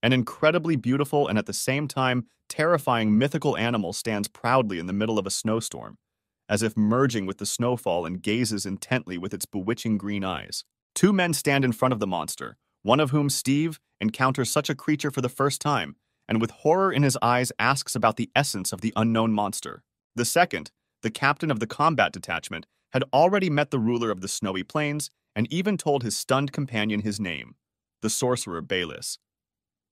An incredibly beautiful and at the same time terrifying mythical animal stands proudly in the middle of a snowstorm, as if merging with the snowfall and gazes intently with its bewitching green eyes. Two men stand in front of the monster, one of whom, Steve, encounters such a creature for the first time, and with horror in his eyes asks about the essence of the unknown monster. The second, the captain of the combat detachment, had already met the ruler of the snowy plains and even told his stunned companion his name, the sorcerer Bayless.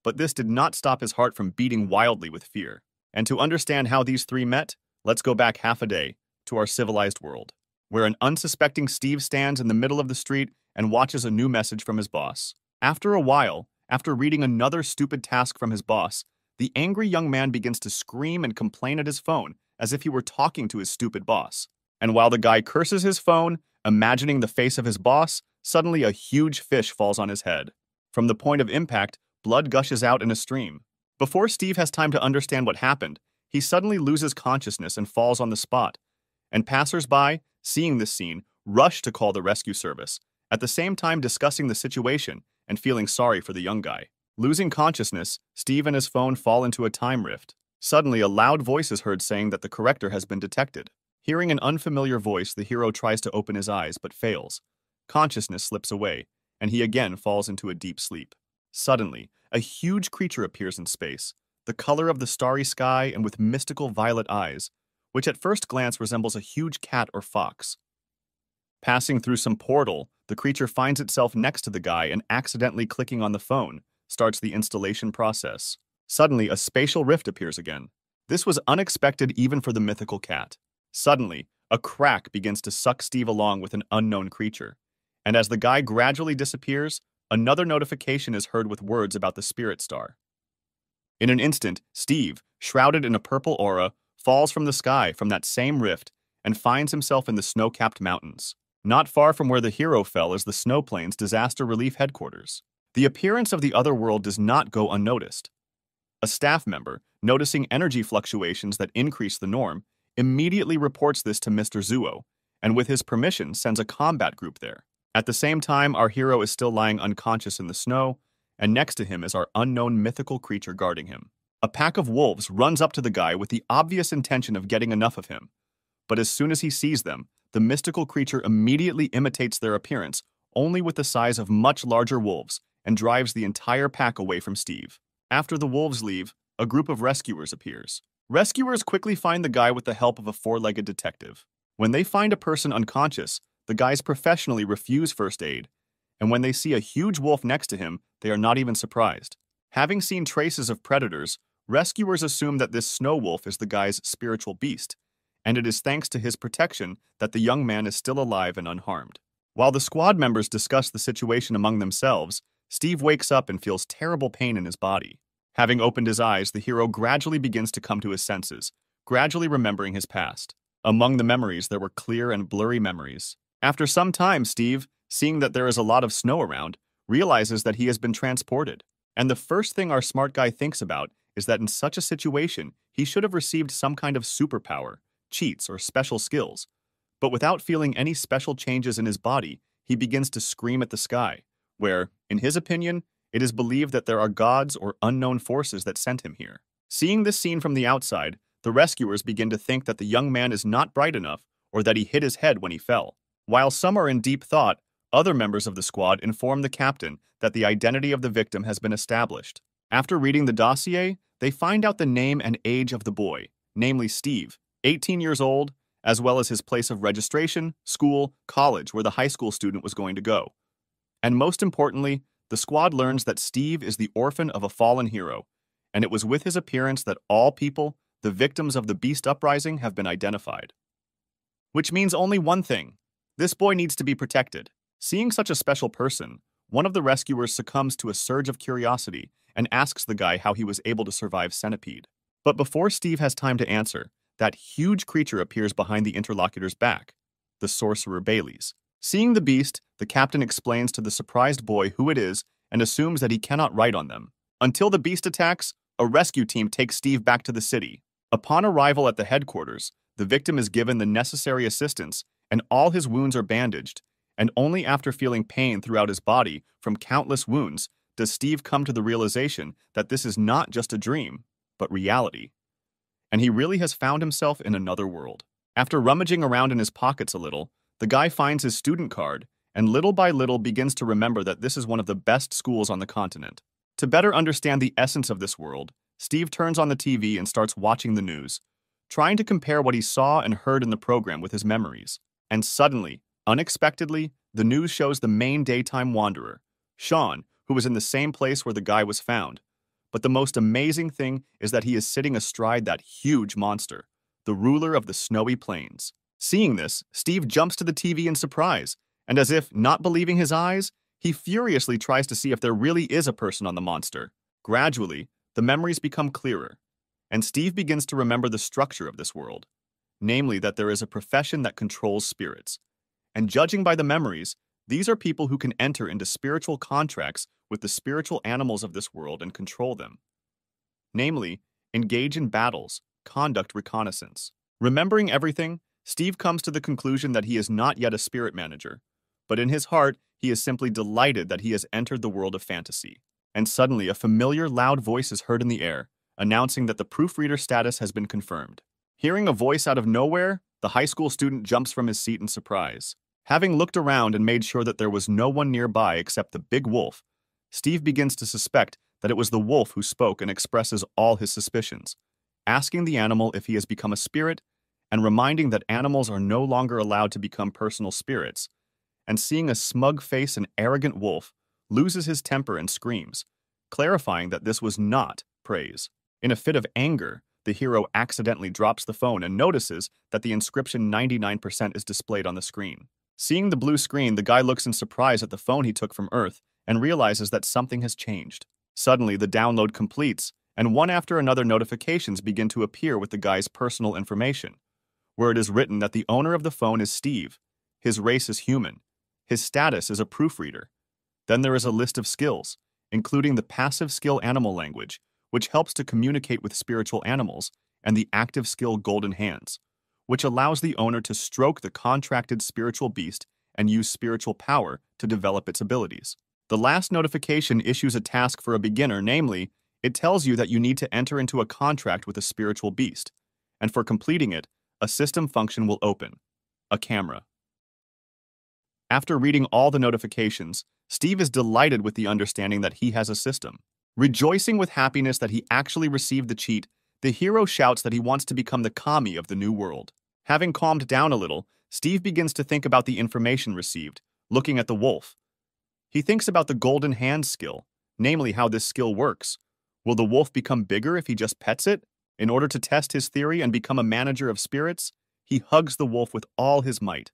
But this did not stop his heart from beating wildly with fear. And to understand how these three met, let's go back half a day to our civilized world, where an unsuspecting Steve stands in the middle of the street and watches a new message from his boss. After a while, after reading another stupid task from his boss, the angry young man begins to scream and complain at his phone as if he were talking to his stupid boss. And while the guy curses his phone, imagining the face of his boss, suddenly a huge fish falls on his head. From the point of impact, blood gushes out in a stream. Before Steve has time to understand what happened, he suddenly loses consciousness and falls on the spot. And passers-by, seeing this scene, rush to call the rescue service, at the same time discussing the situation and feeling sorry for the young guy. Losing consciousness, Steve and his phone fall into a time rift. Suddenly, a loud voice is heard saying that the corrector has been detected. Hearing an unfamiliar voice, the hero tries to open his eyes but fails. Consciousness slips away, and he again falls into a deep sleep. Suddenly, a huge creature appears in space, the color of the starry sky and with mystical violet eyes, which at first glance resembles a huge cat or fox. Passing through some portal, the creature finds itself next to the guy and accidentally clicking on the phone, starts the installation process. Suddenly, a spatial rift appears again. This was unexpected even for the mythical cat. Suddenly, a crack begins to suck Steve along with an unknown creature. And as the guy gradually disappears, another notification is heard with words about the spirit star. In an instant, Steve, shrouded in a purple aura, falls from the sky from that same rift and finds himself in the snow-capped mountains. Not far from where the hero fell is the Snow Plains Disaster Relief Headquarters. The appearance of the other world does not go unnoticed. A staff member, noticing energy fluctuations that increase the norm, immediately reports this to Mr. Zuo, and with his permission sends a combat group there. At the same time, our hero is still lying unconscious in the snow, and next to him is our unknown mythical creature guarding him. A pack of wolves runs up to the guy with the obvious intention of getting enough of him. But as soon as he sees them, the mystical creature immediately imitates their appearance, only with the size of much larger wolves, and drives the entire pack away from Steve. After the wolves leave, a group of rescuers appears. Rescuers quickly find the guy with the help of a four-legged detective. When they find a person unconscious, the guys professionally refuse first aid, and when they see a huge wolf next to him, they are not even surprised. Having seen traces of predators, rescuers assume that this snow wolf is the guy's spiritual beast, and it is thanks to his protection that the young man is still alive and unharmed. While the squad members discuss the situation among themselves, Steve wakes up and feels terrible pain in his body. Having opened his eyes, the hero gradually begins to come to his senses, gradually remembering his past. Among the memories, there were clear and blurry memories. After some time, Steve, seeing that there is a lot of snow around, realizes that he has been transported. And the first thing our smart guy thinks about is that in such a situation, he should have received some kind of superpower, cheats, or special skills. But without feeling any special changes in his body, he begins to scream at the sky, where, in his opinion, it is believed that there are gods or unknown forces that sent him here. Seeing this scene from the outside, the rescuers begin to think that the young man is not bright enough or that he hit his head when he fell. While some are in deep thought, other members of the squad inform the captain that the identity of the victim has been established. After reading the dossier, they find out the name and age of the boy, namely Steve, 18 years old, as well as his place of registration, school, college, where the high school student was going to go. And most importantly, the squad learns that Steve is the orphan of a fallen hero, and it was with his appearance that all people, the victims of the Beast Uprising, have been identified. Which means only one thing. This boy needs to be protected. Seeing such a special person, one of the rescuers succumbs to a surge of curiosity and asks the guy how he was able to survive Centipede. But before Steve has time to answer, that huge creature appears behind the interlocutor's back, the sorcerer Bailey's. Seeing the beast, the captain explains to the surprised boy who it is and assumes that he cannot write on them. Until the beast attacks, a rescue team takes Steve back to the city. Upon arrival at the headquarters, the victim is given the necessary assistance and all his wounds are bandaged, and only after feeling pain throughout his body from countless wounds does Steve come to the realization that this is not just a dream, but reality. And he really has found himself in another world. After rummaging around in his pockets a little, the guy finds his student card and little by little begins to remember that this is one of the best schools on the continent. To better understand the essence of this world, Steve turns on the TV and starts watching the news, trying to compare what he saw and heard in the program with his memories. And suddenly, unexpectedly, the news shows the main daytime wanderer, Sean, who was in the same place where the guy was found. But the most amazing thing is that he is sitting astride that huge monster, the ruler of the snowy plains. Seeing this, Steve jumps to the TV in surprise, and as if not believing his eyes, he furiously tries to see if there really is a person on the monster. Gradually, the memories become clearer, and Steve begins to remember the structure of this world, namely that there is a profession that controls spirits. And judging by the memories, these are people who can enter into spiritual contracts with the spiritual animals of this world and control them. Namely, engage in battles, conduct reconnaissance. Remembering everything, Steve comes to the conclusion that he is not yet a spirit manager, but in his heart, he is simply delighted that he has entered the world of fantasy. And suddenly, a familiar, loud voice is heard in the air, announcing that the proofreader status has been confirmed. Hearing a voice out of nowhere, the high school student jumps from his seat in surprise. Having looked around and made sure that there was no one nearby except the big wolf, Steve begins to suspect that it was the wolf who spoke and expresses all his suspicions, asking the animal if he has become a spirit and reminding that animals are no longer allowed to become personal spirits. And seeing a smug face and arrogant wolf, loses his temper and screams, clarifying that this was not praise. In a fit of anger, the hero accidentally drops the phone and notices that the inscription 99% is displayed on the screen. Seeing the blue screen, the guy looks in surprise at the phone he took from Earth and realizes that something has changed. Suddenly, the download completes, and one after another notifications begin to appear with the guy's personal information, where it is written that the owner of the phone is Steve, his race is human, his status is a proofreader. Then there is a list of skills, including the passive skill animal language, which helps to communicate with spiritual animals, and the active skill golden hands, which allows the owner to stroke the contracted spiritual beast and use spiritual power to develop its abilities. The last notification issues a task for a beginner, namely, it tells you that you need to enter into a contract with a spiritual beast, and for completing it, a system function will open, a camera. After reading all the notifications, Steve is delighted with the understanding that he has a system. Rejoicing with happiness that he actually received the cheat, the hero shouts that he wants to become the kami of the new world. Having calmed down a little, Steve begins to think about the information received, looking at the wolf. He thinks about the golden hand skill, namely how this skill works. Will the wolf become bigger if he just pets it? In order to test his theory and become a manager of spirits, he hugs the wolf with all his might.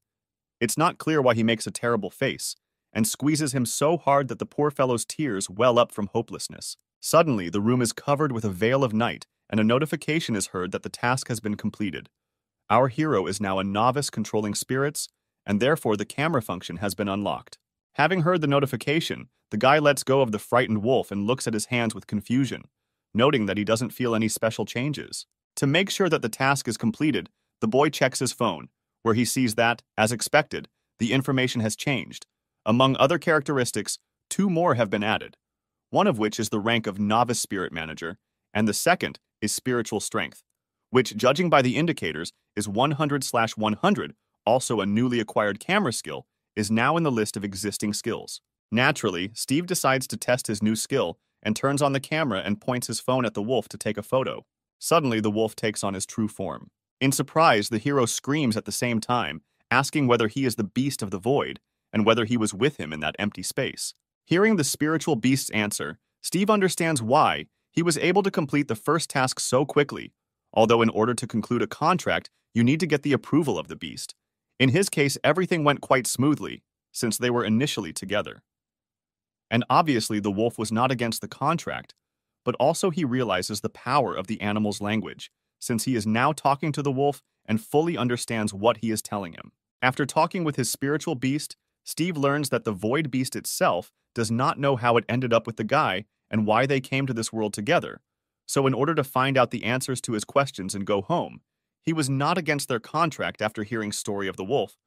It's not clear why he makes a terrible face, and squeezes him so hard that the poor fellow's tears well up from hopelessness. Suddenly, the room is covered with a veil of night, and a notification is heard that the task has been completed. Our hero is now a novice controlling spirits, and therefore the camera function has been unlocked. Having heard the notification, the guy lets go of the frightened wolf and looks at his hands with confusion, noting that he doesn't feel any special changes. To make sure that the task is completed, the boy checks his phone, where he sees that, as expected, the information has changed. Among other characteristics, 2 more have been added, one of which is the rank of Novice Spirit Manager, and the second is Spiritual Strength, which, judging by the indicators, is 100/100, also a newly acquired camera skill, is now in the list of existing skills. Naturally, Steve decides to test his new skill and turns on the camera and points his phone at the wolf to take a photo. Suddenly, the wolf takes on his true form. In surprise, the hero screams at the same time, asking whether he is the beast of the void, and whether he was with him in that empty space. Hearing the spiritual beast's answer, Steve understands why he was able to complete the first task so quickly, although in order to conclude a contract, you need to get the approval of the beast. In his case, everything went quite smoothly, since they were initially together. And obviously, the wolf was not against the contract, but also he realizes the power of the animal's language, since he is now talking to the wolf and fully understands what he is telling him. After talking with his spiritual beast, Steve learns that the void beast itself does not know how it ended up with the guy and why they came to this world together. So in order to find out the answers to his questions and go home, he was not against their contract after hearing story of the wolf.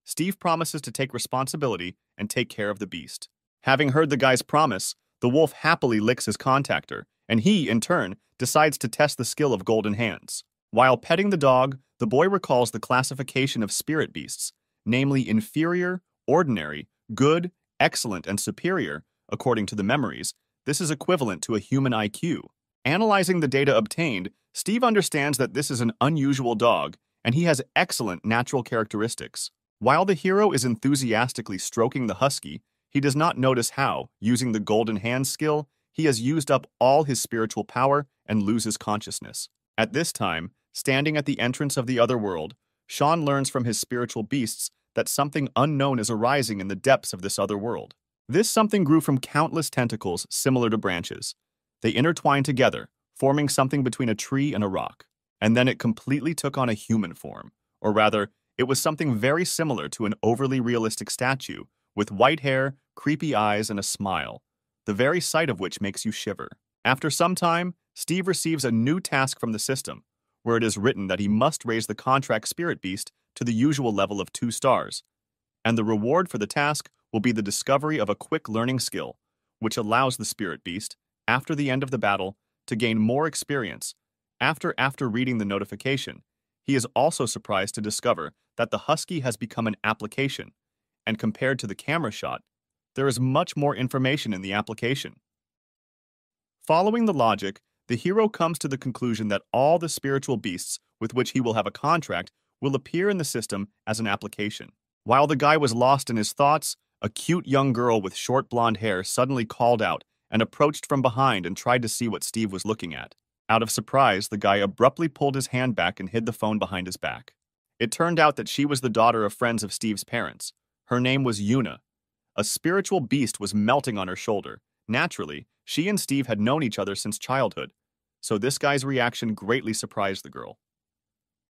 Steve promises to take responsibility and take care of the beast. Having heard the guy's promise, The wolf happily licks his contactor, and he, in turn, decides to test the skill of Golden Hands. While petting the dog, the boy recalls the classification of spirit beasts, namely inferior, ordinary, good, excellent, and superior, according to the memories. This is equivalent to a human IQ. Analyzing the data obtained, Steve understands that this is an unusual dog, and he has excellent natural characteristics. While the hero is enthusiastically stroking the husky, he does not notice how, using the Golden Hand skill, he has used up all his spiritual power and loses consciousness. At this time, standing at the entrance of the other world, Sean learns from his spiritual beasts that something unknown is arising in the depths of this other world. This something grew from countless tentacles similar to branches. They intertwined together, forming something between a tree and a rock. And then it completely took on a human form. Or rather, it was something very similar to an overly realistic statue, with white hair, creepy eyes, and a smile, the very sight of which makes you shiver. After some time, Steve receives a new task from the system, where it is written that he must raise the contract spirit beast to the usual level of 2 stars, and the reward for the task will be the discovery of a quick learning skill, which allows the spirit beast, after the end of the battle, to gain more experience. After reading the notification, he is also surprised to discover that the husky has become an application, and compared to the camera shot, there is much more information in the application. Following the logic, the hero comes to the conclusion that all the spiritual beasts with which he will have a contract will appear in the system as an application. While the guy was lost in his thoughts, a cute young girl with short blonde hair suddenly called out and approached from behind and tried to see what Steve was looking at. Out of surprise, the guy abruptly pulled his hand back and hid the phone behind his back. It turned out that she was the daughter of friends of Steve's parents. Her name was Yuna. A spiritual beast was melting on her shoulder. Naturally, she and Steve had known each other since childhood, so this guy's reaction greatly surprised the girl.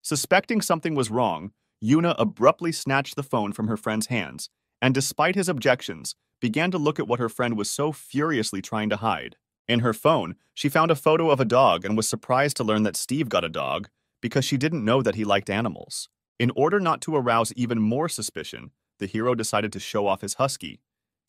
Suspecting something was wrong, Yuna abruptly snatched the phone from her friend's hands, and despite his objections, began to look at what her friend was so furiously trying to hide. In her phone, she found a photo of a dog and was surprised to learn that Steve got a dog because she didn't know that he liked animals. In order not to arouse even more suspicion, the hero decided to show off his husky.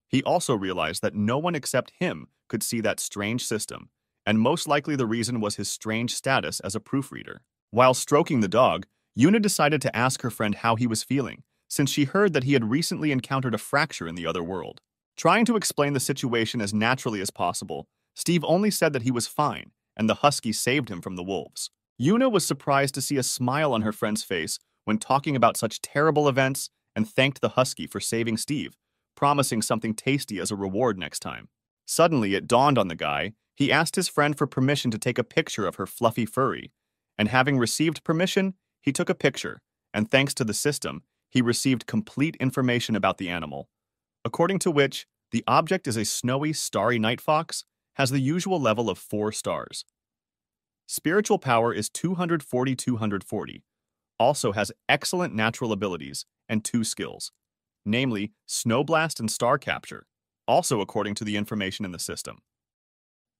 He also realized that no one except him could see that strange system, and most likely the reason was his strange status as a proofreader. While stroking the dog, Yuna decided to ask her friend how he was feeling, since she heard that he had recently encountered a fracture in the other world. Trying to explain the situation as naturally as possible, Steve only said that he was fine, and the husky saved him from the wolves. Yuna was surprised to see a smile on her friend's face when talking about such terrible events and thanked the husky for saving Steve, promising something tasty as a reward next time. Suddenly, it dawned on the guy. He asked his friend for permission to take a picture of her fluffy furry, and having received permission, he took a picture, and thanks to the system, he received complete information about the animal, according to which the object is a snowy, starry night fox, has the usual level of 4 stars. Spiritual power is 240, also has excellent natural abilities and 2 skills, namely Snow Blast and Star Capture, also according to the information in the system.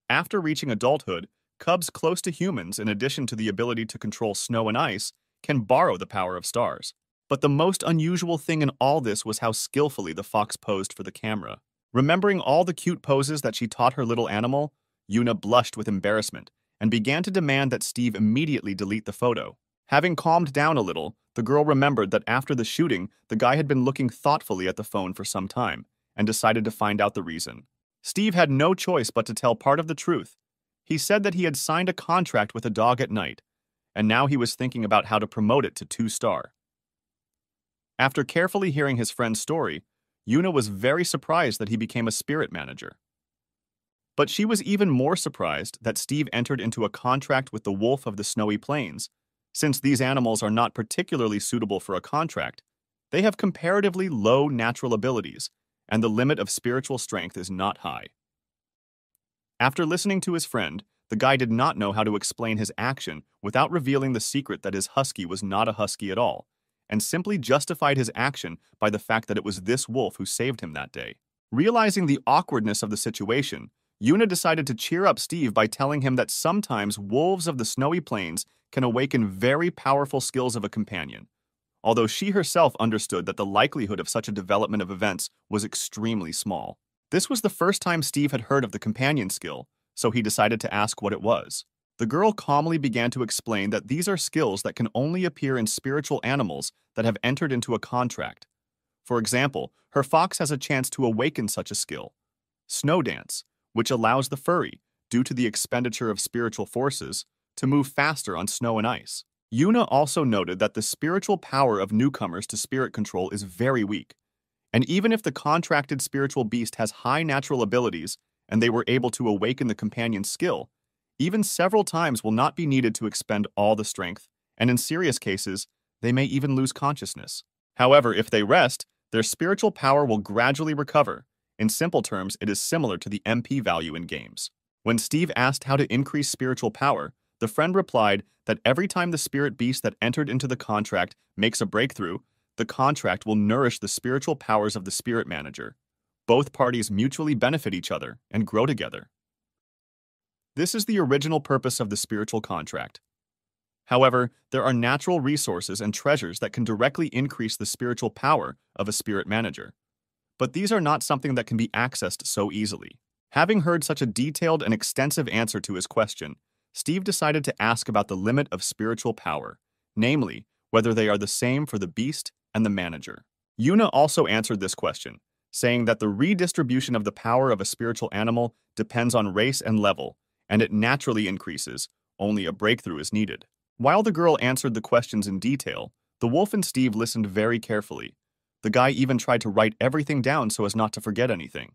After reaching adulthood, cubs close to humans, in addition to the ability to control snow and ice, can borrow the power of stars. But the most unusual thing in all this was how skillfully the fox posed for the camera. Remembering all the cute poses that she taught her little animal, Yuna blushed with embarrassment and began to demand that Steve immediately delete the photo. Having calmed down a little, the girl remembered that after the shooting, the guy had been looking thoughtfully at the phone for some time and decided to find out the reason. Steve had no choice but to tell part of the truth. He said that he had signed a contract with a dog at night, and now he was thinking about how to promote it to 2-star. After carefully hearing his friend's story, Yuna was very surprised that he became a spirit manager. But she was even more surprised that Steve entered into a contract with the wolf of the snowy plains. Since these animals are not particularly suitable for a contract, they have comparatively low natural abilities, and the limit of spiritual strength is not high. After listening to his friend, the guy did not know how to explain his action without revealing the secret that his husky was not a husky at all, and simply justified his action by the fact that it was this wolf who saved him that day. Realizing the awkwardness of the situation, Yuna decided to cheer up Steve by telling him that sometimes wolves of the snowy plains can awaken very powerful skills of a companion, although she herself understood that the likelihood of such a development of events was extremely small. This was the first time Steve had heard of the companion skill, so he decided to ask what it was. The girl calmly began to explain that these are skills that can only appear in spiritual animals that have entered into a contract. For example, her fox has a chance to awaken such a skill, Snow Dance, which allows the furry, due to the expenditure of spiritual forces, to move faster on snow and ice. Yuna also noted that the spiritual power of newcomers to spirit control is very weak, and even if the contracted spiritual beast has high natural abilities and they were able to awaken the companion's skill, even several times will not be needed to expend all the strength, and in serious cases, they may even lose consciousness. However, if they rest, their spiritual power will gradually recover. In simple terms, it is similar to the MP value in games. When Steve asked how to increase spiritual power, the friend replied that every time the spirit beast that entered into the contract makes a breakthrough, the contract will nourish the spiritual powers of the spirit manager. Both parties mutually benefit each other and grow together. This is the original purpose of the spiritual contract. However, there are natural resources and treasures that can directly increase the spiritual power of a spirit manager. But these are not something that can be accessed so easily. Having heard such a detailed and extensive answer to his question, Steve decided to ask about the limit of spiritual power, namely, whether they are the same for the beast and the manager. Yuna also answered this question, saying that the redistribution of the power of a spiritual animal depends on race and level, and it naturally increases, only a breakthrough is needed. While the girl answered the questions in detail, the wolf and Steve listened very carefully. The guy even tried to write everything down so as not to forget anything.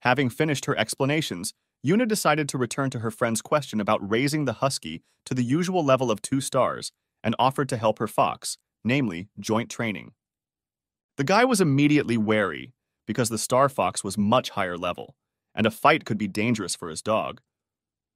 Having finished her explanations, Yuna decided to return to her friend's question about raising the husky to the usual level of 2 stars and offered to help her fox, namely joint training. The guy was immediately wary because the star fox was much higher level, and a fight could be dangerous for his dog.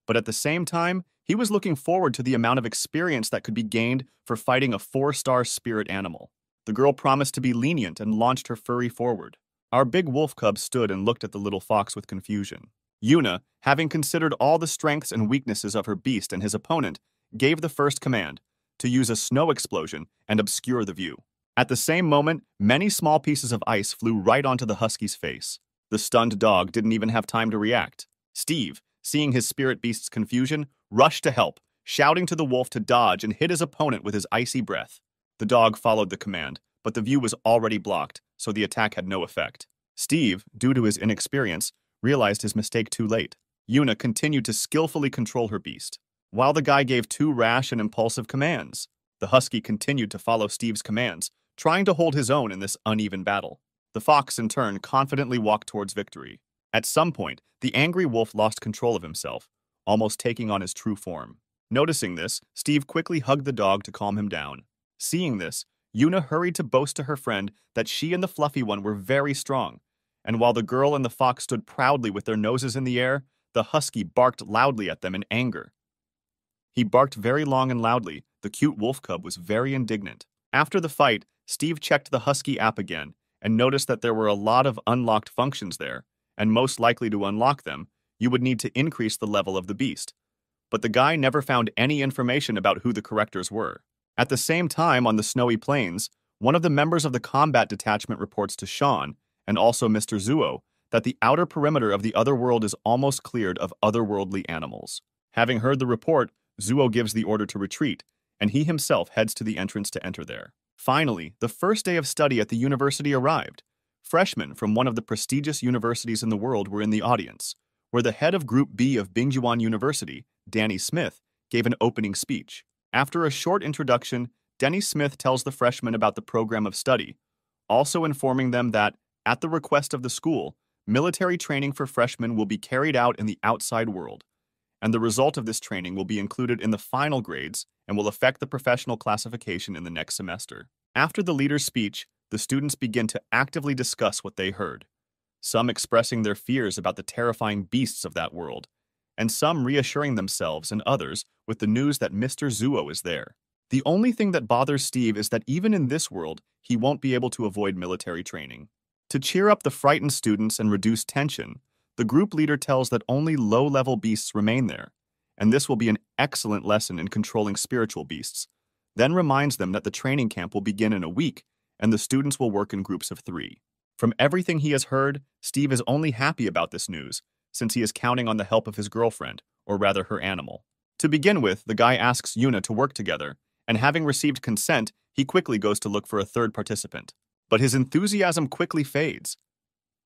But at the same time, he was looking forward to the amount of experience that could be gained for fighting a 4-star spirit animal. The girl promised to be lenient and launched her furry forward. Our big wolf cub stood and looked at the little fox with confusion. Yuna, having considered all the strengths and weaknesses of her beast and his opponent, gave the first command, to use a snow explosion and obscure the view. At the same moment, many small pieces of ice flew right onto the husky's face. The stunned dog didn't even have time to react. Steve, seeing his spirit beast's confusion, rushed to help, shouting to the wolf to dodge and hit his opponent with his icy breath. The dog followed the command, but the view was already blocked, so the attack had no effect. Steve, due to his inexperience, realized his mistake too late. Yuna continued to skillfully control her beast, while the guy gave 2 rash and impulsive commands. The husky continued to follow Steve's commands, trying to hold his own in this uneven battle. The fox, in turn, confidently walked towards victory. At some point, the angry wolf lost control of himself, almost taking on his true form. Noticing this, Steve quickly hugged the dog to calm him down. Seeing this, Yuna hurried to boast to her friend that she and the fluffy one were very strong, and while the girl and the fox stood proudly with their noses in the air, the husky barked loudly at them in anger. He barked very long and loudly. The cute wolf cub was very indignant. After the fight, Steve checked the husky app again and noticed that there were a lot of unlocked functions there, and most likely to unlock them, you would need to increase the level of the beast. But the guy never found any information about who the correctors were. At the same time, on the snowy plains, one of the members of the combat detachment reports to Sean, and also Mr. Zuo, that the outer perimeter of the other world is almost cleared of otherworldly animals. Having heard the report, Zuo gives the order to retreat, and he himself heads to the entrance to enter there. Finally, the first day of study at the university arrived. Freshmen from one of the prestigious universities in the world were in the audience, where the head of Group B of Bingjuan University, Danny Smith, gave an opening speech. After a short introduction, Denny Smith tells the freshmen about the program of study, also informing them that, at the request of the school, military training for freshmen will be carried out in the outside world, and the result of this training will be included in the final grades and will affect the professional classification in the next semester. After the leader's speech, the students begin to actively discuss what they heard, some expressing their fears about the terrifying beasts of that world, and some reassuring themselves and others with the news that Mr. Zuo is there. The only thing that bothers Steve is that even in this world, he won't be able to avoid military training. To cheer up the frightened students and reduce tension, the group leader tells that only low-level beasts remain there, and this will be an excellent lesson in controlling spiritual beasts, then reminds them that the training camp will begin in a week, and the students will work in groups of 3. From everything he has heard, Steve is only happy about this news, since he is counting on the help of his girlfriend, or rather her animal. To begin with, the guy asks Yuna to work together, and having received consent, he quickly goes to look for a third participant. But his enthusiasm quickly fades.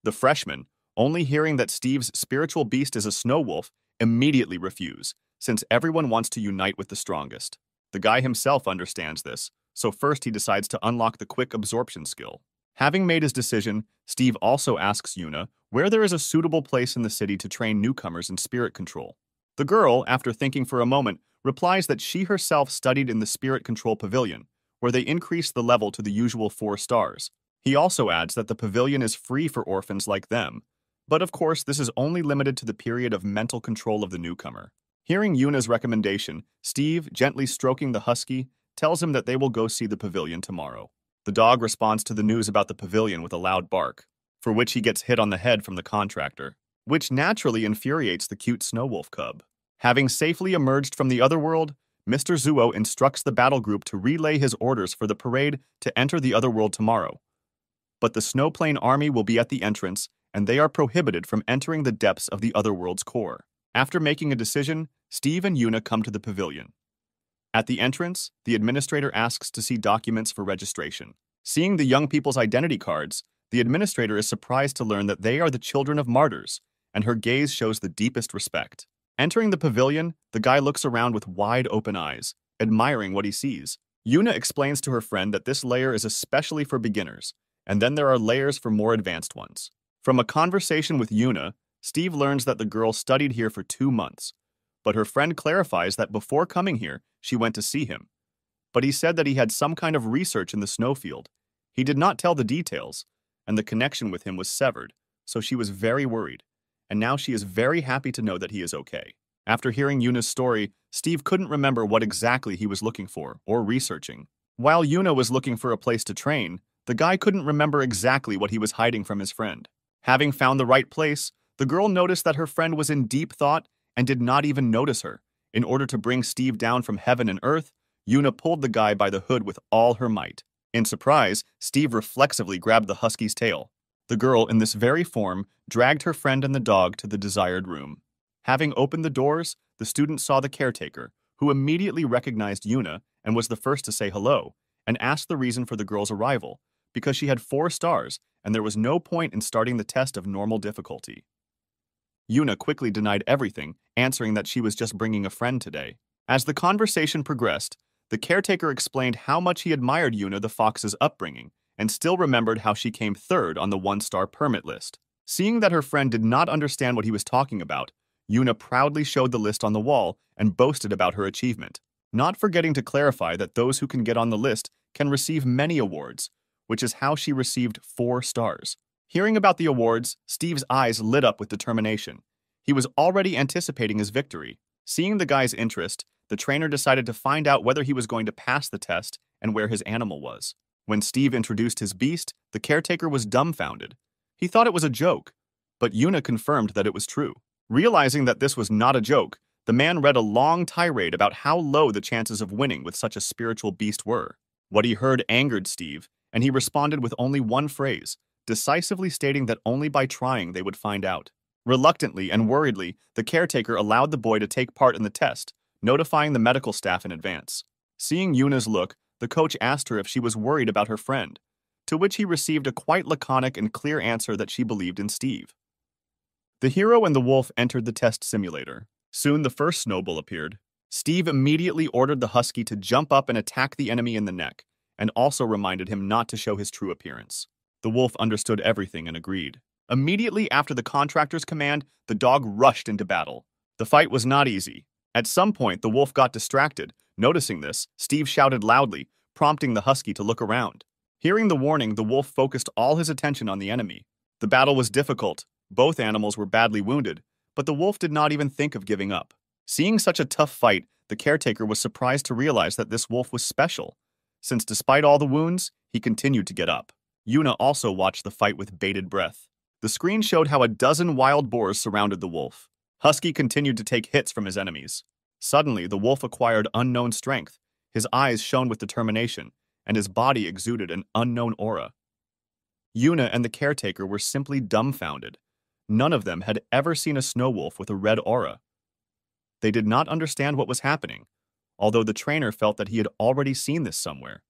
The freshmen, only hearing that Steve's spiritual beast is a snow wolf, immediately refuse, since everyone wants to unite with the strongest. The guy himself understands this, so first he decides to unlock the quick absorption skill. Having made his decision, Steve also asks Yuna where there is a suitable place in the city to train newcomers in spirit control. The girl, after thinking for a moment, replies that she herself studied in the Spirit Control Pavilion, where they increased the level to the usual 4 stars. He also adds that the pavilion is free for orphans like them, but of course this is only limited to the period of mental control of the newcomer. Hearing Yuna's recommendation, Steve, gently stroking the husky, tells him that they will go see the pavilion tomorrow. The dog responds to the news about the pavilion with a loud bark, for which he gets hit on the head from the contractor, which naturally infuriates the cute snow wolf cub. Having safely emerged from the other world, Mr. Zuo instructs the battle group to relay his orders for the parade to enter the other world tomorrow. But the Snowplane army will be at the entrance, and they are prohibited from entering the depths of the other world's core. After making a decision, Steve and Yuna come to the pavilion. At the entrance, the administrator asks to see documents for registration. Seeing the young people's identity cards, the administrator is surprised to learn that they are the children of martyrs, and her gaze shows the deepest respect. Entering the pavilion, the guy looks around with wide open eyes, admiring what he sees. Yuna explains to her friend that this layer is especially for beginners, and then there are layers for more advanced ones. From a conversation with Yuna, Steve learns that the girl studied here for 2 months, but her friend clarifies that before coming here, she went to see him. But he said that he had some kind of research in the snowfield. He did not tell the details, and the connection with him was severed, so she was very worried. And now she is very happy to know that he is okay. After hearing Yuna's story, Steve couldn't remember what exactly he was looking for or researching. While Yuna was looking for a place to train, the guy couldn't remember exactly what he was hiding from his friend. Having found the right place, the girl noticed that her friend was in deep thought and did not even notice her. In order to bring Steve down from heaven and earth, Yuna pulled the guy by the hood with all her might. In surprise, Steve reflexively grabbed the husky's tail. The girl, in this very form, dragged her friend and the dog to the desired room. Having opened the doors, the student saw the caretaker, who immediately recognized Yuna and was the first to say hello, and asked the reason for the girl's arrival, because she had 4 stars and there was no point in starting the test of normal difficulty. Yuna quickly denied everything, answering that she was just bringing a friend today. As the conversation progressed, the caretaker explained how much he admired Yuna the fox's upbringing, and still remembered how she came 3rd on the 1-star permit list. Seeing that her friend did not understand what he was talking about, Yuna proudly showed the list on the wall and boasted about her achievement, not forgetting to clarify that those who can get on the list can receive many awards, which is how she received 4 stars. Hearing about the awards, Steve's eyes lit up with determination. He was already anticipating his victory. Seeing the guy's interest, the trainer decided to find out whether he was going to pass the test and where his animal was. When Steve introduced his beast, the caretaker was dumbfounded. He thought it was a joke, but Yuna confirmed that it was true. Realizing that this was not a joke, the man read a long tirade about how low the chances of winning with such a spiritual beast were. What he heard angered Steve, and he responded with only one phrase, decisively stating that only by trying they would find out. Reluctantly and worriedly, the caretaker allowed the boy to take part in the test, notifying the medical staff in advance. Seeing Yuna's look, the coach asked her if she was worried about her friend, to which he received a quite laconic and clear answer that she believed in Steve. The hero and the wolf entered the test simulator. Soon the first snowball appeared. Steve immediately ordered the husky to jump up and attack the enemy in the neck, and also reminded him not to show his true appearance. The wolf understood everything and agreed. Immediately after the contractor's command, the dog rushed into battle. The fight was not easy. At some point, the wolf got distracted. Noticing this, Steve shouted loudly, prompting the husky to look around. Hearing the warning, the wolf focused all his attention on the enemy. The battle was difficult. Both animals were badly wounded, but the wolf did not even think of giving up. Seeing such a tough fight, the caretaker was surprised to realize that this wolf was special, since despite all the wounds, he continued to get up. Yuna also watched the fight with bated breath. The screen showed how a dozen wild boars surrounded the wolf. Husky continued to take hits from his enemies. Suddenly, the wolf acquired unknown strength. His eyes shone with determination, and his body exuded an unknown aura. Yuna and the caretaker were simply dumbfounded. None of them had ever seen a snow wolf with a red aura. They did not understand what was happening, although the trainer felt that he had already seen this somewhere,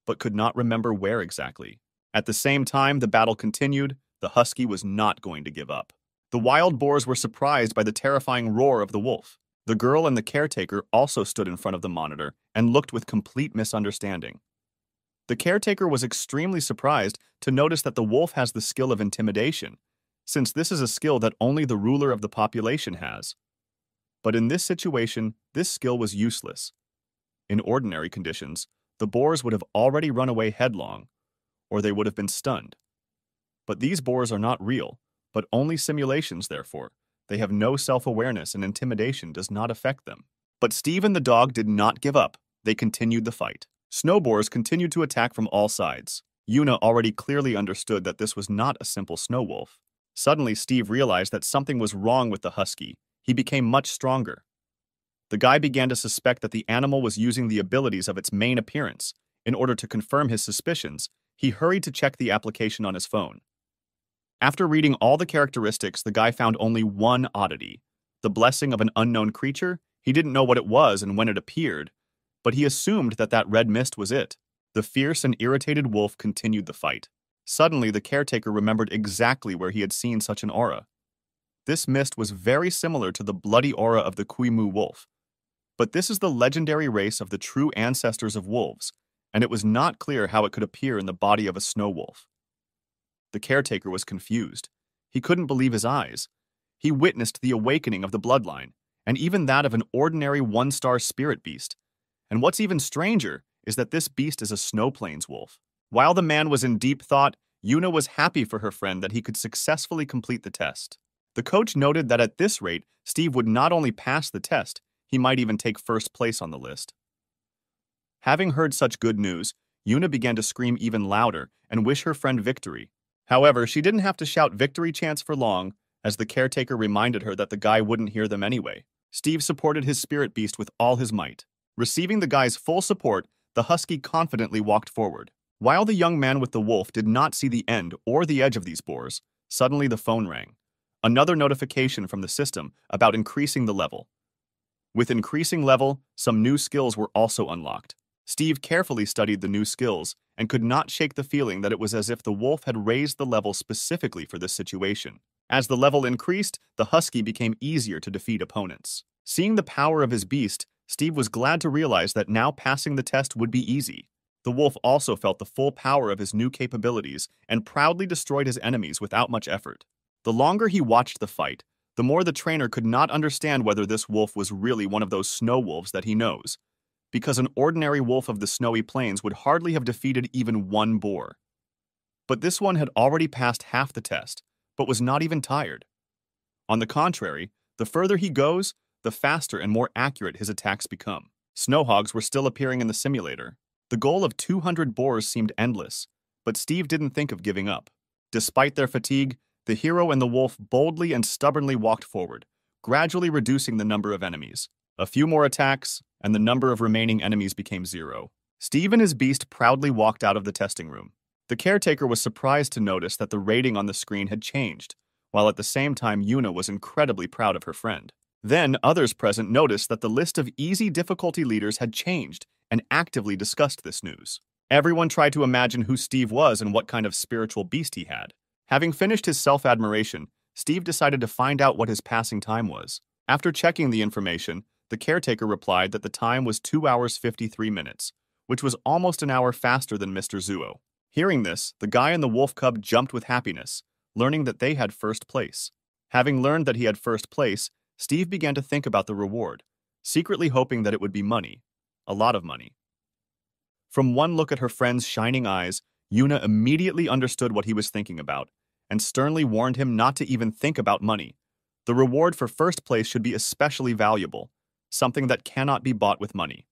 but could not remember where exactly. At the same time the battle continued, the husky was not going to give up. The wild boars were surprised by the terrifying roar of the wolf. The girl and the caretaker also stood in front of the monitor and looked with complete misunderstanding. The caretaker was extremely surprised to notice that the wolf has the skill of intimidation, since this is a skill that only the ruler of the population has. But in this situation, this skill was useless. In ordinary conditions, the boars would have already run away headlong, or they would have been stunned. But these boars are not real, but only simulations therefore. They have no self-awareness and intimidation does not affect them. But Steve and the dog did not give up. They continued the fight. Snow boars continued to attack from all sides. Yuna already clearly understood that this was not a simple snow wolf. Suddenly, Steve realized that something was wrong with the husky. He became much stronger. The guy began to suspect that the animal was using the abilities of its main appearance. In order to confirm his suspicions, he hurried to check the application on his phone. After reading all the characteristics, the guy found only one oddity. The blessing of an unknown creature. He didn't know what it was and when it appeared, but he assumed that that red mist was it. The fierce and irritated wolf continued the fight. Suddenly, the caretaker remembered exactly where he had seen such an aura. This mist was very similar to the bloody aura of the Kuimu wolf. But this is the legendary race of the true ancestors of wolves, and it was not clear how it could appear in the body of a snow wolf. The caretaker was confused. He couldn't believe his eyes. He witnessed the awakening of the bloodline, and even that of an ordinary one-star spirit beast. And what's even stranger is that this beast is a snow plains wolf. While the man was in deep thought, Yuna was happy for her friend that he could successfully complete the test. The coach noted that at this rate, Steve would not only pass the test, he might even take first place on the list. Having heard such good news, Yuna began to scream even louder and wish her friend victory. However, she didn't have to shout victory chants for long, as the caretaker reminded her that the guy wouldn't hear them anyway. Steve supported his spirit beast with all his might. Receiving the guy's full support, the husky confidently walked forward. While the young man with the wolf did not see the end or the edge of these boars, suddenly the phone rang. Another notification from the system about increasing the level. With increasing level, some new skills were also unlocked. Steve carefully studied the new skills and could not shake the feeling that it was as if the wolf had raised the level specifically for this situation. As the level increased, the husky became easier to defeat opponents. Seeing the power of his beast, Steve was glad to realize that now passing the test would be easy. The wolf also felt the full power of his new capabilities and proudly destroyed his enemies without much effort. The longer he watched the fight, the more the trainer could not understand whether this wolf was really one of those snow wolves that he knows, because an ordinary wolf of the snowy plains would hardly have defeated even one boar. But this one had already passed half the test, but was not even tired. On the contrary, the further he goes, the faster and more accurate his attacks become. Snowhogs were still appearing in the simulator. The goal of 200 boars seemed endless, but Steve didn't think of giving up. Despite their fatigue, the hero and the wolf boldly and stubbornly walked forward, gradually reducing the number of enemies. A few more attacks, and the number of remaining enemies became 0. Steve and his beast proudly walked out of the testing room. The caretaker was surprised to notice that the rating on the screen had changed, while at the same time Yuna was incredibly proud of her friend. Then others present noticed that the list of easy difficulty leaders had changed and actively discussed this news. Everyone tried to imagine who Steve was and what kind of spiritual beast he had. Having finished his self-admiration, Steve decided to find out what his passing time was. After checking the information, the caretaker replied that the time was 2 hours 53 minutes, which was almost an hour faster than Mr. Zuo. Hearing this, the guy and the wolf cub jumped with happiness, learning that they had first place. Having learned that he had first place, Steve began to think about the reward, secretly hoping that it would be money. A lot of money. From one look at her friend's shining eyes, Yuna immediately understood what he was thinking about, and sternly warned him not to even think about money. The reward for first place should be especially valuable, something that cannot be bought with money.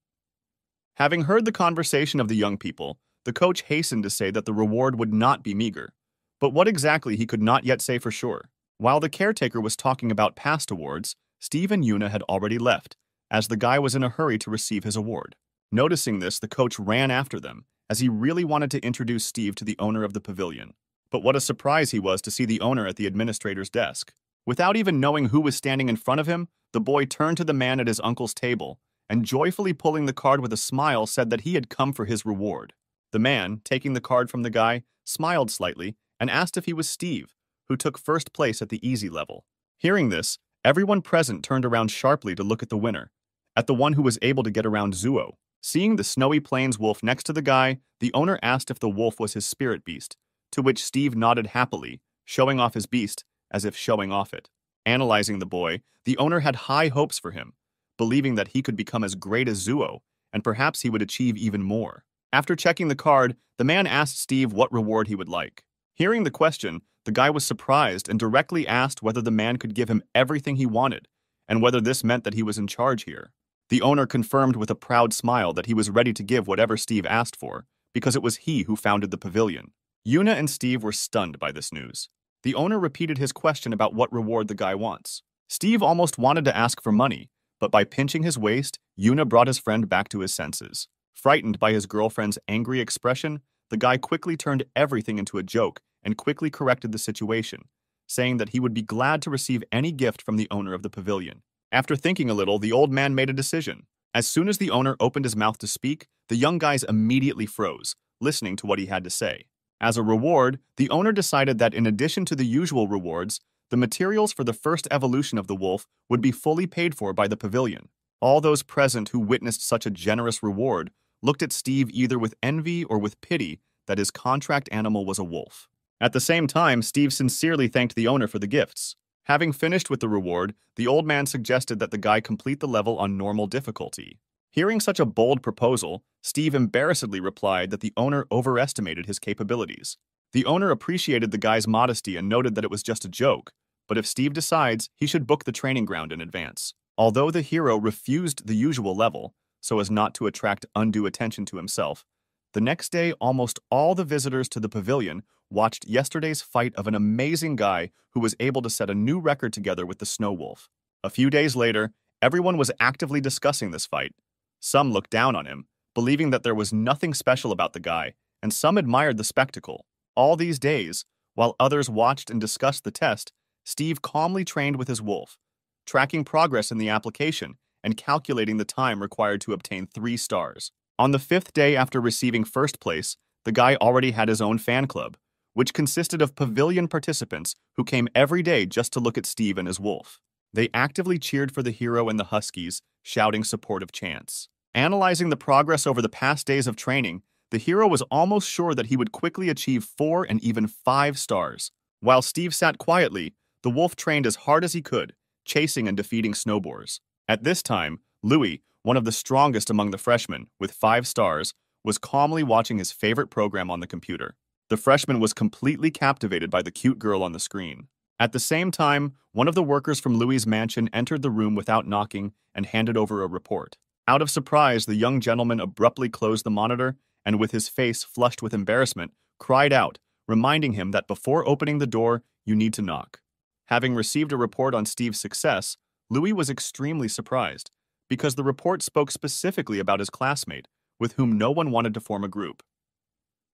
Having heard the conversation of the young people, the coach hastened to say that the reward would not be meager, but what exactly he could not yet say for sure. While the caretaker was talking about past awards, Steve and Yuna had already left, as the guy was in a hurry to receive his award. Noticing this, the coach ran after them, as he really wanted to introduce Steve to the owner of the pavilion. But what a surprise he was to see the owner at the administrator's desk. Without even knowing who was standing in front of him, the boy turned to the man at his uncle's table and, joyfully pulling the card with a smile, said that he had come for his reward. The man, taking the card from the guy, smiled slightly and asked if he was Steve, who took first place at the easy level. Hearing this, everyone present turned around sharply to look at the winner, at the one who was able to get around Zuo. Seeing the snowy plains wolf next to the guy, the owner asked if the wolf was his spirit beast, to which Steve nodded happily, showing off his beast as if showing off it. Analyzing the boy, the owner had high hopes for him, believing that he could become as great as Zuo, and perhaps he would achieve even more. After checking the card, the man asked Steve what reward he would like. Hearing the question, the guy was surprised and directly asked whether the man could give him everything he wanted, and whether this meant that he was in charge here. The owner confirmed with a proud smile that he was ready to give whatever Steve asked for, because it was he who founded the pavilion. Yuna and Steve were stunned by this news. The owner repeated his question about what reward the guy wants. Steve almost wanted to ask for money, but by pinching his waist, Yuna brought his friend back to his senses. Frightened by his girlfriend's angry expression, the guy quickly turned everything into a joke and quickly corrected the situation, saying that he would be glad to receive any gift from the owner of the pavilion. After thinking a little, the old man made a decision. As soon as the owner opened his mouth to speak, the young guys immediately froze, listening to what he had to say. As a reward, the owner decided that in addition to the usual rewards, the materials for the first evolution of the wolf would be fully paid for by the pavilion. All those present who witnessed such a generous reward looked at Steve either with envy or with pity that his contract animal was a wolf. At the same time, Steve sincerely thanked the owner for the gifts. Having finished with the reward, the old man suggested that the guy complete the level on normal difficulty. Hearing such a bold proposal, Steve embarrassedly replied that the owner overestimated his capabilities. The owner appreciated the guy's modesty and noted that it was just a joke, but if Steve decides, he should book the training ground in advance. Although the hero refused the usual level, so as not to attract undue attention to himself, the next day almost all the visitors to the pavilion watched yesterday's fight of an amazing guy who was able to set a new record together with the snow wolf. A few days later, everyone was actively discussing this fight. Some looked down on him, believing that there was nothing special about the guy, and some admired the spectacle. All these days, while others watched and discussed the test, Steve calmly trained with his wolf, tracking progress in the application and calculating the time required to obtain 3 stars. On the 5th day after receiving first place, the guy already had his own fan club, which consisted of pavilion participants who came every day just to look at Steve and his wolf. They actively cheered for the hero and the Huskies, shouting supportive chants. Analyzing the progress over the past days of training, the hero was almost sure that he would quickly achieve 4 and even 5 stars. While Steve sat quietly, the wolf trained as hard as he could, chasing and defeating snowboarders. At this time, Louis, one of the strongest among the freshmen, with 5 stars, was calmly watching his favorite program on the computer. The freshman was completely captivated by the cute girl on the screen. At the same time, one of the workers from Louis's mansion entered the room without knocking and handed over a report. Out of surprise, the young gentleman abruptly closed the monitor and, with his face flushed with embarrassment, cried out, reminding him that before opening the door, you need to knock. Having received a report on Steve's success, Louis was extremely surprised, because the report spoke specifically about his classmate, with whom no one wanted to form a group.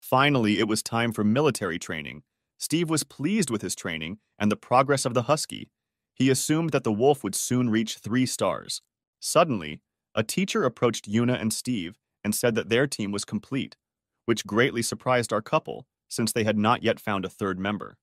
Finally, it was time for military training. Steve was pleased with his training and the progress of the husky. He assumed that the wolf would soon reach 3 stars. Suddenly, a teacher approached Yuna and Steve and said that their team was complete, which greatly surprised our couple, since they had not yet found a 3rd member.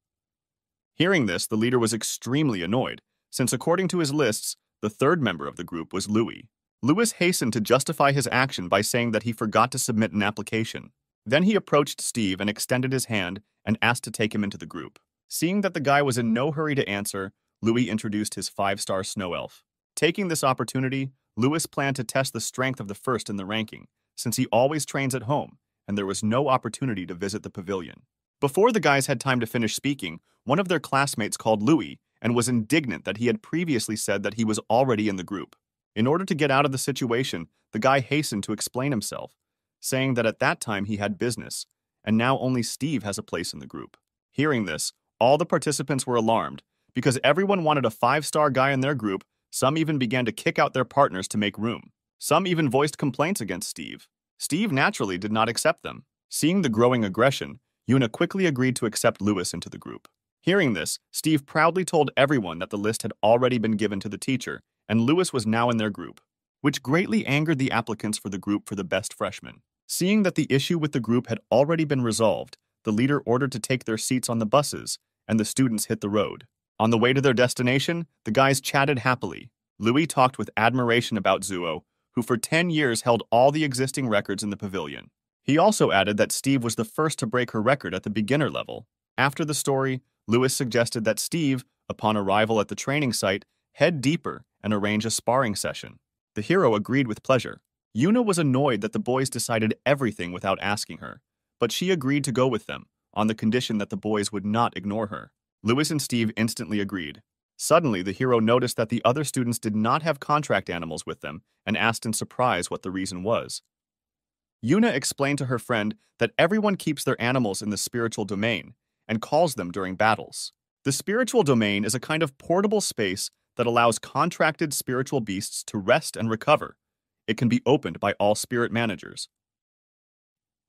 Hearing this, the leader was extremely annoyed, since according to his lists, the 3rd member of the group was Louis. Louis hastened to justify his action by saying that he forgot to submit an application. Then he approached Steve and extended his hand and asked to take him into the group. Seeing that the guy was in no hurry to answer, Louis introduced his 5-star snow elf. Taking this opportunity, Louis planned to test the strength of the first in the ranking, since he always trains at home, and there was no opportunity to visit the pavilion. Before the guys had time to finish speaking, one of their classmates called Louis and was indignant that he had previously said that he was already in the group. In order to get out of the situation, the guy hastened to explain himself, saying that at that time he had business, and now only Steve has a place in the group. Hearing this, all the participants were alarmed, because everyone wanted a 5-star guy in their group. Some even began to kick out their partners to make room. Some even voiced complaints against Steve. Steve naturally did not accept them. Seeing the growing aggression, Yuna quickly agreed to accept Lewis into the group. Hearing this, Steve proudly told everyone that the list had already been given to the teacher, and Lewis was now in their group, which greatly angered the applicants for the group for the best freshman. Seeing that the issue with the group had already been resolved, the leader ordered to take their seats on the buses, and the students hit the road. On the way to their destination, the guys chatted happily. Louis talked with admiration about Zuo, who for 10 years held all the existing records in the pavilion. He also added that Steve was the first to break her record at the beginner level. After the story, Lewis suggested that Steve, upon arrival at the training site, head deeper and arrange a sparring session. The hero agreed with pleasure. Yuna was annoyed that the boys decided everything without asking her, but she agreed to go with them, on the condition that the boys would not ignore her. Lewis and Steve instantly agreed. Suddenly, the hero noticed that the other students did not have contract animals with them and asked in surprise what the reason was. Yuna explained to her friend that everyone keeps their animals in the spiritual domain and calls them during battles. The spiritual domain is a kind of portable space that allows contracted spiritual beasts to rest and recover. It can be opened by all spirit managers.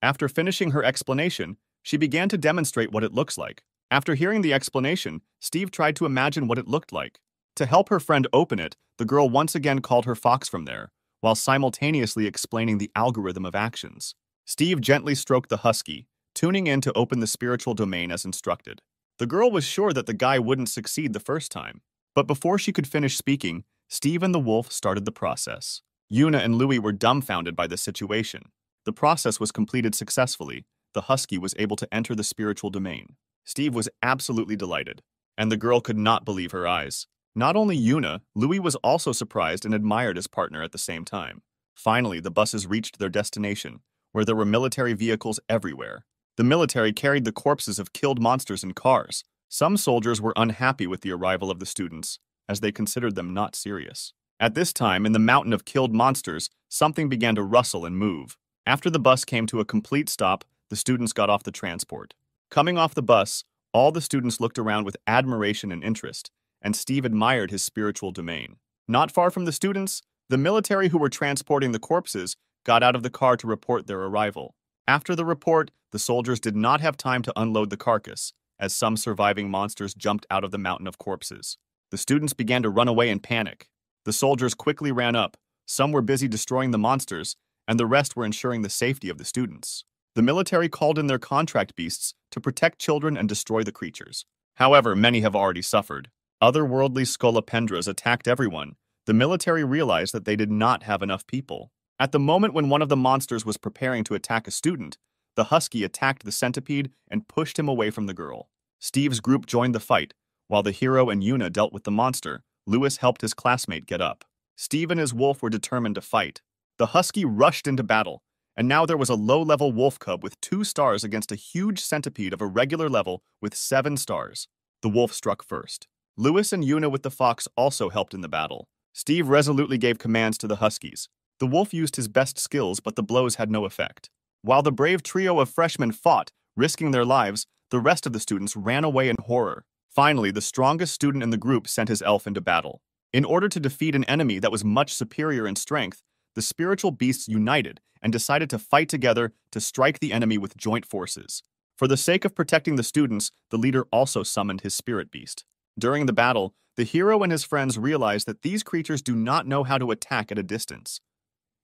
After finishing her explanation, she began to demonstrate what it looks like. After hearing the explanation, Steve tried to imagine what it looked like. To help her friend open it, the girl once again called her fox from there, while simultaneously explaining the algorithm of actions. Steve gently stroked the husky, tuning in to open the spiritual domain as instructed. The girl was sure that the guy wouldn't succeed the first time, but before she could finish speaking, Steve and the wolf started the process. Yuna and Louis were dumbfounded by the situation. The process was completed successfully. The husky was able to enter the spiritual domain. Steve was absolutely delighted, and the girl could not believe her eyes. Not only Yuna, Louis was also surprised and admired his partner at the same time. Finally, the buses reached their destination, where there were military vehicles everywhere. The military carried the corpses of killed monsters in cars. Some soldiers were unhappy with the arrival of the students, as they considered them not serious. At this time, in the mountain of killed monsters, something began to rustle and move. After the bus came to a complete stop, the students got off the transport. Coming off the bus, all the students looked around with admiration and interest, and Steve admired his spiritual domain. Not far from the students, the military who were transporting the corpses got out of the car to report their arrival. After the report, the soldiers did not have time to unload the carcass, as some surviving monsters jumped out of the mountain of corpses. The students began to run away in panic. The soldiers quickly ran up. Some were busy destroying the monsters, and the rest were ensuring the safety of the students. The military called in their contract beasts to protect children and destroy the creatures. However, many have already suffered. Otherworldly scolopendras attacked everyone. The military realized that they did not have enough people. At the moment when one of the monsters was preparing to attack a student, the husky attacked the centipede and pushed him away from the girl. Steve's group joined the fight. While the hero and Yuna dealt with the monster, Lewis helped his classmate get up. Steve and his wolf were determined to fight. The husky rushed into battle, and now there was a low-level wolf cub with 2 stars against a huge centipede of a regular level with 7 stars. The wolf struck first. Lewis and Yuna with the fox also helped in the battle. Steve resolutely gave commands to the huskies. The wolf used his best skills, but the blows had no effect. While the brave trio of freshmen fought, risking their lives, the rest of the students ran away in horror. Finally, the strongest student in the group sent his elf into battle. In order to defeat an enemy that was much superior in strength, the spiritual beasts united and decided to fight together to strike the enemy with joint forces. For the sake of protecting the students, the leader also summoned his spirit beast. During the battle, the hero and his friends realized that these creatures do not know how to attack at a distance.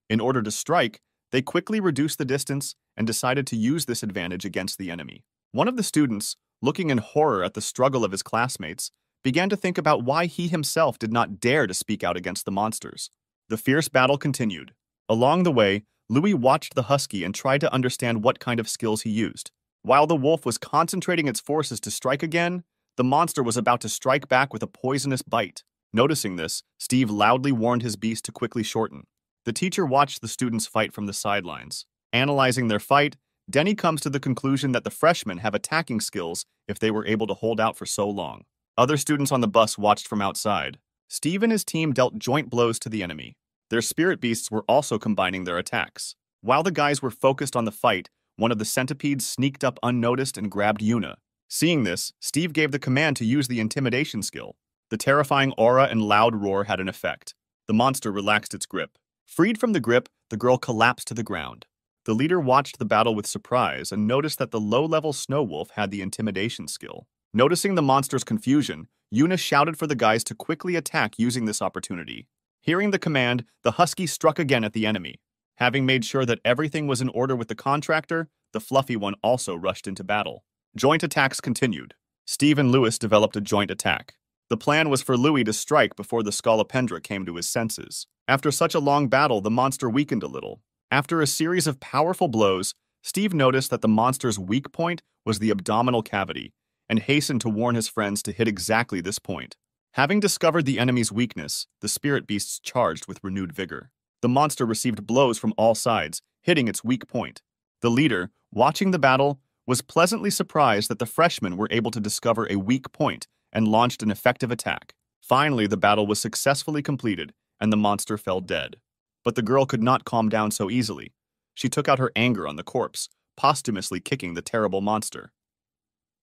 In order to strike, they quickly reduced the distance and decided to use this advantage against the enemy. One of the students, looking in horror at the struggle of his classmates, began to think about why he himself did not dare to speak out against the monsters. The fierce battle continued. Along the way, Louis watched the husky and tried to understand what kind of skills he used. While the wolf was concentrating its forces to strike again, the monster was about to strike back with a poisonous bite. Noticing this, Steve loudly warned his beast to quickly shorten. The teacher watched the students fight from the sidelines. Analyzing their fight, Denny comes to the conclusion that the freshmen have attacking skills if they were able to hold out for so long. Other students on the bus watched from outside. Steve and his team dealt joint blows to the enemy. Their spirit beasts were also combining their attacks. While the guys were focused on the fight, one of the centipedes sneaked up unnoticed and grabbed Yuna. Seeing this, Steve gave the command to use the intimidation skill. The terrifying aura and loud roar had an effect. The monster relaxed its grip. Freed from the grip, the girl collapsed to the ground. The leader watched the battle with surprise and noticed that the low-level snow wolf had the intimidation skill. Noticing the monster's confusion, Yuna shouted for the guys to quickly attack using this opportunity. Hearing the command, the husky struck again at the enemy. Having made sure that everything was in order with the contractor, the fluffy one also rushed into battle. Joint attacks continued. Steve and Louis developed a joint attack. The plan was for Louis to strike before the Scolopendra came to his senses. After such a long battle, the monster weakened a little. After a series of powerful blows, Steve noticed that the monster's weak point was the abdominal cavity, and hastened to warn his friends to hit exactly this point. Having discovered the enemy's weakness, the spirit beasts charged with renewed vigor. The monster received blows from all sides, hitting its weak point. The leader, watching the battle, was pleasantly surprised that the freshmen were able to discover a weak point and launched an effective attack. Finally, the battle was successfully completed, and the monster fell dead. But the girl could not calm down so easily. She took out her anger on the corpse, posthumously kicking the terrible monster.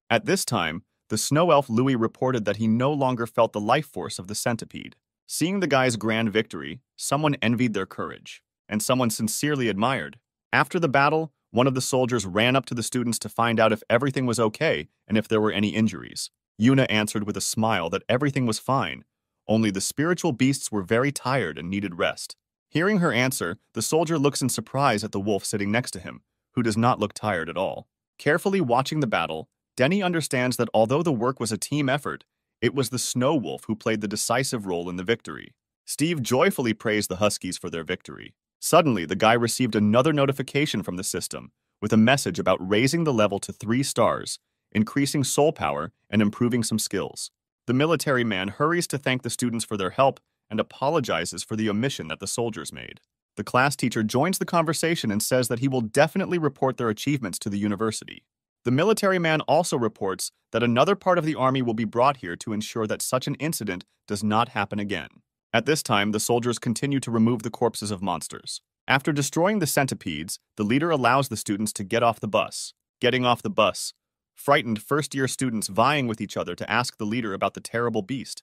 At this time, the snow elf Louis reported that he no longer felt the life force of the centipede. Seeing the guy's grand victory, someone envied their courage, and someone sincerely admired. After the battle, one of the soldiers ran up to the students to find out if everything was okay and if there were any injuries. Yuna answered with a smile that everything was fine, only the spiritual beasts were very tired and needed rest. Hearing her answer, the soldier looks in surprise at the wolf sitting next to him, who does not look tired at all. Carefully watching the battle, Denny understands that although the work was a team effort, it was the snow wolf who played the decisive role in the victory. Steve joyfully praised the Huskies for their victory. Suddenly, the guy received another notification from the system, with a message about raising the level to 3 stars, increasing soul power, and improving some skills. The military man hurries to thank the students for their help and apologizes for the omission that the soldiers made. The class teacher joins the conversation and says that he will definitely report their achievements to the university. The military man also reports that another part of the army will be brought here to ensure that such an incident does not happen again. At this time, the soldiers continue to remove the corpses of monsters. After destroying the centipedes, the leader allows the students to get off the bus. Getting off the bus, frightened first-year students vying with each other to ask the leader about the terrible beast,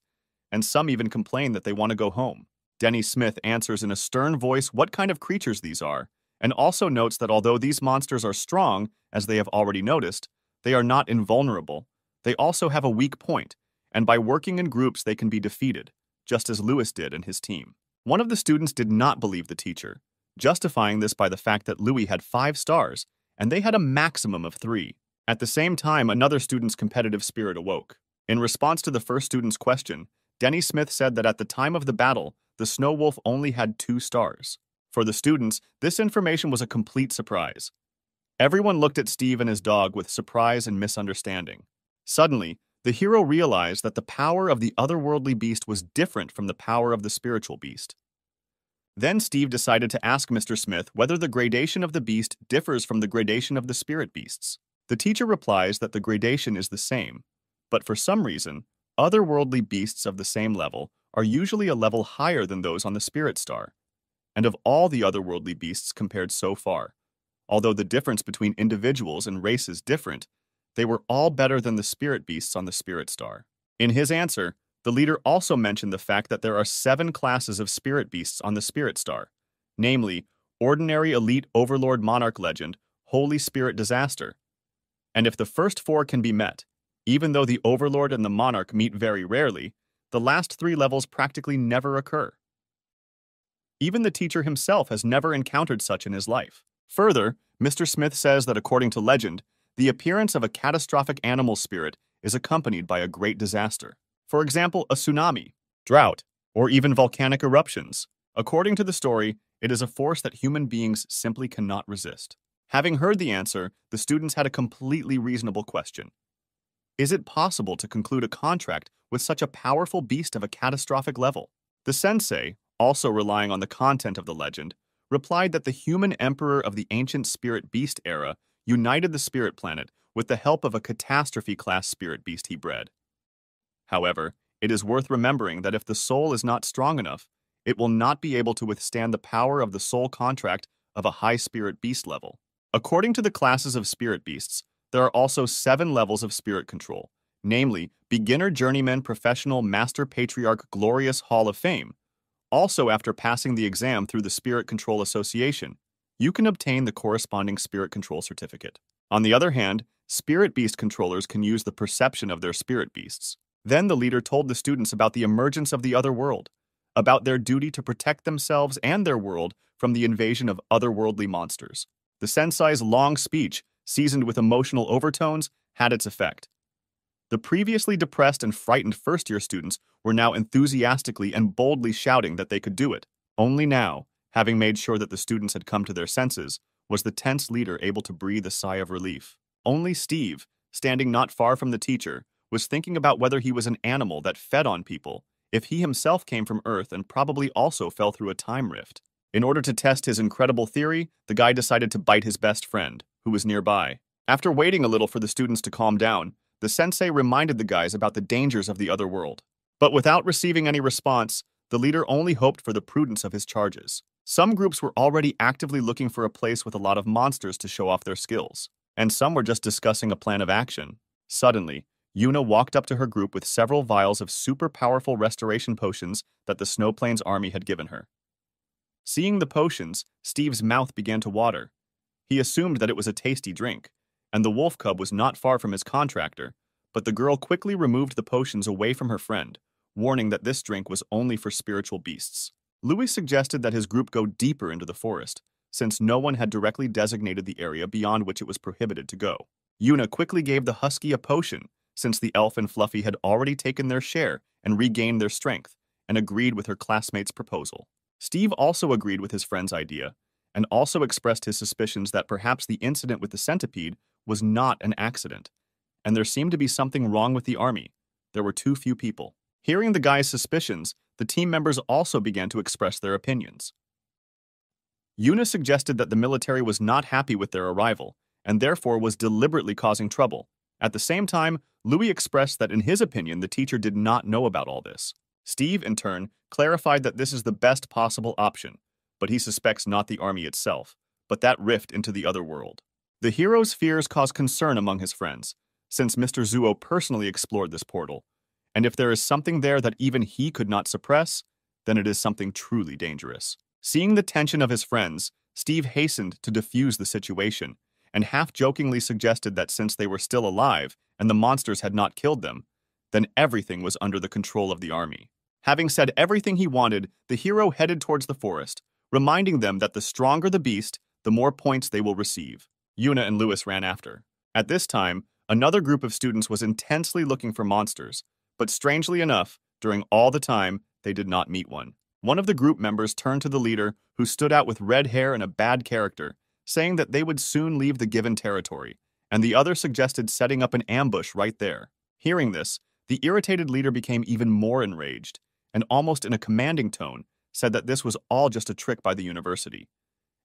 and some even complain that they want to go home. Denny Smith answers in a stern voice what kind of creatures these are, and also notes that although these monsters are strong, as they have already noticed, they are not invulnerable. They also have a weak point, and by working in groups they can be defeated, just as Louis did and his team. One of the students did not believe the teacher, justifying this by the fact that Louis had 5 stars, and they had a maximum of 3. At the same time, another student's competitive spirit awoke. In response to the first student's question, Denny Smith said that at the time of the battle, the snow wolf only had 2 stars. For the students, this information was a complete surprise. Everyone looked at Steve and his dog with surprise and misunderstanding. Suddenly, the hero realized that the power of the otherworldly beast was different from the power of the spiritual beast. Then Steve decided to ask Mr. Smith whether the gradation of the beast differs from the gradation of the spirit beasts. The teacher replies that the gradation is the same, but for some reason, otherworldly beasts of the same level are usually a level higher than those on the spirit star. And of all the otherworldly beasts compared so far, although the difference between individuals and races different, they were all better than the spirit beasts on the spirit star. In his answer, the leader also mentioned the fact that there are 7 classes of spirit beasts on the spirit star, namely, Ordinary Elite Overlord Monarch Legend, Holy Spirit Disaster. And if the first 4 can be met, even though the Overlord and the Monarch meet very rarely, the last 3 levels practically never occur. Even the teacher himself has never encountered such in his life. Further, Mr. Smith says that according to legend, the appearance of a catastrophic animal spirit is accompanied by a great disaster. For example, a tsunami, drought, or even volcanic eruptions. According to the story, it is a force that human beings simply cannot resist. Having heard the answer, the students had a completely reasonable question. Is it possible to conclude a contract with such a powerful beast of a catastrophic level? The sensei, also relying on the content of the legend, replied that the human emperor of the ancient spirit beast era united the spirit planet with the help of a catastrophe-class spirit beast he bred. However, it is worth remembering that if the soul is not strong enough, it will not be able to withstand the power of the soul contract of a high spirit beast level. According to the classes of spirit beasts, there are also 7 levels of spirit control, namely Beginner Journeyman Professional Master Patriarch Glorious Hall of Fame. Also, after passing the exam through the Spirit Control Association, you can obtain the corresponding spirit control certificate. On the other hand, spirit beast controllers can use the perception of their spirit beasts. Then the leader told the students about the emergence of the other world, about their duty to protect themselves and their world from the invasion of otherworldly monsters. The sensei's long speech, seasoned with emotional overtones, had its effect. The previously depressed and frightened first-year students were now enthusiastically and boldly shouting that they could do it. Only now, having made sure that the students had come to their senses, was the tense leader able to breathe a sigh of relief. Only Steve, standing not far from the teacher, was thinking about whether he was an animal that fed on people, if he himself came from Earth and probably also fell through a time rift. In order to test his incredible theory, the guy decided to bite his best friend, who was nearby. After waiting a little for the students to calm down, the sensei reminded the guys about the dangers of the other world. But without receiving any response, the leader only hoped for the prudence of his charges. Some groups were already actively looking for a place with a lot of monsters to show off their skills, and some were just discussing a plan of action. Suddenly, Yuna walked up to her group with several vials of super powerful restoration potions that the Snow Plains army had given her. Seeing the potions, Steve's mouth began to water. He assumed that it was a tasty drink, and the wolf cub was not far from his contractor, but the girl quickly removed the potions away from her friend, warning that this drink was only for spiritual beasts. Louis suggested that his group go deeper into the forest, since no one had directly designated the area beyond which it was prohibited to go. Yuna quickly gave the husky a potion, since the elf and Fluffy had already taken their share and regained their strength, and agreed with her classmate's proposal. Steve also agreed with his friend's idea, and also expressed his suspicions that perhaps the incident with the centipede was not an accident, and there seemed to be something wrong with the army. There were too few people. Hearing the guy's suspicions, the team members also began to express their opinions. Yuna suggested that the military was not happy with their arrival, and therefore was deliberately causing trouble. At the same time, Louis expressed that in his opinion the teacher did not know about all this. Steve, in turn, clarified that this is the best possible option, but he suspects not the army itself, but that rift into the other world. The hero's fears caused concern among his friends, since Mr. Zuo personally explored this portal, and if there is something there that even he could not suppress, then it is something truly dangerous. Seeing the tension of his friends, Steve hastened to defuse the situation, and half-jokingly suggested that since they were still alive and the monsters had not killed them, then everything was under the control of the army. Having said everything he wanted, the hero headed towards the forest, reminding them that the stronger the beast, the more points they will receive. Yuna and Louis ran after. At this time, another group of students was intensely looking for monsters, but strangely enough, during all the time, they did not meet one. One of the group members turned to the leader, who stood out with red hair and a bad character, saying that they would soon leave the given territory, and the other suggested setting up an ambush right there. Hearing this, the irritated leader became even more enraged, and almost in a commanding tone, said that this was all just a trick by the university,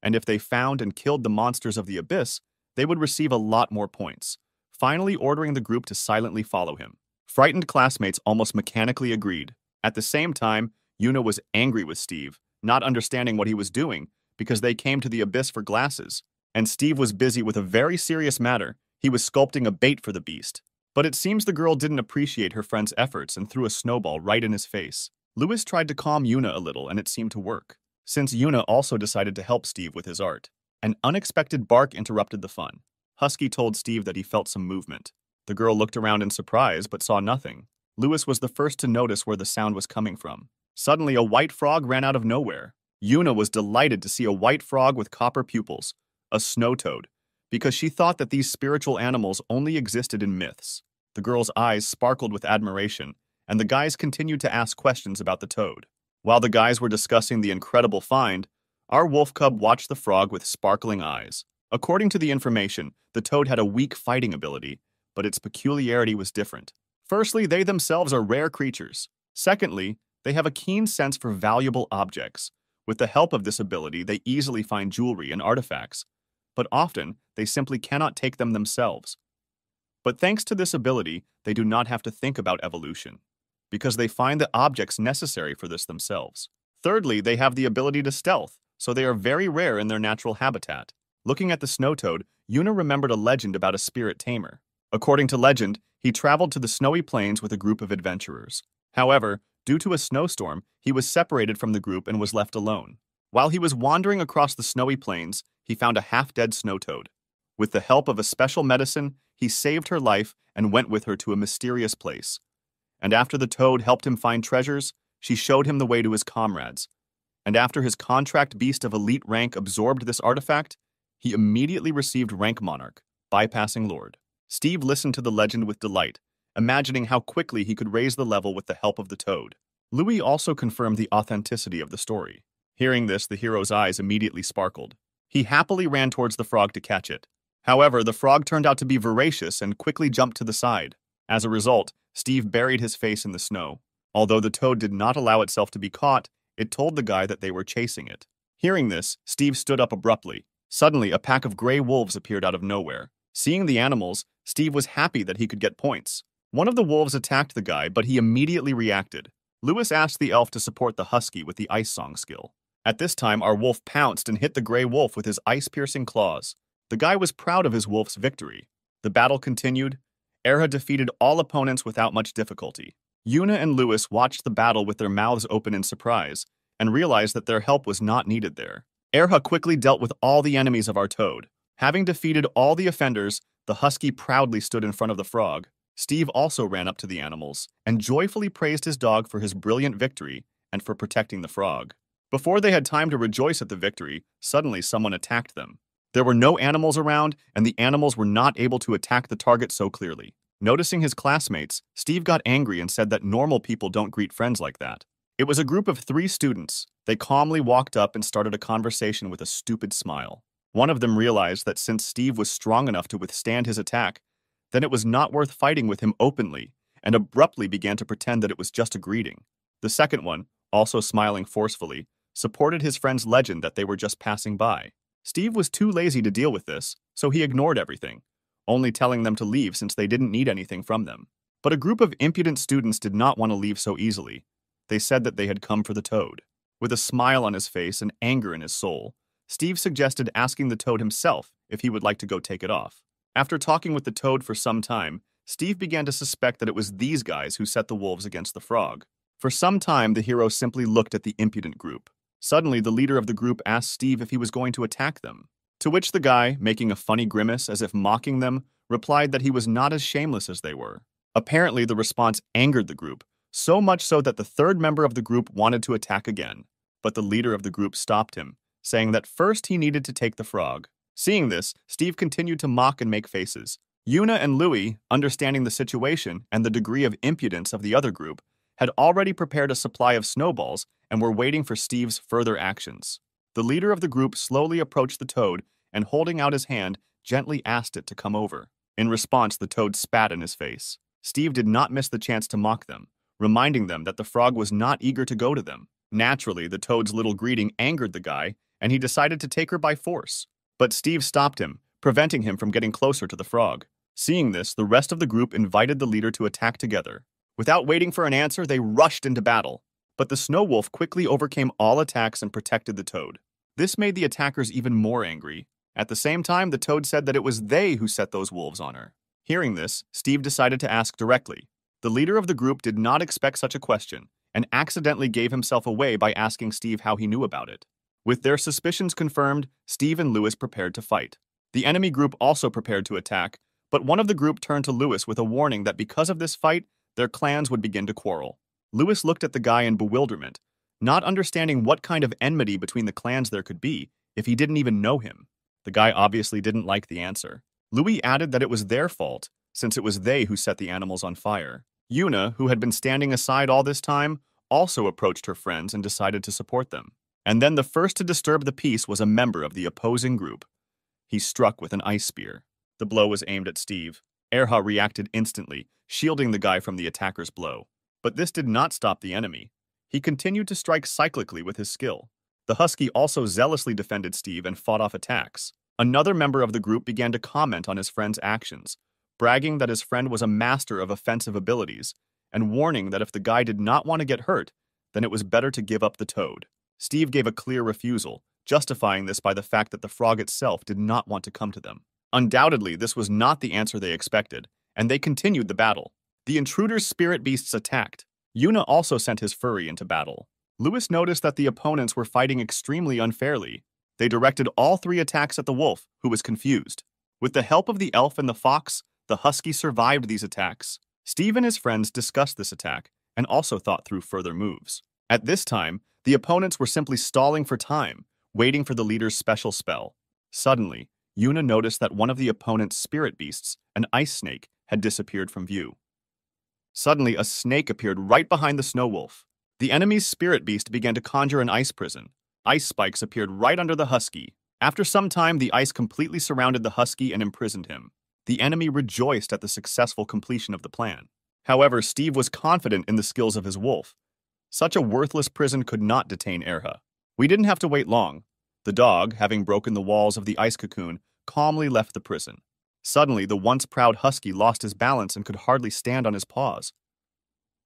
and if they found and killed the monsters of the abyss, they would receive a lot more points, finally ordering the group to silently follow him. Frightened classmates almost mechanically agreed. At the same time, Yuna was angry with Steve, not understanding what he was doing, because they came to the abyss for glasses, and Steve was busy with a very serious matter. He was sculpting a bait for the beast. But it seems the girl didn't appreciate her friend's efforts and threw a snowball right in his face. Louis tried to calm Yuna a little, and it seemed to work, since Yuna also decided to help Steve with his art. An unexpected bark interrupted the fun. Husky told Steve that he felt some movement. The girl looked around in surprise, but saw nothing. Louis was the first to notice where the sound was coming from. Suddenly, a white frog ran out of nowhere. Yuna was delighted to see a white frog with copper pupils, a snow toad, because she thought that these spiritual animals only existed in myths. The girl's eyes sparkled with admiration, and the guys continued to ask questions about the toad. While the guys were discussing the incredible find, our wolf cub watched the frog with sparkling eyes. According to the information, the toad had a weak fighting ability, but its peculiarity was different. Firstly, they themselves are rare creatures. Secondly, they have a keen sense for valuable objects. With the help of this ability, they easily find jewelry and artifacts, but often they simply cannot take them themselves. But thanks to this ability, they do not have to think about evolution, because they find the objects necessary for this themselves. Thirdly, they have the ability to stealth, so they are very rare in their natural habitat. Looking at the snow toad, Yuna remembered a legend about a spirit tamer. According to legend, he traveled to the snowy plains with a group of adventurers. However, due to a snowstorm, he was separated from the group and was left alone. While he was wandering across the snowy plains, he found a half-dead snow toad. With the help of a special medicine, he saved her life and went with her to a mysterious place. And after the toad helped him find treasures, she showed him the way to his comrades. And after his contract beast of elite rank absorbed this artifact, he immediately received rank monarch, bypassing Lord. Steve listened to the legend with delight, imagining how quickly he could raise the level with the help of the toad. Louis also confirmed the authenticity of the story. Hearing this, the hero's eyes immediately sparkled. He happily ran towards the frog to catch it. However, the frog turned out to be voracious and quickly jumped to the side. As a result, Steve buried his face in the snow. Although the toad did not allow itself to be caught, it told the guy that they were chasing it. Hearing this, Steve stood up abruptly. Suddenly, a pack of gray wolves appeared out of nowhere. Seeing the animals, Steve was happy that he could get points. One of the wolves attacked the guy, but he immediately reacted. Lewis asked the elf to support the husky with the ice song skill. At this time, our wolf pounced and hit the gray wolf with his ice-piercing claws. The guy was proud of his wolf's victory. The battle continued. Erha defeated all opponents without much difficulty. Yuna and Lewis watched the battle with their mouths open in surprise and realized that their help was not needed there. Erha quickly dealt with all the enemies of our toad. Having defeated all the offenders, the husky proudly stood in front of the frog. Steve also ran up to the animals and joyfully praised his dog for his brilliant victory and for protecting the frog. Before they had time to rejoice at the victory, suddenly someone attacked them. There were no animals around, and the animals were not able to attack the target so clearly. Noticing his classmates, Steve got angry and said that normal people don't greet friends like that. It was a group of 3 students. They calmly walked up and started a conversation with a stupid smile. One of them realized that since Steve was strong enough to withstand his attack, then it was not worth fighting with him openly, and abruptly began to pretend that it was just a greeting. The second one, also smiling forcefully, supported his friend's legend that they were just passing by. Steve was too lazy to deal with this, so he ignored everything, only telling them to leave since they didn't need anything from them. But a group of impudent students did not want to leave so easily. They said that they had come for the toad. With a smile on his face and anger in his soul, Steve suggested asking the toad himself if he would like to go take it off. After talking with the toad for some time, Steve began to suspect that it was these guys who set the wolves against the frog. For some time, the hero simply looked at the impudent group. Suddenly, the leader of the group asked Steve if he was going to attack them. To which the guy, making a funny grimace as if mocking them, replied that he was not as shameless as they were. Apparently, the response angered the group, so much so that the third member of the group wanted to attack again. But the leader of the group stopped him, saying that first he needed to take the frog. Seeing this, Steve continued to mock and make faces. Yuna and Louis, understanding the situation and the degree of impudence of the other group, had already prepared a supply of snowballs and were waiting for Steve's further actions. The leader of the group slowly approached the toad and, holding out his hand, gently asked it to come over. In response, the toad spat in his face. Steve did not miss the chance to mock them, reminding them that the frog was not eager to go to them. Naturally, the toad's little greeting angered the guy, and he decided to take her by force. But Steve stopped him, preventing him from getting closer to the frog. Seeing this, the rest of the group invited the leader to attack together. Without waiting for an answer, they rushed into battle. But the snow wolf quickly overcame all attacks and protected the toad. This made the attackers even more angry. At the same time, the toad said that it was they who set those wolves on her. Hearing this, Steve decided to ask directly. The leader of the group did not expect such a question and accidentally gave himself away by asking Steve how he knew about it. With their suspicions confirmed, Steve and Lewis prepared to fight. The enemy group also prepared to attack, but one of the group turned to Lewis with a warning that because of this fight, their clans would begin to quarrel. Lewis looked at the guy in bewilderment, not understanding what kind of enmity between the clans there could be if he didn't even know him. The guy obviously didn't like the answer. Louis added that it was their fault, since it was they who set the animals on fire. Yuna, who had been standing aside all this time, also approached her friends and decided to support them. And then the first to disturb the peace was a member of the opposing group. He struck with an ice spear. The blow was aimed at Steve. Erha reacted instantly, shielding the guy from the attacker's blow. But this did not stop the enemy. He continued to strike cyclically with his skill. The husky also zealously defended Steve and fought off attacks. Another member of the group began to comment on his friend's actions, bragging that his friend was a master of offensive abilities, and warning that if the guy did not want to get hurt, then it was better to give up the toad. Steve gave a clear refusal, justifying this by the fact that the frog itself did not want to come to them. Undoubtedly, this was not the answer they expected, and they continued the battle. The intruder's spirit beasts attacked. Yuna also sent his furry into battle. Lewis noticed that the opponents were fighting extremely unfairly. They directed all 3 attacks at the wolf, who was confused. With the help of the elf and the fox, the husky survived these attacks. Steve and his friends discussed this attack and also thought through further moves. At this time, the opponents were simply stalling for time, waiting for the leader's special spell. Suddenly, Yuna noticed that one of the opponent's spirit beasts, an ice snake, had disappeared from view. Suddenly, a snake appeared right behind the snow wolf. The enemy's spirit beast began to conjure an ice prison. Ice spikes appeared right under the husky. After some time, the ice completely surrounded the husky and imprisoned him. The enemy rejoiced at the successful completion of the plan. However, Steve was confident in the skills of his wolf. Such a worthless prison could not detain Erha. We didn't have to wait long. The dog, having broken the walls of the ice cocoon, calmly left the prison. Suddenly, the once proud husky lost his balance and could hardly stand on his paws.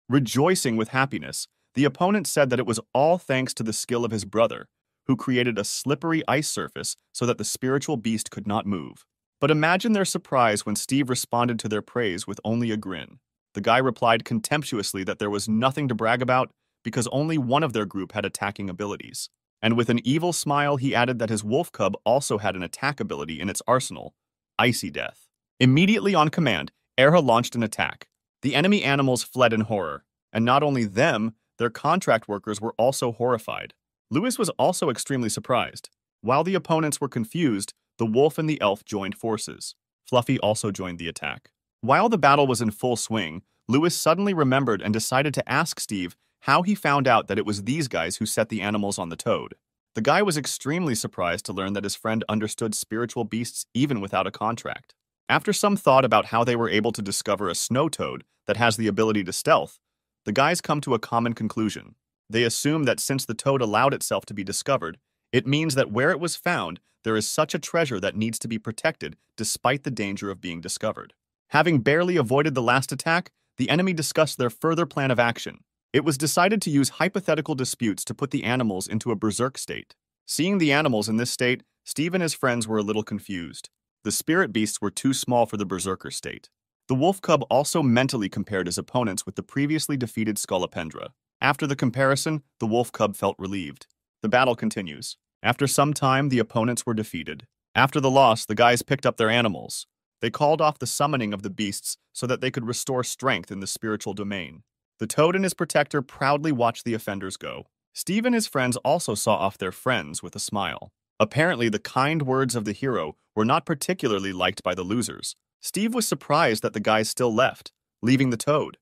Rejoicing with happiness, the opponent said that it was all thanks to the skill of his brother, who created a slippery ice surface so that the spiritual beast could not move. But imagine their surprise when Steve responded to their praise with only a grin. The guy replied contemptuously that there was nothing to brag about because only one of their group had attacking abilities. And with an evil smile, he added that his wolf cub also had an attack ability in its arsenal, Icy Death. Immediately on command, Erha launched an attack. The enemy animals fled in horror, and not only them, their contract workers were also horrified. Lewis was also extremely surprised. While the opponents were confused, the wolf and the elf joined forces. Fluffy also joined the attack. While the battle was in full swing, Lewis suddenly remembered and decided to ask Steve how he found out that it was these guys who set the animals on the toad. The guy was extremely surprised to learn that his friend understood spiritual beasts even without a contract. After some thought about how they were able to discover a snow toad that has the ability to stealth, the guys come to a common conclusion. They assume that since the toad allowed itself to be discovered, it means that where it was found, there is such a treasure that needs to be protected despite the danger of being discovered. Having barely avoided the last attack, the enemy discussed their further plan of action. It was decided to use hypothetical disputes to put the animals into a berserk state. Seeing the animals in this state, Steve and his friends were a little confused. The spirit beasts were too small for the berserker state. The wolf cub also mentally compared his opponents with the previously defeated Scolopendra. After the comparison, the wolf cub felt relieved. The battle continues. After some time, the opponents were defeated. After the loss, the guys picked up their animals. They called off the summoning of the beasts so that they could restore strength in the spiritual domain. The toad and his protector proudly watched the offenders go. Steve and his friends also saw off their friends with a smile. Apparently, the kind words of the hero were not particularly liked by the losers. Steve was surprised that the guys still left, leaving the toad.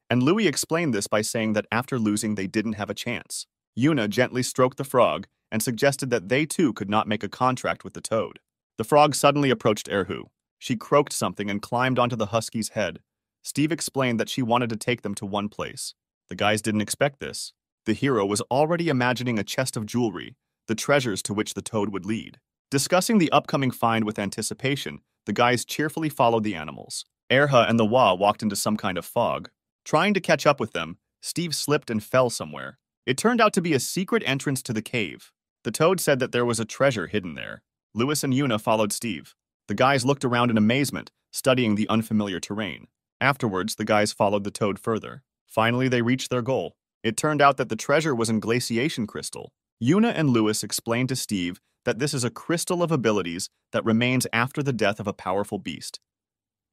And Louis explained this by saying that after losing, they didn't have a chance. Yuna gently stroked the frog and suggested that they too could not make a contract with the toad. The frog suddenly approached Erhu. She croaked something and climbed onto the husky's head. Steve explained that she wanted to take them to one place. The guys didn't expect this. The hero was already imagining a chest of jewelry, the treasures to which the toad would lead. Discussing the upcoming find with anticipation, the guys cheerfully followed the animals. Erha and the Wa walked into some kind of fog. Trying to catch up with them, Steve slipped and fell somewhere. It turned out to be a secret entrance to the cave. The toad said that there was a treasure hidden there. Lewis and Yuna followed Steve. The guys looked around in amazement, studying the unfamiliar terrain. Afterwards, the guys followed the toad further. Finally, they reached their goal. It turned out that the treasure was in glaciation crystal. Yuna and Lewis explained to Steve that this is a crystal of abilities that remains after the death of a powerful beast.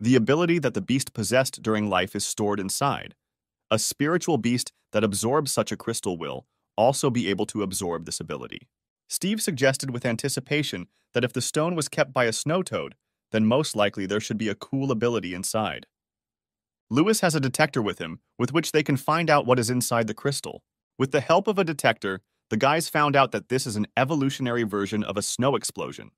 The ability that the beast possessed during life is stored inside. A spiritual beast that absorbs such a crystal will also be able to absorb this ability. Steve suggested with anticipation that if the stone was kept by a snow toad, then most likely there should be a cool ability inside. Lewis has a detector with him, with which they can find out what is inside the crystal. With the help of a detector, the guys found out that this is an evolutionary version of a snow explosion,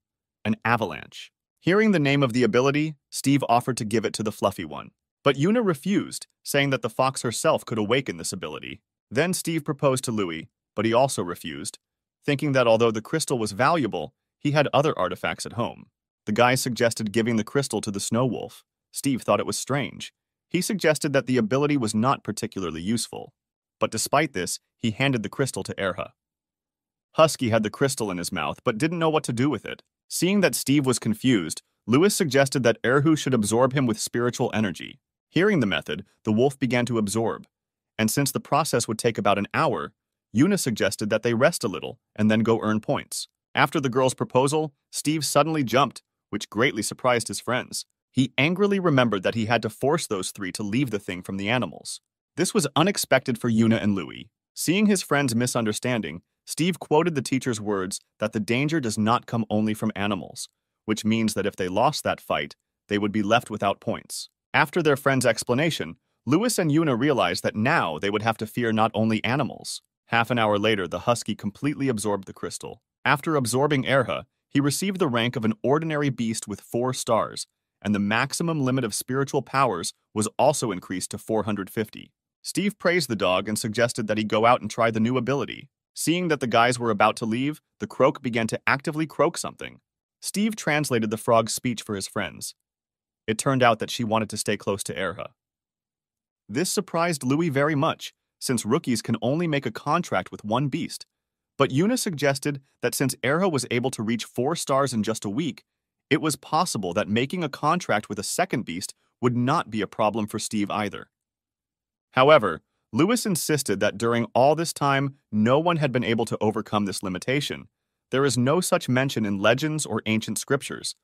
an avalanche. Hearing the name of the ability, Steve offered to give it to the fluffy one. But Yuna refused, saying that the fox herself could awaken this ability. Then Steve proposed to Louis, but he also refused, thinking that although the crystal was valuable, he had other artifacts at home. The guys suggested giving the crystal to the snow wolf. Steve thought it was strange. He suggested that the ability was not particularly useful. But despite this, he handed the crystal to Erha. Husky had the crystal in his mouth but didn't know what to do with it. Seeing that Steve was confused, Lewis suggested that Erhu should absorb him with spiritual energy. Hearing the method, the wolf began to absorb. And since the process would take about an hour, Yuna suggested that they rest a little and then go earn points. After the girl's proposal, Steve suddenly jumped, which greatly surprised his friends. He angrily remembered that he had to force those three to leave the thing from the animals. This was unexpected for Yuna and Louis. Seeing his friend's misunderstanding, Steve quoted the teacher's words that the danger does not come only from animals, which means that if they lost that fight, they would be left without points. After their friend's explanation, Louis and Yuna realized that now they would have to fear not only animals. Half an hour later, the husky completely absorbed the crystal. After absorbing Erha, he received the rank of an ordinary beast with 4 stars, and the maximum limit of spiritual powers was also increased to 450. Steve praised the dog and suggested that he go out and try the new ability. Seeing that the guys were about to leave, the croak began to actively croak something. Steve translated the frog's speech for his friends. It turned out that she wanted to stay close to Erha. This surprised Louis very much, since rookies can only make a contract with one beast. But Yuna suggested that since Erha was able to reach 4 stars in just a week, it was possible that making a contract with a second beast would not be a problem for Steve either. However, Louis insisted that during all this time, no one had been able to overcome this limitation. There is no such mention in legends or ancient scriptures,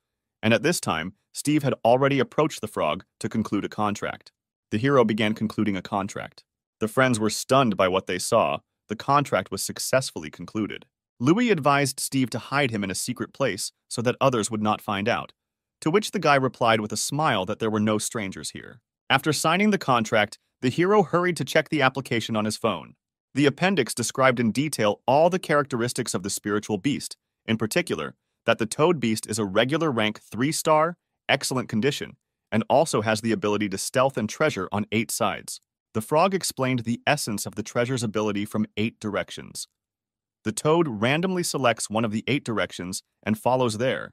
and at this time, Steve had already approached the frog to conclude a contract. The hero began concluding a contract. The friends were stunned by what they saw. The contract was successfully concluded. Louis advised Steve to hide him in a secret place so that others would not find out, to which the guy replied with a smile that there were no strangers here. After signing the contract, the hero hurried to check the application on his phone. The appendix described in detail all the characteristics of the spiritual beast, in particular, that the toad beast is a regular rank 3-star, excellent condition, and also has the ability to stealth and treasure on 8 sides. The frog explained the essence of the treasure's ability from 8 directions. The toad randomly selects one of the 8 directions and follows there.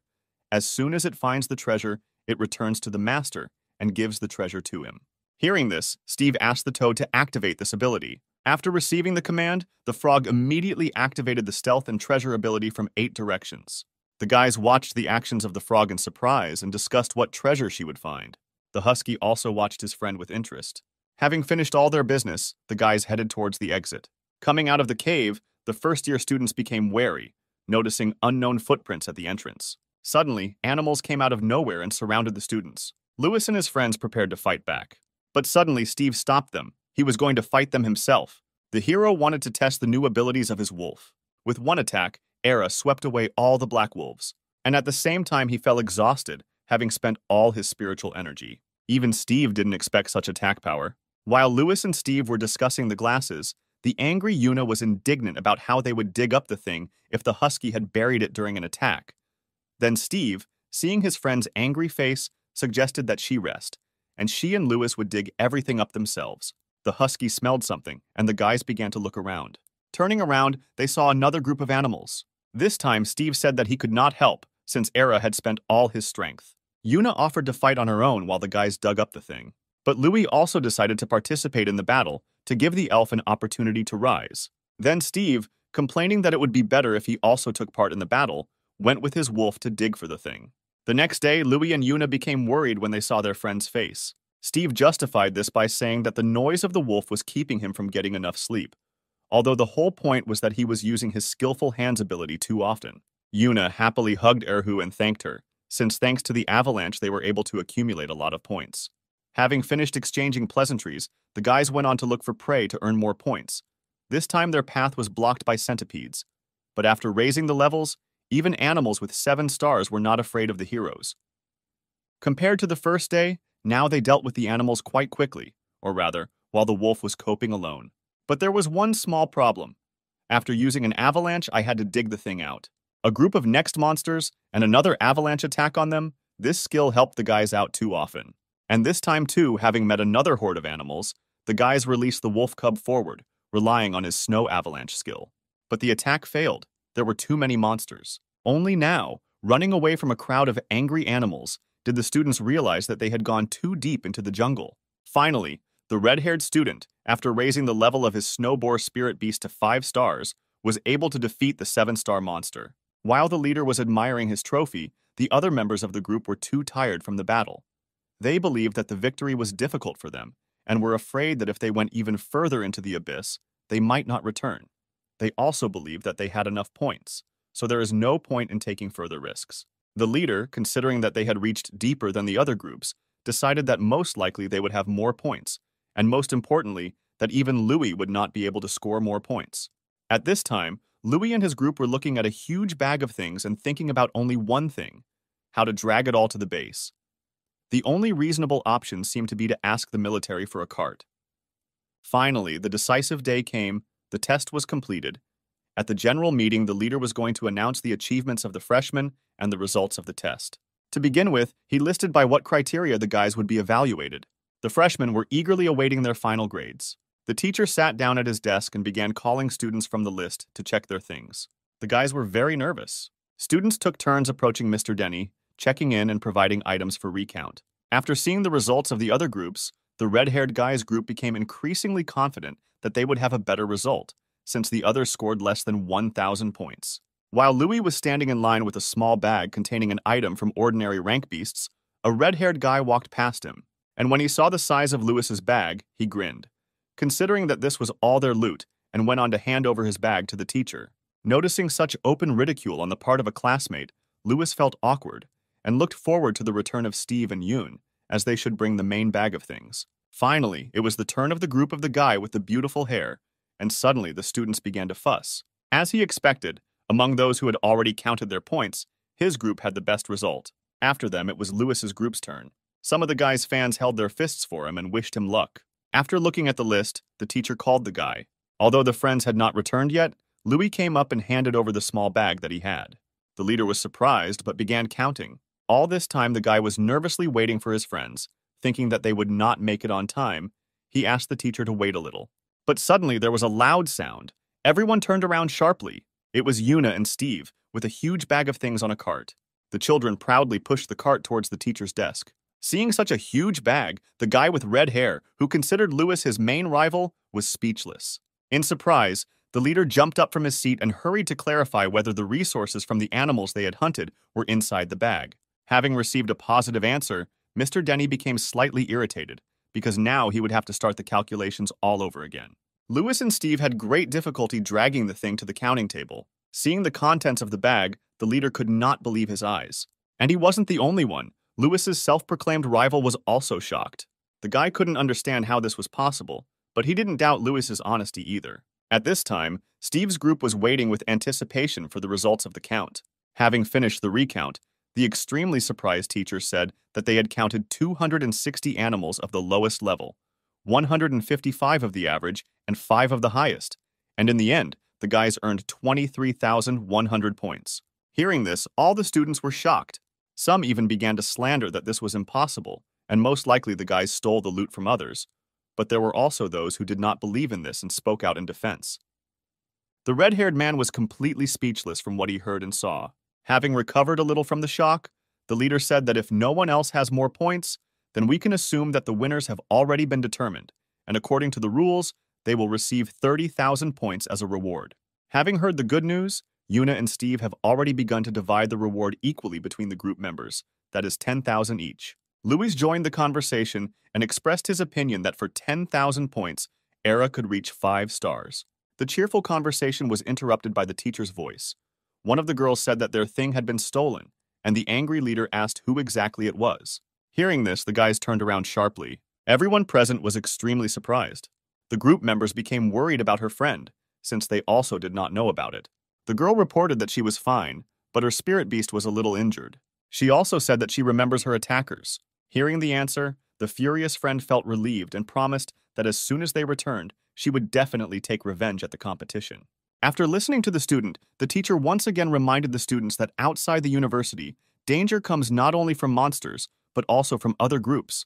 As soon as it finds the treasure, it returns to the master and gives the treasure to him. Hearing this, Steve asked the toad to activate this ability. After receiving the command, the frog immediately activated the stealth and treasure ability from 8 directions. The guys watched the actions of the frog in surprise and discussed what treasure she would find. The husky also watched his friend with interest. Having finished all their business, the guys headed towards the exit. Coming out of the cave, the first-year students became wary, noticing unknown footprints at the entrance. Suddenly, animals came out of nowhere and surrounded the students. Louis and his friends prepared to fight back. But suddenly, Steve stopped them. He was going to fight them himself. The hero wanted to test the new abilities of his wolf. With one attack, Erha swept away all the black wolves. And at the same time, he fell exhausted, having spent all his spiritual energy. Even Steve didn't expect such attack power. While Louis and Steve were discussing the glasses, the angry Yuna was indignant about how they would dig up the thing if the husky had buried it during an attack. Then Steve, seeing his friend's angry face, suggested that she rest, and she and Louis would dig everything up themselves. The husky smelled something, and the guys began to look around. Turning around, they saw another group of animals. This time, Steve said that he could not help, since Erha had spent all his strength. Yuna offered to fight on her own while the guys dug up the thing. But Louis also decided to participate in the battle to give the elf an opportunity to rise. Then Steve, complaining that it would be better if he also took part in the battle, went with his wolf to dig for the thing. The next day, Louis and Yuna became worried when they saw their friend's face. Steve justified this by saying that the noise of the wolf was keeping him from getting enough sleep, although the whole point was that he was using his skillful hands ability too often. Yuna happily hugged Erhu and thanked her, since thanks to the avalanche they were able to accumulate a lot of points. Having finished exchanging pleasantries, the guys went on to look for prey to earn more points. This time their path was blocked by centipedes, but after raising the levels, even animals with 7 stars were not afraid of the heroes. Compared to the first day, now they dealt with the animals quite quickly, or rather, while the wolf was coping alone. But there was one small problem. After using an avalanche, I had to dig the thing out. A group of next monsters and another avalanche attack on them, this skill helped the guys out too often. And this time too, having met another horde of animals, the guys released the wolf cub forward, relying on his snow avalanche skill. But the attack failed. There were too many monsters. Only now, running away from a crowd of angry animals, did the students realize that they had gone too deep into the jungle. Finally, the red-haired student, after raising the level of his snowboar spirit beast to 5 stars, was able to defeat the 7-star monster. While the leader was admiring his trophy, the other members of the group were too tired from the battle. They believed that the victory was difficult for them, and were afraid that if they went even further into the abyss, they might not return. They also believed that they had enough points. so there is no point in taking further risks. The leader, considering that they had reached deeper than the other groups, decided that most likely they would have more points, and most importantly, that even Louis would not be able to score more points. At this time, Louis and his group were looking at a huge bag of things and thinking about only one thing: how to drag it all to the base. The only reasonable option seemed to be to ask the military for a cart. Finally, the decisive day came, the test was completed. At the general meeting, the leader was going to announce the achievements of the freshmen and the results of the test. To begin with, he listed by what criteria the guys would be evaluated. The freshmen were eagerly awaiting their final grades. The teacher sat down at his desk and began calling students from the list to check their things. The guys were very nervous. Students took turns approaching Mr. Denny, checking in and providing items for recount. After seeing the results of the other groups, the red-haired guys group became increasingly confident that they would have a better result, since the others scored less than 1,000 points. While Louis was standing in line with a small bag containing an item from ordinary rank beasts, a red-haired guy walked past him, and when he saw the size of Louis's bag, he grinned, considering that this was all their loot, and went on to hand over his bag to the teacher. Noticing such open ridicule on the part of a classmate, Louis felt awkward, and looked forward to the return of Steve and Yoon, as they should bring the main bag of things. Finally, it was the turn of the group of the guy with the beautiful hair, and suddenly the students began to fuss. As he expected, among those who had already counted their points, his group had the best result. After them, it was Louis's group's turn. Some of the guy's fans held their fists for him and wished him luck. After looking at the list, the teacher called the guy. Although the friends had not returned yet, Louis came up and handed over the small bag that he had. The leader was surprised but began counting. All this time, the guy was nervously waiting for his friends. Thinking that they would not make it on time, he asked the teacher to wait a little. But suddenly there was a loud sound. Everyone turned around sharply. It was Yuna and Steve, with a huge bag of things on a cart. The children proudly pushed the cart towards the teacher's desk. Seeing such a huge bag, the guy with red hair, who considered Louis his main rival, was speechless. In surprise, the leader jumped up from his seat and hurried to clarify whether the resources from the animals they had hunted were inside the bag. Having received a positive answer, Mr. Denny became slightly irritated, because now he would have to start the calculations all over again. Louis and Steve had great difficulty dragging the thing to the counting table. Seeing the contents of the bag, the leader could not believe his eyes. And he wasn't the only one. Louis's self-proclaimed rival was also shocked. The guy couldn't understand how this was possible, but he didn't doubt Louis's honesty either. At this time, Steve's group was waiting with anticipation for the results of the count. Having finished the recount, the extremely surprised teacher said that they had counted 260 animals of the lowest level, 155 of the average, and 5 of the highest. And in the end, the guys earned 23,100 points. Hearing this, all the students were shocked. Some even began to slander that this was impossible, and most likely the guys stole the loot from others. But there were also those who did not believe in this and spoke out in defense. The red-haired man was completely speechless from what he heard and saw. Having recovered a little from the shock, the leader said that if no one else has more points, then we can assume that the winners have already been determined, and according to the rules, they will receive 30,000 points as a reward. Having heard the good news, Yuna and Steve have already begun to divide the reward equally between the group members, that is 10,000 each. Louis joined the conversation and expressed his opinion that for 10,000 points, Era could reach 5 stars. The cheerful conversation was interrupted by the teacher's voice. One of the girls said that their thing had been stolen, and the angry leader asked who exactly it was. Hearing this, the guys turned around sharply. Everyone present was extremely surprised. The group members became worried about her friend, since they also did not know about it. The girl reported that she was fine, but her spirit beast was a little injured. She also said that she remembers her attackers. Hearing the answer, the furious friend felt relieved and promised that as soon as they returned, she would definitely take revenge at the competition. After listening to the student, the teacher once again reminded the students that outside the university, danger comes not only from monsters, but also from other groups,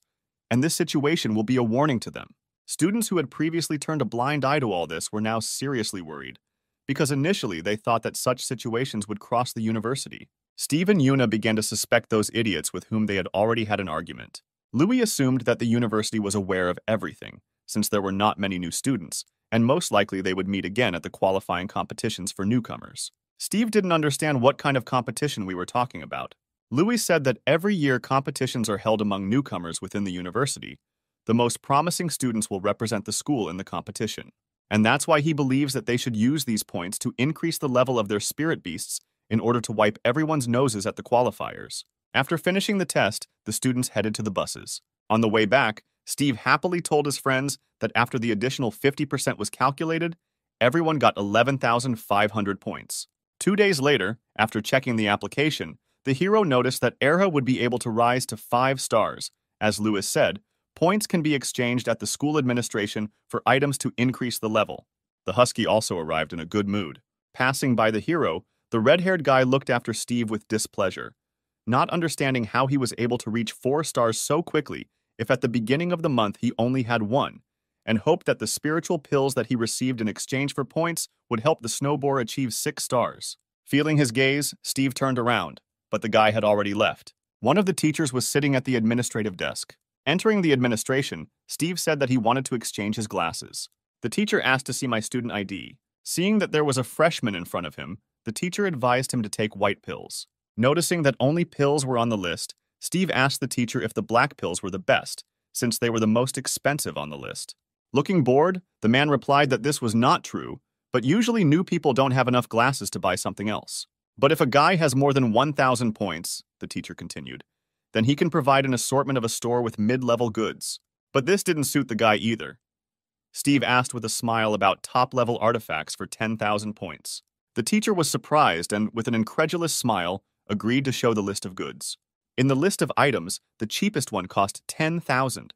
and this situation will be a warning to them. Students who had previously turned a blind eye to all this were now seriously worried, because initially they thought that such situations would cross the university. Steve and Yuna began to suspect those idiots with whom they had already had an argument. Louis assumed that the university was aware of everything, since there were not many new students, and most likely they would meet again at the qualifying competitions for newcomers. Steve didn't understand what kind of competition we were talking about. Louis said that every year competitions are held among newcomers within the university. The most promising students will represent the school in the competition. And that's why he believes that they should use these points to increase the level of their spirit beasts in order to wipe everyone's noses at the qualifiers. After finishing the test, the students headed to the buses. On the way back, Steve happily told his friends that after the additional 50% was calculated, everyone got 11,500 points. 2 days later, after checking the application, the hero noticed that Erha would be able to rise to 5 stars. As Lewis said, points can be exchanged at the school administration for items to increase the level. The husky also arrived in a good mood. Passing by the hero, the red-haired guy looked after Steve with displeasure, not understanding how he was able to reach 4 stars so quickly if at the beginning of the month he only had 1, and hoped that the spiritual pills that he received in exchange for points would help the snowboard achieve 6 stars. Feeling his gaze, Steve turned around, but the guy had already left. One of the teachers was sitting at the administrative desk. Entering the administration, Steve said that he wanted to exchange his glasses. The teacher asked to see my student ID. Seeing that there was a freshman in front of him, the teacher advised him to take white pills. Noticing that only pills were on the list, Steve asked the teacher if the black pills were the best, since they were the most expensive on the list. Looking bored, the man replied that this was not true, but usually new people don't have enough glasses to buy something else. But if a guy has more than 1,000 points, the teacher continued, then he can provide an assortment of a store with mid-level goods. But this didn't suit the guy either. Steve asked with a smile about top-level artifacts for 10,000 points. The teacher was surprised and, with an incredulous smile, agreed to show the list of goods. In the list of items, the cheapest one cost 10,000.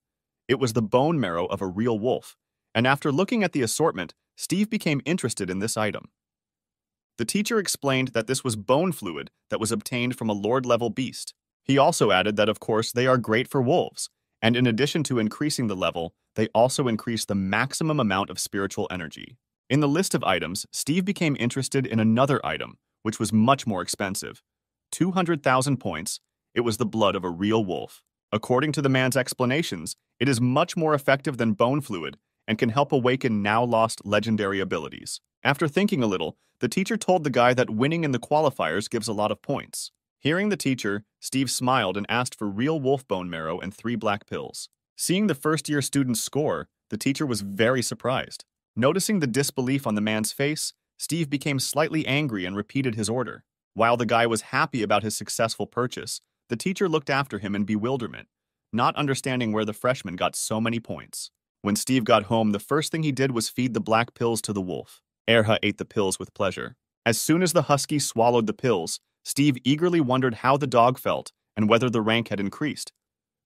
It was the bone marrow of a real wolf, and after looking at the assortment, Steve became interested in this item. The teacher explained that this was bone fluid that was obtained from a lord-level beast. He also added that, of course, they are great for wolves, and in addition to increasing the level, they also increase the maximum amount of spiritual energy. In the list of items, Steve became interested in another item, which was much more expensive. 200,000 points. It was the blood of a real wolf. According to the man's explanations, it is much more effective than bone fluid and can help awaken now-lost legendary abilities. After thinking a little, the teacher told the guy that winning in the qualifiers gives a lot of points. Hearing the teacher, Steve smiled and asked for real wolf bone marrow and 3 black pills. Seeing the first-year student's score, the teacher was very surprised. Noticing the disbelief on the man's face, Steve became slightly angry and repeated his order. While the guy was happy about his successful purchase, the teacher looked after him in bewilderment, not understanding where the freshman got so many points. When Steve got home, the first thing he did was feed the black pills to the wolf. Erha ate the pills with pleasure. As soon as the husky swallowed the pills, Steve eagerly wondered how the dog felt and whether the rank had increased.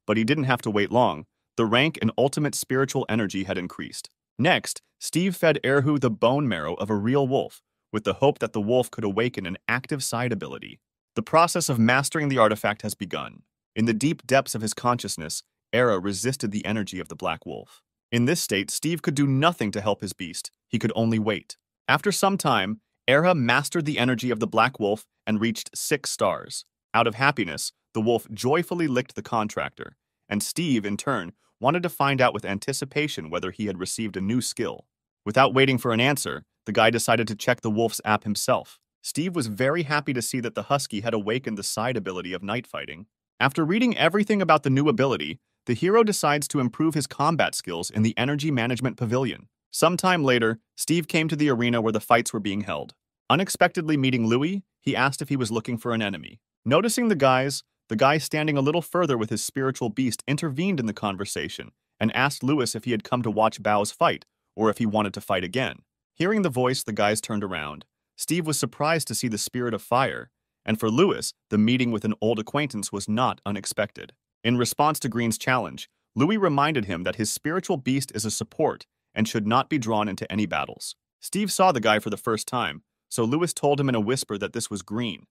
But he didn't have to wait long. The rank and ultimate spiritual energy had increased. Next, Steve fed Erhu the bone marrow of a real wolf, with the hope that the wolf could awaken an active side ability. The process of mastering the artifact has begun. In the deep depths of his consciousness, Erha resisted the energy of the black wolf. In this state, Steve could do nothing to help his beast. He could only wait. After some time, Erha mastered the energy of the black wolf and reached 6 stars. Out of happiness, the wolf joyfully licked the contractor, and Steve, in turn, wanted to find out with anticipation whether he had received a new skill. Without waiting for an answer, the guy decided to check the wolf's app himself. Steve was very happy to see that the husky had awakened the side ability of night fighting. After reading everything about the new ability, the hero decides to improve his combat skills in the Energy Management Pavilion. Sometime later, Steve came to the arena where the fights were being held. Unexpectedly meeting Louis, he asked if he was looking for an enemy. Noticing the guy standing a little further with his spiritual beast intervened in the conversation and asked Louis if he had come to watch Bao's fight or if he wanted to fight again. Hearing the voice, the guys turned around. Steve was surprised to see the spirit of fire, and for Louis, the meeting with an old acquaintance was not unexpected. In response to Green's challenge, Louis reminded him that his spiritual beast is a support and should not be drawn into any battles. Steve saw the guy for the first time, so Louis told him in a whisper that this was Green,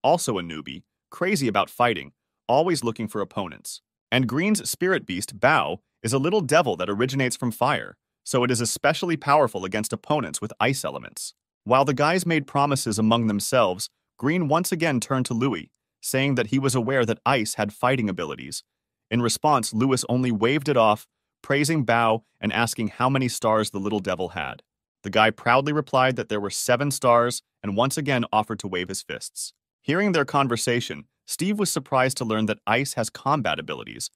also a newbie, crazy about fighting, always looking for opponents. And Green's spirit beast, Bao, is a little devil that originates from fire, so it is especially powerful against opponents with ice elements. While the guys made promises among themselves, Green once again turned to Louis, saying that he was aware that ice had fighting abilities. In response, Louis only waved it off, praising Bao and asking how many stars the little devil had. The guy proudly replied that there were 7 stars and once again offered to wave his fists. Hearing their conversation, Steve was surprised to learn that ice has combat abilities,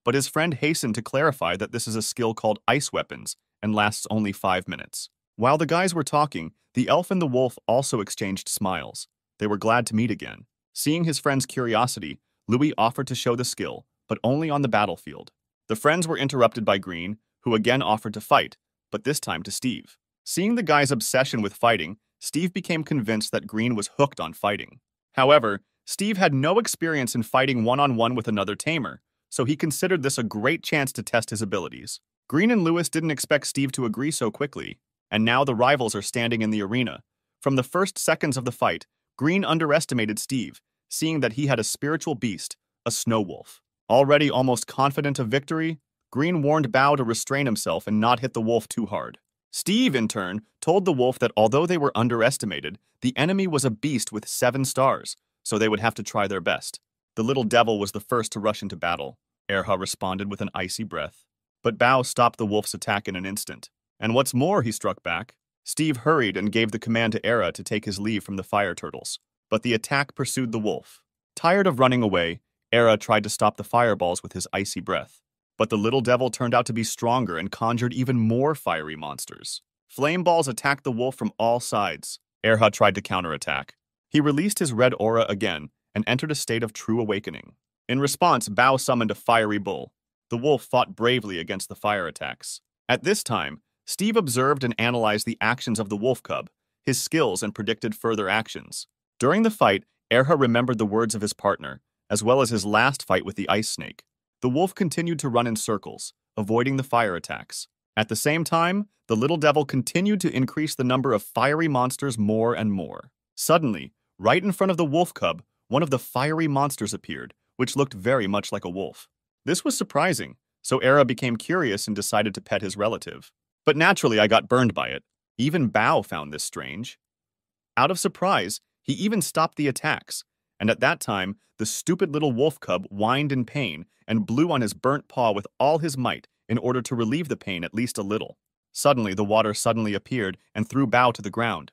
but his friend hastened to clarify that this is a skill called ice weapons and lasts only 5 minutes. While the guys were talking, the elf and the wolf also exchanged smiles. They were glad to meet again. Seeing his friend's curiosity, Louis offered to show the skill, but only on the battlefield. The friends were interrupted by Green, who again offered to fight, but this time to Steve. Seeing the guy's obsession with fighting, Steve became convinced that Green was hooked on fighting. However, Steve had no experience in fighting one-on-one with another tamer, so he considered this a great chance to test his abilities. Green and Lewis didn't expect Steve to agree so quickly, and now the rivals are standing in the arena. From the first seconds of the fight, Green underestimated Steve, seeing that he had a spiritual beast, a snow wolf. Already almost confident of victory, Green warned Bao to restrain himself and not hit the wolf too hard. Steve, in turn, told the wolf that although they were underestimated, the enemy was a beast with 7 stars, so they would have to try their best. The little devil was the first to rush into battle. Erha responded with an icy breath. But Bao stopped the wolf's attack in an instant. And what's more, he struck back. Steve hurried and gave the command to Erha to take his leave from the fire turtles. But the attack pursued the wolf. Tired of running away, Erha tried to stop the fireballs with his icy breath. But the little devil turned out to be stronger and conjured even more fiery monsters. Flame balls attacked the wolf from all sides. Erha tried to counterattack. He released his red aura again and entered a state of true awakening. In response, Bao summoned a fiery bull. The wolf fought bravely against the fire attacks. At this time, Steve observed and analyzed the actions of the wolf cub, his skills, and predicted further actions. During the fight, Erha remembered the words of his partner, as well as his last fight with the ice snake. The wolf continued to run in circles, avoiding the fire attacks. At the same time, the little devil continued to increase the number of fiery monsters more and more. Suddenly, right in front of the wolf cub, one of the fiery monsters appeared, which looked very much like a wolf. This was surprising, so Erha became curious and decided to pet his relative. But naturally, I got burned by it. Even Bao found this strange. Out of surprise, he even stopped the attacks, and at that time, the stupid little wolf cub whined in pain and blew on his burnt paw with all his might in order to relieve the pain at least a little. Suddenly, the water suddenly appeared and threw Bao to the ground.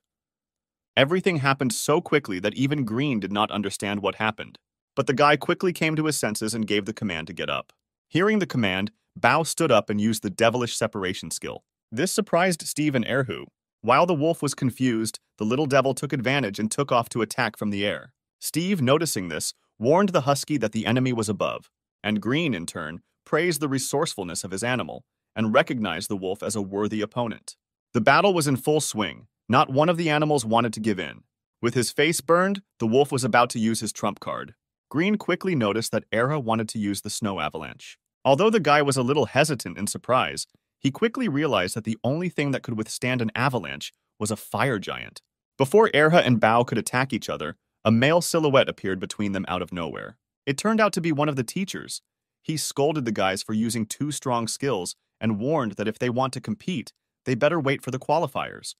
Everything happened so quickly that even Green did not understand what happened. But the guy quickly came to his senses and gave the command to get up. Hearing the command, Bao stood up and used the devilish separation skill. This surprised Steve and Erhu. While the wolf was confused, the little devil took advantage and took off to attack from the air. Steve, noticing this, warned the husky that the enemy was above, and Green, in turn, praised the resourcefulness of his animal and recognized the wolf as a worthy opponent. The battle was in full swing. Not one of the animals wanted to give in. With his face burned, the wolf was about to use his trump card. Green quickly noticed that Erha wanted to use the snow avalanche. Although the guy was a little hesitant in surprise, he quickly realized that the only thing that could withstand an avalanche was a fire giant. Before Erha and Bao could attack each other, a male silhouette appeared between them out of nowhere. It turned out to be one of the teachers. He scolded the guys for using too strong skills and warned that if they want to compete, they better wait for the qualifiers.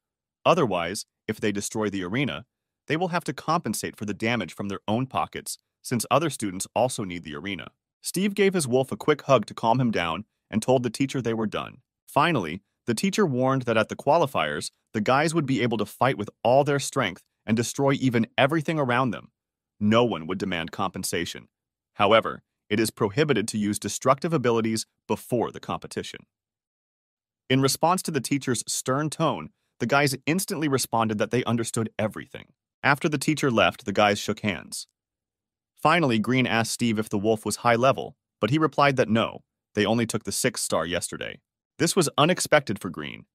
Otherwise, if they destroy the arena, they will have to compensate for the damage from their own pockets, since other students also need the arena. Steve gave his wolf a quick hug to calm him down and told the teacher they were done. Finally, the teacher warned that at the qualifiers, the guys would be able to fight with all their strength and destroy even everything around them. No one would demand compensation. However, it is prohibited to use destructive abilities before the competition. In response to the teacher's stern tone, the guys instantly responded that they understood everything. After the teacher left, the guys shook hands. Finally, Green asked Steve if the wolf was high level, but he replied that no, they only took the 6th star yesterday. This was unexpected for Green.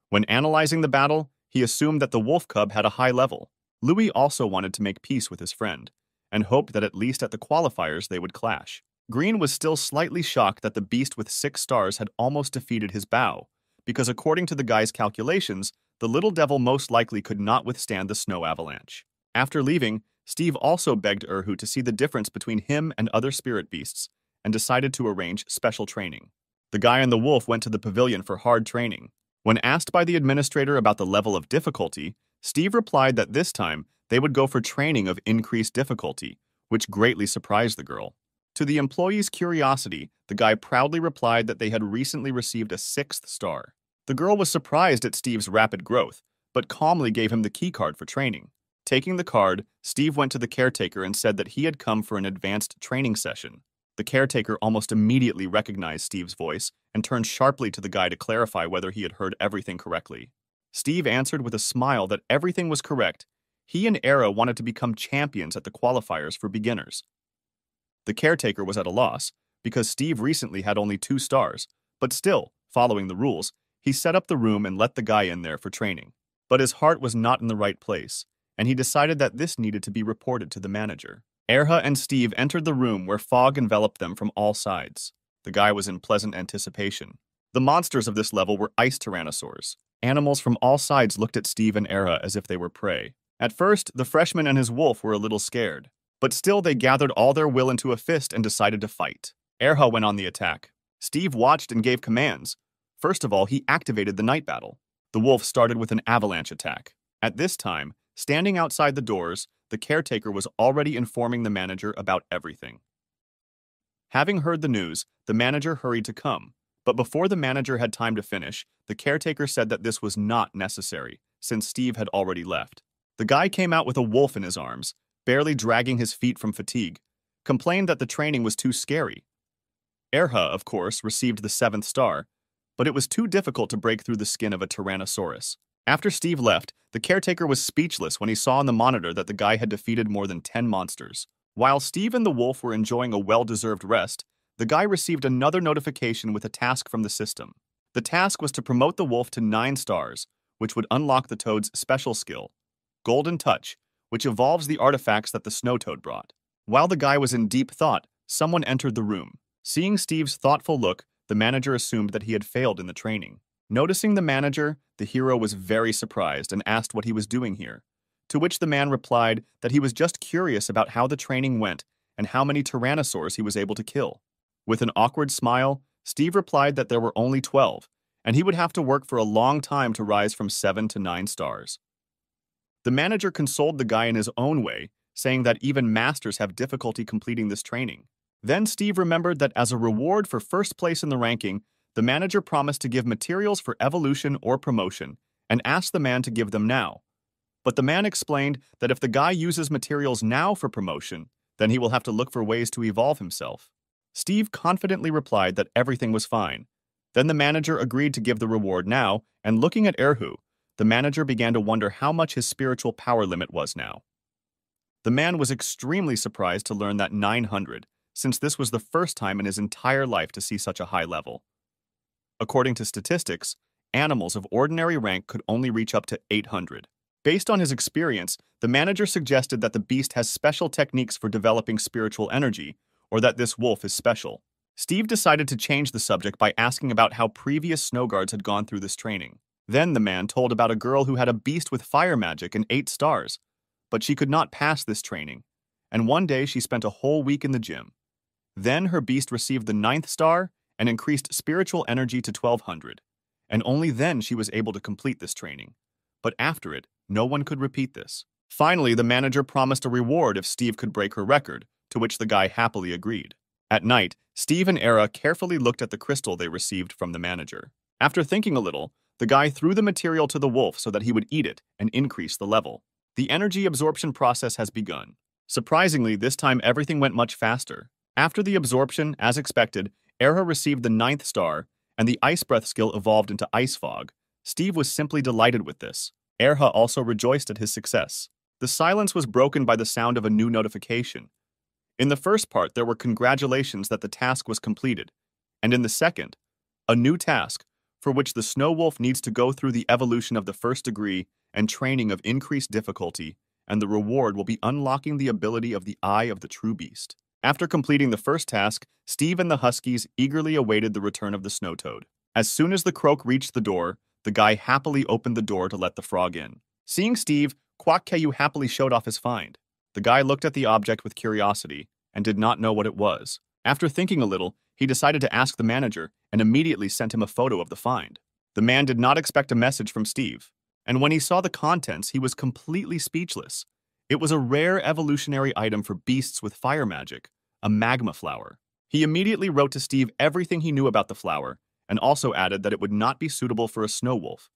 When analyzing the battle, he assumed that the wolf cub had a high level. Louis also wanted to make peace with his friend, and hoped that at least at the qualifiers they would clash. Green was still slightly shocked that the beast with 6 stars had almost defeated his Bao, because according to the guy's calculations, the little devil most likely could not withstand the snow avalanche. After leaving, Steve also begged Erhu to see the difference between him and other spirit beasts, and decided to arrange special training. The guy and the wolf went to the pavilion for hard training. When asked by the administrator about the level of difficulty, Steve replied that this time they would go for training of increased difficulty, which greatly surprised the girl. To the employee's curiosity, the guy proudly replied that they had recently received a 6th star. The girl was surprised at Steve's rapid growth, but calmly gave him the key card for training. Taking the card, Steve went to the caretaker and said that he had come for an advanced training session. The caretaker almost immediately recognized Steve's voice and turned sharply to the guy to clarify whether he had heard everything correctly. Steve answered with a smile that everything was correct. He and Era wanted to become champions at the qualifiers for beginners. The caretaker was at a loss, because Steve recently had only 2 stars, but still, following the rules, he set up the room and let the guy in there for training. But his heart was not in the right place, and he decided that this needed to be reported to the manager. Erha and Steve entered the room where fog enveloped them from all sides. The guy was in pleasant anticipation. The monsters of this level were ice tyrannosaurs. Animals from all sides looked at Steve and Erha as if they were prey. At first, the freshman and his wolf were a little scared, but still they gathered all their will into a fist and decided to fight. Erha went on the attack. Steve watched and gave commands. First of all, he activated the night battle. The wolf started with an avalanche attack. At this time, standing outside the doors, the caretaker was already informing the manager about everything. Having heard the news, the manager hurried to come, but before the manager had time to finish, the caretaker said that this was not necessary, since Steve had already left. The guy came out with a wolf in his arms, barely dragging his feet from fatigue, complained that the training was too scary. Erha, of course, received the 7th star, but it was too difficult to break through the skin of a Tyrannosaurus. After Steve left, the caretaker was speechless when he saw on the monitor that the guy had defeated more than 10 monsters. While Steve and the wolf were enjoying a well-deserved rest, the guy received another notification with a task from the system. The task was to promote the wolf to 9 stars, which would unlock the toad's special skill, Golden Touch, which evolves the artifacts that the snow toad brought. While the guy was in deep thought, someone entered the room. Seeing Steve's thoughtful look, the manager assumed that he had failed in the training. Noticing the manager, the hero was very surprised and asked what he was doing here, to which the man replied that he was just curious about how the training went and how many tyrannosaurs he was able to kill. With an awkward smile, Steve replied that there were only 12, and he would have to work for a long time to rise from 7 to 9 stars. The manager consoled the guy in his own way, saying that even masters have difficulty completing this training. Then Steve remembered that as a reward for first place in the ranking, the manager promised to give materials for evolution or promotion, and asked the man to give them now. But the man explained that if the guy uses materials now for promotion, then he will have to look for ways to evolve himself. Steve confidently replied that everything was fine. Then the manager agreed to give the reward now, and looking at Erhu, the manager began to wonder how much his spiritual power limit was now. The man was extremely surprised to learn that 900, since this was the first time in his entire life to see such a high level. According to statistics, animals of ordinary rank could only reach up to 800. Based on his experience, the manager suggested that the beast has special techniques for developing spiritual energy, or that this wolf is special. Steve decided to change the subject by asking about how previous snow guards had gone through this training. Then the man told about a girl who had a beast with fire magic and 8 stars, but she could not pass this training, and one day she spent a whole week in the gym. Then her beast received the 9th star and increased spiritual energy to 1200, and only then she was able to complete this training. But after it, no one could repeat this. Finally, the manager promised a reward if Steve could break her record, to which the guy happily agreed. At night, Steve and Era carefully looked at the crystal they received from the manager. After thinking a little, the guy threw the material to the wolf so that he would eat it and increase the level. The energy absorption process has begun. Surprisingly, this time everything went much faster. After the absorption, as expected, Era received the 9th star, and the Ice Breath skill evolved into Ice Fog. Steve was simply delighted with this. Erha also rejoiced at his success. The silence was broken by the sound of a new notification. In the first part, there were congratulations that the task was completed, and in the second, a new task, for which the snow wolf needs to go through the evolution of the 1st degree and training of increased difficulty, and the reward will be unlocking the ability of the Eye of the True Beast. After completing the first task, Steve and the Huskies eagerly awaited the return of the snow toad. As soon as the croak reached the door, the guy happily opened the door to let the frog in. Seeing Steve, Kwakkeyu happily showed off his find. The guy looked at the object with curiosity and did not know what it was. After thinking a little, he decided to ask the manager and immediately sent him a photo of the find. The man did not expect a message from Steve, and when he saw the contents, he was completely speechless. It was a rare evolutionary item for beasts with fire magic, a magma flower. He immediately wrote to Steve everything he knew about the flower, and also added that it would not be suitable for a snow wolf.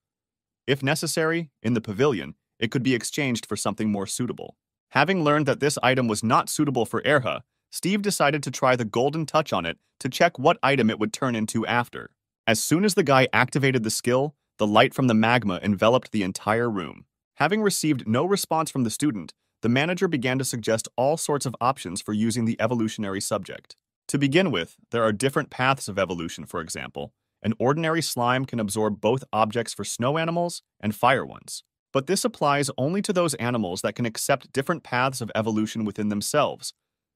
If necessary, in the pavilion, it could be exchanged for something more suitable. Having learned that this item was not suitable for Erha, Steve decided to try the golden touch on it to check what item it would turn into after. As soon as the guy activated the skill, the light from the magma enveloped the entire room. Having received no response from the student, the manager began to suggest all sorts of options for using the evolutionary subject. To begin with, there are different paths of evolution. For example, an ordinary slime can absorb both objects for snow animals and fire ones. But this applies only to those animals that can accept different paths of evolution within themselves,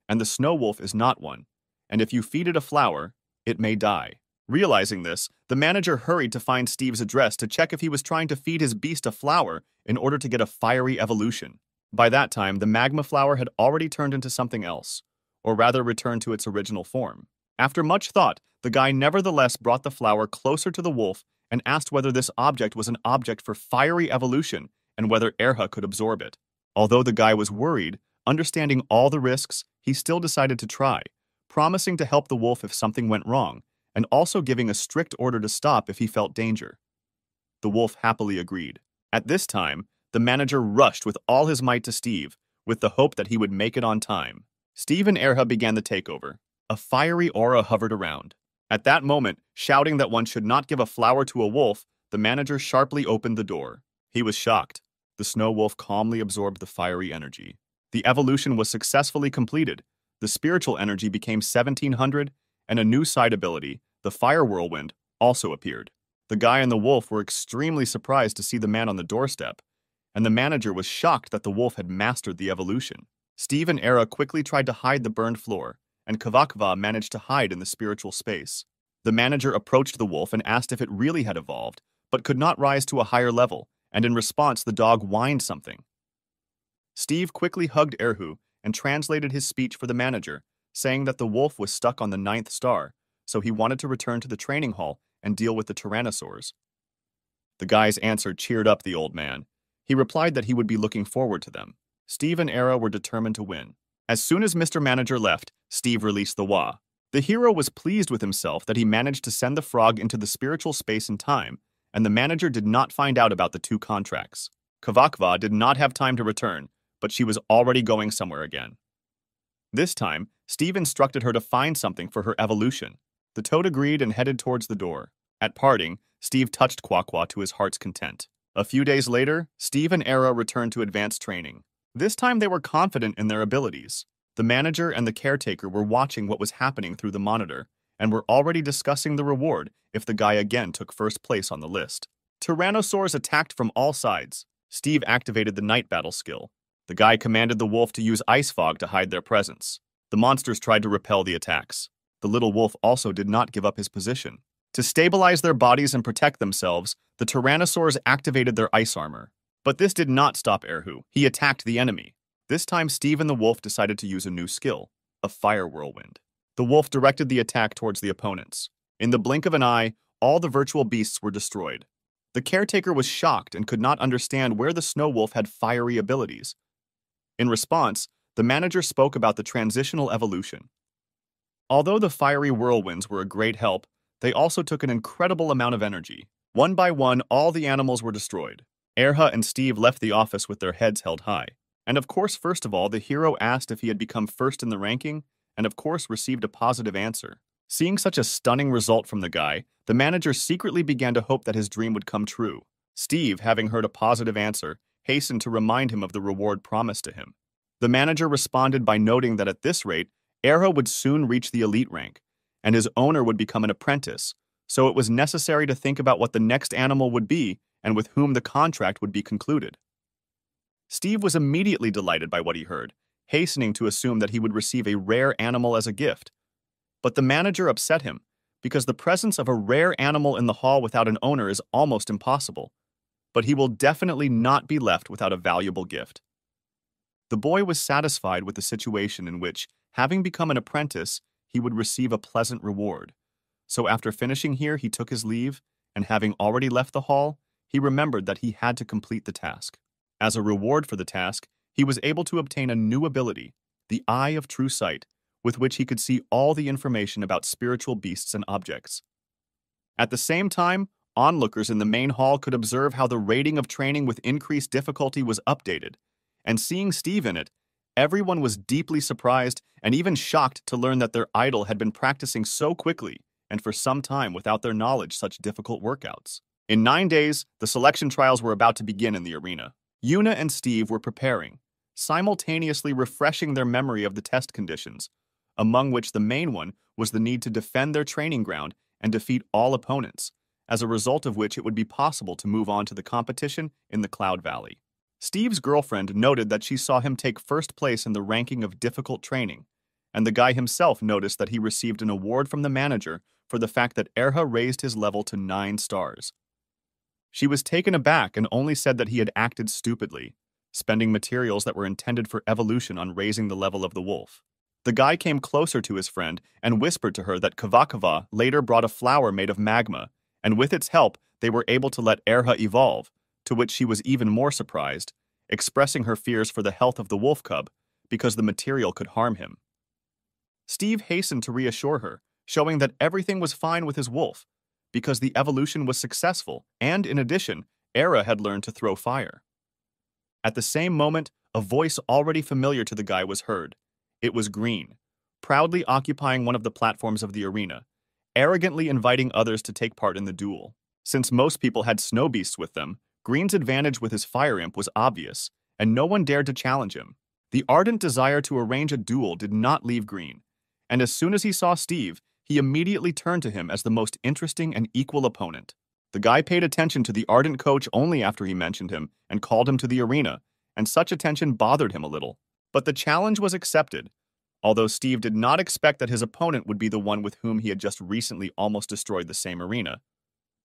and the snow wolf is not one. And if you feed it a flower, it may die. Realizing this, the manager hurried to find Steve's address to check if he was trying to feed his beast a flower in order to get a fiery evolution. By that time, the magma flower had already turned into something else, or rather returned to its original form. After much thought, the guy nevertheless brought the flower closer to the wolf and asked whether this object was an object for fiery evolution and whether Erha could absorb it. Although the guy was worried, understanding all the risks, he still decided to try, promising to help the wolf if something went wrong, and also giving a strict order to stop if he felt danger. The wolf happily agreed. At this time, the manager rushed with all his might to Steve, with the hope that he would make it on time. Steve and Erha began the takeover. A fiery aura hovered around. At that moment, shouting that one should not give a flower to a wolf, the manager sharply opened the door. He was shocked. The snow wolf calmly absorbed the fiery energy. The evolution was successfully completed. The spiritual energy became 1700, and a new side ability, the fire whirlwind, also appeared. The guy and the wolf were extremely surprised to see the man on the doorstep, and the manager was shocked that the wolf had mastered the evolution. Steve and Era quickly tried to hide the burned floor, and Kavakva managed to hide in the spiritual space. The manager approached the wolf and asked if it really had evolved, but could not rise to a higher level, and in response the dog whined something. Steve quickly hugged Erhu and translated his speech for the manager, saying that the wolf was stuck on the 9th star, so he wanted to return to the training hall and deal with the tyrannosaurs. The guy's answer cheered up the old man. He replied that he would be looking forward to them. Steve and Era were determined to win. As soon as Mr. Manager left, Steve released the Wa. The hero was pleased with himself that he managed to send the frog into the spiritual space in time, and the manager did not find out about the 2 contracts. Kavakva did not have time to return, but she was already going somewhere again. This time, Steve instructed her to find something for her evolution. The toad agreed and headed towards the door. At parting, Steve touched Quaqua to his heart's content. A few days later, Steve and Era returned to advanced training. This time they were confident in their abilities. The manager and the caretaker were watching what was happening through the monitor, and were already discussing the reward if the guy again took first place on the list. Tyrannosaurs attacked from all sides. Steve activated the night battle skill. The guy commanded the wolf to use ice fog to hide their presence. The monsters tried to repel the attacks. The little wolf also did not give up his position. To stabilize their bodies and protect themselves, the tyrannosaurs activated their ice armor. But this did not stop Erhu. He attacked the enemy. This time Steve and the wolf decided to use a new skill, a fire whirlwind. The wolf directed the attack towards the opponents. In the blink of an eye, all the virtual beasts were destroyed. The caretaker was shocked and could not understand where the snow wolf had fiery abilities. In response, the manager spoke about the transitional evolution. Although the fiery whirlwinds were a great help, they also took an incredible amount of energy. One by one, all the animals were destroyed. Erha and Steve left the office with their heads held high. And of course, first of all, the hero asked if he had become first in the ranking, and of course received a positive answer. Seeing such a stunning result from the guy, the manager secretly began to hope that his dream would come true. Steve, having heard a positive answer, hastened to remind him of the reward promised to him. The manager responded by noting that at this rate, Erha would soon reach the elite rank, and his owner would become an apprentice, so it was necessary to think about what the next animal would be and with whom the contract would be concluded. Steve was immediately delighted by what he heard, hastening to assume that he would receive a rare animal as a gift. But the manager upset him, because the presence of a rare animal in the hall without an owner is almost impossible. But he will definitely not be left without a valuable gift. The boy was satisfied with the situation in which, having become an apprentice, he would receive a pleasant reward. So after finishing here, he took his leave, and having already left the hall, he remembered that he had to complete the task. As a reward for the task, he was able to obtain a new ability, the Eye of True Sight, with which he could see all the information about spiritual beasts and objects. At the same time, onlookers in the main hall could observe how the rating of training with increased difficulty was updated, and seeing Steve in it, everyone was deeply surprised and even shocked to learn that their idol had been practicing so quickly and for some time without their knowledge such difficult workouts. In 9 days, the selection trials were about to begin in the arena. Yuna and Steve were preparing, simultaneously refreshing their memory of the test conditions, among which the main one was the need to defend their training ground and defeat all opponents, as a result of which it would be possible to move on to the competition in the Cloud Valley. Steve's girlfriend noted that she saw him take first place in the ranking of difficult training, and the guy himself noticed that he received an award from the manager for the fact that Erha raised his level to 9 stars. She was taken aback and only said that he had acted stupidly, spending materials that were intended for evolution on raising the level of the wolf. The guy came closer to his friend and whispered to her that Kavakava later brought a flower made of magma, and with its help, they were able to let Erha evolve, to which she was even more surprised, expressing her fears for the health of the wolf cub because the material could harm him. Steve hastened to reassure her, showing that everything was fine with his wolf, because the evolution was successful, and in addition, Erha had learned to throw fire. At the same moment, a voice already familiar to the guy was heard. It was Green, proudly occupying one of the platforms of the arena, arrogantly inviting others to take part in the duel. Since most people had snow beasts with them, Green's advantage with his fire imp was obvious, and no one dared to challenge him. The ardent desire to arrange a duel did not leave Green, and as soon as he saw Steve, he immediately turned to him as the most interesting and equal opponent. The guy paid attention to the ardent coach only after he mentioned him and called him to the arena, and such attention bothered him a little. But the challenge was accepted, although Steve did not expect that his opponent would be the one with whom he had just recently almost destroyed the same arena.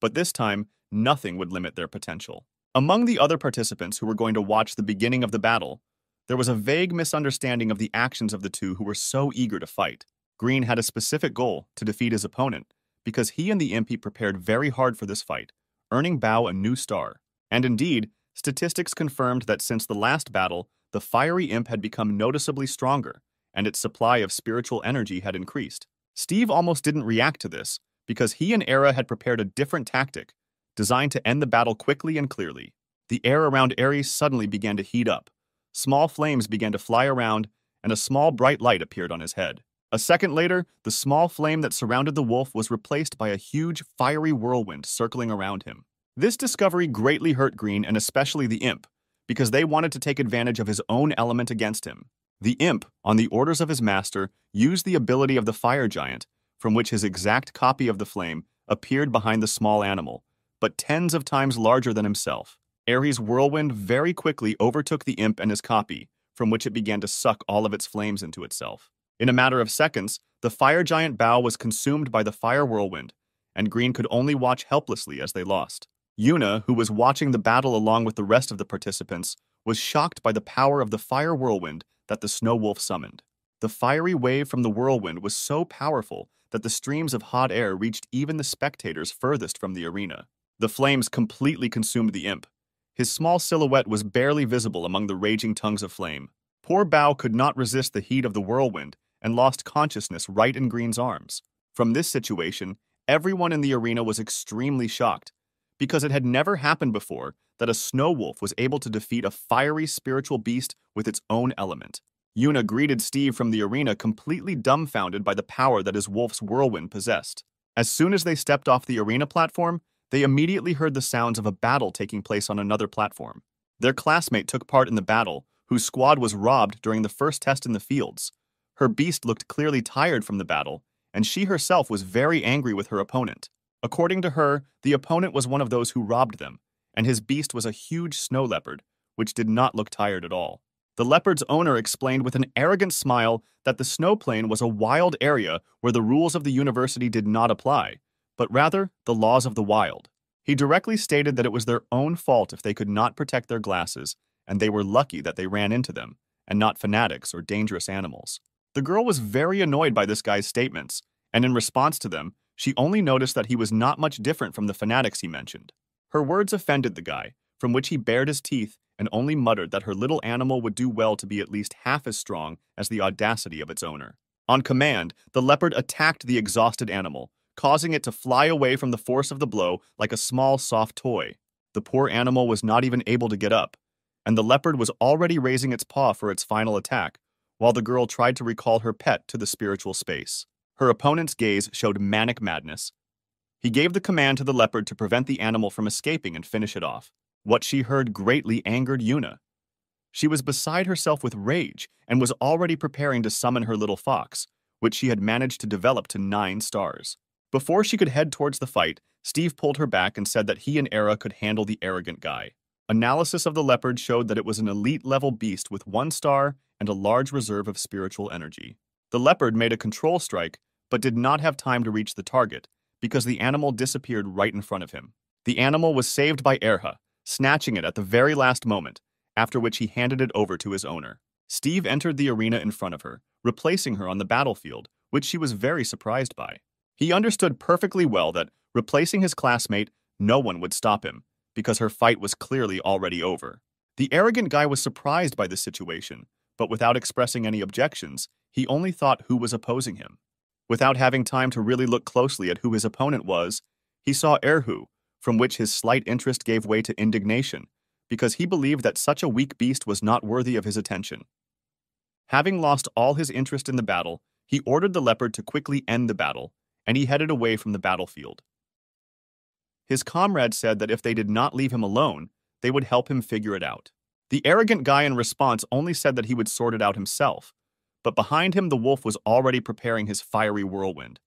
But this time, nothing would limit their potential. Among the other participants who were going to watch the beginning of the battle, there was a vague misunderstanding of the actions of the two who were so eager to fight. Green had a specific goal to defeat his opponent, because he and the imp prepared very hard for this fight, earning Bao a new star. And indeed, statistics confirmed that since the last battle, the fiery imp had become noticeably stronger, and its supply of spiritual energy had increased. Steve almost didn't react to this, because he and Erha had prepared a different tactic, designed to end the battle quickly and clearly. The air around Ares suddenly began to heat up. Small flames began to fly around, and a small bright light appeared on his head. A second later, the small flame that surrounded the wolf was replaced by a huge, fiery whirlwind circling around him. This discovery greatly hurt Green and especially the imp, because they wanted to take advantage of his own element against him. The imp, on the orders of his master, used the ability of the fire giant, from which his exact copy of the flame appeared behind the small animal, but tens of times larger than himself. Ares' whirlwind very quickly overtook the imp and his copy, from which it began to suck all of its flames into itself. In a matter of seconds, the fire giant Bao was consumed by the fire whirlwind, and Green could only watch helplessly as they lost. Yuna, who was watching the battle along with the rest of the participants, was shocked by the power of the fire whirlwind that the snow wolf summoned. The fiery wave from the whirlwind was so powerful that the streams of hot air reached even the spectators furthest from the arena. The flames completely consumed the imp. His small silhouette was barely visible among the raging tongues of flame. Poor Bao could not resist the heat of the whirlwind and lost consciousness right in Green's arms. From this situation, everyone in the arena was extremely shocked, because it had never happened before that a snow wolf was able to defeat a fiery spiritual beast with its own element. Yuna greeted Steve from the arena completely dumbfounded by the power that his wolf's whirlwind possessed. As soon as they stepped off the arena platform, they immediately heard the sounds of a battle taking place on another platform. Their classmate took part in the battle, whose squad was robbed during the first test in the fields. Her beast looked clearly tired from the battle, and she herself was very angry with her opponent. According to her, the opponent was one of those who robbed them, and his beast was a huge snow leopard, which did not look tired at all. The leopard's owner explained with an arrogant smile that the snow plain was a wild area where the rules of the university did not apply, but rather the laws of the wild. He directly stated that it was their own fault if they could not protect their glasses, and they were lucky that they ran into them, and not fanatics or dangerous animals. The girl was very annoyed by this guy's statements, and in response to them, she only noticed that he was not much different from the fanatics he mentioned. Her words offended the guy, from which he bared his teeth and only muttered that her little animal would do well to be at least half as strong as the audacity of its owner. On command, the leopard attacked the exhausted animal, causing it to fly away from the force of the blow like a small, soft toy. The poor animal was not even able to get up, and the leopard was already raising its paw for its final attack, while the girl tried to recall her pet to the spiritual space. Her opponent's gaze showed manic madness. He gave the command to the leopard to prevent the animal from escaping and finish it off. What she heard greatly angered Yuna. She was beside herself with rage and was already preparing to summon her little fox, which she had managed to develop to 9 stars. Before she could head towards the fight, Steve pulled her back and said that he and Era could handle the arrogant guy. Analysis of the leopard showed that it was an elite-level beast with 1 star and a large reserve of spiritual energy. The leopard made a control strike, but did not have time to reach the target, because the animal disappeared right in front of him. The animal was saved by Erha, snatching it at the very last moment, after which he handed it over to his owner. Steve entered the arena in front of her, replacing her on the battlefield, which she was very surprised by. He understood perfectly well that, replacing his classmate, no one would stop him, because her fight was clearly already over. The arrogant guy was surprised by the situation, but without expressing any objections, he only thought who was opposing him. Without having time to really look closely at who his opponent was, he saw Erhu, from which his slight interest gave way to indignation, because he believed that such a weak beast was not worthy of his attention. Having lost all his interest in the battle, he ordered the leopard to quickly end the battle, and he headed away from the battlefield. His comrades said that if they did not leave him alone, they would help him figure it out. The arrogant guy in response only said that he would sort it out himself, but behind him the wolf was already preparing his fiery whirlwind,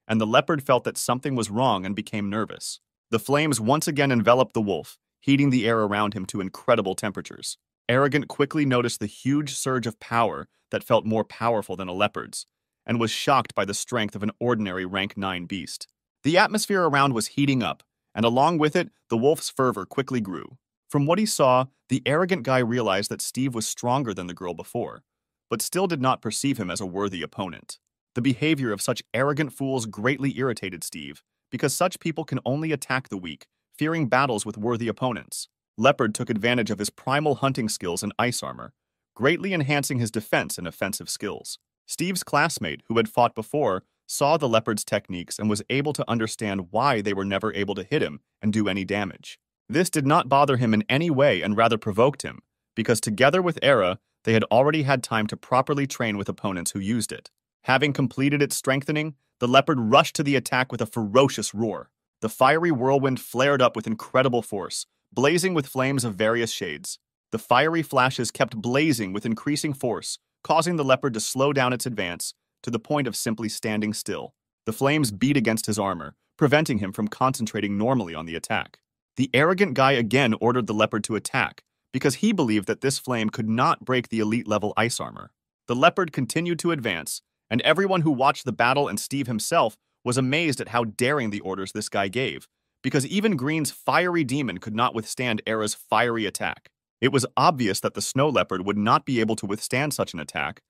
and the leopard felt that something was wrong and became nervous. The flames once again enveloped the wolf, heating the air around him to incredible temperatures. Arrogant quickly noticed the huge surge of power that felt more powerful than a leopard's, and was shocked by the strength of an ordinary rank 9 beast. The atmosphere around was heating up, and along with it, the wolf's fervor quickly grew. From what he saw, the arrogant guy realized that Steve was stronger than the girl before, but still did not perceive him as a worthy opponent. The behavior of such arrogant fools greatly irritated Steve, because such people can only attack the weak, fearing battles with worthy opponents. Leopard took advantage of his primal hunting skills and ice armor, greatly enhancing his defense and offensive skills. Steve's classmate, who had fought before, saw the leopard's techniques and was able to understand why they were never able to hit him and do any damage. This did not bother him in any way and rather provoked him, because together with Era, they had already had time to properly train with opponents who used it. Having completed its strengthening, the leopard rushed to the attack with a ferocious roar. The fiery whirlwind flared up with incredible force, blazing with flames of various shades. The fiery flashes kept blazing with increasing force, causing the leopard to slow down its advance to the point of simply standing still. The flames beat against his armor, preventing him from concentrating normally on the attack. The arrogant guy again ordered the leopard to attack, because he believed that this flame could not break the elite-level ice armor. The leopard continued to advance, and everyone who watched the battle and Steve himself was amazed at how daring the orders this guy gave, because even Green's fiery demon could not withstand Era's fiery attack. It was obvious that the snow leopard would not be able to withstand such an attack.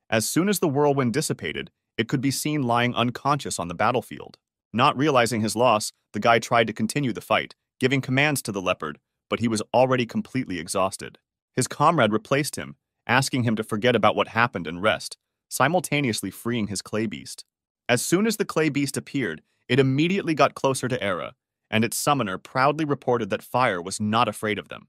As soon as the whirlwind dissipated, it could be seen lying unconscious on the battlefield. Not realizing his loss, the guy tried to continue the fight, giving commands to the leopard, but he was already completely exhausted. His comrade replaced him, asking him to forget about what happened and rest, simultaneously freeing his clay beast. As soon as the clay beast appeared, it immediately got closer to Era, and its summoner proudly reported that fire was not afraid of them.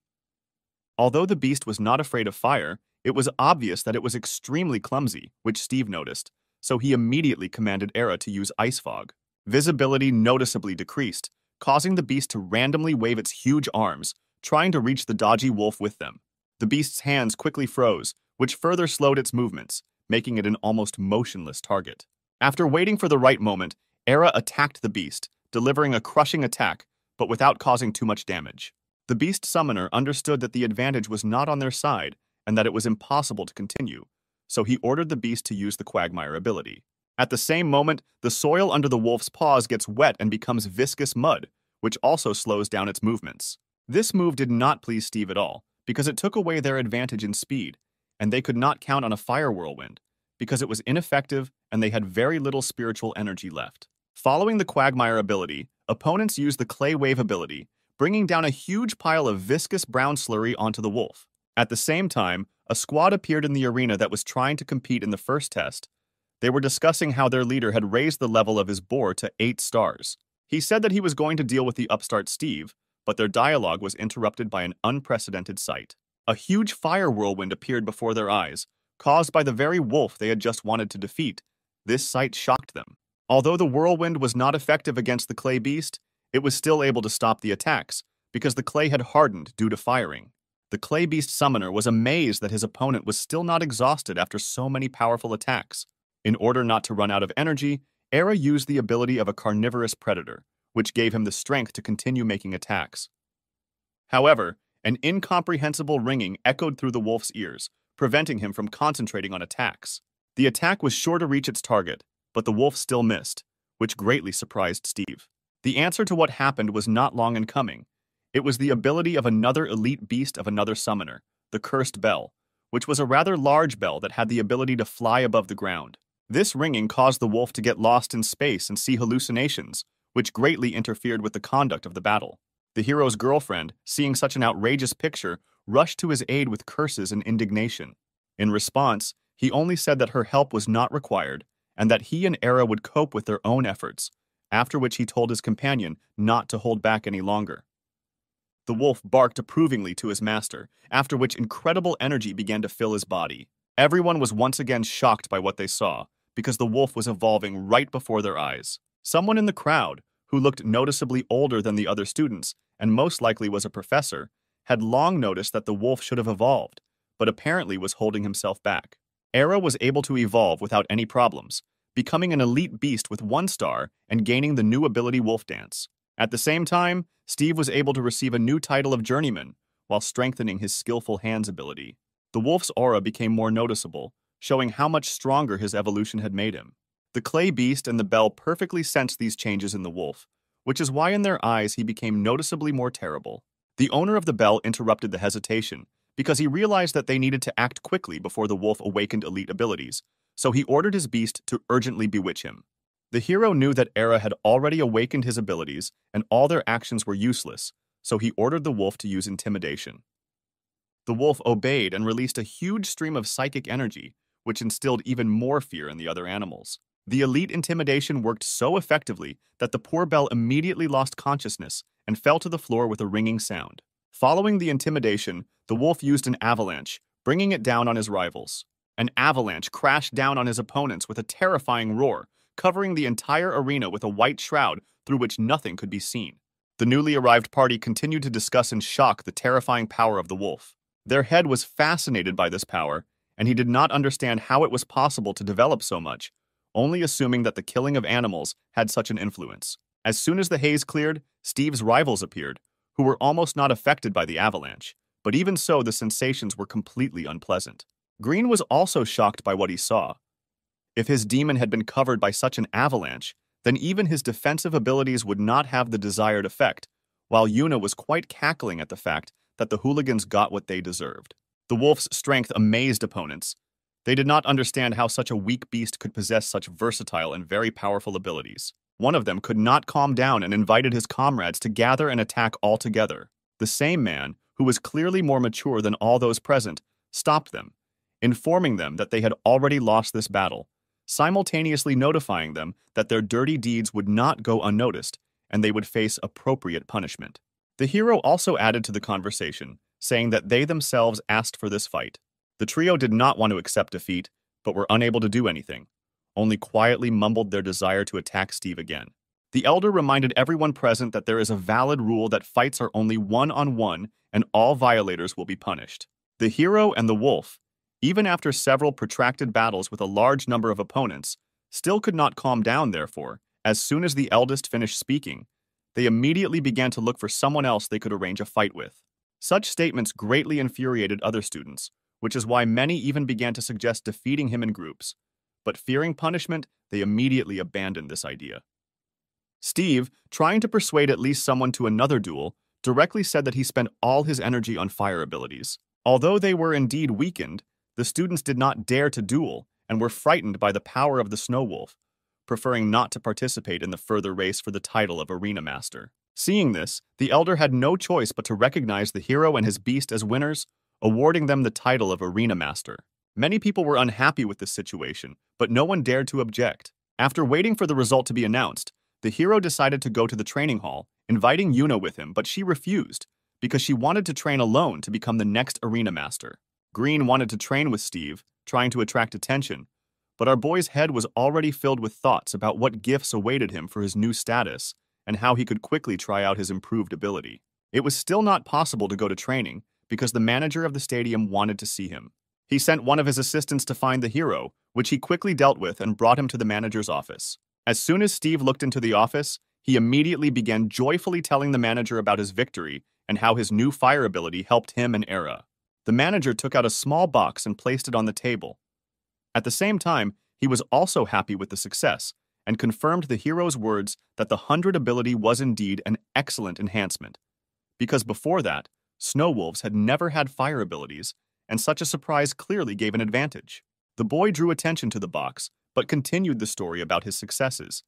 Although the beast was not afraid of fire, it was obvious that it was extremely clumsy, which Steve noticed, so he immediately commanded Era to use ice fog. Visibility noticeably decreased, causing the beast to randomly wave its huge arms, trying to reach the dodgy wolf with them. The beast's hands quickly froze, which further slowed its movements, making it an almost motionless target. After waiting for the right moment, Era attacked the beast, delivering a crushing attack, but without causing too much damage. The beast summoner understood that the advantage was not on their side and that it was impossible to continue, so he ordered the beast to use the quagmire ability. At the same moment, the soil under the wolf's paws gets wet and becomes viscous mud, which also slows down its movements. This move did not please Steve at all, because it took away their advantage in speed, and they could not count on a fire whirlwind, because it was ineffective and they had very little spiritual energy left. Following the quagmire ability, opponents used the clay wave ability, bringing down a huge pile of viscous brown slurry onto the wolf. At the same time, a squad appeared in the arena that was trying to compete in the first test. They were discussing how their leader had raised the level of his boar to 8 stars. He said that he was going to deal with the upstart Steve, but their dialogue was interrupted by an unprecedented sight. A huge fire whirlwind appeared before their eyes, caused by the very wolf they had just wanted to defeat. This sight shocked them. Although the whirlwind was not effective against the clay beast, it was still able to stop the attacks, because the clay had hardened due to firing. The clay beast summoner was amazed that his opponent was still not exhausted after so many powerful attacks. In order not to run out of energy, Era used the ability of a carnivorous predator, which gave him the strength to continue making attacks. However, an incomprehensible ringing echoed through the wolf's ears, preventing him from concentrating on attacks. The attack was sure to reach its target, but the wolf still missed, which greatly surprised Steve. The answer to what happened was not long in coming. It was the ability of another elite beast of another summoner, the Cursed Bell, which was a rather large bell that had the ability to fly above the ground. This ringing caused the wolf to get lost in space and see hallucinations, which greatly interfered with the conduct of the battle. The hero's girlfriend, seeing such an outrageous picture, rushed to his aid with curses and indignation. In response, he only said that her help was not required, and that he and Era would cope with their own efforts, after which he told his companion not to hold back any longer. The wolf barked approvingly to his master, after which incredible energy began to fill his body. Everyone was once again shocked by what they saw, because the wolf was evolving right before their eyes. Someone in the crowd, who looked noticeably older than the other students, and most likely was a professor, had long noticed that the wolf should have evolved, but apparently was holding himself back. Era was able to evolve without any problems, becoming an elite beast with 1 star and gaining the new ability Wolf Dance. At the same time, Steve was able to receive a new title of Journeyman, while strengthening his skillful hands ability. The wolf's aura became more noticeable, showing how much stronger his evolution had made him. The clay beast and the bell perfectly sensed these changes in the wolf, which is why in their eyes he became noticeably more terrible. The owner of the bell interrupted the hesitation, because he realized that they needed to act quickly before the wolf awakened elite abilities, so he ordered his beast to urgently bewitch him. The hero knew that Era had already awakened his abilities and all their actions were useless, so he ordered the wolf to use intimidation. The wolf obeyed and released a huge stream of psychic energy, which instilled even more fear in the other animals. The elite intimidation worked so effectively that the poor bell immediately lost consciousness and fell to the floor with a ringing sound. Following the intimidation, the wolf used an avalanche, bringing it down on his rivals. An avalanche crashed down on his opponents with a terrifying roar, covering the entire arena with a white shroud through which nothing could be seen. The newly arrived party continued to discuss in shock the terrifying power of the wolf. Their head was fascinated by this power, and he did not understand how it was possible to develop so much, only assuming that the killing of animals had such an influence. As soon as the haze cleared, Steve's rivals appeared, who were almost not affected by the avalanche, but even so the sensations were completely unpleasant. Green was also shocked by what he saw. If his demon had been covered by such an avalanche, then even his defensive abilities would not have the desired effect, while Yuna was quite cackling at the fact that the hooligans got what they deserved. The wolf's strength amazed opponents. They did not understand how such a weak beast could possess such versatile and very powerful abilities. One of them could not calm down and invited his comrades to gather and attack all together. The same man, who was clearly more mature than all those present, stopped them, informing them that they had already lost this battle, simultaneously notifying them that their dirty deeds would not go unnoticed and they would face appropriate punishment. The hero also added to the conversation, saying that they themselves asked for this fight. The trio did not want to accept defeat, but were unable to do anything, only quietly mumbled their desire to attack Steve again. The elder reminded everyone present that there is a valid rule that fights are only one-on-one and all violators will be punished. The hero and the wolf, even after several protracted battles with a large number of opponents, still could not calm down. Therefore, as soon as the eldest finished speaking, they immediately began to look for someone else they could arrange a fight with. Such statements greatly infuriated other students, which is why many even began to suggest defeating him in groups. But fearing punishment, they immediately abandoned this idea. Steve, trying to persuade at least someone to another duel, directly said that he spent all his energy on fire abilities. Although they were indeed weakened, the students did not dare to duel and were frightened by the power of the Snow Wolf, preferring not to participate in the further race for the title of Arena Master. Seeing this, the elder had no choice but to recognize the hero and his beast as winners, awarding them the title of Arena Master. Many people were unhappy with this situation, but no one dared to object. After waiting for the result to be announced, the hero decided to go to the training hall, inviting Yuna with him, but she refused, because she wanted to train alone to become the next Arena Master. Green wanted to train with Steve, trying to attract attention, but our boy's head was already filled with thoughts about what gifts awaited him for his new status and how he could quickly try out his improved ability. It was still not possible to go to training because the manager of the stadium wanted to see him. He sent one of his assistants to find the hero, which he quickly dealt with and brought him to the manager's office. As soon as Steve looked into the office, he immediately began joyfully telling the manager about his victory and how his new fire ability helped him and Era. The manager took out a small box and placed it on the table. At the same time, he was also happy with the success and confirmed the hero's words that the 100 ability was indeed an excellent enhancement. Because before that, snow wolves had never had fire abilities, and such a surprise clearly gave an advantage. The boy drew attention to the box, but continued the story about his successes.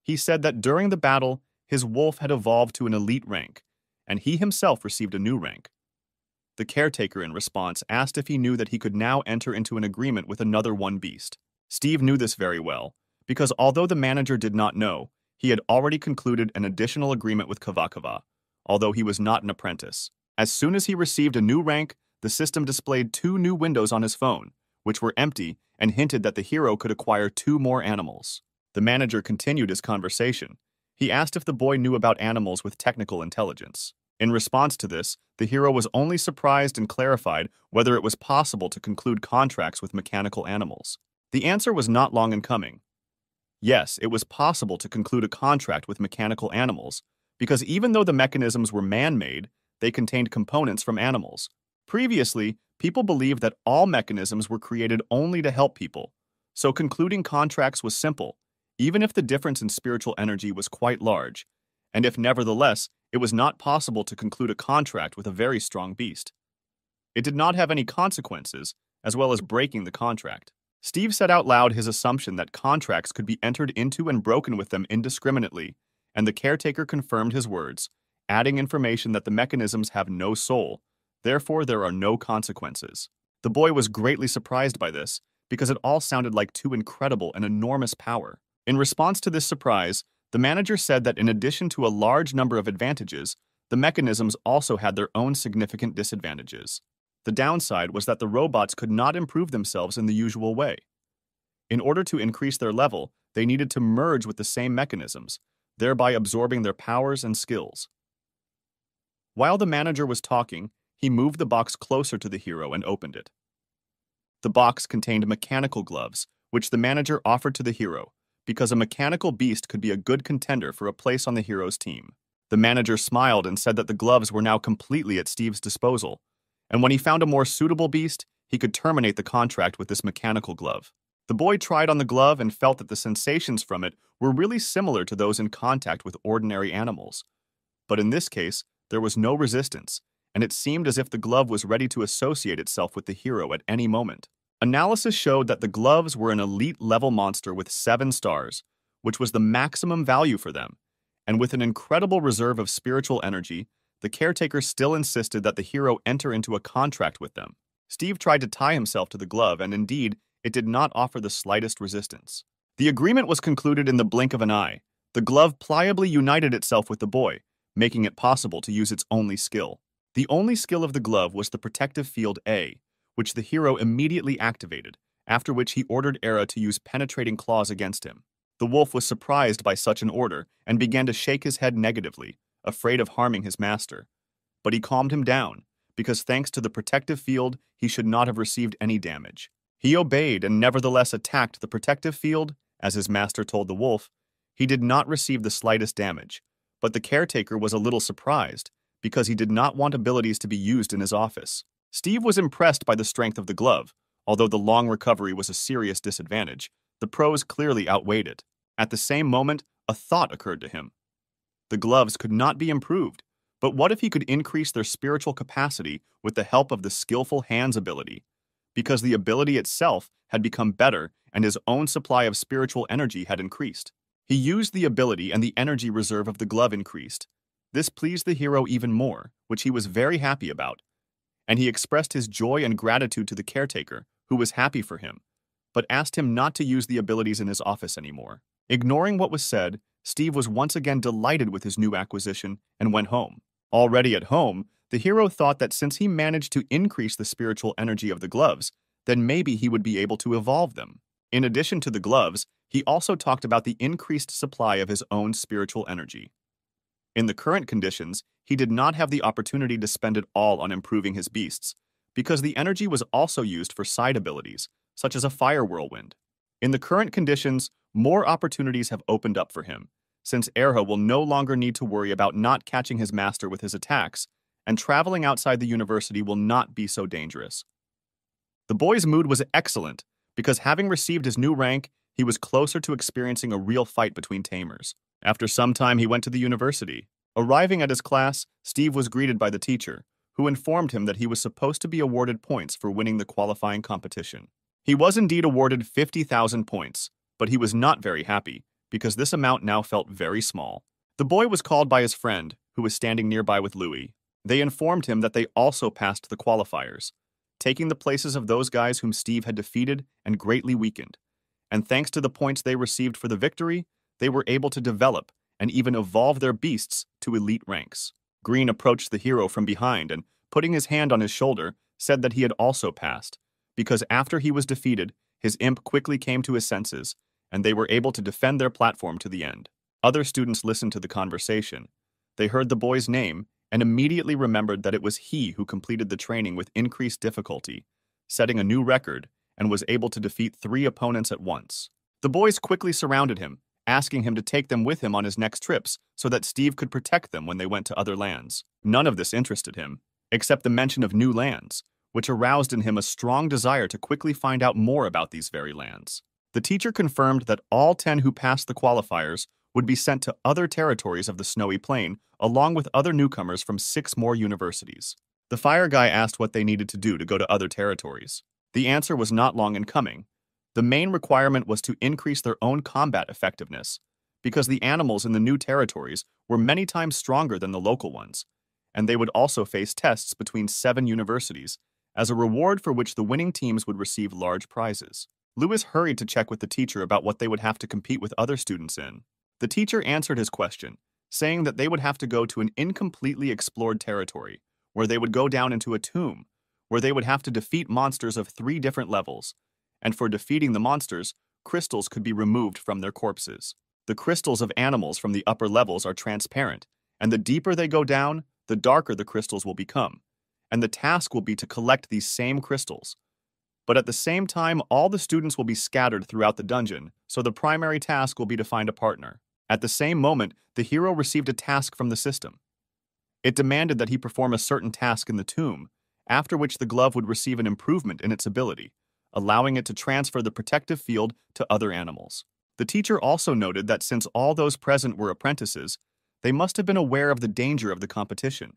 He said that during the battle, his wolf had evolved to an elite rank, and he himself received a new rank. The caretaker, in response, asked if he knew that he could now enter into an agreement with another one beast. Steve knew this very well, because although the manager did not know, he had already concluded an additional agreement with Kavakava, although he was not an apprentice. As soon as he received a new rank, the system displayed 2 new windows on his phone, which were empty and hinted that the hero could acquire 2 more animals. The manager continued his conversation. He asked if the boy knew about animals with technical intelligence. In response to this, the hero was only surprised and clarified whether it was possible to conclude contracts with mechanical animals. The answer was not long in coming. Yes, it was possible to conclude a contract with mechanical animals, because even though the mechanisms were man-made, they contained components from animals. Previously, people believed that all mechanisms were created only to help people, so concluding contracts was simple, even if the difference in spiritual energy was quite large, and if nevertheless it was not possible to conclude a contract with a very strong beast. It did not have any consequences, as well as breaking the contract. Steve said out loud his assumption that contracts could be entered into and broken with them indiscriminately, and the caretaker confirmed his words, adding information that the mechanisms have no soul, therefore there are no consequences. The boy was greatly surprised by this, because it all sounded like too incredible and enormous power. In response to this surprise, the manager said that in addition to a large number of advantages, the mechanisms also had their own significant disadvantages. The downside was that the robots could not improve themselves in the usual way. In order to increase their level, they needed to merge with the same mechanisms, thereby absorbing their powers and skills. While the manager was talking, he moved the box closer to the hero and opened it. The box contained mechanical gloves, which the manager offered to the hero, because a mechanical beast could be a good contender for a place on the hero's team. The manager smiled and said that the gloves were now completely at Steve's disposal, and when he found a more suitable beast, he could terminate the contract with this mechanical glove. The boy tried on the glove and felt that the sensations from it were really similar to those in contact with ordinary animals. But in this case, there was no resistance, and it seemed as if the glove was ready to associate itself with the hero at any moment. Analysis showed that the gloves were an elite-level monster with 7 stars, which was the maximum value for them, and with an incredible reserve of spiritual energy, the caretaker still insisted that the hero enter into a contract with them. Steve tried to tie himself to the glove, and indeed, it did not offer the slightest resistance. The agreement was concluded in the blink of an eye. The glove pliably united itself with the boy, making it possible to use its only skill. The only skill of the glove was the protective field A, which the hero immediately activated, after which he ordered Era to use penetrating claws against him. The wolf was surprised by such an order and began to shake his head negatively, afraid of harming his master. But he calmed him down, because thanks to the protective field, he should not have received any damage. He obeyed and nevertheless attacked the protective field, as his master told the wolf. He did not receive the slightest damage, but the caretaker was a little surprised, because he did not want abilities to be used in his office. Steve was impressed by the strength of the glove. Although the long recovery was a serious disadvantage, the pros clearly outweighed it. At the same moment, a thought occurred to him. The gloves could not be improved, but what if he could increase their spiritual capacity with the help of the skillful hands ability? Because the ability itself had become better and his own supply of spiritual energy had increased. He used the ability and the energy reserve of the glove increased. This pleased the hero even more, which he was very happy about, and he expressed his joy and gratitude to the caretaker, who was happy for him, but asked him not to use the abilities in his office anymore. Ignoring what was said, Steve was once again delighted with his new acquisition and went home. Already at home, the hero thought that since he managed to increase the spiritual energy of the gloves, then maybe he would be able to evolve them. In addition to the gloves, he also talked about the increased supply of his own spiritual energy. In the current conditions, he did not have the opportunity to spend it all on improving his beasts, because the energy was also used for side abilities, such as a fire whirlwind. In the current conditions, more opportunities have opened up for him, since Erha will no longer need to worry about not catching his master with his attacks, and traveling outside the university will not be so dangerous. The boy's mood was excellent, because having received his new rank, he was closer to experiencing a real fight between tamers. After some time, he went to the university. Arriving at his class, Steve was greeted by the teacher, who informed him that he was supposed to be awarded points for winning the qualifying competition. He was indeed awarded 50,000 points, but he was not very happy, because this amount now felt very small. The boy was called by his friend, who was standing nearby with Louis. They informed him that they also passed the qualifiers, taking the places of those guys whom Steve had defeated and greatly weakened. And thanks to the points they received for the victory, they were able to develop and even evolve their beasts to elite ranks. Green approached the hero from behind and, putting his hand on his shoulder, said that he had also passed, because after he was defeated, his imp quickly came to his senses, and they were able to defend their platform to the end. Other students listened to the conversation. They heard the boy's name and immediately remembered that it was he who completed the training with increased difficulty, setting a new record, and was able to defeat 3 opponents at once. The boys quickly surrounded him, asking him to take them with him on his next trips so that Steve could protect them when they went to other lands. None of this interested him, except the mention of new lands, which aroused in him a strong desire to quickly find out more about these very lands. The teacher confirmed that all 10 who passed the qualifiers would be sent to other territories of the Snowy Plain, along with other newcomers from 6 more universities. The fire guy asked what they needed to do to go to other territories. The answer was not long in coming. The main requirement was to increase their own combat effectiveness, because the animals in the new territories were many times stronger than the local ones, and they would also face tests between 7 universities, as a reward for which the winning teams would receive large prizes. Lewis hurried to check with the teacher about what they would have to compete with other students in. The teacher answered his question, saying that they would have to go to an incompletely explored territory, where they would go down into a tomb, where they would have to defeat monsters of 3 different levels, and for defeating the monsters, crystals could be removed from their corpses. The crystals of animals from the upper levels are transparent, and the deeper they go down, the darker the crystals will become, and the task will be to collect these same crystals. But at the same time, all the students will be scattered throughout the dungeon, so the primary task will be to find a partner. At the same moment, the hero received a task from the system. It demanded that he perform a certain task in the tomb, after which the glove would receive an improvement in its ability, allowing it to transfer the protective field to other animals. The teacher also noted that since all those present were apprentices, they must have been aware of the danger of the competition,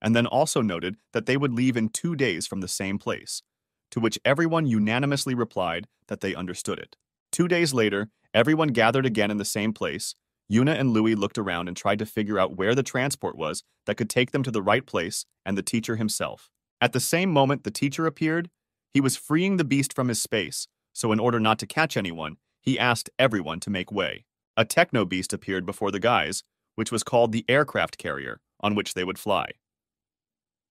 and then also noted that they would leave in 2 days from the same place, to which everyone unanimously replied that they understood it. 2 days later, everyone gathered again in the same place. Yuna and Louis looked around and tried to figure out where the transport was that could take them to the right place, and the teacher himself. At the same moment the teacher appeared, he was freeing the beast from his space, so in order not to catch anyone, he asked everyone to make way. A techno beast appeared before the guys, which was called the aircraft carrier, on which they would fly.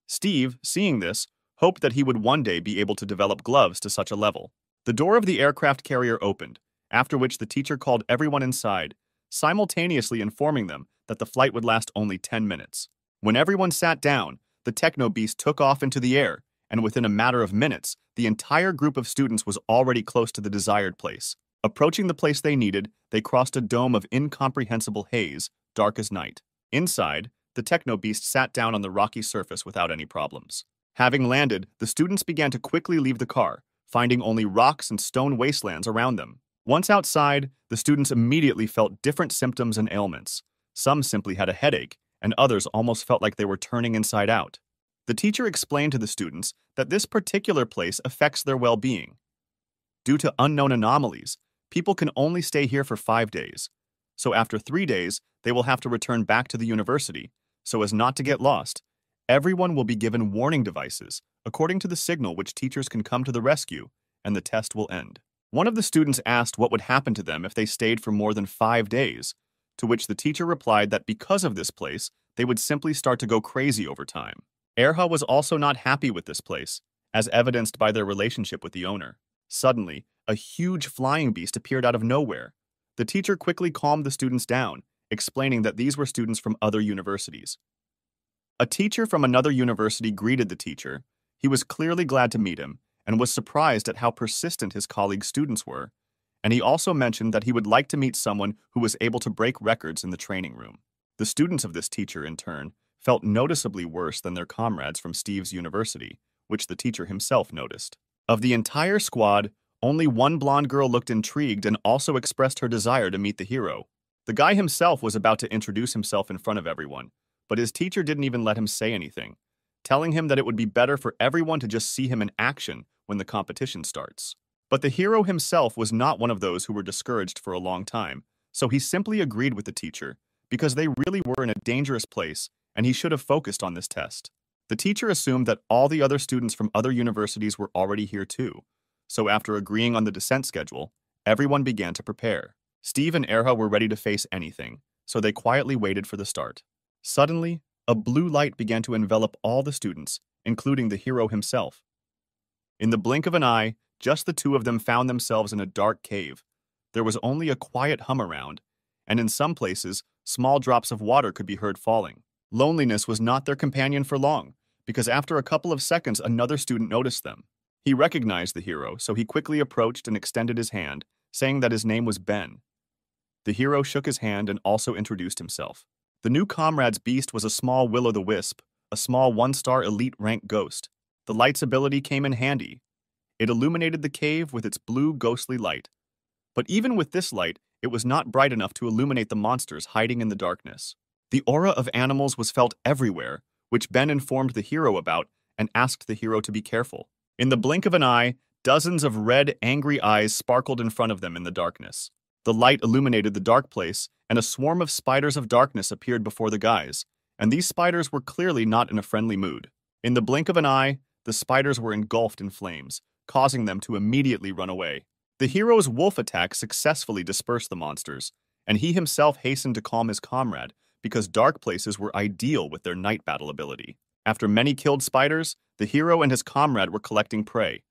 Steve, seeing this, hoped that he would one day be able to develop gloves to such a level. The door of the aircraft carrier opened, after which the teacher called everyone inside, simultaneously informing them that the flight would last only 10 minutes. When everyone sat down, the techno beast took off into the air, and within a matter of minutes, the entire group of students was already close to the desired place. Approaching the place they needed, they crossed a dome of incomprehensible haze, dark as night. Inside, the techno beast sat down on the rocky surface without any problems. Having landed, the students began to quickly leave the car, finding only rocks and stone wastelands around them. Once outside, the students immediately felt different symptoms and ailments. Some simply had a headache, and others almost felt like they were turning inside out. The teacher explained to the students that this particular place affects their well-being. Due to unknown anomalies, people can only stay here for 5 days. So after 3 days, they will have to return back to the university. So as not to get lost, everyone will be given warning devices, according to the signal which teachers can come to the rescue, and the test will end. One of the students asked what would happen to them if they stayed for more than 5 days, to which the teacher replied that because of this place, they would simply start to go crazy over time. Erha was also not happy with this place, as evidenced by their relationship with the owner. Suddenly, a huge flying beast appeared out of nowhere. The teacher quickly calmed the students down explaining that these were students from other universities. A teacher from another university greeted the teacher. He was clearly glad to meet him and was surprised at how persistent his colleague's students were, and he also mentioned that he would like to meet someone who was able to break records in the training room. The students of this teacher, in turn, felt noticeably worse than their comrades from Steve's university, which the teacher himself noticed. Of the entire squad, only one blonde girl looked intrigued and also expressed her desire to meet the hero. The guy himself was about to introduce himself in front of everyone, but his teacher didn't even let him say anything, telling him that it would be better for everyone to just see him in action when the competition starts. But the hero himself was not one of those who were discouraged for a long time, so he simply agreed with the teacher because they really were in a dangerous place and he should have focused on this test. The teacher assumed that all the other students from other universities were already here too, so after agreeing on the descent schedule, everyone began to prepare. Steve and Erha were ready to face anything, so they quietly waited for the start. Suddenly, a blue light began to envelop all the students, including the hero himself. In the blink of an eye, just the two of them found themselves in a dark cave. There was only a quiet hum around, and in some places, small drops of water could be heard falling. Loneliness was not their companion for long, because after a couple of seconds, another student noticed them. He recognized the hero, so he quickly approached and extended his hand, saying that his name was Ben. The hero shook his hand and also introduced himself. The new comrade's beast was a small will-o'-the-wisp, a small one-star elite rank ghost. The light's ability came in handy. It illuminated the cave with its blue ghostly light. But even with this light, it was not bright enough to illuminate the monsters hiding in the darkness. The aura of animals was felt everywhere, which Ben informed the hero about and asked the hero to be careful. In the blink of an eye, dozens of red, angry eyes sparkled in front of them in the darkness. The light illuminated the dark place, and a swarm of spiders of darkness appeared before the guys, and these spiders were clearly not in a friendly mood. In the blink of an eye, the spiders were engulfed in flames, causing them to immediately run away. The hero's wolf attack successfully dispersed the monsters, and he himself hastened to calm his comrade because dark places were ideal with their night battle ability. After many killed spiders, the hero and his comrade were collecting prey.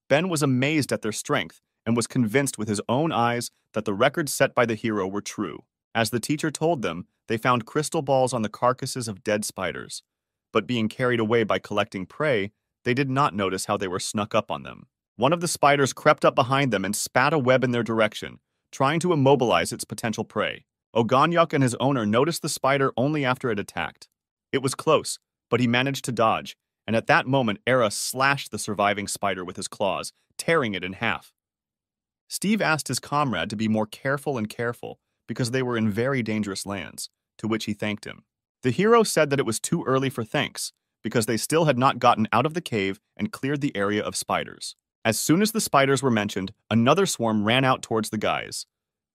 Ben was amazed at their strength and was convinced with his own eyes that the records set by the hero were true. As the teacher told them, they found crystal balls on the carcasses of dead spiders, but being carried away by collecting prey, they did not notice how they were snuck up on them. One of the spiders crept up behind them and spat a web in their direction, trying to immobilize its potential prey. Oganyuk and his owner noticed the spider only after it attacked. It was close, but he managed to dodge, and at that moment Era slashed the surviving spider with his claws, tearing it in half. Steve asked his comrade to be more careful because they were in very dangerous lands, to which he thanked him. The hero said that it was too early for thanks, because they still had not gotten out of the cave and cleared the area of spiders. As soon as the spiders were mentioned, another swarm ran out towards the guys.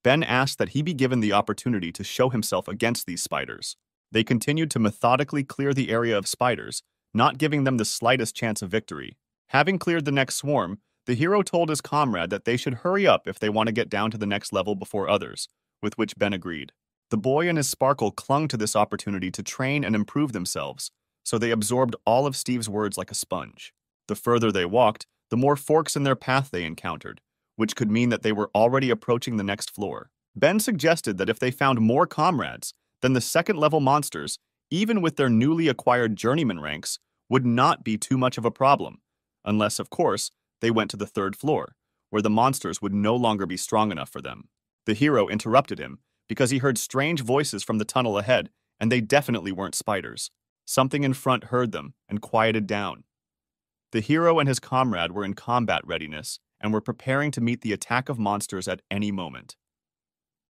Ben asked that he be given the opportunity to show himself against these spiders. They continued to methodically clear the area of spiders, not giving them the slightest chance of victory. Having cleared the next swarm, the hero told his comrade that they should hurry up if they want to get down to the next level before others, with which Ben agreed. The boy and his sparkle clung to this opportunity to train and improve themselves, so they absorbed all of Steve's words like a sponge. The further they walked, the more forks in their path they encountered, which could mean that they were already approaching the next floor. Ben suggested that if they found more comrades, then the second-level monsters, even with their newly acquired journeyman ranks, would not be too much of a problem, unless, of course, they went to the third floor, where the monsters would no longer be strong enough for them. The hero interrupted him because he heard strange voices from the tunnel ahead, and they definitely weren't spiders. Something in front heard them and quieted down. The hero and his comrade were in combat readiness and were preparing to meet the attack of monsters at any moment.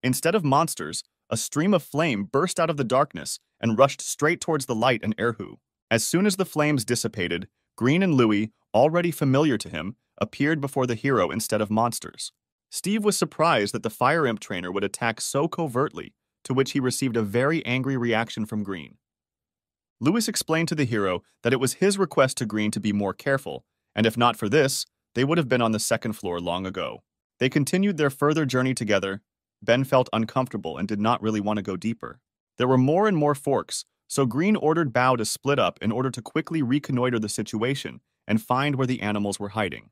Instead of monsters, a stream of flame burst out of the darkness and rushed straight towards the light and Erhu. As soon as the flames dissipated, Green and Louie, already familiar to him, appeared before the hero instead of monsters. Steve was surprised that the Fire Imp trainer would attack so covertly, to which he received a very angry reaction from Green. Lewis explained to the hero that it was his request to Green to be more careful, and if not for this, they would have been on the second floor long ago. They continued their further journey together. Ben felt uncomfortable and did not really want to go deeper. There were more and more forks, so Green ordered Bao to split up in order to quickly reconnoiter the situation and find where the animals were hiding.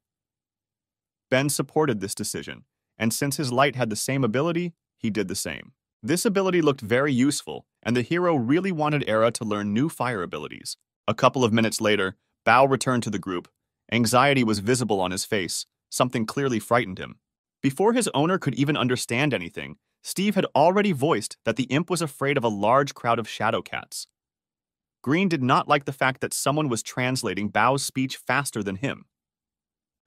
Ben supported this decision, and since his light had the same ability, he did the same. This ability looked very useful, and the hero really wanted Era to learn new fire abilities. A couple of minutes later, Bao returned to the group. Anxiety was visible on his face. Something clearly frightened him. Before his owner could even understand anything, Steve had already voiced that the imp was afraid of a large crowd of shadow cats. Green did not like the fact that someone was translating Bao's speech faster than him.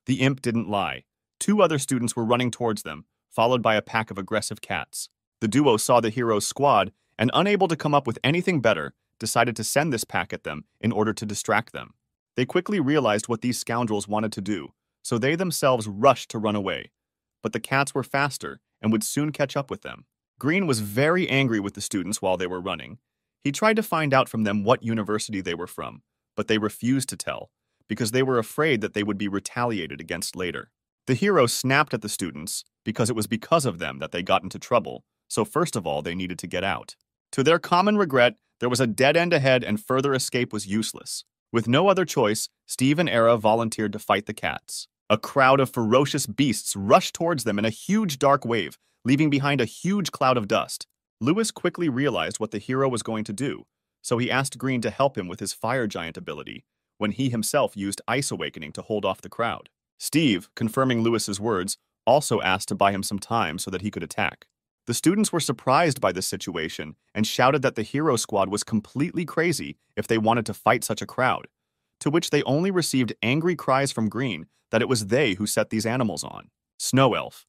The imp didn't lie. Two other students were running towards them, followed by a pack of aggressive cats. The duo saw the hero's squad and, unable to come up with anything better, decided to send this pack at them in order to distract them. They quickly realized what these scoundrels wanted to do, so they themselves rushed to run away. But the cats were faster and would soon catch up with them. Green was very angry with the students while they were running. He tried to find out from them what university they were from, but they refused to tell, because they were afraid that they would be retaliated against later. The hero snapped at the students because it was because of them that they got into trouble, so first of all they needed to get out. To their common regret, there was a dead end ahead and further escape was useless. With no other choice, Steve and Era volunteered to fight the cats. A crowd of ferocious beasts rushed towards them in a huge dark wave, leaving behind a huge cloud of dust. Lewis quickly realized what the hero was going to do, so he asked Green to help him with his fire giant ability, when he himself used Ice Awakening to hold off the crowd. Steve, confirming Lewis's words, also asked to buy him some time so that he could attack. The students were surprised by this situation and shouted that the hero squad was completely crazy if they wanted to fight such a crowd, to which they only received angry cries from Green that it was they who set these animals on. Snow Elf.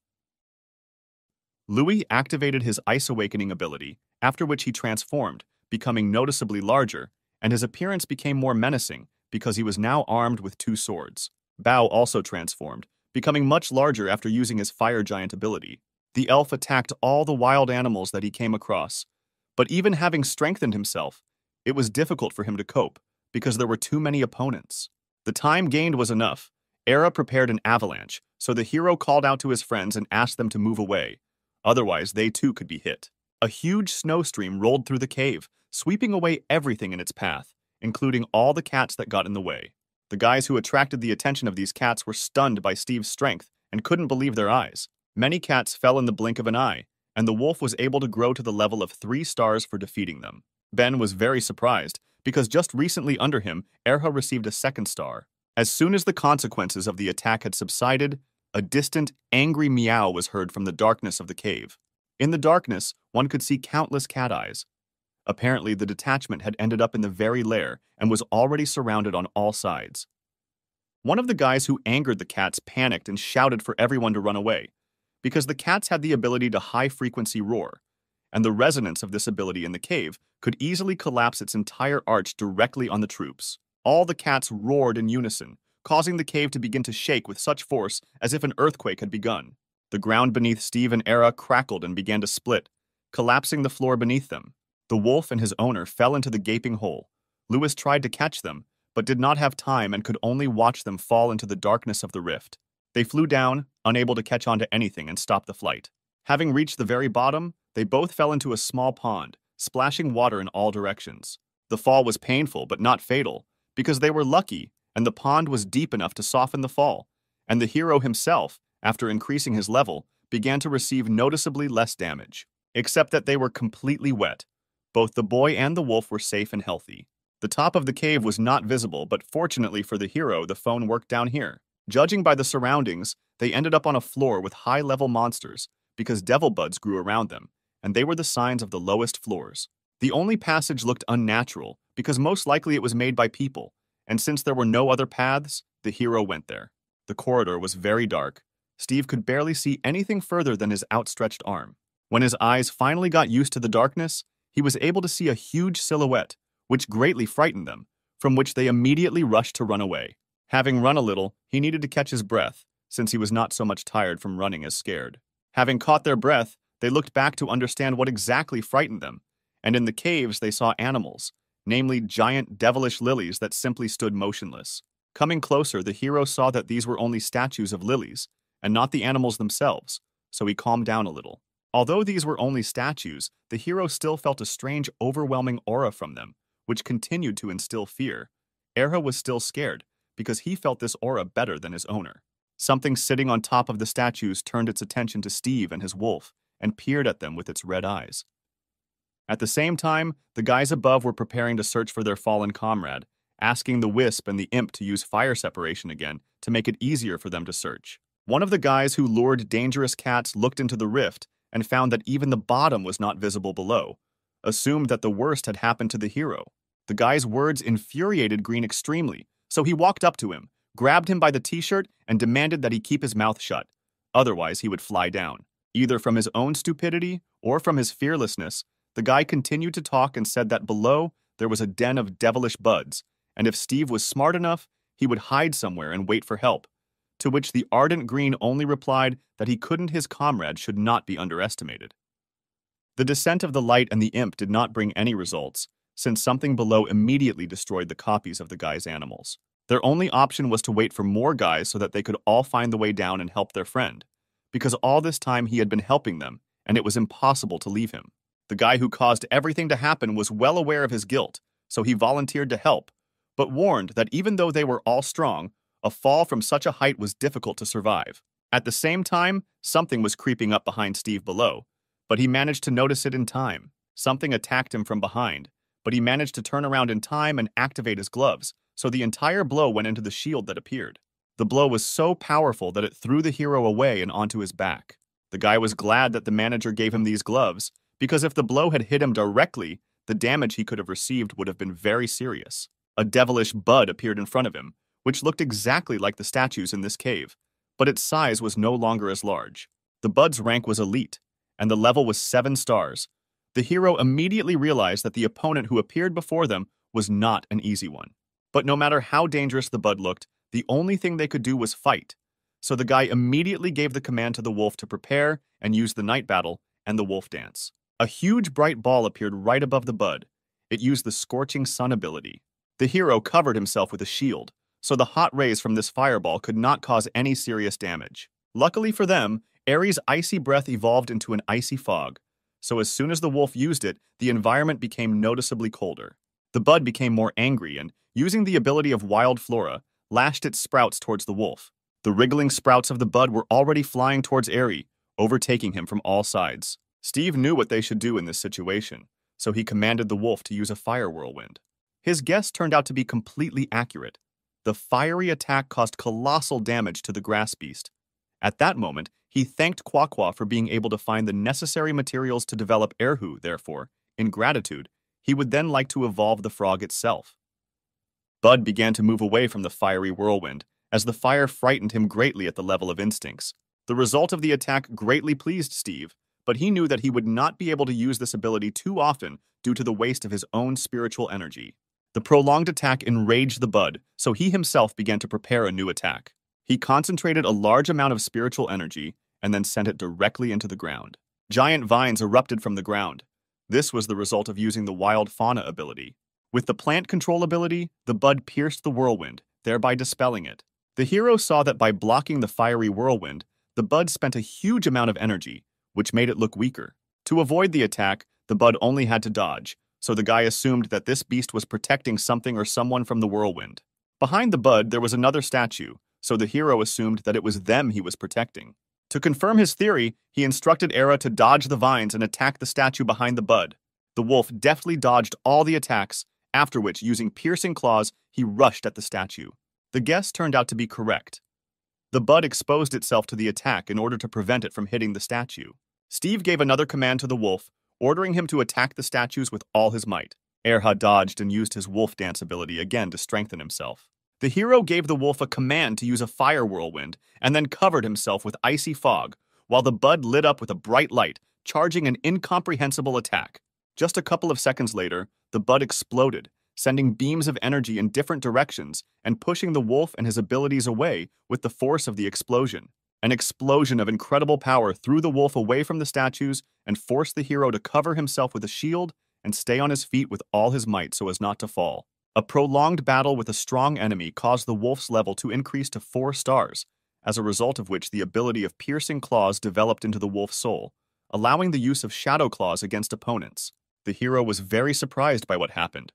Louis activated his Ice Awakening ability, after which he transformed, becoming noticeably larger, and his appearance became more menacing because he was now armed with two swords. Bao also transformed, becoming much larger after using his Fire Giant ability. The elf attacked all the wild animals that he came across, but even having strengthened himself, it was difficult for him to cope because there were too many opponents. The time gained was enough. Era prepared an avalanche, so the hero called out to his friends and asked them to move away. Otherwise, they too could be hit. A huge snow stream rolled through the cave, sweeping away everything in its path, including all the cats that got in the way. The guys who attracted the attention of these cats were stunned by Steve's strength and couldn't believe their eyes. Many cats fell in the blink of an eye, and the wolf was able to grow to the level of 3 stars for defeating them. Ben was very surprised, because just recently under him, Erha received a 2nd star. As soon as the consequences of the attack had subsided, a distant, angry meow was heard from the darkness of the cave. In the darkness, one could see countless cat eyes. Apparently, the detachment had ended up in the very lair and was already surrounded on all sides. One of the guys who angered the cats panicked and shouted for everyone to run away, because the cats had the ability to high-frequency roar, and the resonance of this ability in the cave could easily collapse its entire arch directly on the troops. All the cats roared in unison, causing the cave to begin to shake with such force as if an earthquake had begun. The ground beneath Steve and Era crackled and began to split, collapsing the floor beneath them. The wolf and his owner fell into the gaping hole. Lewis tried to catch them, but did not have time and could only watch them fall into the darkness of the rift. They flew down, unable to catch on to anything and stop the flight. Having reached the very bottom, they both fell into a small pond, splashing water in all directions. The fall was painful but not fatal, because they were lucky and the pond was deep enough to soften the fall, and the hero himself, after increasing his level, began to receive noticeably less damage. Except that they were completely wet. Both the boy and the wolf were safe and healthy. The top of the cave was not visible, but fortunately for the hero, the phone worked down here. Judging by the surroundings, they ended up on a floor with high-level monsters, because devil buds grew around them, and they were the signs of the lowest floors. The only passage looked unnatural, because most likely it was made by people, and since there were no other paths, the hero went there. The corridor was very dark. Steve could barely see anything further than his outstretched arm. When his eyes finally got used to the darkness, he was able to see a huge silhouette, which greatly frightened them, from which they immediately rushed to run away. Having run a little, he needed to catch his breath, since he was not so much tired from running as scared. Having caught their breath, they looked back to understand what exactly frightened them, and in the caves they saw animals, namely giant devilish lilies that simply stood motionless. Coming closer, the hero saw that these were only statues of lilies, and not the animals themselves, so he calmed down a little. Although these were only statues, the hero still felt a strange, overwhelming aura from them, which continued to instill fear. Erha was still scared, because he felt this aura better than his owner. Something sitting on top of the statues turned its attention to Steve and his wolf, and peered at them with its red eyes. At the same time, the guys above were preparing to search for their fallen comrade, asking the Wisp and the Imp to use fire separation again to make it easier for them to search. One of the guys who lured dangerous cats looked into the rift and found that even the bottom was not visible below, assumed that the worst had happened to the hero. The guy's words infuriated Green extremely, so he walked up to him, grabbed him by the t-shirt, and demanded that he keep his mouth shut. Otherwise, he would fly down. Either from his own stupidity or from his fearlessness, the guy continued to talk and said that below there was a den of devilish buds, and if Steve was smart enough, he would hide somewhere and wait for help. To which the ardent Green only replied that he couldn't, his comrade should not be underestimated. The descent of the light and the imp did not bring any results, since something below immediately destroyed the copies of the guy's animals. Their only option was to wait for more guys so that they could all find the way down and help their friend, because all this time he had been helping them, and it was impossible to leave him. The guy who caused everything to happen was well aware of his guilt, so he volunteered to help, but warned that even though they were all strong, a fall from such a height was difficult to survive. At the same time, something was creeping up behind Steve below, but he managed to notice it in time. Something attacked him from behind, but he managed to turn around in time and activate his gloves, so the entire blow went into the shield that appeared. The blow was so powerful that it threw the hero away and onto his back. The guy was glad that the manager gave him these gloves, because if the blow had hit him directly, the damage he could have received would have been very serious. A devilish bud appeared in front of him, which looked exactly like the statues in this cave, but its size was no longer as large. The bud's rank was elite, and the level was 7 stars. The hero immediately realized that the opponent who appeared before them was not an easy one. But no matter how dangerous the bud looked, the only thing they could do was fight. So the guy immediately gave the command to the wolf to prepare and use the night battle and the wolf dance. A huge bright ball appeared right above the bud. It used the scorching sun ability. The hero covered himself with a shield, so the hot rays from this fireball could not cause any serious damage. Luckily for them, Ares' icy breath evolved into an icy fog, so as soon as the wolf used it, the environment became noticeably colder. The bud became more angry and, using the ability of wild flora, lashed its sprouts towards the wolf. The wriggling sprouts of the bud were already flying towards Ares, overtaking him from all sides. Steve knew what they should do in this situation, so he commanded the wolf to use a fire whirlwind. His guess turned out to be completely accurate. The fiery attack caused colossal damage to the grass beast. At that moment, he thanked Quaqua for being able to find the necessary materials to develop Erhu, therefore, in gratitude, he would then like to evolve the frog itself. Bud began to move away from the fiery whirlwind, as the fire frightened him greatly at the level of instincts. The result of the attack greatly pleased Steve, but he knew that he would not be able to use this ability too often due to the waste of his own spiritual energy. The prolonged attack enraged the bud, so he himself began to prepare a new attack. He concentrated a large amount of spiritual energy and then sent it directly into the ground. Giant vines erupted from the ground. This was the result of using the wild fauna ability. With the plant control ability, the bud pierced the whirlwind, thereby dispelling it. The hero saw that by blocking the fiery whirlwind, the bud spent a huge amount of energy, which made it look weaker. To avoid the attack, the bud only had to dodge, so the guy assumed that this beast was protecting something or someone from the whirlwind. Behind the bud, there was another statue, so the hero assumed that it was them he was protecting. To confirm his theory, he instructed Era to dodge the vines and attack the statue behind the bud. The wolf deftly dodged all the attacks, after which, using piercing claws, he rushed at the statue. The guess turned out to be correct. The bud exposed itself to the attack in order to prevent it from hitting the statue. Steve gave another command to the wolf, ordering him to attack the statues with all his might. Erha dodged and used his wolf dance ability again to strengthen himself. The hero gave the wolf a command to use a fire whirlwind and then covered himself with icy fog, while the bud lit up with a bright light, charging an incomprehensible attack. Just a couple of seconds later, the bud exploded, sending beams of energy in different directions and pushing the wolf and his abilities away with the force of the explosion. An explosion of incredible power threw the wolf away from the statues and forced the hero to cover himself with a shield and stay on his feet with all his might so as not to fall. A prolonged battle with a strong enemy caused the wolf's level to increase to 4 stars, as a result of which the ability of piercing claws developed into the wolf's soul, allowing the use of shadow claws against opponents. The hero was very surprised by what happened.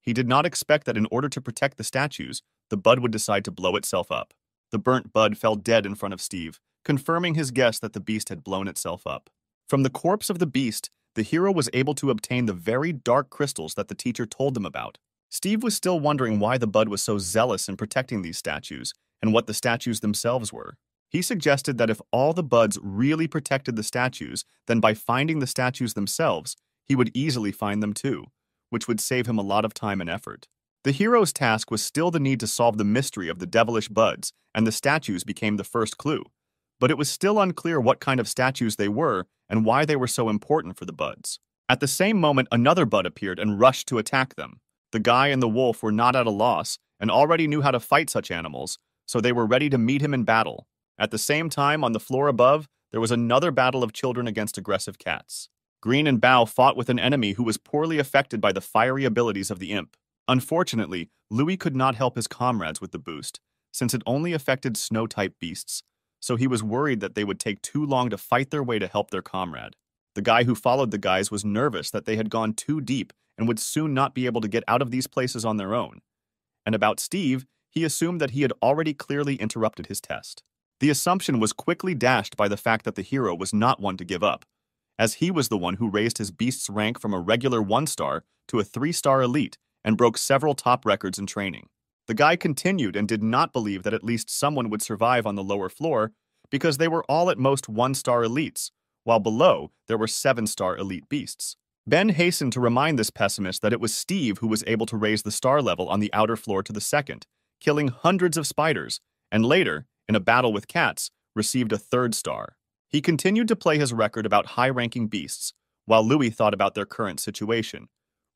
He did not expect that in order to protect the statues, the bud would decide to blow itself up. The burnt bud fell dead in front of Steve, confirming his guess that the beast had blown itself up. From the corpse of the beast, the hero was able to obtain the very dark crystals that the teacher told them about. Steve was still wondering why the bud was so zealous in protecting these statues and what the statues themselves were. He suggested that if all the buds really protected the statues, then by finding the statues themselves, he would easily find them too, which would save him a lot of time and effort. The hero's task was still the need to solve the mystery of the devilish buds, and the statues became the first clue. But it was still unclear what kind of statues they were and why they were so important for the buds. At the same moment, another bud appeared and rushed to attack them. The guy and the wolf were not at a loss and already knew how to fight such animals, so they were ready to meet him in battle. At the same time, on the floor above, there was another battle of children against aggressive cats. Green and Bao fought with an enemy who was poorly affected by the fiery abilities of the imp. Unfortunately, Louis could not help his comrades with the boost, since it only affected snow-type beasts, so he was worried that they would take too long to fight their way to help their comrade. The guy who followed the guys was nervous that they had gone too deep and would soon not be able to get out of these places on their own. And about Steve, he assumed that he had already clearly interrupted his test. The assumption was quickly dashed by the fact that the hero was not one to give up, as he was the one who raised his beast's rank from a regular 1-star to a 3-star elite and broke several top records in training. The guy continued and did not believe that at least someone would survive on the lower floor because they were all at most 1-star elites, while below there were 7-star elite beasts. Ben hastened to remind this pessimist that it was Steve who was able to raise the star level on the outer floor to the 2nd, killing hundreds of spiders, and later, in a battle with cats, received a 3rd star. He continued to play his record about high-ranking beasts, while Louis thought about their current situation,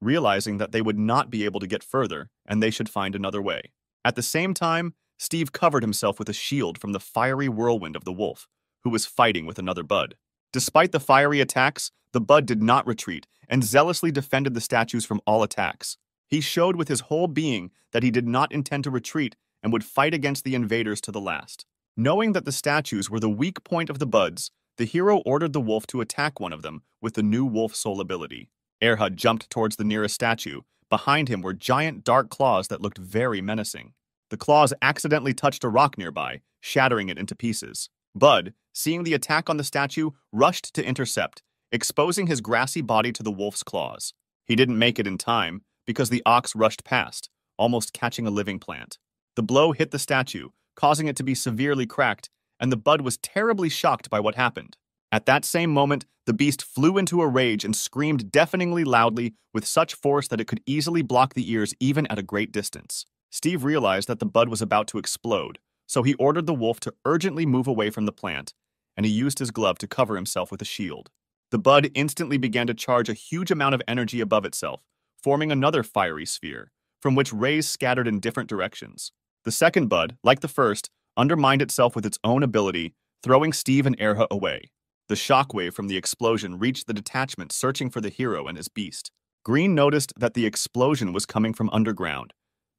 realizing that they would not be able to get further and they should find another way. At the same time, Steve covered himself with a shield from the fiery whirlwind of the wolf, who was fighting with another bud. Despite the fiery attacks, the bud did not retreat and zealously defended the statues from all attacks. He showed with his whole being that he did not intend to retreat and would fight against the invaders to the last. Knowing that the statues were the weak point of the buds, the hero ordered the wolf to attack one of them with the new wolf soul ability. Erha jumped towards the nearest statue. Behind him were giant dark claws that looked very menacing. The claws accidentally touched a rock nearby, shattering it into pieces. Bud, seeing the attack on the statue, rushed to intercept, exposing his grassy body to the wolf's claws. He didn't make it in time because the ox rushed past, almost catching a living plant. The blow hit the statue, causing it to be severely cracked, and the bud was terribly shocked by what happened. At that same moment, the beast flew into a rage and screamed deafeningly loudly with such force that it could easily block the ears even at a great distance. Steve realized that the bud was about to explode, so he ordered the wolf to urgently move away from the plant, and he used his glove to cover himself with a shield. The bud instantly began to charge a huge amount of energy above itself, forming another fiery sphere, from which rays scattered in different directions. The second bud, like the first, undermined itself with its own ability, throwing Steve and Erha away. The shockwave from the explosion reached the detachment searching for the hero and his beast. Green noticed that the explosion was coming from underground,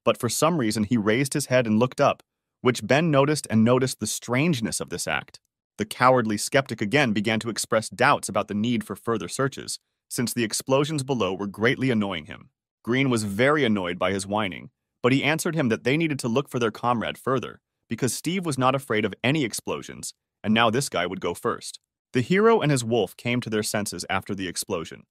but for some reason he raised his head and looked up, which Ben noticed and noticed the strangeness of this act. The cowardly skeptic again began to express doubts about the need for further searches, since the explosions below were greatly annoying him. Green was very annoyed by his whining, but he answered him that they needed to look for their comrade further, because Steve was not afraid of any explosions, and now this guy would go first. The hero and his wolf came to their senses after the explosion.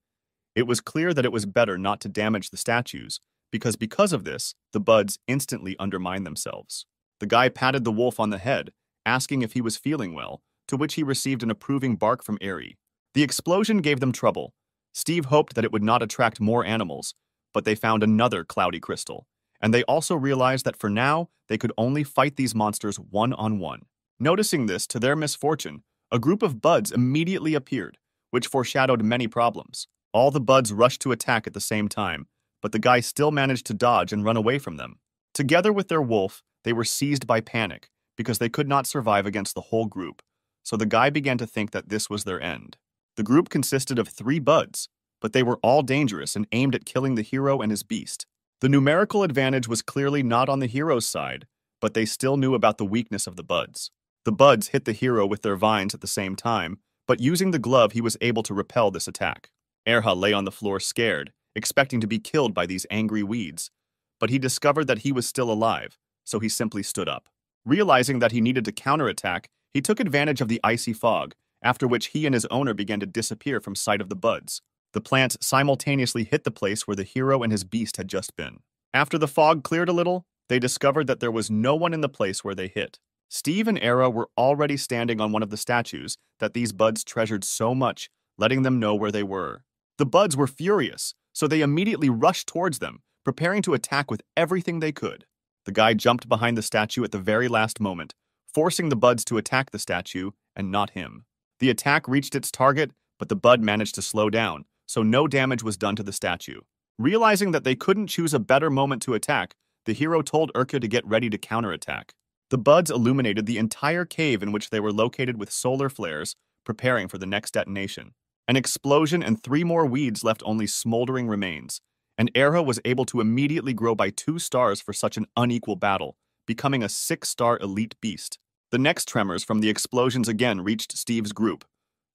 It was clear that it was better not to damage the statues, because of this, the buds instantly undermined themselves. The guy patted the wolf on the head, asking if he was feeling well, to which he received an approving bark from Airy. The explosion gave them trouble. Steve hoped that it would not attract more animals, but they found another cloudy crystal, and they also realized that for now, they could only fight these monsters one-on-one. Noticing this, to their misfortune, a group of buds immediately appeared, which foreshadowed many problems. All the buds rushed to attack at the same time, but the guy still managed to dodge and run away from them. Together with their wolf, they were seized by panic, because they could not survive against the whole group, so the guy began to think that this was their end. The group consisted of 3 buds, but they were all dangerous and aimed at killing the hero and his beast. The numerical advantage was clearly not on the hero's side, but they still knew about the weakness of the buds. The buds hit the hero with their vines at the same time, but using the glove he was able to repel this attack. Erha lay on the floor scared, expecting to be killed by these angry weeds, but he discovered that he was still alive, so he simply stood up. Realizing that he needed to counterattack, he took advantage of the icy fog, after which he and his owner began to disappear from sight of the buds. The plants simultaneously hit the place where the hero and his beast had just been. After the fog cleared a little, they discovered that there was no one in the place where they hit. Steve and Era were already standing on one of the statues that these buds treasured so much, letting them know where they were. The buds were furious, so they immediately rushed towards them, preparing to attack with everything they could. The guy jumped behind the statue at the very last moment, forcing the buds to attack the statue and not him. The attack reached its target, but the bud managed to slow down, so no damage was done to the statue. Realizing that they couldn't choose a better moment to attack, the hero told Urka to get ready to counterattack. The buds illuminated the entire cave in which they were located with solar flares, preparing for the next detonation. An explosion and 3 more weeds left only smoldering remains, and Era was able to immediately grow by 2 stars for such an unequal battle, becoming a 6-star elite beast. The next tremors from the explosions again reached Steve's group.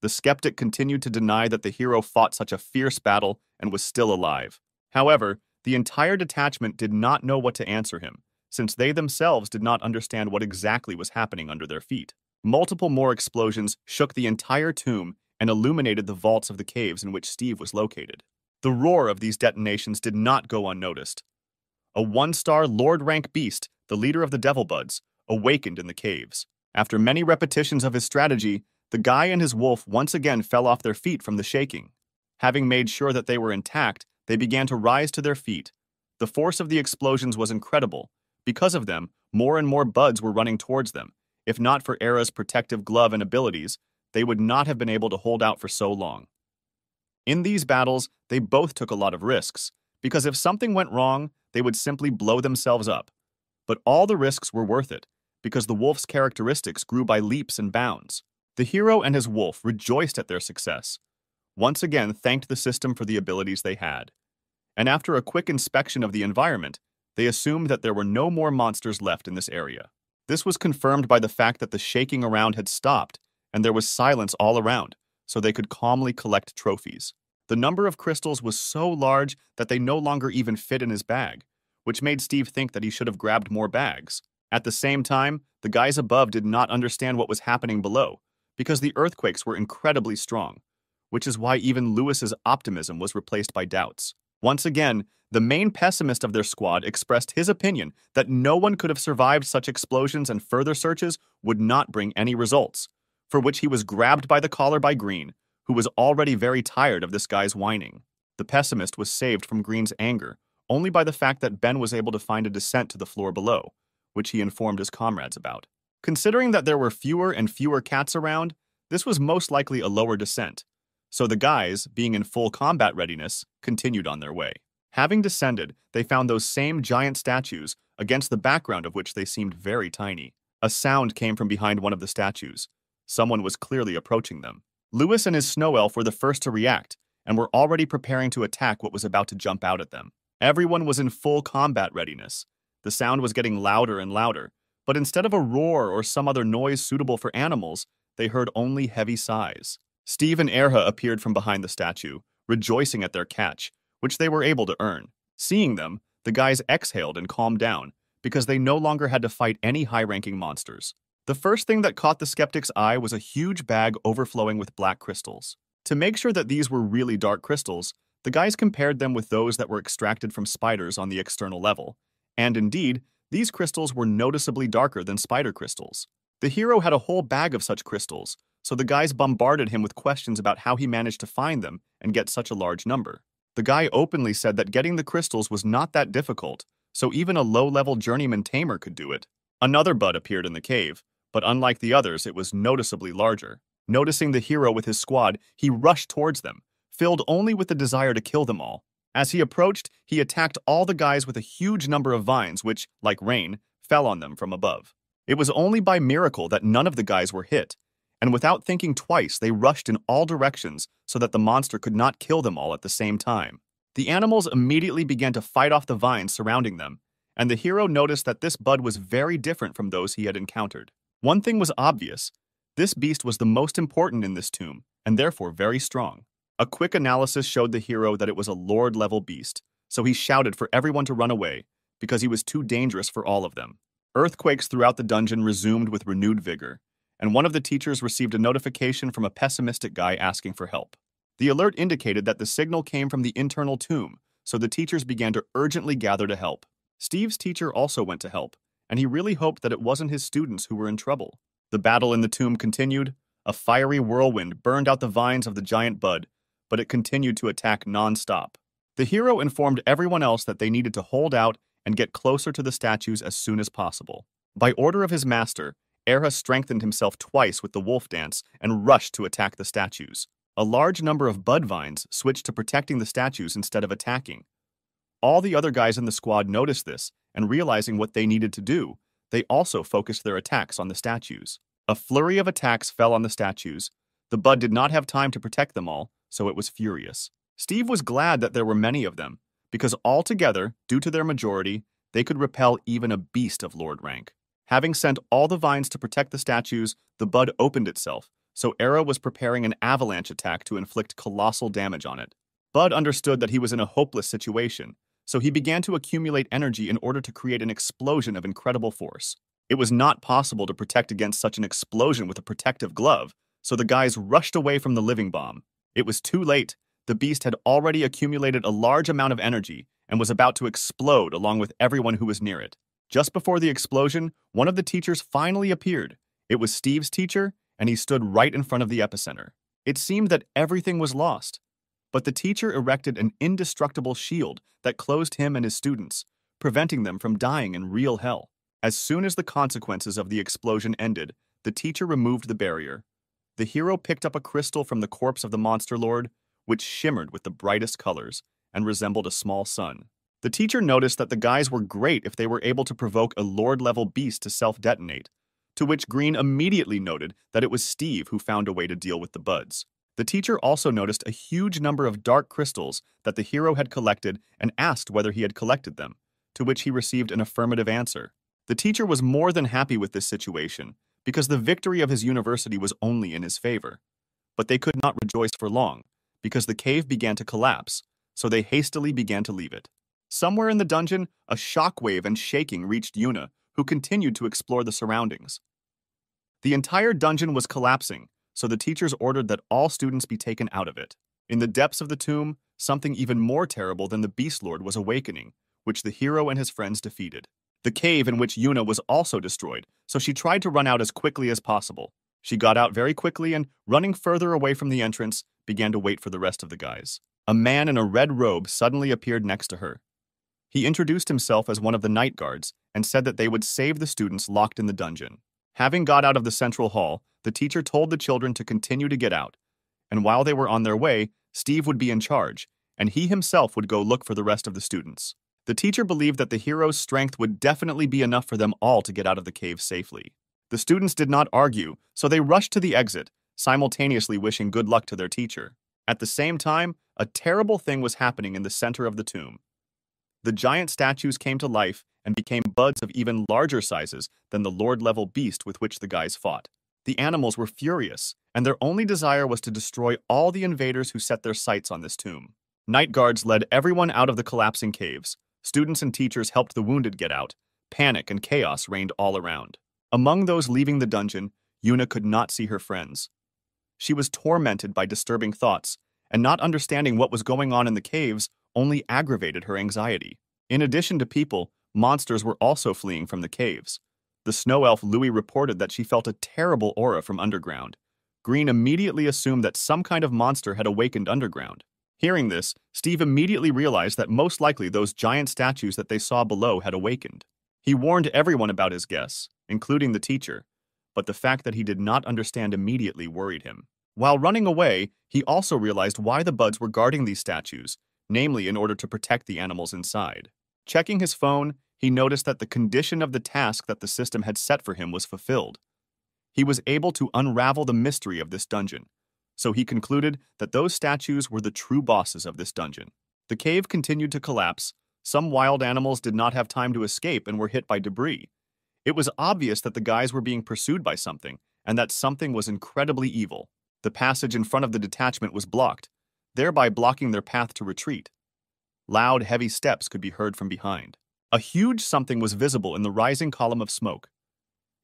The skeptic continued to deny that the hero fought such a fierce battle and was still alive. However, the entire detachment did not know what to answer him, since they themselves did not understand what exactly was happening under their feet. Multiple more explosions shook the entire tomb and illuminated the vaults of the caves in which Steve was located. The roar of these detonations did not go unnoticed. A 1-star Lord-rank beast, the leader of the Devil Buds, awakened in the caves. After many repetitions of his strategy, the guy and his wolf once again fell off their feet from the shaking. Having made sure that they were intact, they began to rise to their feet. The force of the explosions was incredible. Because of them, more and more buds were running towards them. If not for Era's protective glove and abilities, they would not have been able to hold out for so long. In these battles, they both took a lot of risks, because if something went wrong, they would simply blow themselves up. But all the risks were worth it, because the wolf's characteristics grew by leaps and bounds. The hero and his wolf rejoiced at their success, once again thanked the system for the abilities they had. And after a quick inspection of the environment, they assumed that there were no more monsters left in this area. This was confirmed by the fact that the shaking around had stopped, and there was silence all around, so they could calmly collect trophies. The number of crystals was so large that they no longer even fit in his bag, which made Steve think that he should have grabbed more bags. At the same time, the guys above did not understand what was happening below, because the earthquakes were incredibly strong, which is why even Lewis's optimism was replaced by doubts. Once again, the main pessimist of their squad expressed his opinion that no one could have survived such explosions and further searches would not bring any results, for which he was grabbed by the collar by Green, who was already very tired of this guy's whining. The pessimist was saved from Green's anger only by the fact that Ben was able to find a descent to the floor below, which he informed his comrades about. Considering that there were fewer and fewer cats around, this was most likely a lower descent, so the guys, being in full combat readiness, continued on their way. Having descended, they found those same giant statues, against the background of which they seemed very tiny. A sound came from behind one of the statues. Someone was clearly approaching them. Lewis and his snow elf were the first to react, and were already preparing to attack what was about to jump out at them. Everyone was in full combat readiness. The sound was getting louder and louder, but instead of a roar or some other noise suitable for animals, they heard only heavy sighs. Steve and Erha appeared from behind the statue, rejoicing at their catch, which they were able to earn. Seeing them, the guys exhaled and calmed down, because they no longer had to fight any high-ranking monsters. The first thing that caught the skeptic's eye was a huge bag overflowing with black crystals. To make sure that these were really dark crystals, the guys compared them with those that were extracted from spiders on the external level, and indeed, these crystals were noticeably darker than spider crystals. The hero had a whole bag of such crystals, so the guys bombarded him with questions about how he managed to find them and get such a large number. The guy openly said that getting the crystals was not that difficult, so even a low-level journeyman tamer could do it. Another bud appeared in the cave, but unlike the others, it was noticeably larger. Noticing the hero with his squad, he rushed towards them, filled only with the desire to kill them all. As he approached, he attacked all the guys with a huge number of vines which, like rain, fell on them from above. It was only by miracle that none of the guys were hit, and without thinking twice, they rushed in all directions so that the monster could not kill them all at the same time. The animals immediately began to fight off the vines surrounding them, and the hero noticed that this bud was very different from those he had encountered. One thing was obvious: this beast was the most important in this tomb, and therefore very strong. A quick analysis showed the hero that it was a lord-level beast, so he shouted for everyone to run away, because he was too dangerous for all of them. Earthquakes throughout the dungeon resumed with renewed vigor, and one of the teachers received a notification from a pessimistic guy asking for help. The alert indicated that the signal came from the internal tomb, so the teachers began to urgently gather to help. Steve's teacher also went to help, and he really hoped that it wasn't his students who were in trouble. The battle in the tomb continued. A fiery whirlwind burned out the vines of the giant bud, but it continued to attack non-stop. The hero informed everyone else that they needed to hold out and get closer to the statues as soon as possible. By order of his master, Erha strengthened himself twice with the wolf dance and rushed to attack the statues. A large number of bud vines switched to protecting the statues instead of attacking. All the other guys in the squad noticed this, and realizing what they needed to do, they also focused their attacks on the statues. A flurry of attacks fell on the statues. The bud did not have time to protect them all, so it was furious. Steve was glad that there were many of them, because altogether, due to their majority, they could repel even a beast of Lord rank. Having sent all the vines to protect the statues, the bud opened itself, so Era was preparing an avalanche attack to inflict colossal damage on it. Bud understood that he was in a hopeless situation, so he began to accumulate energy in order to create an explosion of incredible force. It was not possible to protect against such an explosion with a protective glove, so the guys rushed away from the living bomb. It was too late. The beast had already accumulated a large amount of energy and was about to explode along with everyone who was near it. Just before the explosion, one of the teachers finally appeared. It was Steve's teacher, and he stood right in front of the epicenter. It seemed that everything was lost, but the teacher erected an indestructible shield that closed him and his students, preventing them from dying in real hell. As soon as the consequences of the explosion ended, the teacher removed the barrier. The hero picked up a crystal from the corpse of the monster lord, which shimmered with the brightest colors and resembled a small sun. The teacher noticed that the guys were great if they were able to provoke a lord-level beast to self-detonate, to which Green immediately noted that it was Steve who found a way to deal with the buds. The teacher also noticed a huge number of dark crystals that the hero had collected and asked whether he had collected them, to which he received an affirmative answer. The teacher was more than happy with this situation, because the victory of his university was only in his favor. But they could not rejoice for long, because the cave began to collapse, so they hastily began to leave it. Somewhere in the dungeon, a shockwave and shaking reached Yuna, who continued to explore the surroundings. The entire dungeon was collapsing, so the teachers ordered that all students be taken out of it. In the depths of the tomb, something even more terrible than the Beast Lord was awakening, which the hero and his friends defeated. The cave in which Yuna was also destroyed, so she tried to run out as quickly as possible. She got out very quickly and, running further away from the entrance, began to wait for the rest of the guys. A man in a red robe suddenly appeared next to her. He introduced himself as one of the night guards and said that they would save the students locked in the dungeon. Having got out of the central hall, the teacher told the children to continue to get out, and while they were on their way, Steve would be in charge, and he himself would go look for the rest of the students. The teacher believed that the hero's strength would definitely be enough for them all to get out of the cave safely. The students did not argue, so they rushed to the exit, simultaneously wishing good luck to their teacher. At the same time, a terrible thing was happening in the center of the tomb. The giant statues came to life and became buds of even larger sizes than the lord-level beast with which the guys fought. The animals were furious, and their only desire was to destroy all the invaders who set their sights on this tomb. Night guards led everyone out of the collapsing caves. Students and teachers helped the wounded get out. Panic and chaos reigned all around. Among those leaving the dungeon, Yuna could not see her friends. She was tormented by disturbing thoughts, and not understanding what was going on in the caves only aggravated her anxiety. In addition to people, monsters were also fleeing from the caves. The snow elf Louis reported that she felt a terrible aura from underground. Green immediately assumed that some kind of monster had awakened underground. Hearing this, Steve immediately realized that most likely those giant statues that they saw below had awakened. He warned everyone about his guess, including the teacher, but the fact that he did not understand immediately worried him. While running away, he also realized why the buds were guarding these statues, namely in order to protect the animals inside. Checking his phone, he noticed that the condition of the task that the system had set for him was fulfilled. He was able to unravel the mystery of this dungeon, so he concluded that those statues were the true bosses of this dungeon. The cave continued to collapse. Some wild animals did not have time to escape and were hit by debris. It was obvious that the guys were being pursued by something, and that something was incredibly evil. The passage in front of the detachment was blocked, thereby blocking their path to retreat. Loud, heavy steps could be heard from behind. A huge something was visible in the rising column of smoke.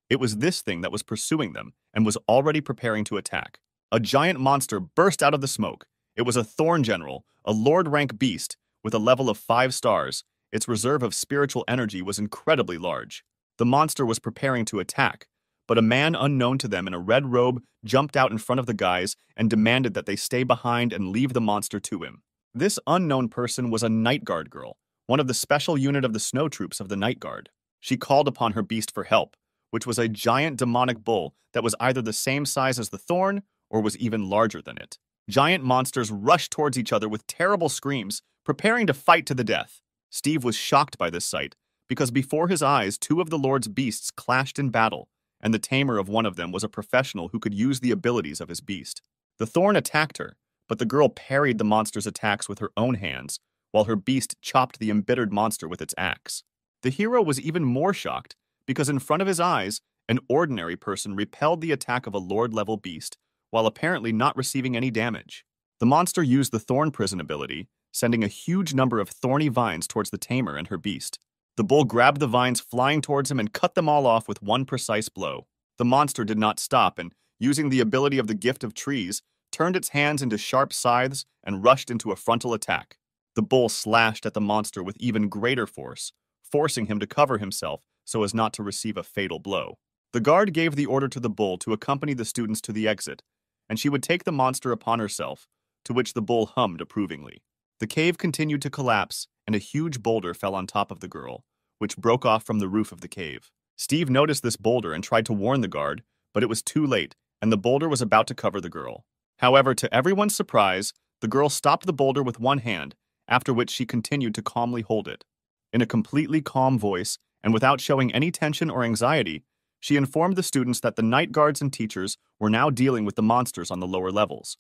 It was this thing that was pursuing them and was already preparing to attack. A giant monster burst out of the smoke. It was a thorn general, a lord-rank beast, with a level of 5 stars. Its reserve of spiritual energy was incredibly large. The monster was preparing to attack, but a man unknown to them in a red robe jumped out in front of the guys and demanded that they stay behind and leave the monster to him. This unknown person was a Night Guard girl, one of the special unit of the snow troops of the Night Guard. She called upon her beast for help, which was a giant demonic bull that was either the same size as the thorn or was even larger than it. Giant monsters rushed towards each other with terrible screams, preparing to fight to the death. Steve was shocked by this sight, because before his eyes 2 of the Lord's beasts clashed in battle, and the tamer of one of them was a professional who could use the abilities of his beast. The thorn attacked her, but the girl parried the monster's attacks with her own hands, while her beast chopped the embittered monster with its axe. The hero was even more shocked, because in front of his eyes, an ordinary person repelled the attack of a Lord-level beast, while apparently not receiving any damage. The monster used the Thorn Prison ability, sending a huge number of thorny vines towards the tamer and her beast. The bull grabbed the vines flying towards him and cut them all off with one precise blow. The monster did not stop and, using the ability of the Gift of Trees, turned its hands into sharp scythes and rushed into a frontal attack. The bull slashed at the monster with even greater force, forcing him to cover himself so as not to receive a fatal blow. The guard gave the order to the bull to accompany the students to the exit, and she would take the monster upon herself, to which the bull hummed approvingly. The cave continued to collapse, and a huge boulder fell on top of the girl, which broke off from the roof of the cave. Steve noticed this boulder and tried to warn the guard, but it was too late, and the boulder was about to cover the girl. However, to everyone's surprise, the girl stopped the boulder with one hand, after which she continued to calmly hold it. In a completely calm voice, and without showing any tension or anxiety, she informed the students that the night guards and teachers were now dealing with the monsters on the lower levels.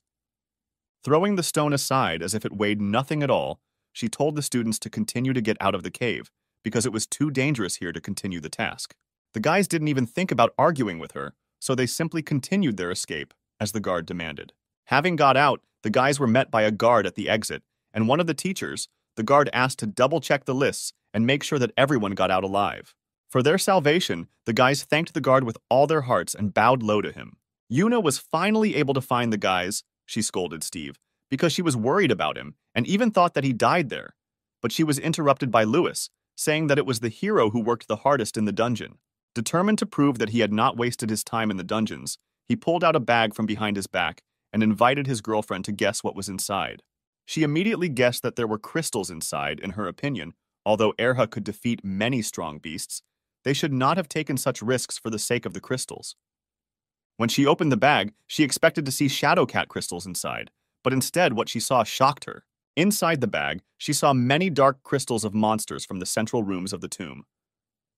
Throwing the stone aside as if it weighed nothing at all, she told the students to continue to get out of the cave, because it was too dangerous here to continue the task. The guys didn't even think about arguing with her, so they simply continued their escape, as the guard demanded. Having got out, the guys were met by a guard at the exit, and one of the teachers, the guard asked to double-check the lists and make sure that everyone got out alive. For their salvation, the guys thanked the guard with all their hearts and bowed low to him. Yuna was finally able to find the guys, she scolded Steve, because she was worried about him and even thought that he died there. But she was interrupted by Lewis, saying that it was the hero who worked the hardest in the dungeon. Determined to prove that he had not wasted his time in the dungeons, he pulled out a bag from behind his back and invited his girlfriend to guess what was inside. She immediately guessed that there were crystals inside. In her opinion, although Erha could defeat many strong beasts, they should not have taken such risks for the sake of the crystals. When she opened the bag, she expected to see Shadow Cat crystals inside, but instead what she saw shocked her. Inside the bag, she saw many dark crystals of monsters from the central rooms of the tomb.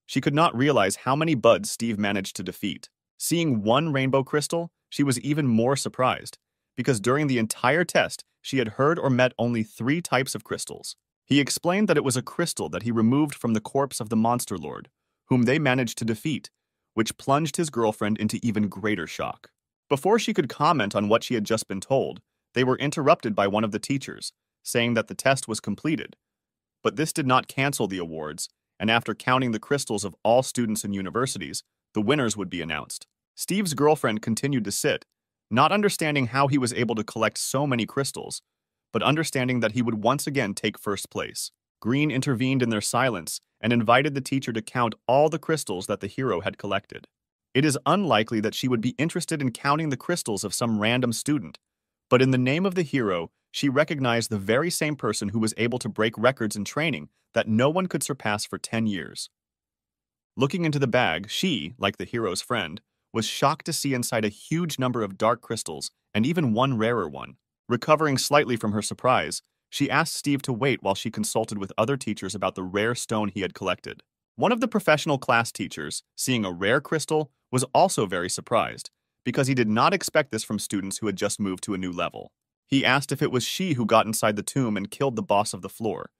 She could not realize how many buds Steve managed to defeat. Seeing one rainbow crystal, she was even more surprised, because during the entire test, she had heard or met only 3 types of crystals. He explained that it was a crystal that he removed from the corpse of the Monster Lord, whom they managed to defeat, which plunged his girlfriend into even greater shock. Before she could comment on what she had just been told, they were interrupted by one of the teachers, saying that the test was completed. But this did not cancel the awards, and after counting the crystals of all students and universities, the winners would be announced. Steve's girlfriend continued to sit, not understanding how he was able to collect so many crystals, but understanding that he would once again take first place. Green intervened in their silence and invited the teacher to count all the crystals that the hero had collected. It is unlikely that she would be interested in counting the crystals of some random student, but in the name of the hero, she recognized the very same person who was able to break records in training that no one could surpass for 10 years. Looking into the bag, she, like the hero's friend, was shocked to see inside a huge number of dark crystals and even one rarer one. Recovering slightly from her surprise, she asked Steve to wait while she consulted with other teachers about the rare stone he had collected. One of the professional class teachers, seeing a rare crystal, was also very surprised, because he did not expect this from students who had just moved to a new level. He asked if it was she who got inside the tomb and killed the boss of the floor,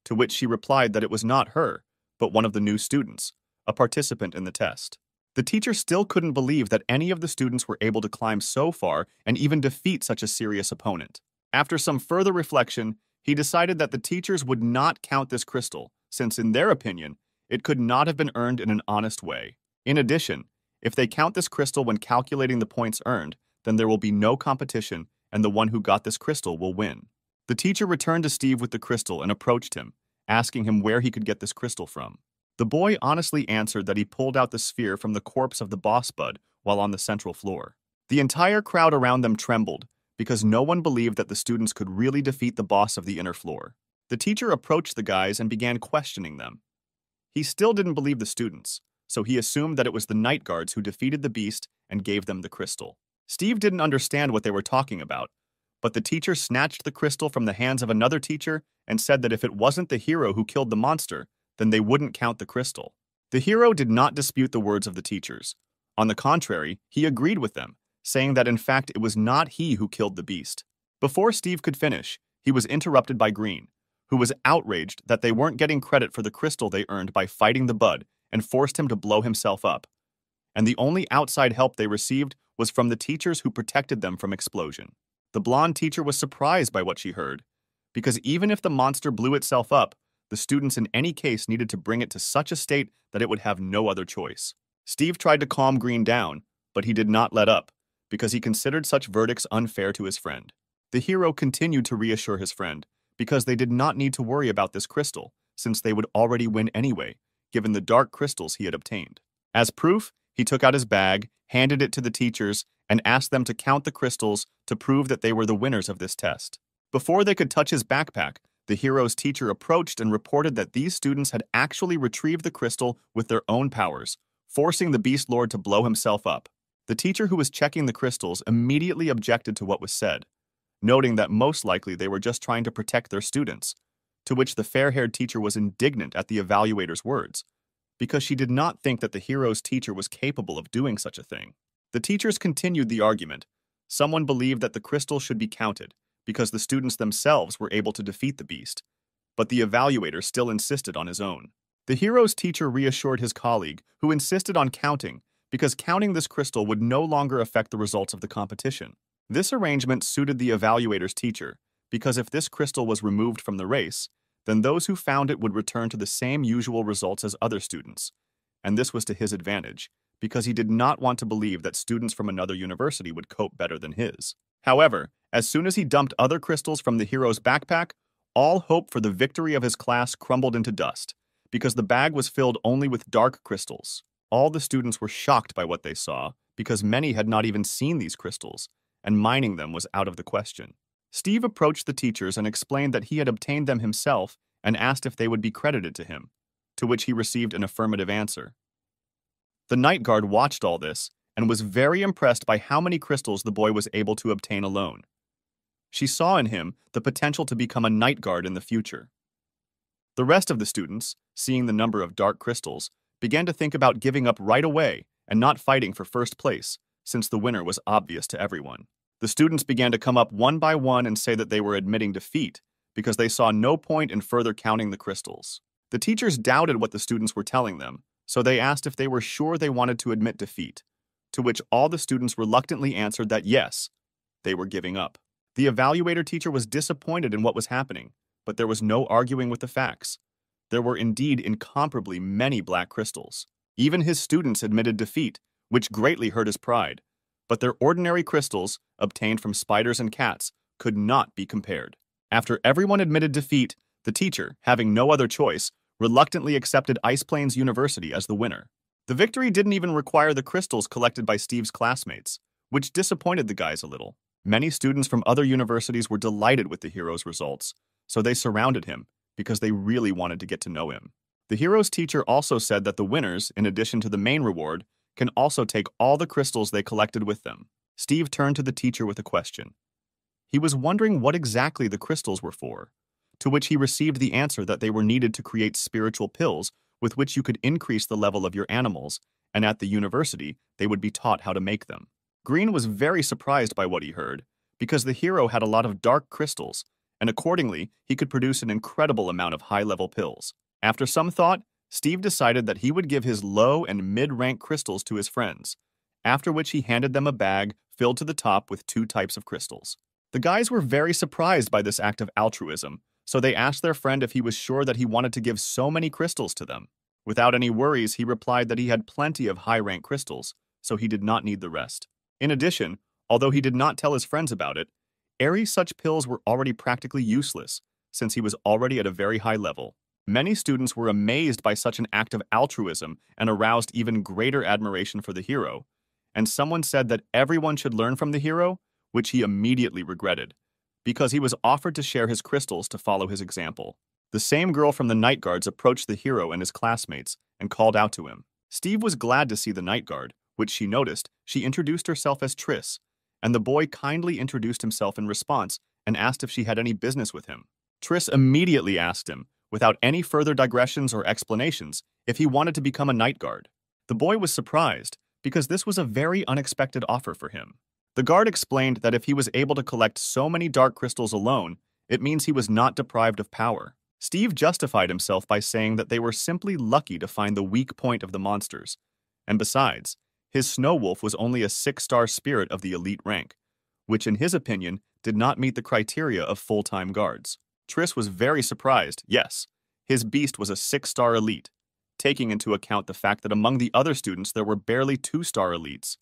to which she replied that it was not her, but one of the new students, a participant in the test. The teacher still couldn't believe that any of the students were able to climb so far and even defeat such a serious opponent. After some further reflection, he decided that the teachers would not count this crystal, since in their opinion, it could not have been earned in an honest way. In addition, if they count this crystal when calculating the points earned, then there will be no competition and the one who got this crystal will win. The teacher returned to Steve with the crystal and approached him, asking him where he could get this crystal from. The boy honestly answered that he pulled out the sphere from the corpse of the boss bud while on the central floor. The entire crowd around them trembled because no one believed that the students could really defeat the boss of the inner floor. The teacher approached the guys and began questioning them. He still didn't believe the students, so he assumed that it was the night guards who defeated the beast and gave them the crystal. Steve didn't understand what they were talking about, but the teacher snatched the crystal from the hands of another teacher and said that if it wasn't the hero who killed the monster, then they wouldn't count the crystal. The hero did not dispute the words of the teachers. On the contrary, he agreed with them, saying that in fact it was not he who killed the beast. Before Steve could finish, he was interrupted by Green, who was outraged that they weren't getting credit for the crystal they earned by fighting the bud and forced him to blow himself up. And the only outside help they received was from the teachers who protected them from explosion. The blonde teacher was surprised by what she heard, because even if the monster blew itself up, the students in any case needed to bring it to such a state that it would have no other choice. Steve tried to calm Green down, but he did not let up, because he considered such verdicts unfair to his friend. The hero continued to reassure his friend, because they did not need to worry about this crystal, since they would already win anyway, given the dark crystals he had obtained. As proof, he took out his bag, handed it to the teachers, and asked them to count the crystals to prove that they were the winners of this test. Before they could touch his backpack, the hero's teacher approached and reported that these students had actually retrieved the crystal with their own powers, forcing the Beast Lord to blow himself up. The teacher who was checking the crystals immediately objected to what was said, noting that most likely they were just trying to protect their students, to which the fair-haired teacher was indignant at the evaluator's words, because she did not think that the hero's teacher was capable of doing such a thing. The teachers continued the argument. Someone believed that the crystal should be counted, because the students themselves were able to defeat the beast, but the evaluator still insisted on his own. The hero's teacher reassured his colleague, who insisted on counting, because counting this crystal would no longer affect the results of the competition. This arrangement suited the evaluator's teacher, because if this crystal was removed from the race, then those who found it would return to the same usual results as other students, and this was to his advantage, because he did not want to believe that students from another university would cope better than his. However, as soon as he dumped other crystals from the hero's backpack, all hope for the victory of his class crumbled into dust, because the bag was filled only with dark crystals. All the students were shocked by what they saw, because many had not even seen these crystals, and mining them was out of the question. Steve approached the teachers and explained that he had obtained them himself and asked if they would be credited to him, to which he received an affirmative answer. The night guard watched all this and was very impressed by how many crystals the boy was able to obtain alone. She saw in him the potential to become a night guard in the future. The rest of the students, seeing the number of dark crystals, began to think about giving up right away and not fighting for first place, since the winner was obvious to everyone. The students began to come up one by one and say that they were admitting defeat because they saw no point in further counting the crystals. The teachers doubted what the students were telling them, so they asked if they were sure they wanted to admit defeat, to which all the students reluctantly answered that yes, they were giving up. The evaluator teacher was disappointed in what was happening, but there was no arguing with the facts. There were indeed incomparably many black crystals. Even his students admitted defeat, which greatly hurt his pride, but their ordinary crystals, obtained from spiders and cats, could not be compared. After everyone admitted defeat, the teacher, having no other choice, reluctantly accepted Ice Plains University as the winner. The victory didn't even require the crystals collected by Steve's classmates, which disappointed the guys a little. Many students from other universities were delighted with the hero's results, so they surrounded him because they really wanted to get to know him. The hero's teacher also said that the winners, in addition to the main reward, can also take all the crystals they collected with them. Steve turned to the teacher with a question. He was wondering what exactly the crystals were for, to which he received the answer that they were needed to create spiritual pills with which you could increase the level of your animals, and at the university, they would be taught how to make them. Green was very surprised by what he heard, because the hero had a lot of dark crystals, and accordingly, he could produce an incredible amount of high-level pills. After some thought, Steve decided that he would give his low and mid-rank crystals to his friends, after which he handed them a bag filled to the top with 2 types of crystals. The guys were very surprised by this act of altruism, so they asked their friend if he was sure that he wanted to give so many crystals to them. Without any worries, he replied that he had plenty of high-rank crystals, so he did not need the rest. In addition, although he did not tell his friends about it, Such pills were already practically useless, since he was already at a very high level. Many students were amazed by such an act of altruism and aroused even greater admiration for the hero, and someone said that everyone should learn from the hero, which he immediately regretted, because he was offered to share his crystals to follow his example. The same girl from the night guards approached the hero and his classmates and called out to him. Steve was glad to see the night guard, which she noticed. She introduced herself as Triss, and the boy kindly introduced himself in response and asked if she had any business with him. Triss immediately asked him, without any further digressions or explanations, if he wanted to become a night guard. The boy was surprised, because this was a very unexpected offer for him. The guard explained that if he was able to collect so many dark crystals alone, it means he was not deprived of power. Steve justified himself by saying that they were simply lucky to find the weak point of the monsters, and besides, his snow wolf was only a 6-star spirit of the elite rank, which in his opinion did not meet the criteria of full-time guards. Triss was very surprised. Yes, his beast was a 6-star elite, taking into account the fact that among the other students there were barely 2-star elites.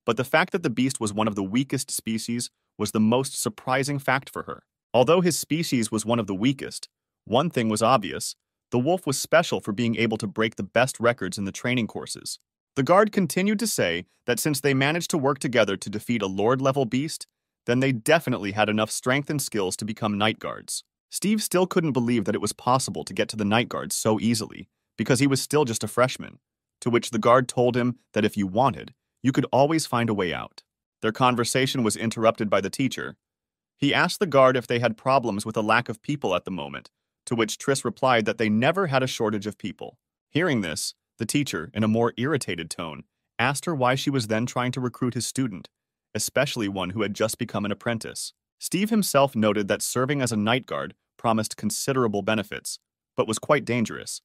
But the fact that the beast was one of the weakest species was the most surprising fact for her. Although his species was one of the weakest, one thing was obvious: the wolf was special for being able to break the best records in the training courses. The guard continued to say that since they managed to work together to defeat a Lord-level beast, then they definitely had enough strength and skills to become night guards. Steve still couldn't believe that it was possible to get to the night guards so easily, because he was still just a freshman, to which the guard told him that if you wanted, you could always find a way out. Their conversation was interrupted by the teacher. He asked the guard if they had problems with a lack of people at the moment, to which Triss replied that they never had a shortage of people. Hearing this, the teacher, in a more irritated tone, asked her why she was then trying to recruit his student, especially one who had just become an apprentice. Steve himself noted that serving as a night guard promised considerable benefits, but was quite dangerous.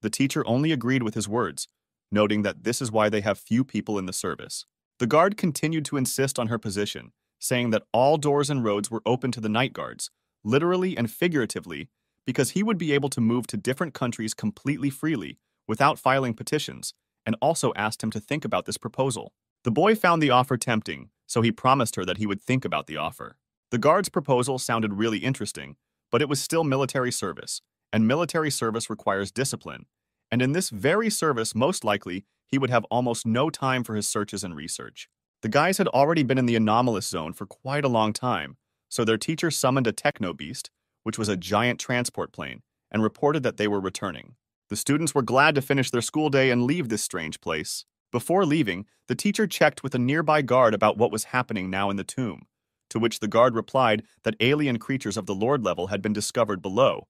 The teacher only agreed with his words, noting that this is why they have few people in the service. The guard continued to insist on her position, saying that all doors and roads were open to the night guards, literally and figuratively, because he would be able to move to different countries completely freely, without filing petitions, and also asked him to think about this proposal. The boy found the offer tempting, so he promised her that he would think about the offer. The guard's proposal sounded really interesting, but it was still military service, and military service requires discipline, and in this very service, most likely, he would have almost no time for his searches and research. The guys had already been in the anomalous zone for quite a long time, so their teacher summoned a techno-beast, which was a giant transport plane, and reported that they were returning. The students were glad to finish their school day and leave this strange place. Before leaving, the teacher checked with a nearby guard about what was happening now in the tomb, to which the guard replied that alien creatures of the Lord level had been discovered below,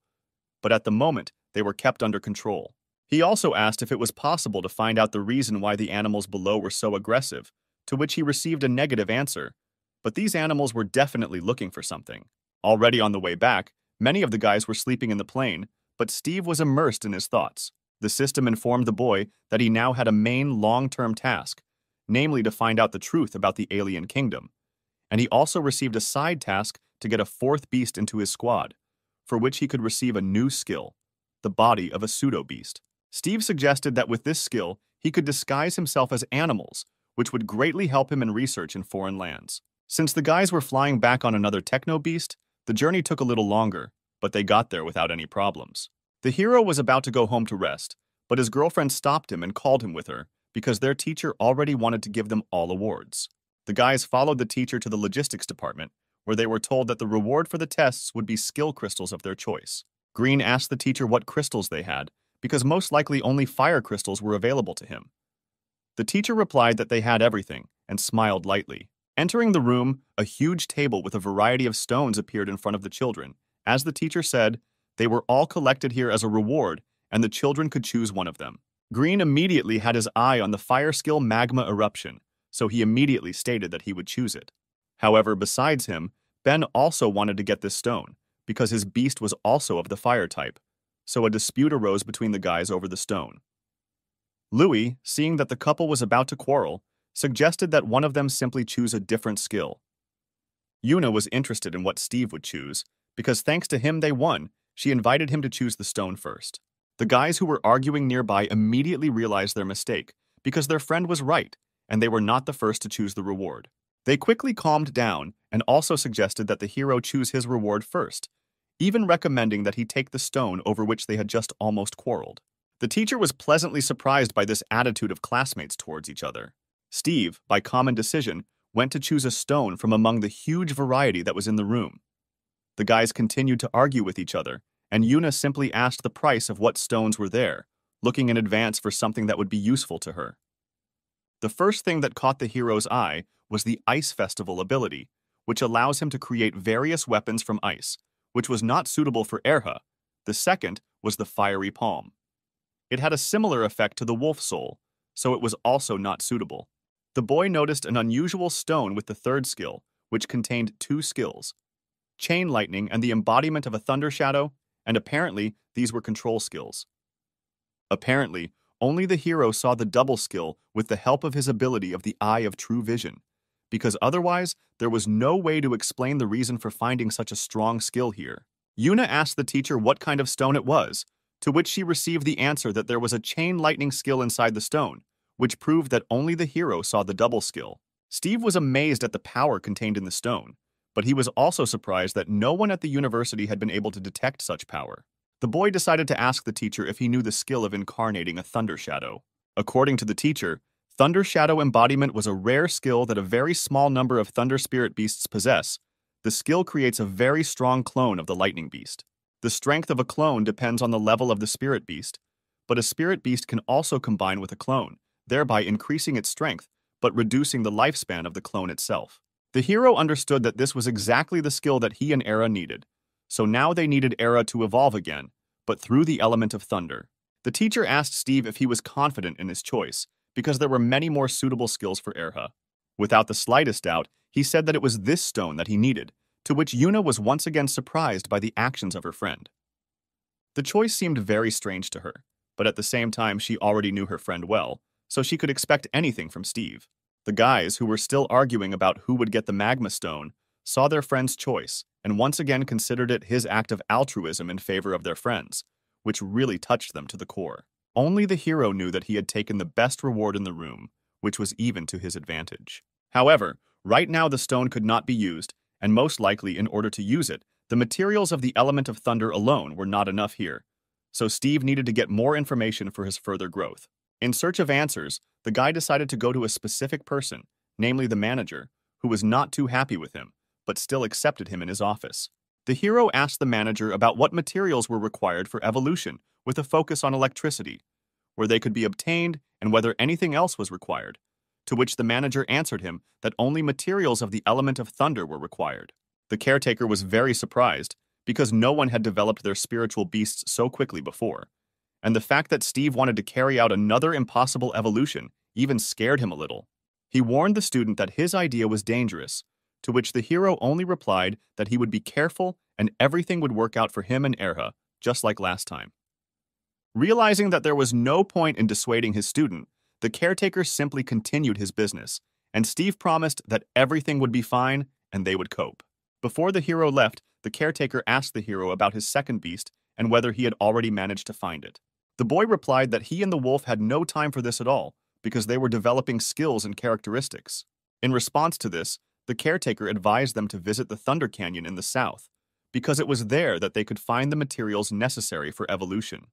but at the moment, they were kept under control. He also asked if it was possible to find out the reason why the animals below were so aggressive, to which he received a negative answer, but these animals were definitely looking for something. Already on the way back, many of the guys were sleeping in the plane, but Steve was immersed in his thoughts. The system informed the boy that he now had a main long-term task, namely to find out the truth about the alien kingdom, and he also received a side task to get a 4th beast into his squad, for which he could receive a new skill, the body of a pseudo-beast. Steve suggested that with this skill, he could disguise himself as animals, which would greatly help him in research in foreign lands. Since the guys were flying back on another techno-beast, the journey took a little longer, but they got there without any problems. The hero was about to go home to rest, but his girlfriend stopped him and called him with her because their teacher already wanted to give them all awards. The guys followed the teacher to the logistics department, where they were told that the reward for the tests would be skill crystals of their choice. Green asked the teacher what crystals they had, because most likely only fire crystals were available to him. The teacher replied that they had everything, and smiled lightly. Entering the room, a huge table with a variety of stones appeared in front of the children. As the teacher said, they were all collected here as a reward, and the children could choose one of them. Green immediately had his eye on the fire skill magma eruption, so he immediately stated that he would choose it. However, besides him, Ben also wanted to get this stone, because his beast was also of the fire type, so a dispute arose between the guys over the stone. Louis, seeing that the couple was about to quarrel, suggested that one of them simply choose a different skill. Yuna was interested in what Steve would choose, because thanks to him they won. She invited him to choose the stone first. The guys who were arguing nearby immediately realized their mistake, because their friend was right, and they were not the first to choose the reward. They quickly calmed down and also suggested that the hero choose his reward first, even recommending that he take the stone over which they had just almost quarreled. The teacher was pleasantly surprised by this attitude of classmates towards each other. Steve, by common decision, went to choose a stone from among the huge variety that was in the room. The guys continued to argue with each other, and Yuna simply asked the price of what stones were there, looking in advance for something that would be useful to her. The first thing that caught the hero's eye was the Ice Festival ability, which allows him to create various weapons from ice, which was not suitable for Erha. The second was the Fiery Palm. It had a similar effect to the Wolf Soul, so it was also not suitable. The boy noticed an unusual stone with the third skill, which contained two skills: Chain Lightning and the embodiment of a Thunder Shadow, and apparently these were control skills. Apparently, only the hero saw the double skill with the help of his ability of the Eye of True Vision, because otherwise there was no way to explain the reason for finding such a strong skill here. Yuna asked the teacher what kind of stone it was, to which she received the answer that there was a Chain Lightning skill inside the stone, which proved that only the hero saw the double skill. Steve was amazed at the power contained in the stone, but he was also surprised that no one at the university had been able to detect such power. The boy decided to ask the teacher if he knew the skill of incarnating a Thunder Shadow. According to the teacher, Thunder Shadow embodiment was a rare skill that a very small number of Thunder Spirit beasts possess. The skill creates a very strong clone of the Lightning Beast. The strength of a clone depends on the level of the Spirit Beast, but a Spirit Beast can also combine with a clone, thereby increasing its strength, but reducing the lifespan of the clone itself. The hero understood that this was exactly the skill that he and Era needed, so now they needed Era to evolve again, but through the element of thunder. The teacher asked Steve if he was confident in his choice, because there were many more suitable skills for Erha. Without the slightest doubt, he said that it was this stone that he needed, to which Yuna was once again surprised by the actions of her friend. The choice seemed very strange to her, but at the same time she already knew her friend well, so she could expect anything from Steve. The guys, who were still arguing about who would get the magma stone, saw their friend's choice and once again considered it his act of altruism in favor of their friends, which really touched them to the core. Only the hero knew that he had taken the best reward in the room, which was even to his advantage. However, right now the stone could not be used, and most likely in order to use it, the materials of the element of thunder alone were not enough here, so Steve needed to get more information for his further growth. In search of answers, the guy decided to go to a specific person, namely the manager, who was not too happy with him, but still accepted him in his office. The hero asked the manager about what materials were required for evolution, with a focus on electricity, where they could be obtained and whether anything else was required, to which the manager answered him that only materials of the element of thunder were required. The caretaker was very surprised, because no one had developed their spiritual beasts so quickly before, and the fact that Steve wanted to carry out another impossible evolution even scared him a little. He warned the student that his idea was dangerous, to which the hero only replied that he would be careful and everything would work out for him and Erha, just like last time. Realizing that there was no point in dissuading his student, the caretaker simply continued his business, and Steve promised that everything would be fine and they would cope. Before the hero left, the caretaker asked the hero about his second beast and whether he had already managed to find it. The boy replied that he and the wolf had no time for this at all, because they were developing skills and characteristics. In response to this, the caretaker advised them to visit the Thunder Canyon in the south, because it was there that they could find the materials necessary for evolution.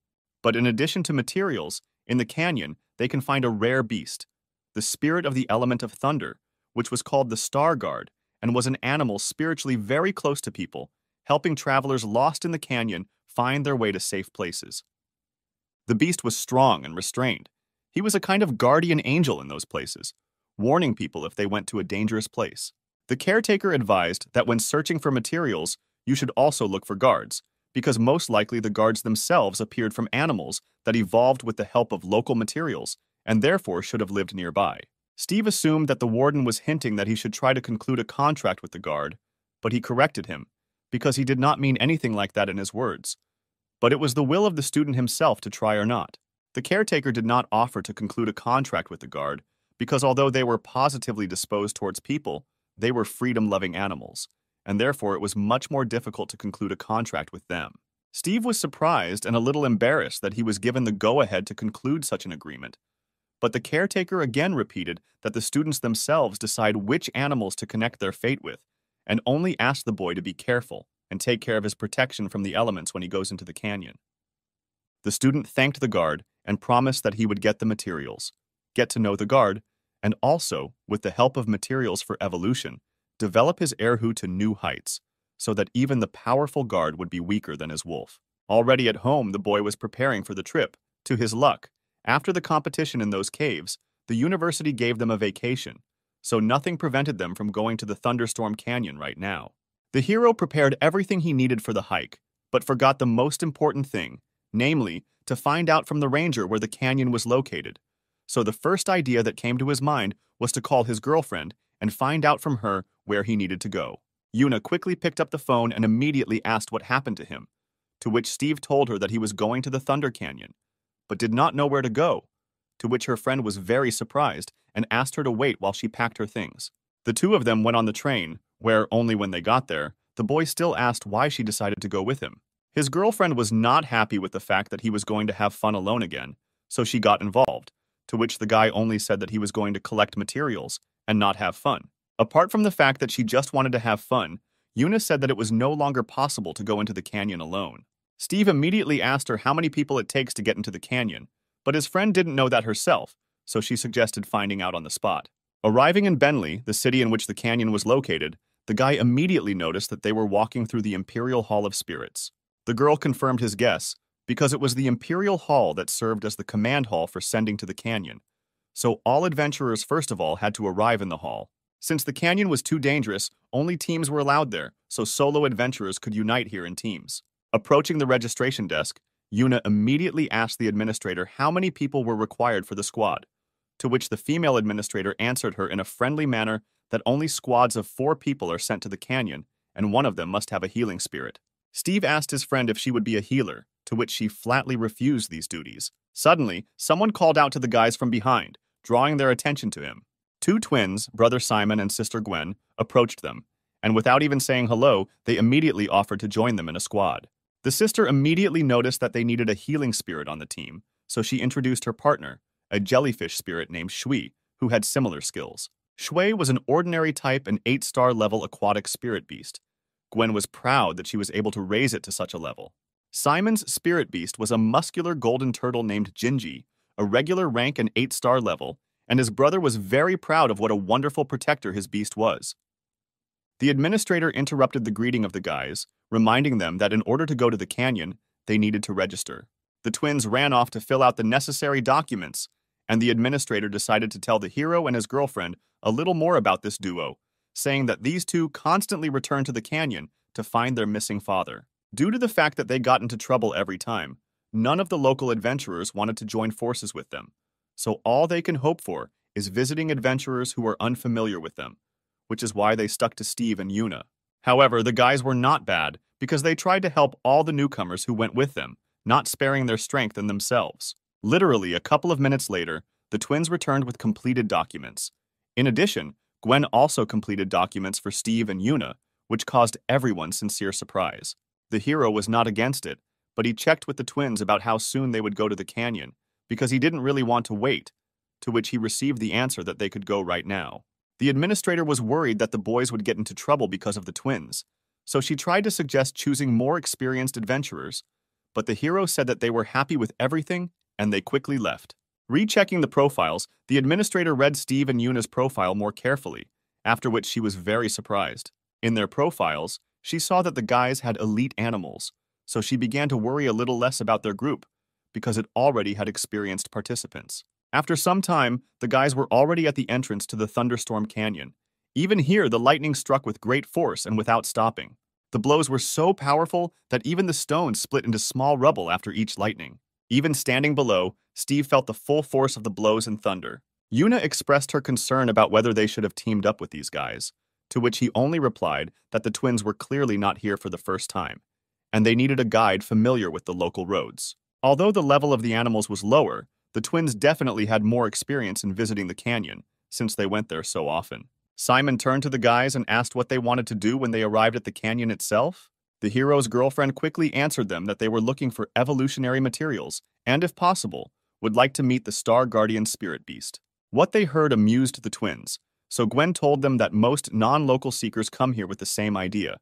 But in addition to materials, in the canyon, they can find a rare beast, the spirit of the element of thunder, which was called the Star Guard, and was an animal spiritually very close to people, helping travelers lost in the canyon find their way to safe places. The beast was strong and restrained. He was a kind of guardian angel in those places, warning people if they went to a dangerous place. The caretaker advised that when searching for materials, you should also look for guards, because most likely the guards themselves appeared from animals that evolved with the help of local materials, and therefore should have lived nearby. Steve assumed that the warden was hinting that he should try to conclude a contract with the guard, but he corrected him, because he did not mean anything like that in his words. But it was the will of the student himself to try or not. The caretaker did not offer to conclude a contract with the guard, because although they were positively disposed towards people, they were freedom-loving animals, and therefore it was much more difficult to conclude a contract with them. Steve was surprised and a little embarrassed that he was given the go-ahead to conclude such an agreement, But the caretaker again repeated that the students themselves decide which animals to connect their fate with, and only asked the boy to be careful and take care of his protection from the elements when he goes into the canyon. The student thanked the guard and promised that he would get the materials, get to know the guard, and also, with the help of materials for evolution, develop his erhu to new heights, so that even the powerful guard would be weaker than his wolf. Already at home, the boy was preparing for the trip. To his luck, after the competition in those caves, the university gave them a vacation, so nothing prevented them from going to the Thunderstorm Canyon right now. The hero prepared everything he needed for the hike, but forgot the most important thing, namely, to find out from the ranger where the canyon was located. So the first idea that came to his mind was to call his girlfriend and find out from her where he needed to go. Yuna quickly picked up the phone and immediately asked what happened to him, to which Steve told her that he was going to the Thunder Canyon, but did not know where to go, to which her friend was very surprised and asked her to wait while she packed her things. The two of them went on the train, where, only when they got there, the boy still asked why she decided to go with him. His girlfriend was not happy with the fact that he was going to have fun alone again, so she got involved, to which the guy only said that he was going to collect materials and not have fun. Apart from the fact that she just wanted to have fun, Yuna said that it was no longer possible to go into the canyon alone. Steve immediately asked her how many people it takes to get into the canyon, but his friend didn't know that herself, so she suggested finding out on the spot. Arriving in Bentley, the city in which the canyon was located, the guy immediately noticed that they were walking through the Imperial Hall of Spirits. The girl confirmed his guess, because it was the Imperial Hall that served as the command hall for sending to the canyon. So all adventurers first of all had to arrive in the hall. Since the canyon was too dangerous, only teams were allowed there, so solo adventurers could unite here in teams. Approaching the registration desk, Yuna immediately asked the administrator how many people were required for the squad, to which the female administrator answered her in a friendly manner that only squads of 4 people are sent to the canyon, and one of them must have a healing spirit. Steve asked his friend if she would be a healer, to which she flatly refused these duties. Suddenly, someone called out to the guys from behind, drawing their attention to him. 2 twins, brother Simon and sister Gwen, approached them, and without even saying hello, they immediately offered to join them in a squad. The sister immediately noticed that they needed a healing spirit on the team, so she introduced her partner, a jellyfish spirit named Shui, who had similar skills. Shui was an ordinary type and 8-star level aquatic spirit beast. Gwen was proud that she was able to raise it to such a level. Simon's spirit beast was a muscular golden turtle named Jinji, a regular rank and 8-star level, and his brother was very proud of what a wonderful protector his beast was. The administrator interrupted the greeting of the guys, reminding them that in order to go to the canyon, they needed to register. The twins ran off to fill out the necessary documents, and the administrator decided to tell the hero and his girlfriend a little more about this duo, saying that these two constantly returned to the canyon to find their missing father. Due to the fact that they got into trouble every time, none of the local adventurers wanted to join forces with them, so all they can hope for is visiting adventurers who are unfamiliar with them, which is why they stuck to Steve and Yuna. However, the guys were not bad because they tried to help all the newcomers who went with them, not sparing their strength in themselves. Literally, a couple of minutes later, the twins returned with completed documents. In addition, Gwen also completed documents for Steve and Yuna, which caused everyone sincere surprise. The hero was not against it, but he checked with the twins about how soon they would go to the canyon, because he didn't really want to wait, to which he received the answer that they could go right now. The administrator was worried that the boys would get into trouble because of the twins, so she tried to suggest choosing more experienced adventurers, but the hero said that they were happy with everything and they quickly left. Rechecking the profiles, the administrator read Steve and Yuna's profile more carefully, after which she was very surprised. In their profiles, she saw that the guys had elite animals, so she began to worry a little less about their group, because it already had experienced participants. After some time, the guys were already at the entrance to the Thunderstorm Canyon. Even here, the lightning struck with great force and without stopping. The blows were so powerful that even the stones split into small rubble after each lightning. Even standing below, Steve felt the full force of the blows and thunder. Yuna expressed her concern about whether they should have teamed up with these guys, to which he only replied that the twins were clearly not here for the first time, and they needed a guide familiar with the local roads. Although the level of the animals was lower, the twins definitely had more experience in visiting the canyon, since they went there so often. Simon turned to the guys and asked what they wanted to do when they arrived at the canyon itself. The hero's girlfriend quickly answered them that they were looking for evolutionary materials, and if possible, would like to meet the Star Guardian Spirit Beast. What they heard amused the twins, so Gwen told them that most non-local seekers come here with the same idea.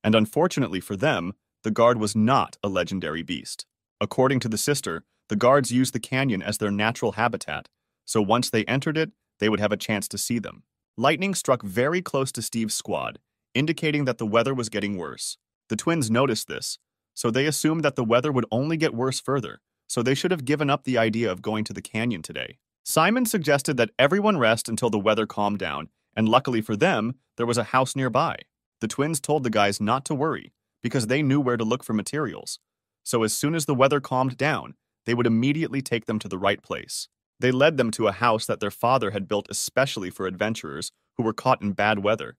And unfortunately for them, the guard was not a legendary beast. According to the sister, the guards used the canyon as their natural habitat, so once they entered it, they would have a chance to see them. Lightning struck very close to Steve's squad, indicating that the weather was getting worse. The twins noticed this, so they assumed that the weather would only get worse further, so they should have given up the idea of going to the canyon today. Simon suggested that everyone rest until the weather calmed down, and luckily for them, there was a house nearby. The twins told the guys not to worry, because they knew where to look for materials. So as soon as the weather calmed down, they would immediately take them to the right place. They led them to a house that their father had built especially for adventurers who were caught in bad weather.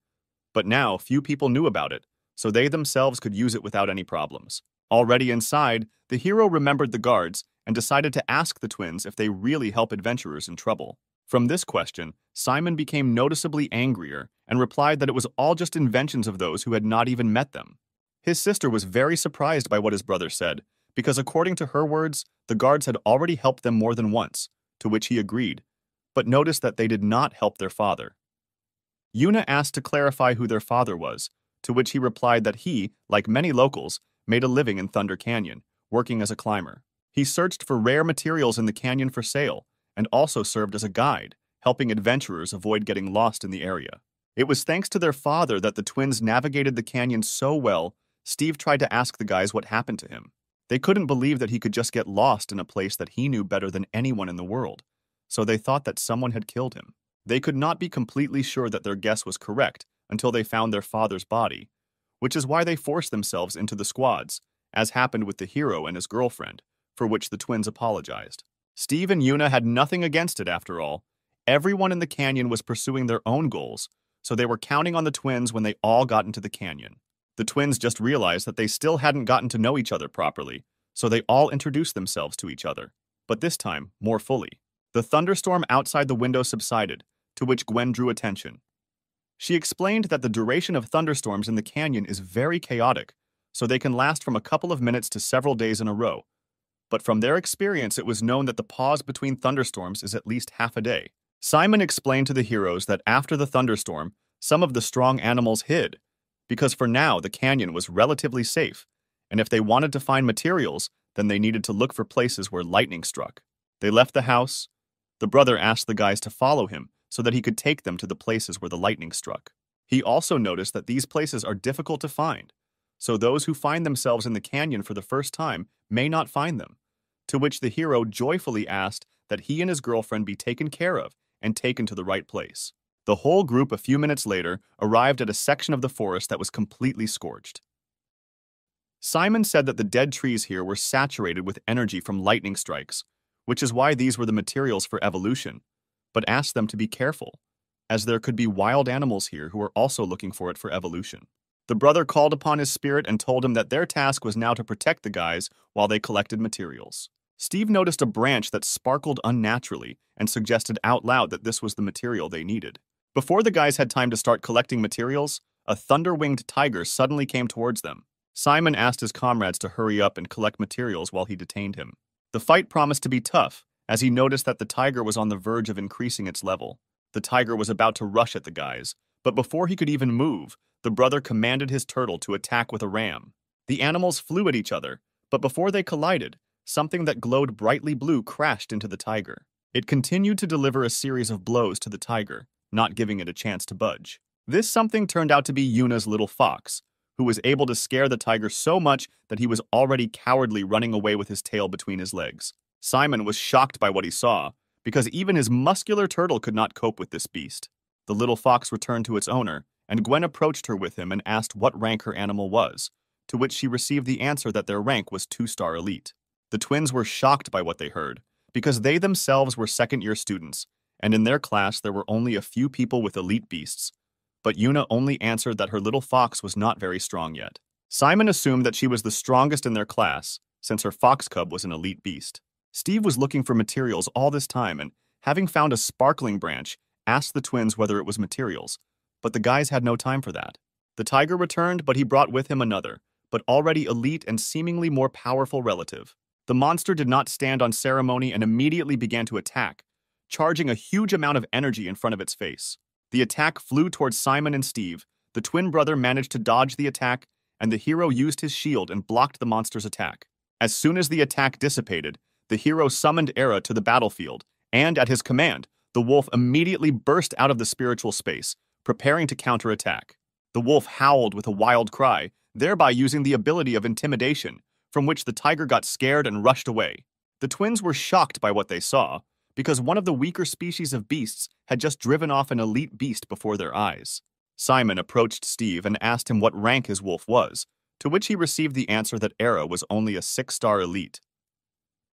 But now, few people knew about it, so they themselves could use it without any problems. Already inside, the hero remembered the guards and decided to ask the twins if they really help adventurers in trouble. From this question, Simon became noticeably angrier and replied that it was all just inventions of those who had not even met them. His sister was very surprised by what his brother said, because according to her words, the guards had already helped them more than once, to which he agreed, but noticed that they did not help their father. Yuna asked to clarify who their father was, to which he replied that he, like many locals, made a living in Thunder Canyon, working as a climber. He searched for rare materials in the canyon for sale, and also served as a guide, helping adventurers avoid getting lost in the area. It was thanks to their father that the twins navigated the canyon so well. Steve tried to ask the guys what happened to him. They couldn't believe that he could just get lost in a place that he knew better than anyone in the world, so they thought that someone had killed him. They could not be completely sure that their guess was correct until they found their father's body, which is why they forced themselves into the squads, as happened with the hero and his girlfriend, for which the twins apologized. Steve and Yuna had nothing against it after all. Everyone in the canyon was pursuing their own goals, so they were counting on the twins when they all got into the canyon. The twins just realized that they still hadn't gotten to know each other properly, so they all introduced themselves to each other, but this time more fully. The thunderstorm outside the window subsided, to which Gwen drew attention. She explained that the duration of thunderstorms in the canyon is very chaotic, so they can last from a couple of minutes to several days in a row. But from their experience, it was known that the pause between thunderstorms is at least half a day. Simon explained to the heroes that after the thunderstorm, some of the strong animals hid, because for now the canyon was relatively safe, and if they wanted to find materials, then they needed to look for places where lightning struck. They left the house. The brother asked the guys to follow him so that he could take them to the places where the lightning struck. He also noticed that these places are difficult to find, so those who find themselves in the canyon for the first time may not find them, to which the hero joyfully asked that he and his girlfriend be taken care of and taken to the right place. The whole group a few minutes later arrived at a section of the forest that was completely scorched. Simon said that the dead trees here were saturated with energy from lightning strikes, which is why these were the materials for evolution, but asked them to be careful, as there could be wild animals here who were also looking for it for evolution. The brother called upon his spirit and told him that their task was now to protect the guys while they collected materials. Steve noticed a branch that sparkled unnaturally and suggested out loud that this was the material they needed. Before the guys had time to start collecting materials, a thunder-winged tiger suddenly came towards them. Simon asked his comrades to hurry up and collect materials while he detained him. The fight promised to be tough, as he noticed that the tiger was on the verge of increasing its level. The tiger was about to rush at the guys, but before he could even move, the brother commanded his turtle to attack with a ram. The animals flew at each other, but before they collided, something that glowed brightly blue crashed into the tiger. It continued to deliver a series of blows to the tiger, not giving it a chance to budge. This something turned out to be Yuna's little fox, who was able to scare the tiger so much that he was already cowardly running away with his tail between his legs. Simon was shocked by what he saw, because even his muscular turtle could not cope with this beast. The little fox returned to its owner, and Gwen approached her with him and asked what rank her animal was, to which she received the answer that their rank was 2-star elite. The twins were shocked by what they heard, because they themselves were second-year students, and in their class there were only a few people with elite beasts. But Yuna only answered that her little fox was not very strong yet. Simon assumed that she was the strongest in their class, since her fox cub was an elite beast. Steve was looking for materials all this time and, having found a sparkling branch, asked the twins whether it was materials, but the guys had no time for that. The tiger returned, but he brought with him another, but already elite and seemingly more powerful relative. The monster did not stand on ceremony and immediately began to attack, charging a huge amount of energy in front of its face. The attack flew towards Simon and Steve. The twin brother managed to dodge the attack, and the hero used his shield and blocked the monster's attack. As soon as the attack dissipated, the hero summoned Era to the battlefield, and at his command, the wolf immediately burst out of the spiritual space, preparing to counterattack. The wolf howled with a wild cry, thereby using the ability of intimidation, from which the tiger got scared and rushed away. The twins were shocked by what they saw, because one of the weaker species of beasts had just driven off an elite beast before their eyes. Simon approached Steve and asked him what rank his wolf was, to which he received the answer that Era was only a 6-star elite.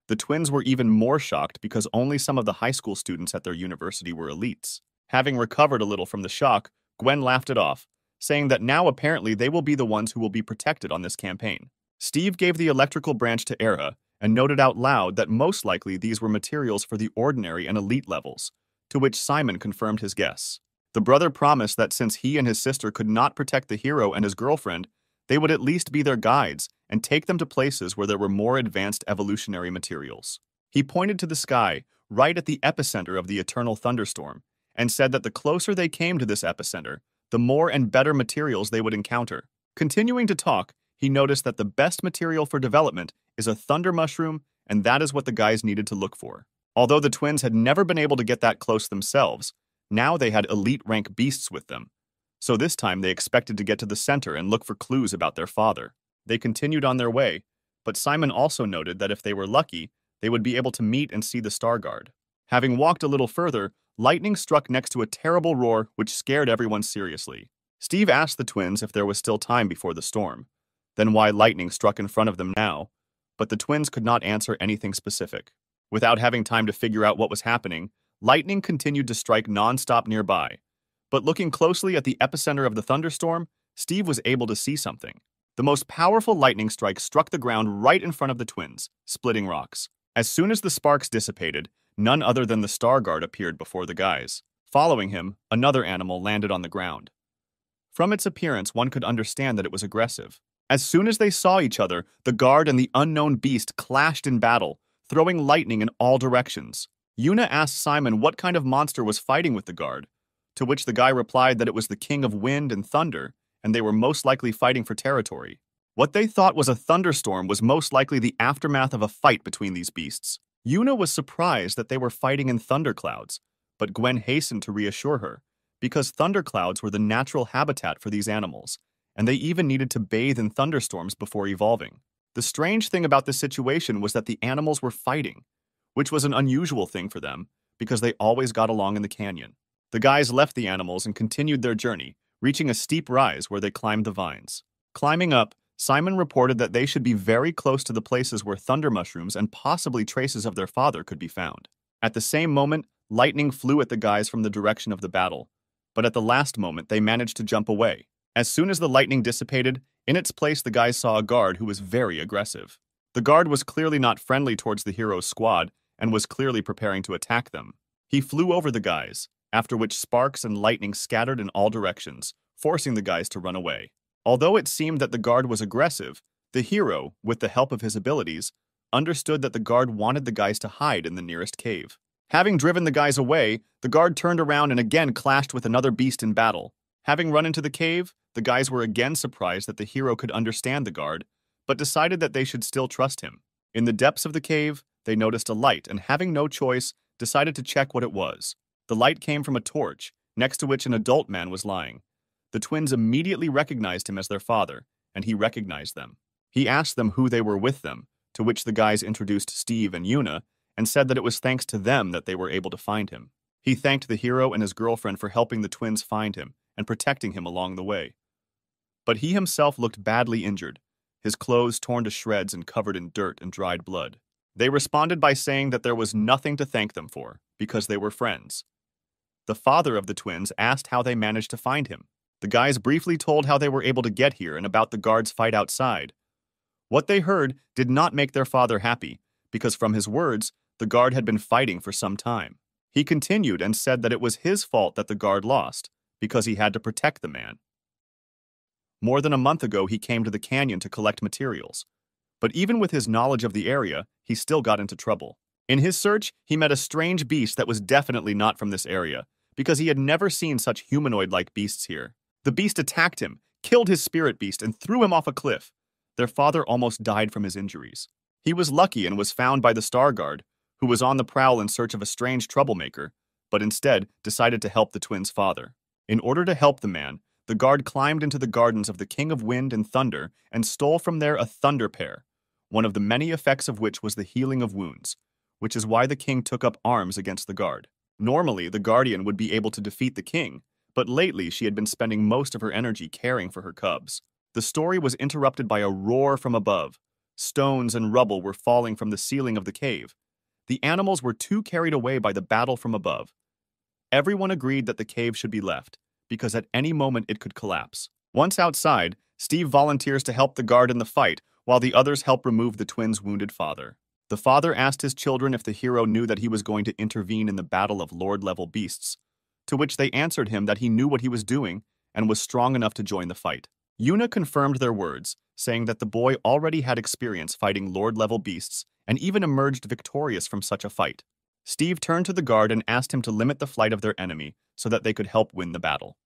The twins were even more shocked because only some of the high school students at their university were elites. Having recovered a little from the shock, Gwen laughed it off, saying that now apparently they will be the ones who will be protected on this campaign. Steve gave the electrical branch to Era and noted out loud that most likely these were materials for the ordinary and elite levels, to which Simon confirmed his guess. The brother promised that since he and his sister could not protect the hero and his girlfriend, they would at least be their guides and take them to places where there were more advanced evolutionary materials. He pointed to the sky, right at the epicenter of the eternal thunderstorm, and said that the closer they came to this epicenter, the more and better materials they would encounter. Continuing to talk, he noticed that the best material for development is a thunder mushroom, and that is what the guys needed to look for. Although the twins had never been able to get that close themselves, now they had elite rank beasts with them. So this time they expected to get to the center and look for clues about their father. They continued on their way, but Simon also noted that if they were lucky, they would be able to meet and see the Star Guard. Having walked a little further, lightning struck next to a terrible roar which scared everyone seriously. Steve asked the twins if there was still time before the storm, then why lightning struck in front of them now, but the twins could not answer anything specific. Without having time to figure out what was happening, lightning continued to strike non-stop nearby. But looking closely at the epicenter of the thunderstorm, Steve was able to see something. The most powerful lightning strike struck the ground right in front of the twins, splitting rocks. As soon as the sparks dissipated, none other than the Star Guard appeared before the guys. Following him, another animal landed on the ground. From its appearance, one could understand that it was aggressive. As soon as they saw each other, the guard and the unknown beast clashed in battle, throwing lightning in all directions. Yuna asked Simon what kind of monster was fighting with the guard, to which the guy replied that it was the king of wind and thunder, and they were most likely fighting for territory. What they thought was a thunderstorm was most likely the aftermath of a fight between these beasts. Yuna was surprised that they were fighting in thunderclouds, but Gwen hastened to reassure her, because thunderclouds were the natural habitat for these animals, and they even needed to bathe in thunderstorms before evolving. The strange thing about this situation was that the animals were fighting, which was an unusual thing for them, because they always got along in the canyon. The guys left the animals and continued their journey, reaching a steep rise where they climbed the vines. Climbing up, Simon reported that they should be very close to the places where thunder mushrooms and possibly traces of their father could be found. At the same moment, lightning flew at the guys from the direction of the battle, but at the last moment they managed to jump away. As soon as the lightning dissipated, in its place the guys saw a guard who was very aggressive. The guard was clearly not friendly towards the hero's squad and was clearly preparing to attack them. He flew over the guys, after which sparks and lightning scattered in all directions, forcing the guys to run away. Although it seemed that the guard was aggressive, the hero, with the help of his abilities, understood that the guard wanted the guys to hide in the nearest cave. Having driven the guys away, the guard turned around and again clashed with another beast in battle. Having run into the cave, the guys were again surprised that the hero could understand the guard, but decided that they should still trust him. In the depths of the cave, they noticed a light and, having no choice, decided to check what it was. The light came from a torch, next to which an adult man was lying. The twins immediately recognized him as their father, and he recognized them. He asked them who they were with them, to which the guys introduced Steve and Yuna, and said that it was thanks to them that they were able to find him. He thanked the hero and his girlfriend for helping the twins find him and protecting him along the way. But he himself looked badly injured, his clothes torn to shreds and covered in dirt and dried blood. They responded by saying that there was nothing to thank them for, because they were friends. The father of the twins asked how they managed to find him. The guys briefly told how they were able to get here and about the guards' fight outside. What they heard did not make their father happy, because from his words, the guard had been fighting for some time. He continued and said that it was his fault that the guard lost, because he had to protect the man. More than a month ago, he came to the canyon to collect materials. But even with his knowledge of the area, he still got into trouble. In his search, he met a strange beast that was definitely not from this area, because he had never seen such humanoid-like beasts here. The beast attacked him, killed his spirit beast, and threw him off a cliff. Their father almost died from his injuries. He was lucky and was found by the Star Guard, who was on the prowl in search of a strange troublemaker, but instead decided to help the twins' father. In order to help the man, the guard climbed into the gardens of the King of Wind and Thunder and stole from there a thunder pear, one of the many effects of which was the healing of wounds, which is why the king took up arms against the guard. Normally, the guardian would be able to defeat the king, but lately she had been spending most of her energy caring for her cubs. The story was interrupted by a roar from above. Stones and rubble were falling from the ceiling of the cave. The animals were too carried away by the battle from above. Everyone agreed that the cave should be left, because at any moment it could collapse. Once outside, Steve volunteers to help the guard in the fight, while the others help remove the twins' wounded father. The father asked his children if the hero knew that he was going to intervene in the battle of Lord-level beasts, to which they answered him that he knew what he was doing and was strong enough to join the fight. Yuna confirmed their words, saying that the boy already had experience fighting Lord-level beasts and even emerged victorious from such a fight. Steve turned to the guard and asked him to limit the flight of their enemy so that they could help win the battle.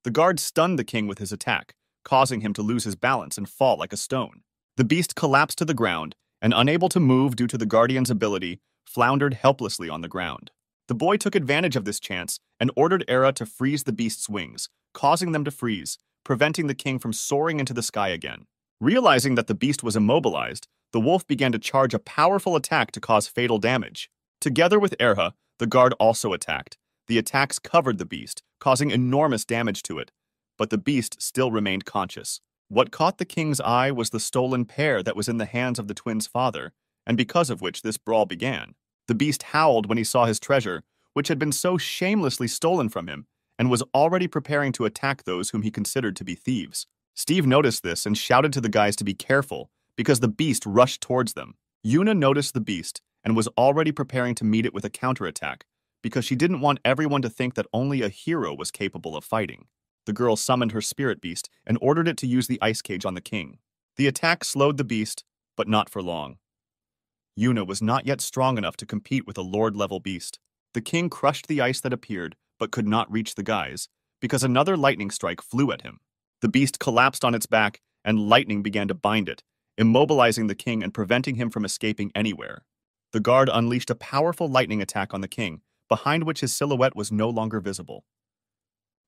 The guard stunned the king with his attack, causing him to lose his balance and fall like a stone. The beast collapsed to the ground, and unable to move due to the guardian's ability, floundered helplessly on the ground. The boy took advantage of this chance and ordered Era to freeze the beast's wings, causing them to freeze, preventing the king from soaring into the sky again. Realizing that the beast was immobilized, the wolf began to charge a powerful attack to cause fatal damage. Together with Erha, the guard also attacked. The attacks covered the beast, causing enormous damage to it, but the beast still remained conscious. What caught the king's eye was the stolen pear that was in the hands of the twins' father, and because of which this brawl began. The beast howled when he saw his treasure, which had been so shamelessly stolen from him, and was already preparing to attack those whom he considered to be thieves. Steve noticed this and shouted to the guys to be careful, because the beast rushed towards them. Yuna noticed the beast and was already preparing to meet it with a counterattack, because she didn't want everyone to think that only a hero was capable of fighting. The girl summoned her spirit beast and ordered it to use the ice cage on the king. The attack slowed the beast, but not for long. Yuna was not yet strong enough to compete with a lord-level beast. The king crushed the ice that appeared, but could not reach the guys, because another lightning strike flew at him. The beast collapsed on its back, and lightning began to bind it, immobilizing the king and preventing him from escaping anywhere. The guard unleashed a powerful lightning attack on the king, behind which his silhouette was no longer visible.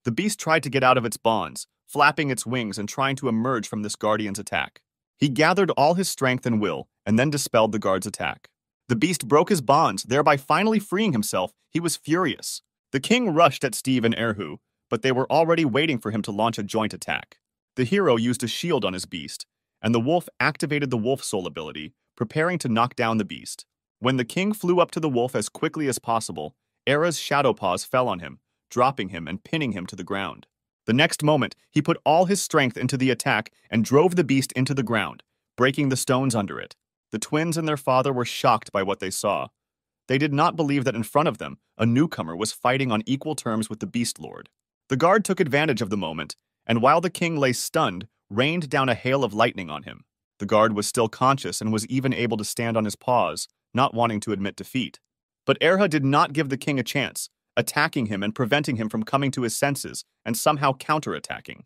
The beast tried to get out of its bonds, flapping its wings and trying to emerge from this guardian's attack. He gathered all his strength and will, and then dispelled the guard's attack. The beast broke his bonds, thereby finally freeing himself. He was furious. The king rushed at Steve and Erhu, but they were already waiting for him to launch a joint attack. The hero used a shield on his beast, and the wolf activated the wolf soul ability, preparing to knock down the beast. When the king flew up to the wolf as quickly as possible, Era's shadow paws fell on him, dropping him and pinning him to the ground. The next moment, he put all his strength into the attack and drove the beast into the ground, breaking the stones under it. The twins and their father were shocked by what they saw. They did not believe that in front of them, a newcomer was fighting on equal terms with the Beast Lord. The guard took advantage of the moment, and while the king lay stunned, rained down a hail of lightning on him. The guard was still conscious and was even able to stand on his paws, not wanting to admit defeat. But Erha did not give the king a chance, attacking him and preventing him from coming to his senses and somehow counterattacking.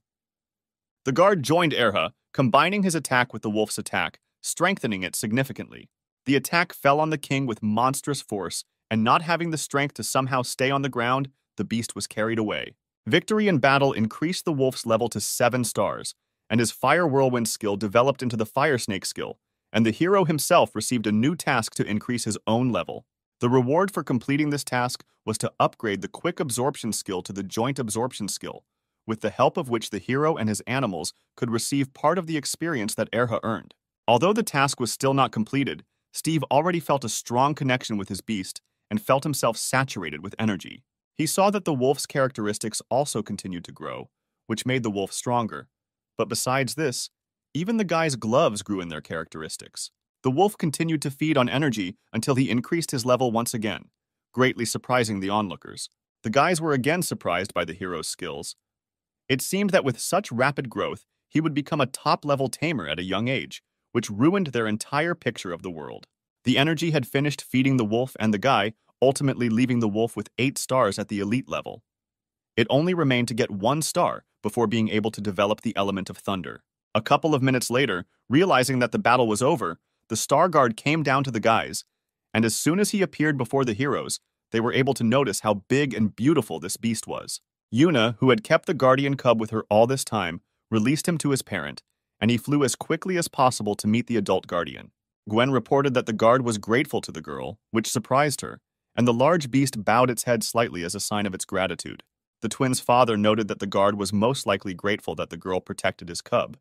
The guard joined Erha, combining his attack with the wolf's attack, strengthening it significantly. The attack fell on the king with monstrous force, and not having the strength to somehow stay on the ground, the beast was carried away. Victory in battle increased the wolf's level to 7 stars, and his fire whirlwind skill developed into the fire snake skill, and the hero himself received a new task to increase his own level. The reward for completing this task was to upgrade the quick absorption skill to the joint absorption skill, with the help of which the hero and his animals could receive part of the experience that Erha earned. Although the task was still not completed, Steve already felt a strong connection with his beast and felt himself saturated with energy. He saw that the wolf's characteristics also continued to grow, which made the wolf stronger. But besides this, even the guy's gloves grew in their characteristics. The wolf continued to feed on energy until he increased his level once again, greatly surprising the onlookers. The guys were again surprised by the hero's skills. It seemed that with such rapid growth, he would become a top-level tamer at a young age, which ruined their entire picture of the world. The energy had finished feeding the wolf and the guy, ultimately leaving the wolf with 8 stars at the elite level. It only remained to get 1 star before being able to develop the element of thunder. A couple of minutes later, realizing that the battle was over, the Star Guard came down to the guys, and as soon as he appeared before the heroes, they were able to notice how big and beautiful this beast was. Yuna, who had kept the guardian cub with her all this time, released him to his parent, and he flew as quickly as possible to meet the adult guardian. Gwen reported that the guard was grateful to the girl, which surprised her, and the large beast bowed its head slightly as a sign of its gratitude. The twins' father noted that the guard was most likely grateful that the girl protected his cub,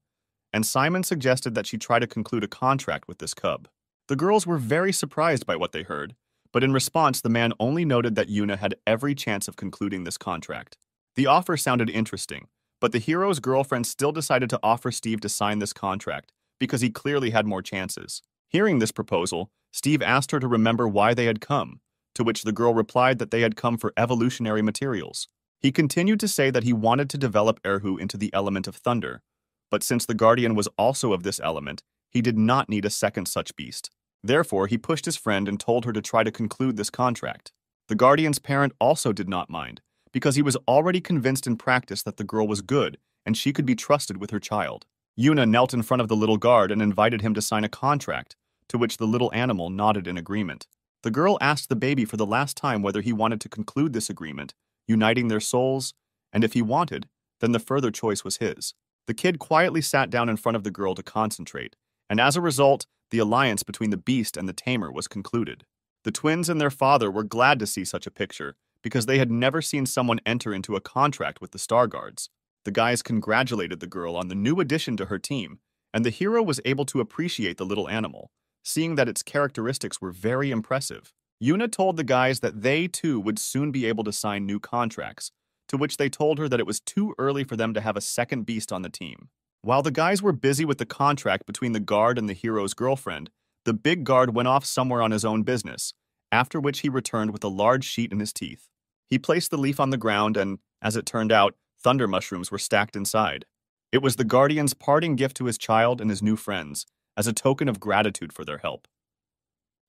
and Simon suggested that she try to conclude a contract with this cub. The girls were very surprised by what they heard, but in response the man only noted that Yuna had every chance of concluding this contract. The offer sounded interesting, but the hero's girlfriend still decided to offer Steve to sign this contract because he clearly had more chances. Hearing this proposal, Steve asked her to remember why they had come, to which the girl replied that they had come for evolutionary materials. He continued to say that he wanted to develop Erhu into the element of thunder, but since the guardian was also of this element, he did not need a second such beast. Therefore, he pushed his friend and told her to try to conclude this contract. The guardian's parent also did not mind, because he was already convinced in practice that the girl was good and she could be trusted with her child. Yuna knelt in front of the little guard and invited him to sign a contract, to which the little animal nodded in agreement. The girl asked the baby for the last time whether he wanted to conclude this agreement, uniting their souls, and if he wanted, then the further choice was his. The kid quietly sat down in front of the girl to concentrate, and as a result, the alliance between the beast and the tamer was concluded. The twins and their father were glad to see such a picture, because they had never seen someone enter into a contract with the Star Guards. The guys congratulated the girl on the new addition to her team, and the hero was able to appreciate the little animal, seeing that its characteristics were very impressive. Yuna told the guys that they, too, would soon be able to sign new contracts, to which they told her that it was too early for them to have a second beast on the team. While the guys were busy with the contract between the guard and the hero's girlfriend, the big guard went off somewhere on his own business, after which he returned with a large sheet in his teeth. He placed the leaf on the ground and, as it turned out, thunder mushrooms were stacked inside. It was the guardian's parting gift to his child and his new friends, as a token of gratitude for their help.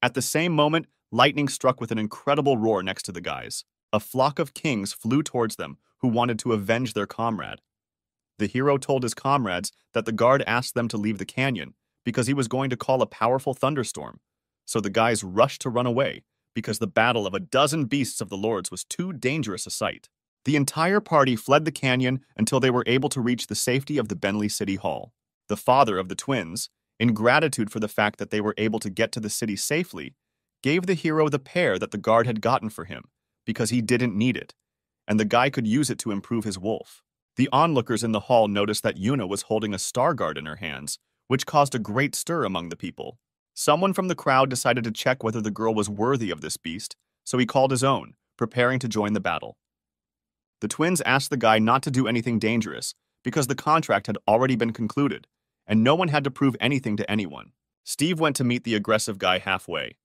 At the same moment, lightning struck with an incredible roar next to the guys. A flock of kings flew towards them, who wanted to avenge their comrade. The hero told his comrades that the guard asked them to leave the canyon because he was going to call a powerful thunderstorm. So the guys rushed to run away because the battle of a dozen beasts of the lords was too dangerous a sight. The entire party fled the canyon until they were able to reach the safety of the Bentley City Hall. The father of the twins, in gratitude for the fact that they were able to get to the city safely, gave the hero the pear that the guard had gotten for him, because he didn't need it, and the guy could use it to improve his wolf. The onlookers in the hall noticed that Yuna was holding a star guard in her hands, which caused a great stir among the people. Someone from the crowd decided to check whether the girl was worthy of this beast, so he called his own, preparing to join the battle. The twins asked the guy not to do anything dangerous, because the contract had already been concluded, and no one had to prove anything to anyone. Steve went to meet the aggressive guy halfway.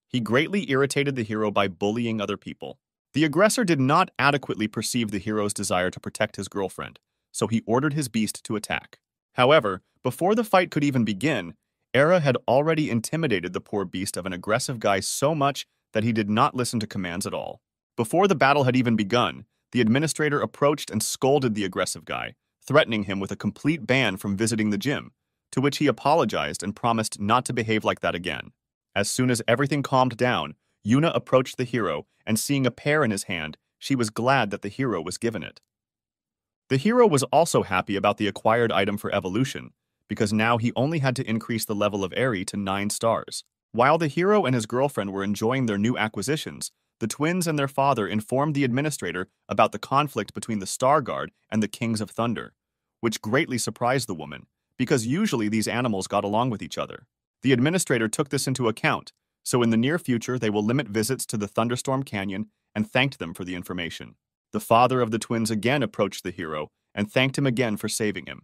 He greatly irritated the hero by bullying other people. The aggressor did not adequately perceive the hero's desire to protect his girlfriend, so he ordered his beast to attack. However, before the fight could even begin, Era had already intimidated the poor beast of an aggressive guy so much that he did not listen to commands at all. Before the battle had even begun, the administrator approached and scolded the aggressive guy, threatening him with a complete ban from visiting the gym, to which he apologized and promised not to behave like that again. As soon as everything calmed down, Yuna approached the hero, and seeing a pear in his hand, she was glad that the hero was given it. The hero was also happy about the acquired item for evolution, because now he only had to increase the level of Eri to 9 stars. While the hero and his girlfriend were enjoying their new acquisitions, the twins and their father informed the administrator about the conflict between the Star Guard and the Kings of Thunder, which greatly surprised the woman, because usually these animals got along with each other. The administrator took this into account, so in the near future they will limit visits to the Thunderstorm Canyon and thanked them for the information. The father of the twins again approached the hero and thanked him again for saving him,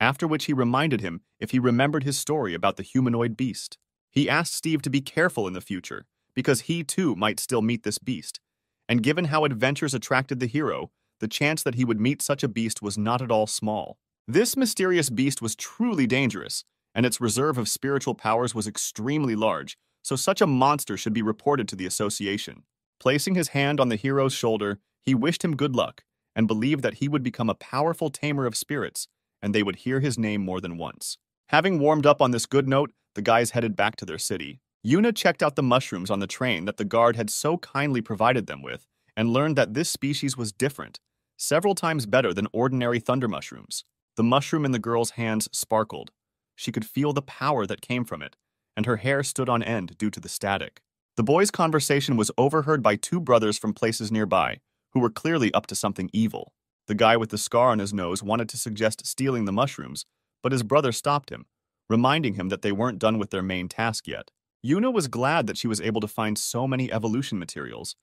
after which he reminded him if he remembered his story about the humanoid beast. He asked Steve to be careful in the future, because he too might still meet this beast, and given how adventures attracted the hero, the chance that he would meet such a beast was not at all small. This mysterious beast was truly dangerous, and its reserve of spiritual powers was extremely large, so such a monster should be reported to the association. Placing his hand on the hero's shoulder, he wished him good luck and believed that he would become a powerful tamer of spirits, and they would hear his name more than once. Having warmed up on this good note, the guys headed back to their city. Yuna checked out the mushrooms on the train that the guard had so kindly provided them with and learned that this species was different, several times better than ordinary thunder mushrooms. The mushroom in the girl's hands sparkled. She could feel the power that came from it, and her hair stood on end due to the static. The boys' conversation was overheard by two brothers from places nearby, who were clearly up to something evil. The guy with the scar on his nose wanted to suggest stealing the mushrooms, but his brother stopped him, reminding him that they weren't done with their main task yet. Yuna was glad that she was able to find so many evolution materials,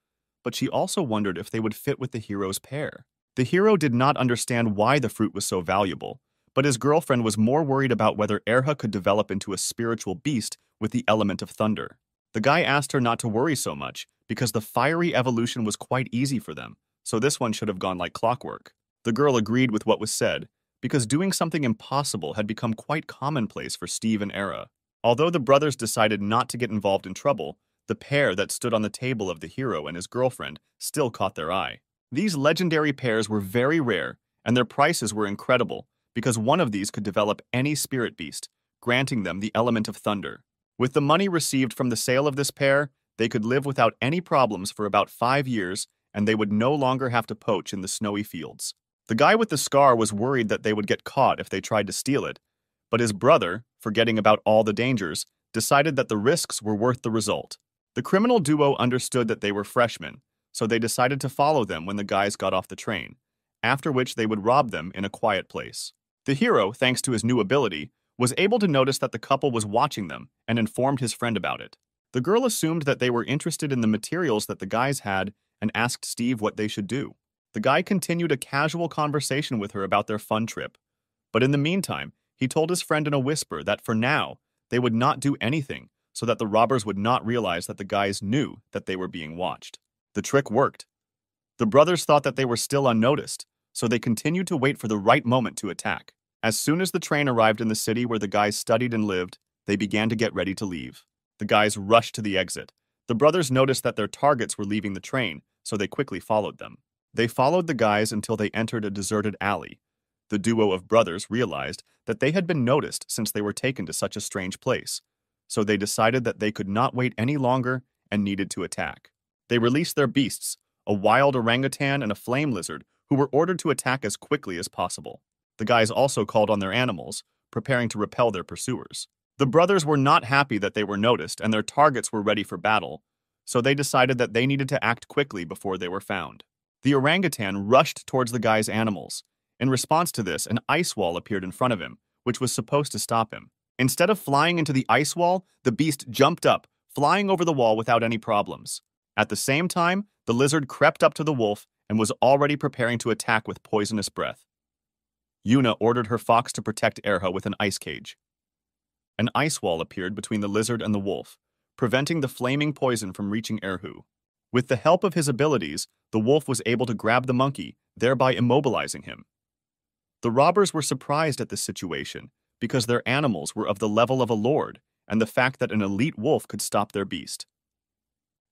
but she also wondered if they would fit with the hero's pair. The hero did not understand why the fruit was so valuable, but his girlfriend was more worried about whether Erha could develop into a spiritual beast with the element of thunder. The guy asked her not to worry so much because the fiery evolution was quite easy for them, so this one should have gone like clockwork. The girl agreed with what was said, because doing something impossible had become quite commonplace for Steve and Erha. Although the brothers decided not to get involved in trouble, the pair that stood on the table of the hero and his girlfriend still caught their eye. These legendary pairs were very rare, and their prices were incredible, because one of these could develop any spirit beast, granting them the element of thunder. With the money received from the sale of this pair, they could live without any problems for about 5 years, and they would no longer have to poach in the snowy fields. The guy with the scar was worried that they would get caught if they tried to steal it, but his brother, forgetting about all the dangers, decided that the risks were worth the result. The criminal duo understood that they were freshmen, so they decided to follow them when the guys got off the train, after which they would rob them in a quiet place. The hero, thanks to his new ability, was able to notice that the couple was watching them and informed his friend about it. The girl assumed that they were interested in the materials that the guys had and asked Steve what they should do. The guy continued a casual conversation with her about their fun trip, but in the meantime, he told his friend in a whisper that for now, they would not do anything so that the robbers would not realize that the guys knew that they were being watched. The trick worked. The brothers thought that they were still unnoticed, so they continued to wait for the right moment to attack. As soon as the train arrived in the city where the guys studied and lived, they began to get ready to leave. The guys rushed to the exit. The brothers noticed that their targets were leaving the train, so they quickly followed them. They followed the guys until they entered a deserted alley. The duo of brothers realized that they had been noticed since they were taken to such a strange place, so they decided that they could not wait any longer and needed to attack. They released their beasts, a wild orangutan and a flame lizard, who were ordered to attack as quickly as possible. The guys also called on their animals, preparing to repel their pursuers. The brothers were not happy that they were noticed and their targets were ready for battle, so they decided that they needed to act quickly before they were found. The orangutan rushed towards the guy's animals. In response to this, an ice wall appeared in front of him, which was supposed to stop him. Instead of flying into the ice wall, the beast jumped up, flying over the wall without any problems. At the same time, the lizard crept up to the wolf and was already preparing to attack with poisonous breath. Yuna ordered her fox to protect Erha with an ice cage. An ice wall appeared between the lizard and the wolf, preventing the flaming poison from reaching Erhu. With the help of his abilities, the wolf was able to grab the monkey, thereby immobilizing him. The robbers were surprised at this situation because their animals were of the level of a lord and the fact that an elite wolf could stop their beast.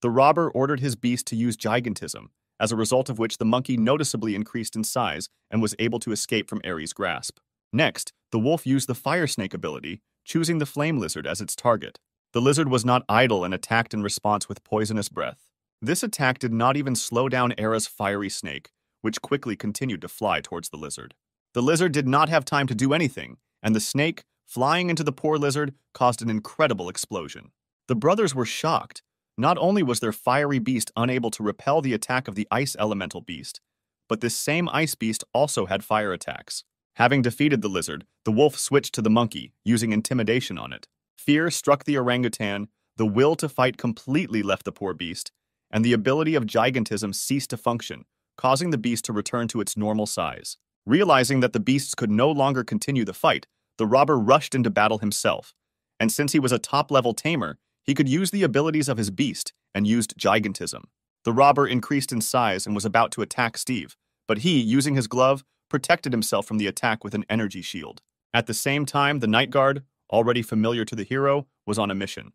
The robber ordered his beast to use gigantism, as a result of which the monkey noticeably increased in size and was able to escape from Ares' grasp. Next, the wolf used the fire snake ability, choosing the flame lizard as its target. The lizard was not idle and attacked in response with poisonous breath. This attack did not even slow down Era's fiery snake, which quickly continued to fly towards the lizard. The lizard did not have time to do anything, and the snake, flying into the poor lizard, caused an incredible explosion. The brothers were shocked. Not only was their fiery beast unable to repel the attack of the ice elemental beast, but this same ice beast also had fire attacks. Having defeated the lizard, the wolf switched to the monkey, using intimidation on it. Fear struck the orangutan, the will to fight completely left the poor beast, and the ability of gigantism ceased to function, causing the beast to return to its normal size. Realizing that the beasts could no longer continue the fight, the robber rushed into battle himself, and since he was a top-level tamer, he could use the abilities of his beast and used gigantism. The robber increased in size and was about to attack Steve, but he, using his glove, protected himself from the attack with an energy shield. At the same time, the night guard, already familiar to the hero, was on a mission.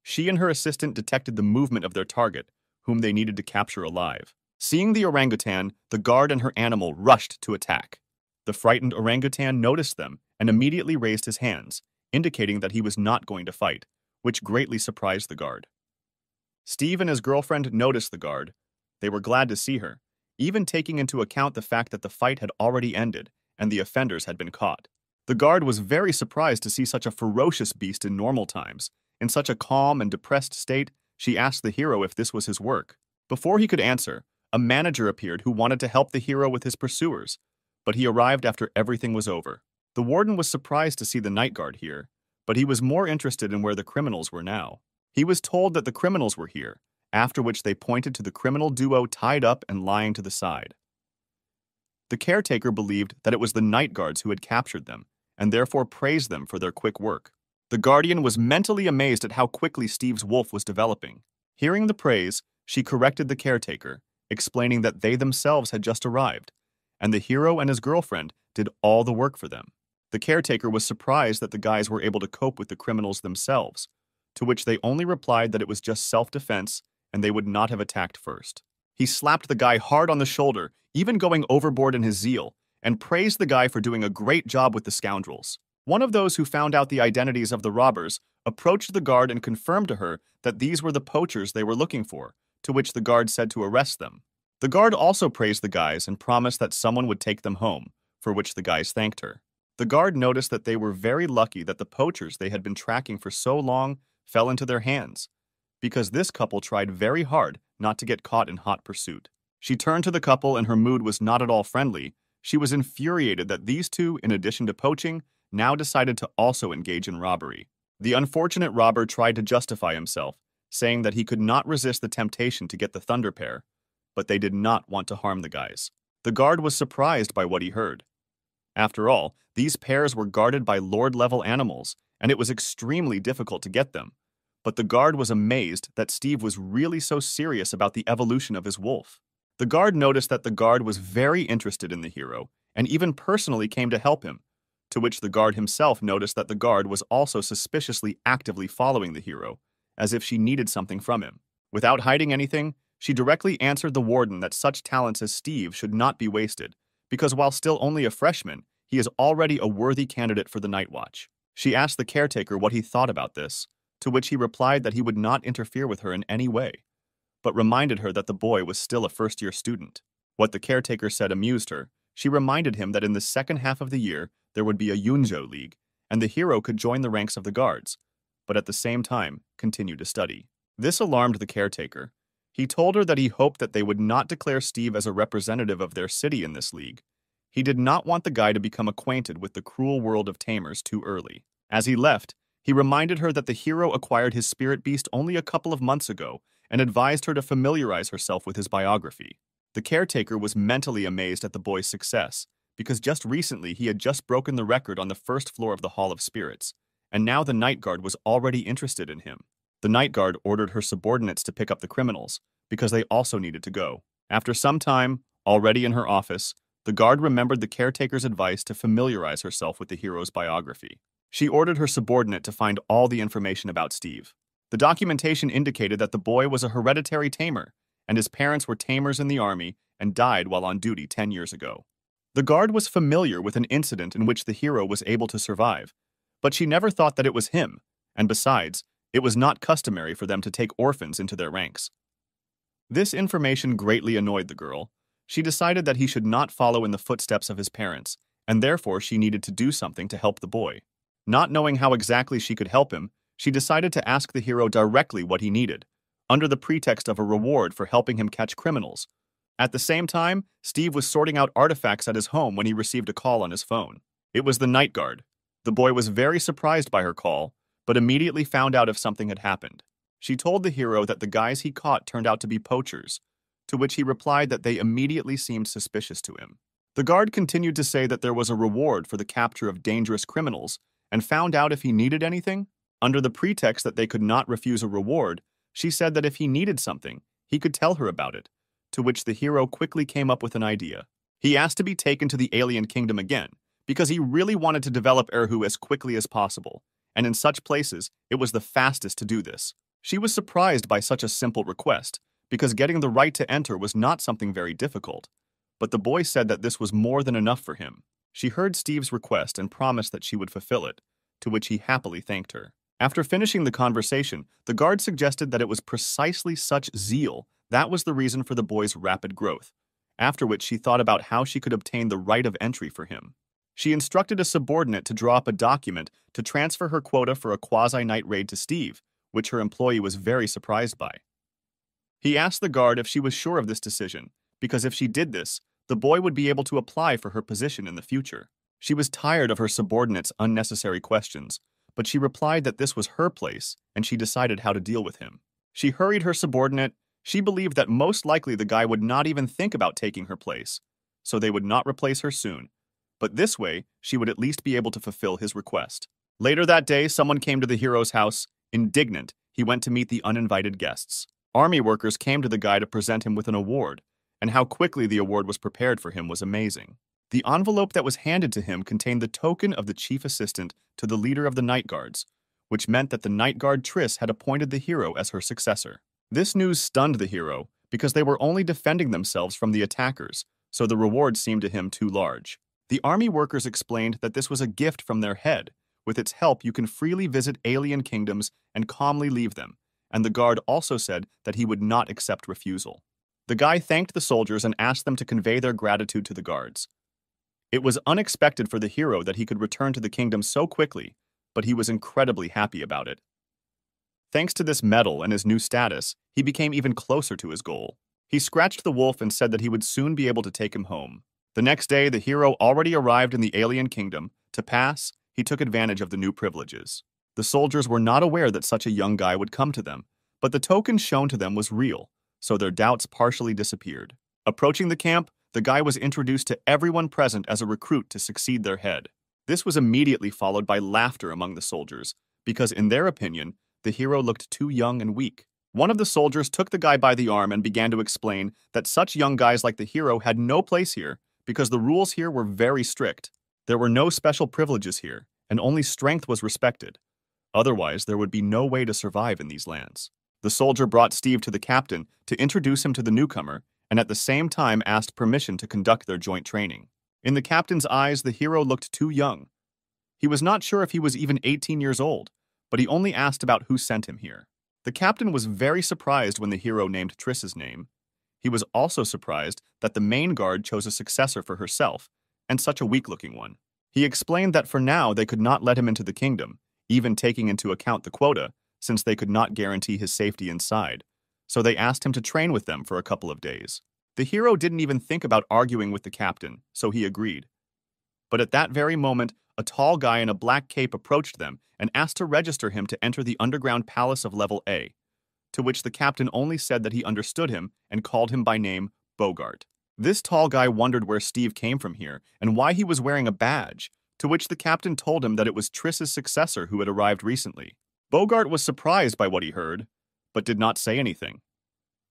She and her assistant detected the movement of their target, whom they needed to capture alive. Seeing the orangutan, the guard and her animal rushed to attack. The frightened orangutan noticed them and immediately raised his hands, indicating that he was not going to fight, which greatly surprised the guard. Steve and his girlfriend noticed the guard. They were glad to see her, even taking into account the fact that the fight had already ended and the offenders had been caught. The guard was very surprised to see such a ferocious beast in normal times. In such a calm and depressed state, she asked the hero if this was his work. Before he could answer, a manager appeared who wanted to help the hero with his pursuers, but he arrived after everything was over. The warden was surprised to see the night guard here, but he was more interested in where the criminals were now. He was told that the criminals were here, after which they pointed to the criminal duo tied up and lying to the side. The caretaker believed that it was the night guards who had captured them, and therefore praised them for their quick work. The guardian was mentally amazed at how quickly Steve's wolf was developing. Hearing the praise, she corrected the caretaker, explaining that they themselves had just arrived, and the hero and his girlfriend did all the work for them. The caretaker was surprised that the guys were able to cope with the criminals themselves, to which they only replied that it was just self-defense and they would not have attacked first. He slapped the guy hard on the shoulder, even going overboard in his zeal, and praised the guy for doing a great job with the scoundrels. One of those who found out the identities of the robbers approached the guard and confirmed to her that these were the poachers they were looking for, to which the guard said to arrest them. The guard also praised the guys and promised that someone would take them home, for which the guys thanked her. The guard noticed that they were very lucky that the poachers they had been tracking for so long fell into their hands, because this couple tried very hard not to get caught in hot pursuit. She turned to the couple and her mood was not at all friendly. She was infuriated that these two, in addition to poaching, now decided to also engage in robbery. The unfortunate robber tried to justify himself, saying that he could not resist the temptation to get the thunder pair, but they did not want to harm the guys. The guard was surprised by what he heard. After all, these pairs were guarded by lord-level animals, and it was extremely difficult to get them. But the guard was amazed that Steve was really so serious about the evolution of his wolf. The guard noticed that the guard was very interested in the hero, and even personally came to help him, to which the guard himself noticed that the guard was also suspiciously actively following the hero, as if she needed something from him. Without hiding anything, she directly answered the warden that such talents as Steve should not be wasted, because while still only a freshman, he is already a worthy candidate for the night watch. She asked the caretaker what he thought about this, to which he replied that he would not interfere with her in any way, but reminded her that the boy was still a first-year student. What the caretaker said amused her. She reminded him that in the second half of the year, there would be a Yunjo League, and the hero could join the ranks of the guards, but at the same time, continue to study. This alarmed the caretaker. He told her that he hoped that they would not declare Steve as a representative of their city in this league. He did not want the guy to become acquainted with the cruel world of tamers too early. As he left, he reminded her that the hero acquired his spirit beast only a couple of months ago and advised her to familiarize herself with his biography. The caretaker was mentally amazed at the boy's success, because just recently he had just broken the record on the first floor of the Hall of Spirits, and now the night guard was already interested in him. The night guard ordered her subordinates to pick up the criminals, because they also needed to go. After some time, already in her office, the guard remembered the caretaker's advice to familiarize herself with the hero's biography. She ordered her subordinate to find all the information about Steve. The documentation indicated that the boy was a hereditary tamer, and his parents were tamers in the army and died while on duty 10 years ago. The guard was familiar with an incident in which the hero was able to survive, but she never thought that it was him, and besides, it was not customary for them to take orphans into their ranks. This information greatly annoyed the girl. She decided that he should not follow in the footsteps of his parents, and therefore she needed to do something to help the boy. Not knowing how exactly she could help him, she decided to ask the hero directly what he needed, under the pretext of a reward for helping him catch criminals. At the same time, Steve was sorting out artifacts at his home when he received a call on his phone. It was the night guard. The boy was very surprised by her call, but immediately found out if something had happened. She told the hero that the guys he caught turned out to be poachers, to which he replied that they immediately seemed suspicious to him. The guard continued to say that there was a reward for the capture of dangerous criminals, and found out if he needed anything. Under the pretext that they could not refuse a reward, she said that if he needed something, he could tell her about it, to which the hero quickly came up with an idea. He asked to be taken to the alien kingdom again, because he really wanted to develop Erhu as quickly as possible, and in such places, it was the fastest to do this. She was surprised by such a simple request, because getting the right to enter was not something very difficult. But the boy said that this was more than enough for him. She heard Steve's request and promised that she would fulfill it, to which he happily thanked her. After finishing the conversation, the guard suggested that it was precisely such zeal that was the reason for the boy's rapid growth, after which she thought about how she could obtain the right of entry for him. She instructed a subordinate to draw up a document to transfer her quota for a quasi-night raid to Steve, which her employee was very surprised by. He asked the guard if she was sure of this decision, because if she did this, the boy would be able to apply for her position in the future. She was tired of her subordinate's unnecessary questions, but she replied that this was her place, and she decided how to deal with him. She hurried her subordinate. She believed that most likely the guy would not even think about taking her place, so they would not replace her soon. But this way, she would at least be able to fulfill his request. Later that day, someone came to the hero's house. Indignant, he went to meet the uninvited guests. Army workers came to the guy to present him with an award, and how quickly the award was prepared for him was amazing. The envelope that was handed to him contained the token of the chief assistant to the leader of the Night Guards, which meant that the Night Guard Triss had appointed the hero as her successor. This news stunned the hero, because they were only defending themselves from the attackers, so the reward seemed to him too large. The army workers explained that this was a gift from their head. With its help, you can freely visit alien kingdoms and calmly leave them, and the guard also said that he would not accept refusal. The guy thanked the soldiers and asked them to convey their gratitude to the guards. It was unexpected for the hero that he could return to the kingdom so quickly, but he was incredibly happy about it. Thanks to this medal and his new status, he became even closer to his goal. He scratched the wolf and said that he would soon be able to take him home. The next day, the hero already arrived in the alien kingdom. To pass, he took advantage of the new privileges. The soldiers were not aware that such a young guy would come to them, but the token shown to them was real, so their doubts partially disappeared. Approaching the camp, the guy was introduced to everyone present as a recruit to succeed their head. This was immediately followed by laughter among the soldiers, because in their opinion, the hero looked too young and weak. One of the soldiers took the guy by the arm and began to explain that such young guys like the hero had no place here because the rules here were very strict. There were no special privileges here, and only strength was respected. Otherwise, there would be no way to survive in these lands. The soldier brought Steve to the captain to introduce him to the newcomer, and at the same time asked permission to conduct their joint training. In the captain's eyes, the hero looked too young. He was not sure if he was even 18 years old, but he only asked about who sent him here. The captain was very surprised when the hero named Triss's name. He was also surprised that the main guard chose a successor for herself, and such a weak-looking one. He explained that for now they could not let him into the kingdom, even taking into account the quota, since they could not guarantee his safety inside, so they asked him to train with them for a couple of days. The hero didn't even think about arguing with the captain, so he agreed. But at that very moment, a tall guy in a black cape approached them and asked to register him to enter the underground palace of level A, to which the captain only said that he understood him and called him by name Bogart. This tall guy wondered where Steve came from here and why he was wearing a badge, to which the captain told him that it was Triss's successor who had arrived recently. Bogart was surprised by what he heard, but did not say anything.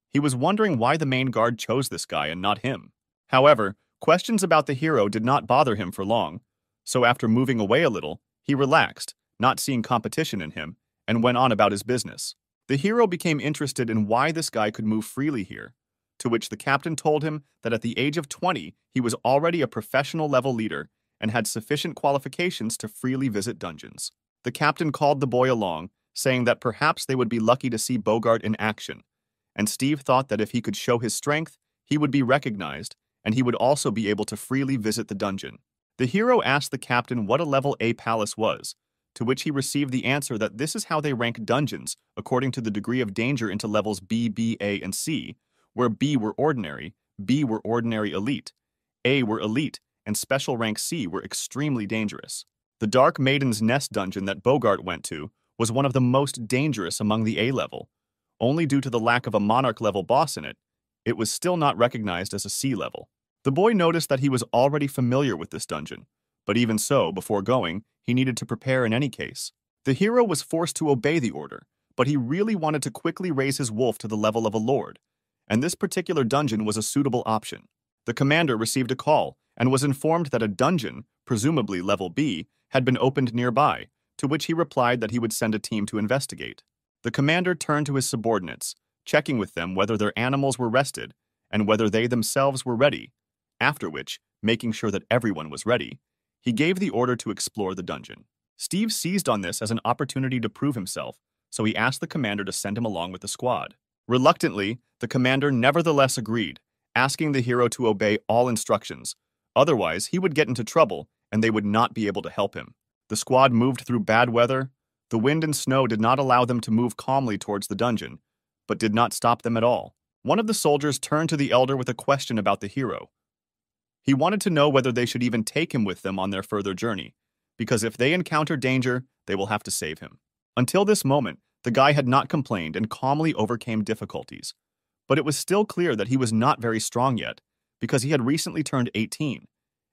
He was wondering why the main guard chose this guy and not him. However, questions about the hero did not bother him for long, so after moving away a little, he relaxed, not seeing competition in him, and went on about his business. The hero became interested in why this guy could move freely here, to which the captain told him that at the age of 20, he was already a professional level leader and had sufficient qualifications to freely visit dungeons. The captain called the boy along, saying that perhaps they would be lucky to see Bogart in action, and Steve thought that if he could show his strength, he would be recognized, and he would also be able to freely visit the dungeon. The hero asked the captain what a level A palace was, to which he received the answer that this is how they rank dungeons according to the degree of danger into levels B, B, A, and C, where B were ordinary, B were ordinary elite, A were elite, and special rank C were extremely dangerous. The Dark Maiden's Nest dungeon that Bogart went to was one of the most dangerous among the A level. Only due to the lack of a Monarch-level boss in it, it was still not recognized as a C level. The boy noticed that he was already familiar with this dungeon, but even so, before going, he needed to prepare in any case. The hero was forced to obey the order, but he really wanted to quickly raise his wolf to the level of a lord, and this particular dungeon was a suitable option. The commander received a call and was informed that a dungeon, presumably level B, had been opened nearby, to which he replied that he would send a team to investigate. The commander turned to his subordinates, checking with them whether their animals were rested and whether they themselves were ready, after which, making sure that everyone was ready, he gave the order to explore the dungeon. Steve seized on this as an opportunity to prove himself, so he asked the commander to send him along with the squad. Reluctantly, the commander nevertheless agreed, asking the hero to obey all instructions. Otherwise, he would get into trouble, and they would not be able to help him. The squad moved through bad weather. The wind and snow did not allow them to move calmly towards the dungeon, but did not stop them at all. One of the soldiers turned to the elder with a question about the hero. He wanted to know whether they should even take him with them on their further journey, because if they encounter danger, they will have to save him. Until this moment, the guy had not complained and calmly overcame difficulties. But it was still clear that he was not very strong yet, because he had recently turned 18,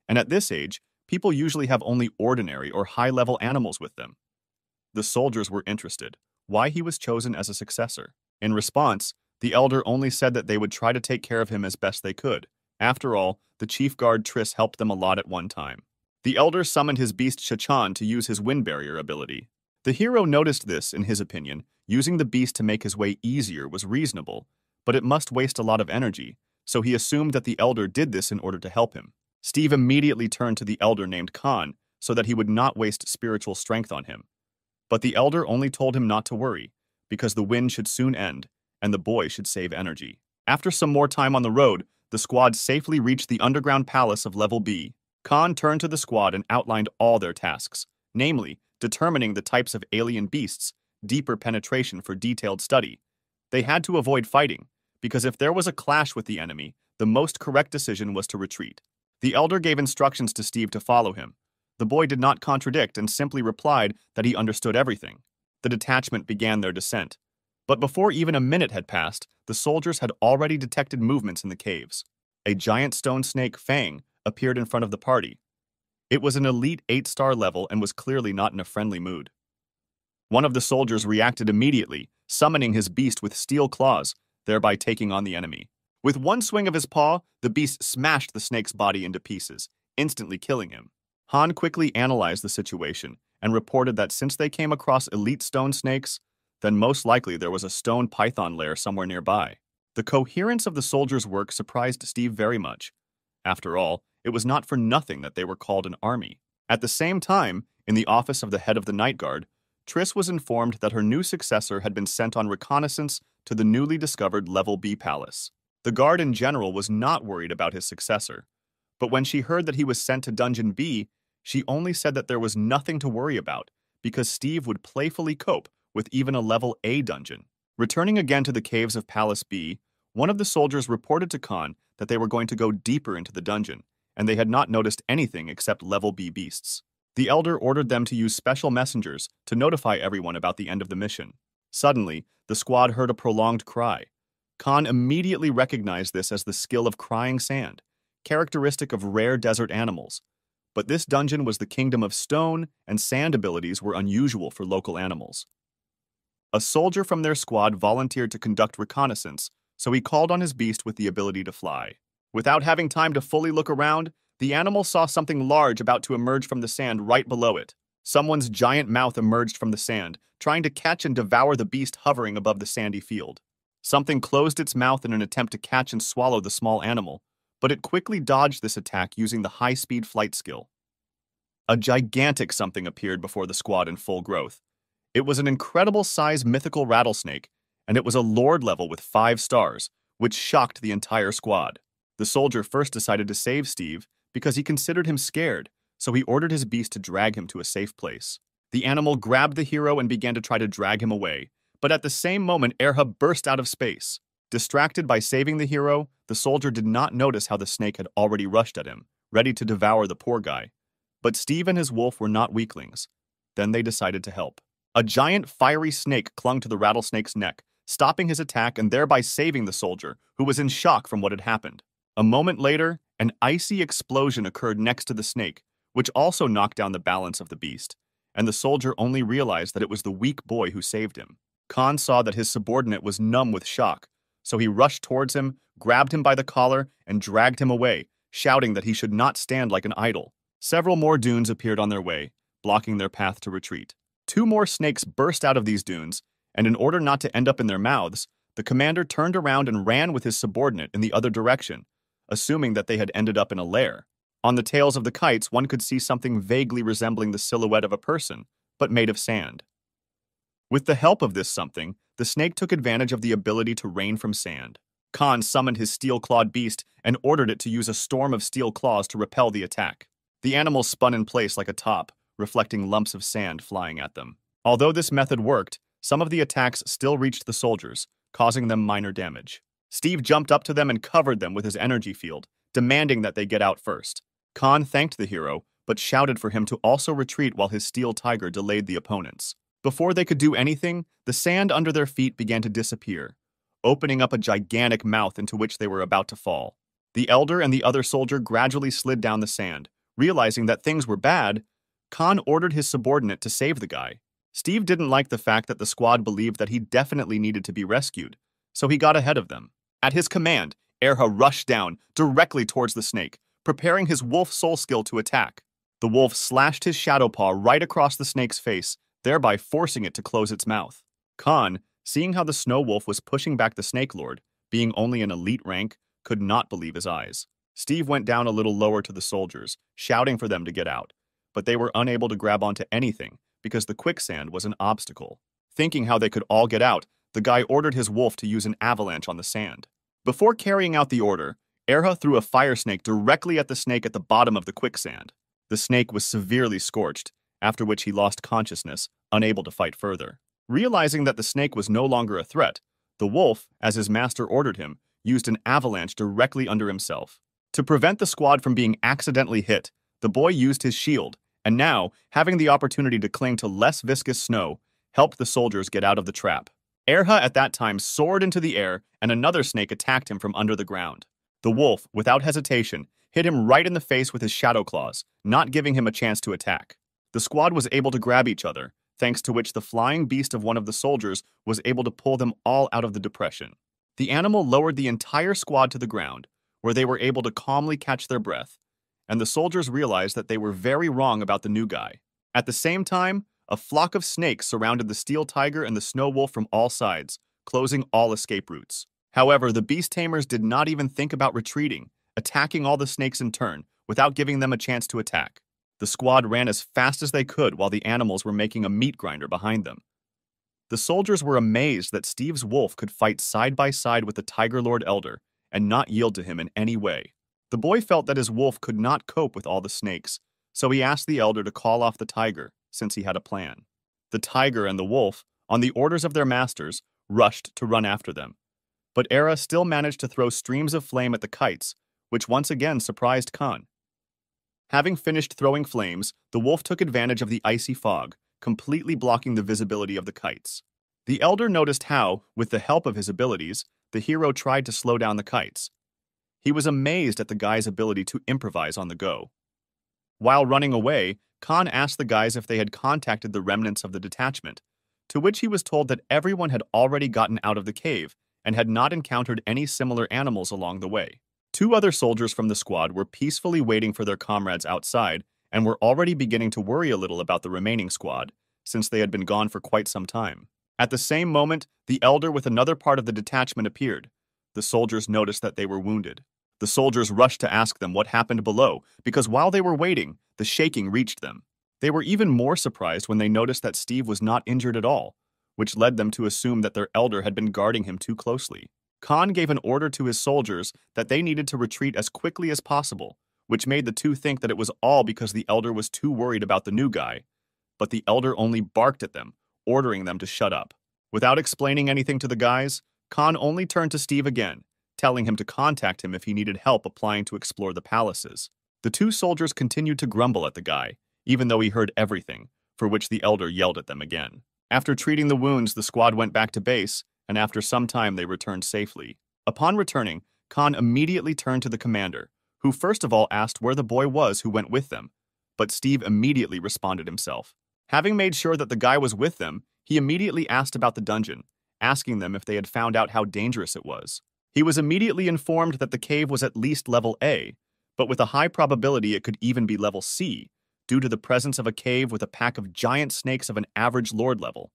and at this age, people usually have only ordinary or high-level animals with them. The soldiers were interested, why he was chosen as a successor. In response, the elder only said that they would try to take care of him as best they could. After all, the chief guard Triss helped them a lot at one time. The elder summoned his beast Shachan to use his wind barrier ability. The hero noticed this, in his opinion. Using the beast to make his way easier was reasonable, but it must waste a lot of energy, so he assumed that the elder did this in order to help him. Steve immediately turned to the elder named Khan so that he would not waste spiritual strength on him. But the elder only told him not to worry, because the wind should soon end, and the boy should save energy. After some more time on the road, the squad safely reached the underground palace of Level B. Khan turned to the squad and outlined all their tasks, namely, determining the types of alien beasts, deeper penetration for detailed study. They had to avoid fighting, because if there was a clash with the enemy, the most correct decision was to retreat. The elder gave instructions to Steve to follow him. The boy did not contradict and simply replied that he understood everything. The detachment began their descent. But before even a minute had passed, the soldiers had already detected movements in the caves. A giant stone snake, Fang, appeared in front of the party. It was an elite 8-star level and was clearly not in a friendly mood. One of the soldiers reacted immediately, summoning his beast with steel claws, thereby taking on the enemy. With one swing of his paw, the beast smashed the snake's body into pieces, instantly killing him. Han quickly analyzed the situation and reported that since they came across elite stone snakes, then most likely there was a stone python lair somewhere nearby. The coherence of the soldiers' work surprised Steve very much. After all, it was not for nothing that they were called an army. At the same time, in the office of the head of the Night Guard, Triss was informed that her new successor had been sent on reconnaissance to the newly discovered Level B palace. The guard in general was not worried about his successor, but when she heard that he was sent to Dungeon B, she only said that there was nothing to worry about, because Steve would playfully cope with even a Level A dungeon. Returning again to the caves of Palace B, one of the soldiers reported to Khan that they were going to go deeper into the dungeon, and they had not noticed anything except Level B beasts. The elder ordered them to use special messengers to notify everyone about the end of the mission. Suddenly, the squad heard a prolonged cry. Khan immediately recognized this as the skill of crying sand, characteristic of rare desert animals. But this dungeon was the kingdom of stone, and sand abilities were unusual for local animals. A soldier from their squad volunteered to conduct reconnaissance, so he called on his beast with the ability to fly. Without having time to fully look around, the animal saw something large about to emerge from the sand right below it. Someone's giant mouth emerged from the sand, trying to catch and devour the beast hovering above the sandy field. Something closed its mouth in an attempt to catch and swallow the small animal, but it quickly dodged this attack using the high-speed flight skill. A gigantic something appeared before the squad in full growth. It was an incredible-size mythical rattlesnake, and it was a lord level with 5 stars, which shocked the entire squad. The soldier first decided to save Steve because he considered him scared, so he ordered his beast to drag him to a safe place. The animal grabbed the hero and began to try to drag him away, but at the same moment Airhub burst out of space. Distracted by saving the hero, the soldier did not notice how the snake had already rushed at him, ready to devour the poor guy. But Steve and his wolf were not weaklings. Then they decided to help. A giant fiery snake clung to the rattlesnake's neck, stopping his attack and thereby saving the soldier, who was in shock from what had happened. A moment later, an icy explosion occurred next to the snake, which also knocked down the balance of the beast, and the soldier only realized that it was the weak boy who saved him. Khan saw that his subordinate was numb with shock, so he rushed towards him, grabbed him by the collar, and dragged him away, shouting that he should not stand like an idol. Several more dunes appeared on their way, blocking their path to retreat. 2 more snakes burst out of these dunes, and in order not to end up in their mouths, the commander turned around and ran with his subordinate in the other direction, assuming that they had ended up in a lair. On the tails of the kites, one could see something vaguely resembling the silhouette of a person, but made of sand. With the help of this something, the snake took advantage of the ability to rain from sand. Khan summoned his steel-clawed beast and ordered it to use a storm of steel claws to repel the attack. The animal spun in place like a top, reflecting lumps of sand flying at them. Although this method worked, some of the attacks still reached the soldiers, causing them minor damage. Steve jumped up to them and covered them with his energy field, demanding that they get out first. Khan thanked the hero, but shouted for him to also retreat while his steel tiger delayed the opponents. Before they could do anything, the sand under their feet began to disappear, opening up a gigantic mouth into which they were about to fall. The elder and the other soldier gradually slid down the sand. Realizing that things were bad, Khan ordered his subordinate to save the guy. Steve didn't like the fact that the squad believed that he definitely needed to be rescued, so he got ahead of them. At his command, Erha rushed down directly towards the snake, preparing his wolf soul skill to attack. The wolf slashed his shadow paw right across the snake's face, thereby forcing it to close its mouth. Khan, seeing how the snow wolf was pushing back the snake lord, being only an elite rank, could not believe his eyes. Steve went down a little lower to the soldiers, shouting for them to get out, but they were unable to grab onto anything because the quicksand was an obstacle. Thinking how they could all get out, the guy ordered his wolf to use an avalanche on the sand. Before carrying out the order, Erha threw a fire snake directly at the snake at the bottom of the quicksand. The snake was severely scorched, after which he lost consciousness, unable to fight further. Realizing that the snake was no longer a threat, the wolf, as his master ordered him, used an avalanche directly under himself. To prevent the squad from being accidentally hit, the boy used his shield, and now, having the opportunity to cling to less viscous snow, helped the soldiers get out of the trap. Erha at that time soared into the air, and another snake attacked him from under the ground. The wolf, without hesitation, hit him right in the face with his shadow claws, not giving him a chance to attack. The squad was able to grab each other, thanks to which the flying beast of one of the soldiers was able to pull them all out of the depression. The animal lowered the entire squad to the ground, where they were able to calmly catch their breath, and the soldiers realized that they were very wrong about the new guy. At the same time, a flock of snakes surrounded the steel tiger and the snow wolf from all sides, closing all escape routes. However, the beast tamers did not even think about retreating, attacking all the snakes in turn, without giving them a chance to attack. The squad ran as fast as they could while the animals were making a meat grinder behind them. The soldiers were amazed that Steve's wolf could fight side by side with the Tiger Lord Elder and not yield to him in any way. The boy felt that his wolf could not cope with all the snakes, so he asked the elder to call off the tiger, since he had a plan. The tiger and the wolf, on the orders of their masters, rushed to run after them. But Era still managed to throw streams of flame at the kites, which once again surprised Khan. Having finished throwing flames, the wolf took advantage of the icy fog, completely blocking the visibility of the kites. The elder noticed how, with the help of his abilities, the hero tried to slow down the kites. He was amazed at the guy's ability to improvise on the go. While running away, Khan asked the guys if they had contacted the remnants of the detachment, to which he was told that everyone had already gotten out of the cave and had not encountered any similar animals along the way. 2 other soldiers from the squad were peacefully waiting for their comrades outside and were already beginning to worry a little about the remaining squad, since they had been gone for quite some time. At the same moment, the elder with another part of the detachment appeared. The soldiers noticed that they were wounded. The soldiers rushed to ask them what happened below, because while they were waiting, the shaking reached them. They were even more surprised when they noticed that Steve was not injured at all, which led them to assume that their elder had been guarding him too closely. Khan gave an order to his soldiers that they needed to retreat as quickly as possible, which made the 2 think that it was all because the elder was too worried about the new guy. But the elder only barked at them, ordering them to shut up. Without explaining anything to the guys, Khan only turned to Steve again, telling him to contact him if he needed help applying to explore the palaces. The 2 soldiers continued to grumble at the guy, even though he heard everything, for which the elder yelled at them again. After treating the wounds, the squad went back to base, and after some time they returned safely. Upon returning, Khan immediately turned to the commander, who first of all asked where the boy was who went with them, but Steve immediately responded himself. Having made sure that the guy was with them, he immediately asked about the dungeon, asking them if they had found out how dangerous it was. He was immediately informed that the cave was at least level A, but with a high probability it could even be level C, due to the presence of a cave with a pack of giant snakes of an average lord level.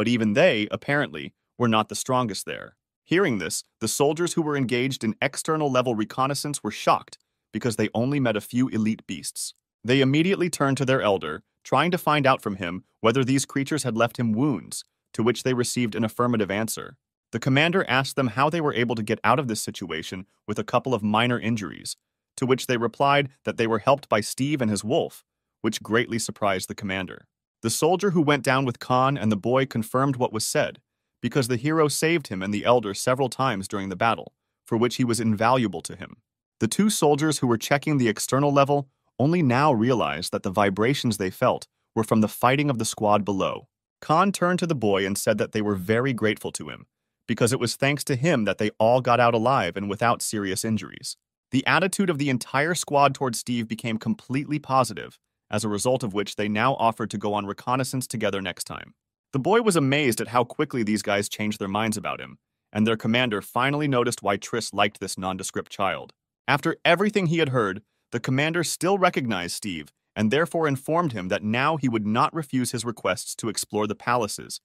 but even they, apparently, were not the strongest there. Hearing this, the soldiers who were engaged in external-level reconnaissance were shocked because they only met a few elite beasts. They immediately turned to their elder, trying to find out from him whether these creatures had left him wounds, to which they received an affirmative answer. The commander asked them how they were able to get out of this situation with a couple of minor injuries, to which they replied that they were helped by Steve and his wolf, which greatly surprised the commander. The soldier who went down with Khan and the boy confirmed what was said, because the hero saved him and the elder several times during the battle, for which he was invaluable to him. The two soldiers who were checking the external level only now realized that the vibrations they felt were from the fighting of the squad below. Khan turned to the boy and said that they were very grateful to him, because it was thanks to him that they all got out alive and without serious injuries. The attitude of the entire squad towards Steve became completely positive, as a result of which they now offered to go on reconnaissance together next time. The boy was amazed at how quickly these guys changed their minds about him, and their commander finally noticed why Triss liked this nondescript child. After everything he had heard, the commander still recognized Steve, and therefore informed him that now he would not refuse his requests to explore the palaces,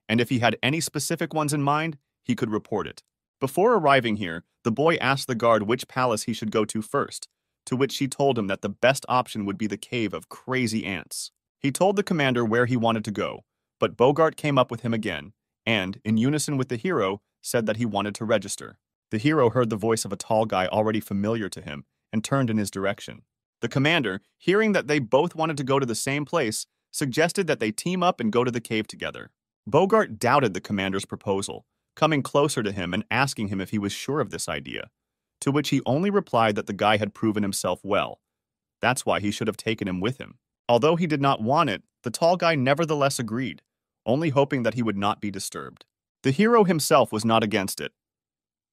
and if he had any specific ones in mind, he could report it. Before arriving here, the boy asked the guard which palace he should go to first, to which she told him that the best option would be the Cave of Crazy Ants. He told the commander where he wanted to go, but Bogart came up with him again, and, in unison with the hero, said that he wanted to register. The hero heard the voice of a tall guy already familiar to him, and turned in his direction. The commander, hearing that they both wanted to go to the same place, suggested that they team up and go to the cave together. Bogart doubted the commander's proposal, coming closer to him and asking him if he was sure of this idea, to which he only replied that the guy had proven himself well. That's why he should have taken him with him. Although he did not want it, the tall guy nevertheless agreed, only hoping that he would not be disturbed. The hero himself was not against it.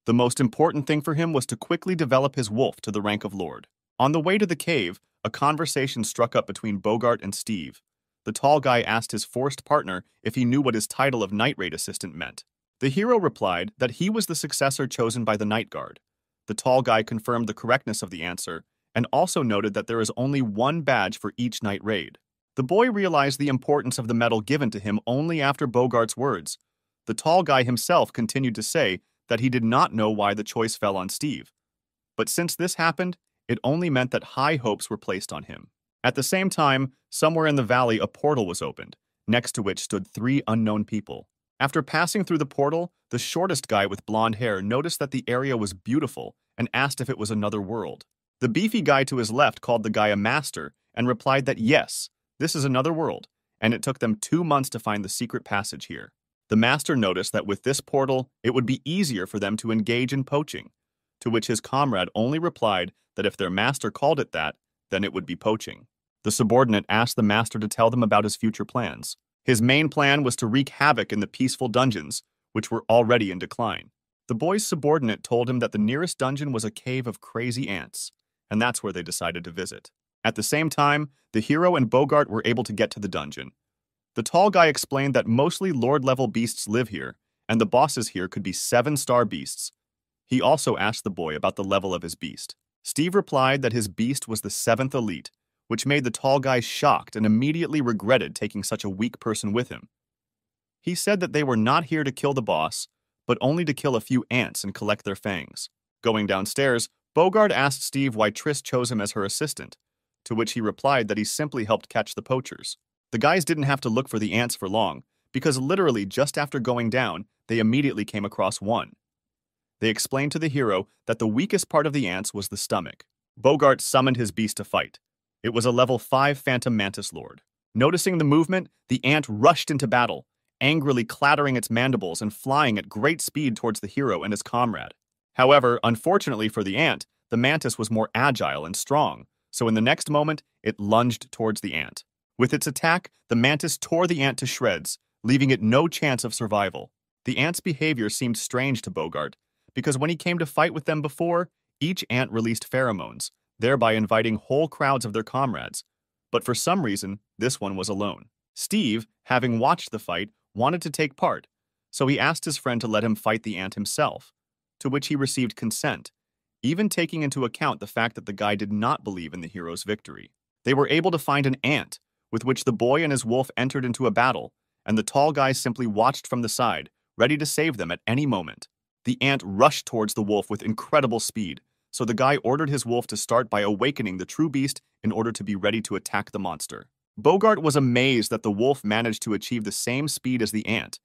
The most important thing for him was to quickly develop his wolf to the rank of lord. On the way to the cave, a conversation struck up between Bogart and Steve. The tall guy asked his forced partner if he knew what his title of night raid assistant meant. The hero replied that he was the successor chosen by the night guard. The tall guy confirmed the correctness of the answer and also noted that there is only one badge for each night raid. The boy realized the importance of the medal given to him only after Bogart's words. The tall guy himself continued to say that he did not know why the choice fell on Steve. But since this happened, it only meant that high hopes were placed on him. At the same time, somewhere in the valley a portal was opened, next to which stood 3 unknown people. After passing through the portal, the shortest guy with blonde hair noticed that the area was beautiful and asked if it was another world. The beefy guy to his left called the guy a master and replied that yes, this is another world, and it took them 2 months to find the secret passage here. The master noticed that with this portal, it would be easier for them to engage in poaching, to which his comrade only replied that if their master called it that, then it would be poaching. The subordinate asked the master to tell them about his future plans. His main plan was to wreak havoc in the peaceful dungeons, which were already in decline. The boy's subordinate told him that the nearest dungeon was a cave of crazy ants, and that's where they decided to visit. At the same time, the hero and Bogart were able to get to the dungeon. The tall guy explained that mostly lord-level beasts live here, and the bosses here could be 7-star beasts. He also asked the boy about the level of his beast. Steve replied that his beast was the 7th elite, which made the tall guy shocked and immediately regretted taking such a weak person with him. He said that they were not here to kill the boss, but only to kill a few ants and collect their fangs. Going downstairs, Bogart asked Steve why Triss chose him as her assistant, to which he replied that he simply helped catch the poachers. The guys didn't have to look for the ants for long, because literally just after going down, they immediately came across one. They explained to the hero that the weakest part of the ants was the stomach. Bogart summoned his beast to fight. It was a level 5 Phantom Mantis Lord. Noticing the movement, the ant rushed into battle, angrily clattering its mandibles and flying at great speed towards the hero and his comrade. However, unfortunately for the ant, the mantis was more agile and strong, so in the next moment, it lunged towards the ant. With its attack, the mantis tore the ant to shreds, leaving it no chance of survival. The ant's behavior seemed strange to Bogart, because when he came to fight with them before, each ant released pheromones, thereby inviting whole crowds of their comrades. But for some reason, this one was alone. Steve, having watched the fight, wanted to take part, so he asked his friend to let him fight the ant himself, to which he received consent, even taking into account the fact that the guy did not believe in the hero's victory. They were able to find an ant, with which the boy and his wolf entered into a battle, and the tall guy simply watched from the side, ready to save them at any moment. The ant rushed towards the wolf with incredible speed, so the guy ordered his wolf to start by awakening the true beast in order to be ready to attack the monster. Bogart was amazed that the wolf managed to achieve the same speed as the ant,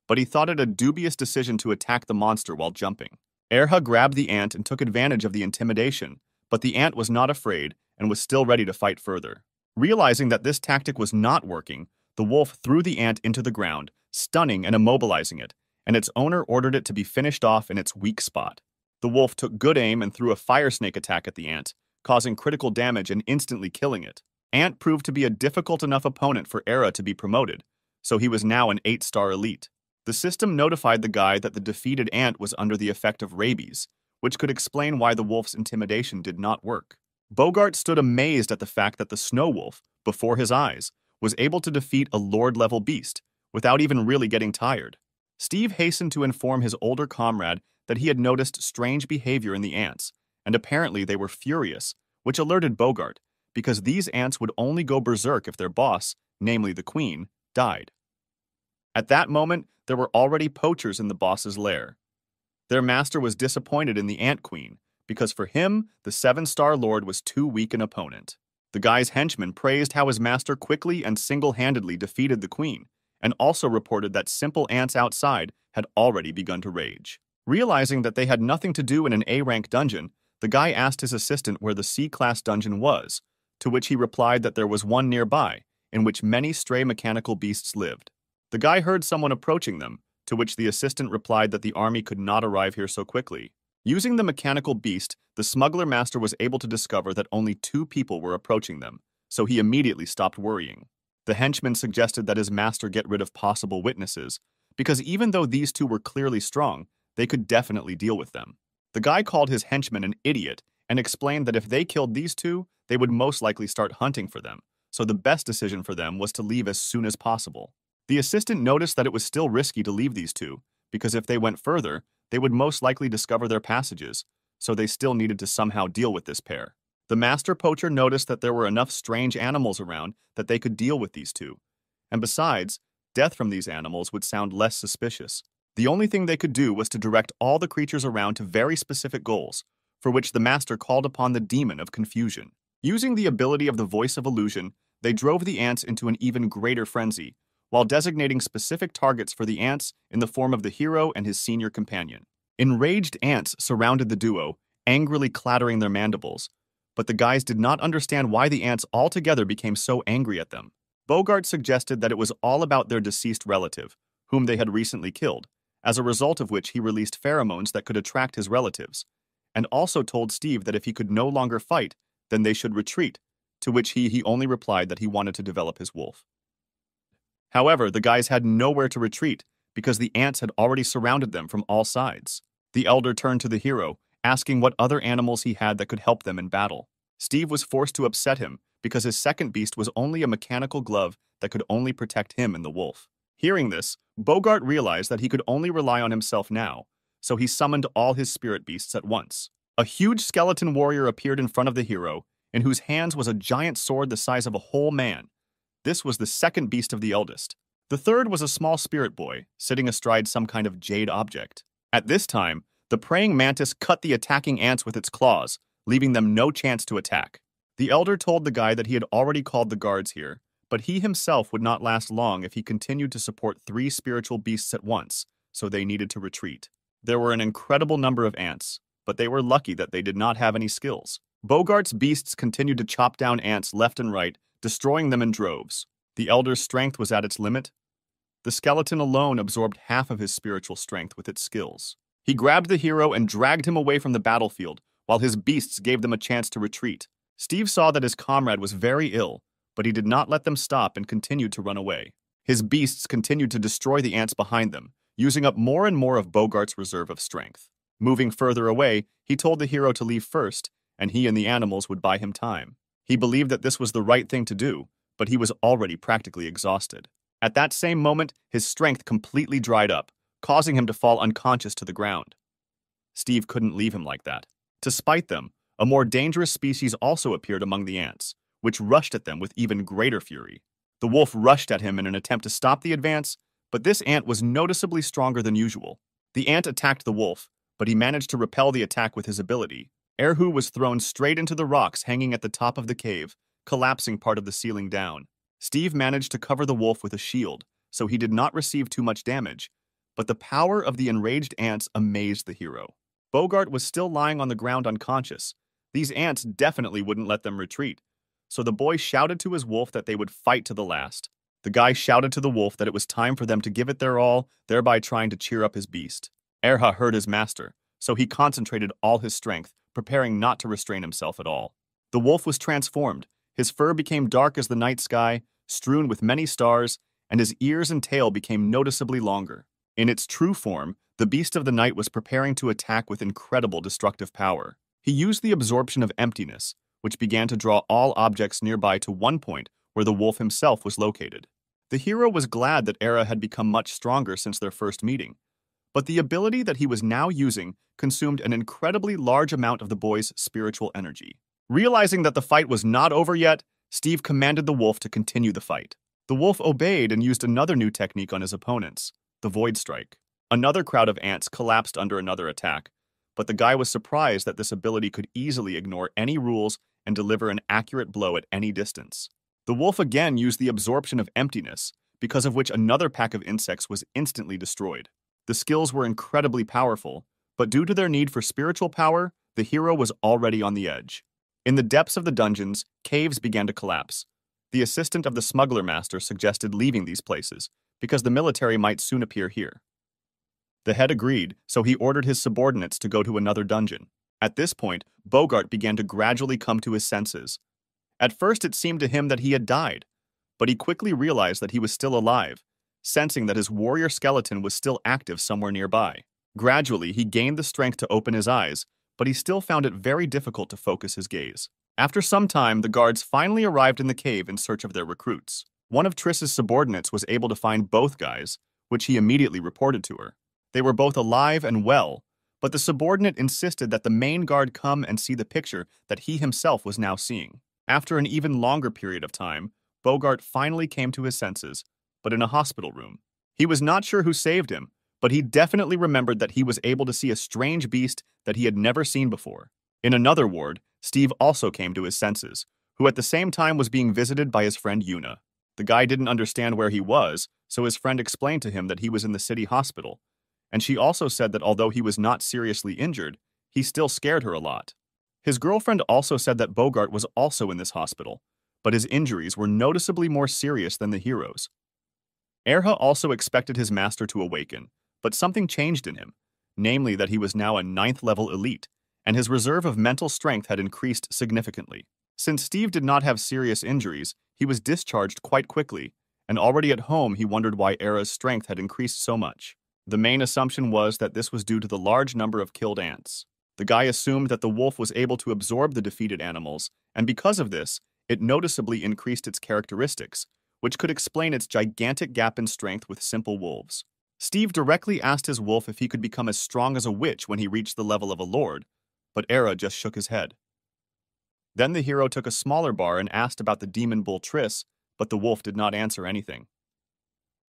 but he thought it a dubious decision to attack the monster while jumping. Erha grabbed the ant and took advantage of the intimidation, but the ant was not afraid and was still ready to fight further. Realizing that this tactic was not working, the wolf threw the ant into the ground, stunning and immobilizing it, and its owner ordered it to be finished off in its weak spot. The wolf took good aim and threw a fire snake attack at the ant, causing critical damage and instantly killing it. Ant proved to be a difficult enough opponent for Era to be promoted, so he was now an 8-star elite. The system notified the guy that the defeated ant was under the effect of rabies, which could explain why the wolf's intimidation did not work. Bogart stood amazed at the fact that the snow wolf, before his eyes, was able to defeat a lord-level beast without even really getting tired. Steve hastened to inform his older comrade that he had noticed strange behavior in the ants, and apparently they were furious, which alerted Bogart, because these ants would only go berserk if their boss, namely the queen, died. At that moment, there were already poachers in the boss's lair. Their master was disappointed in the ant queen, because for him, the 7-star lord was too weak an opponent. The guy's henchman praised how his master quickly and single-handedly defeated the queen, and also reported that simple ants outside had already begun to rage. Realizing that they had nothing to do in an A-rank dungeon, the guy asked his assistant where the C-class dungeon was, to which he replied that there was one nearby, in which many stray mechanical beasts lived. The guy heard someone approaching them, to which the assistant replied that the army could not arrive here so quickly. Using the mechanical beast, the smuggler master was able to discover that only 2 people were approaching them, so he immediately stopped worrying. The henchman suggested that his master get rid of possible witnesses, because even though these 2 were clearly strong, they could definitely deal with them. The guy called his henchman an idiot and explained that if they killed these 2, they would most likely start hunting for them, so the best decision for them was to leave as soon as possible. The assistant noticed that it was still risky to leave these 2, because if they went further, they would most likely discover their passages, so they still needed to somehow deal with this pair. The master poacher noticed that there were enough strange animals around that they could deal with these 2, and besides, death from these animals would sound less suspicious. The only thing they could do was to direct all the creatures around to very specific goals, for which the master called upon the demon of confusion. Using the ability of the voice of illusion, they drove the ants into an even greater frenzy, while designating specific targets for the ants in the form of the hero and his senior companion. Enraged ants surrounded the duo, angrily clattering their mandibles, but the guys did not understand why the ants altogether became so angry at them. Bogart suggested that it was all about their deceased relative, whom they had recently killed, as a result of which he released pheromones that could attract his relatives, and also told Steve that if he could no longer fight, then they should retreat, to which he only replied that he wanted to develop his wolf. However, the guys had nowhere to retreat, because the ants had already surrounded them from all sides. The elder turned to the hero, asking what other animals he had that could help them in battle. Steve was forced to upset him, because his second beast was only a mechanical glove that could only protect him and the wolf. Hearing this, Bogart realized that he could only rely on himself now, so he summoned all his spirit beasts at once. A huge skeleton warrior appeared in front of the hero, in whose hands was a giant sword the size of a whole man. This was the second beast of the eldest. The third was a small spirit boy, sitting astride some kind of jade object. At this time, the praying mantis cut the attacking ants with its claws, leaving them no chance to attack. The elder told the guy that he had already called the guards here, but he himself would not last long if he continued to support 3 spiritual beasts at once, so they needed to retreat. There were an incredible number of ants, but they were lucky that they did not have any skills. Bogart's beasts continued to chop down ants left and right, destroying them in droves. The elder's strength was at its limit. The skeleton alone absorbed half of his spiritual strength with its skills. He grabbed the hero and dragged him away from the battlefield, while his beasts gave them a chance to retreat. Steve saw that his comrade was very ill, but he did not let them stop and continued to run away. His beasts continued to destroy the ants behind them, using up more and more of Bogart's reserve of strength. Moving further away, he told the hero to leave first, and he and the animals would buy him time. He believed that this was the right thing to do, but he was already practically exhausted. At that same moment, his strength completely dried up, causing him to fall unconscious to the ground. Steve couldn't leave him like that. To spite them, a more dangerous species also appeared among the ants, which rushed at them with even greater fury. The wolf rushed at him in an attempt to stop the advance, but this ant was noticeably stronger than usual. The ant attacked the wolf, but he managed to repel the attack with his ability. Erhu was thrown straight into the rocks hanging at the top of the cave, collapsing part of the ceiling down. Steve managed to cover the wolf with a shield, so he did not receive too much damage, but the power of the enraged ants amazed the hero. Bogart was still lying on the ground unconscious. These ants definitely wouldn't let them retreat, so the boy shouted to his wolf that they would fight to the last. The guy shouted to the wolf that it was time for them to give it their all, thereby trying to cheer up his beast. Erha heard his master, so he concentrated all his strength, preparing not to restrain himself at all. The wolf was transformed. His fur became dark as the night sky, strewn with many stars, and his ears and tail became noticeably longer. In its true form, the beast of the night was preparing to attack with incredible destructive power. He used the absorption of emptiness, which began to draw all objects nearby to one point where the wolf himself was located. The hero was glad that Era had become much stronger since their first meeting, but the ability that he was now using consumed an incredibly large amount of the boy's spiritual energy. Realizing that the fight was not over yet, Steve commanded the wolf to continue the fight. The wolf obeyed and used another new technique on his opponents, the Void Strike. Another crowd of ants collapsed under another attack, but the guy was surprised that this ability could easily ignore any rules and deliver an accurate blow at any distance. The wolf again used the absorption of emptiness, because of which another pack of insects was instantly destroyed. The skills were incredibly powerful, but due to their need for spiritual power, the hero was already on the edge. In the depths of the dungeons, caves began to collapse. The assistant of the smuggler master suggested leaving these places, because the military might soon appear here. The head agreed, so he ordered his subordinates to go to another dungeon. At this point, Bogart began to gradually come to his senses. At first, it seemed to him that he had died, but he quickly realized that he was still alive, sensing that his warrior skeleton was still active somewhere nearby. Gradually, he gained the strength to open his eyes, but he still found it very difficult to focus his gaze. After some time, the guards finally arrived in the cave in search of their recruits. One of Triss's subordinates was able to find both guys, which he immediately reported to her. They were both alive and well, but the subordinate insisted that the main guard come and see the picture that he himself was now seeing. After an even longer period of time, Bogart finally came to his senses, but in a hospital room. He was not sure who saved him, but he definitely remembered that he was able to see a strange beast that he had never seen before. In another ward, Steve also came to his senses, who at the same time was being visited by his friend Yuna. The guy didn't understand where he was, so his friend explained to him that he was in the city hospital, and she also said that although he was not seriously injured, he still scared her a lot. His girlfriend also said that Bogart was also in this hospital, but his injuries were noticeably more serious than the hero's. Erha also expected his master to awaken, but something changed in him, namely that he was now a 9th-level elite, and his reserve of mental strength had increased significantly. Since Steve did not have serious injuries, he was discharged quite quickly, and already at home he wondered why Erha's strength had increased so much. The main assumption was that this was due to the large number of killed ants. The guy assumed that the wolf was able to absorb the defeated animals, and because of this, it noticeably increased its characteristics, which could explain its gigantic gap in strength with simple wolves. Steve directly asked his wolf if he could become as strong as a witch when he reached the level of a lord, but Erha just shook his head. Then the hero took a smaller bar and asked about the demon bull Triss, but the wolf did not answer anything.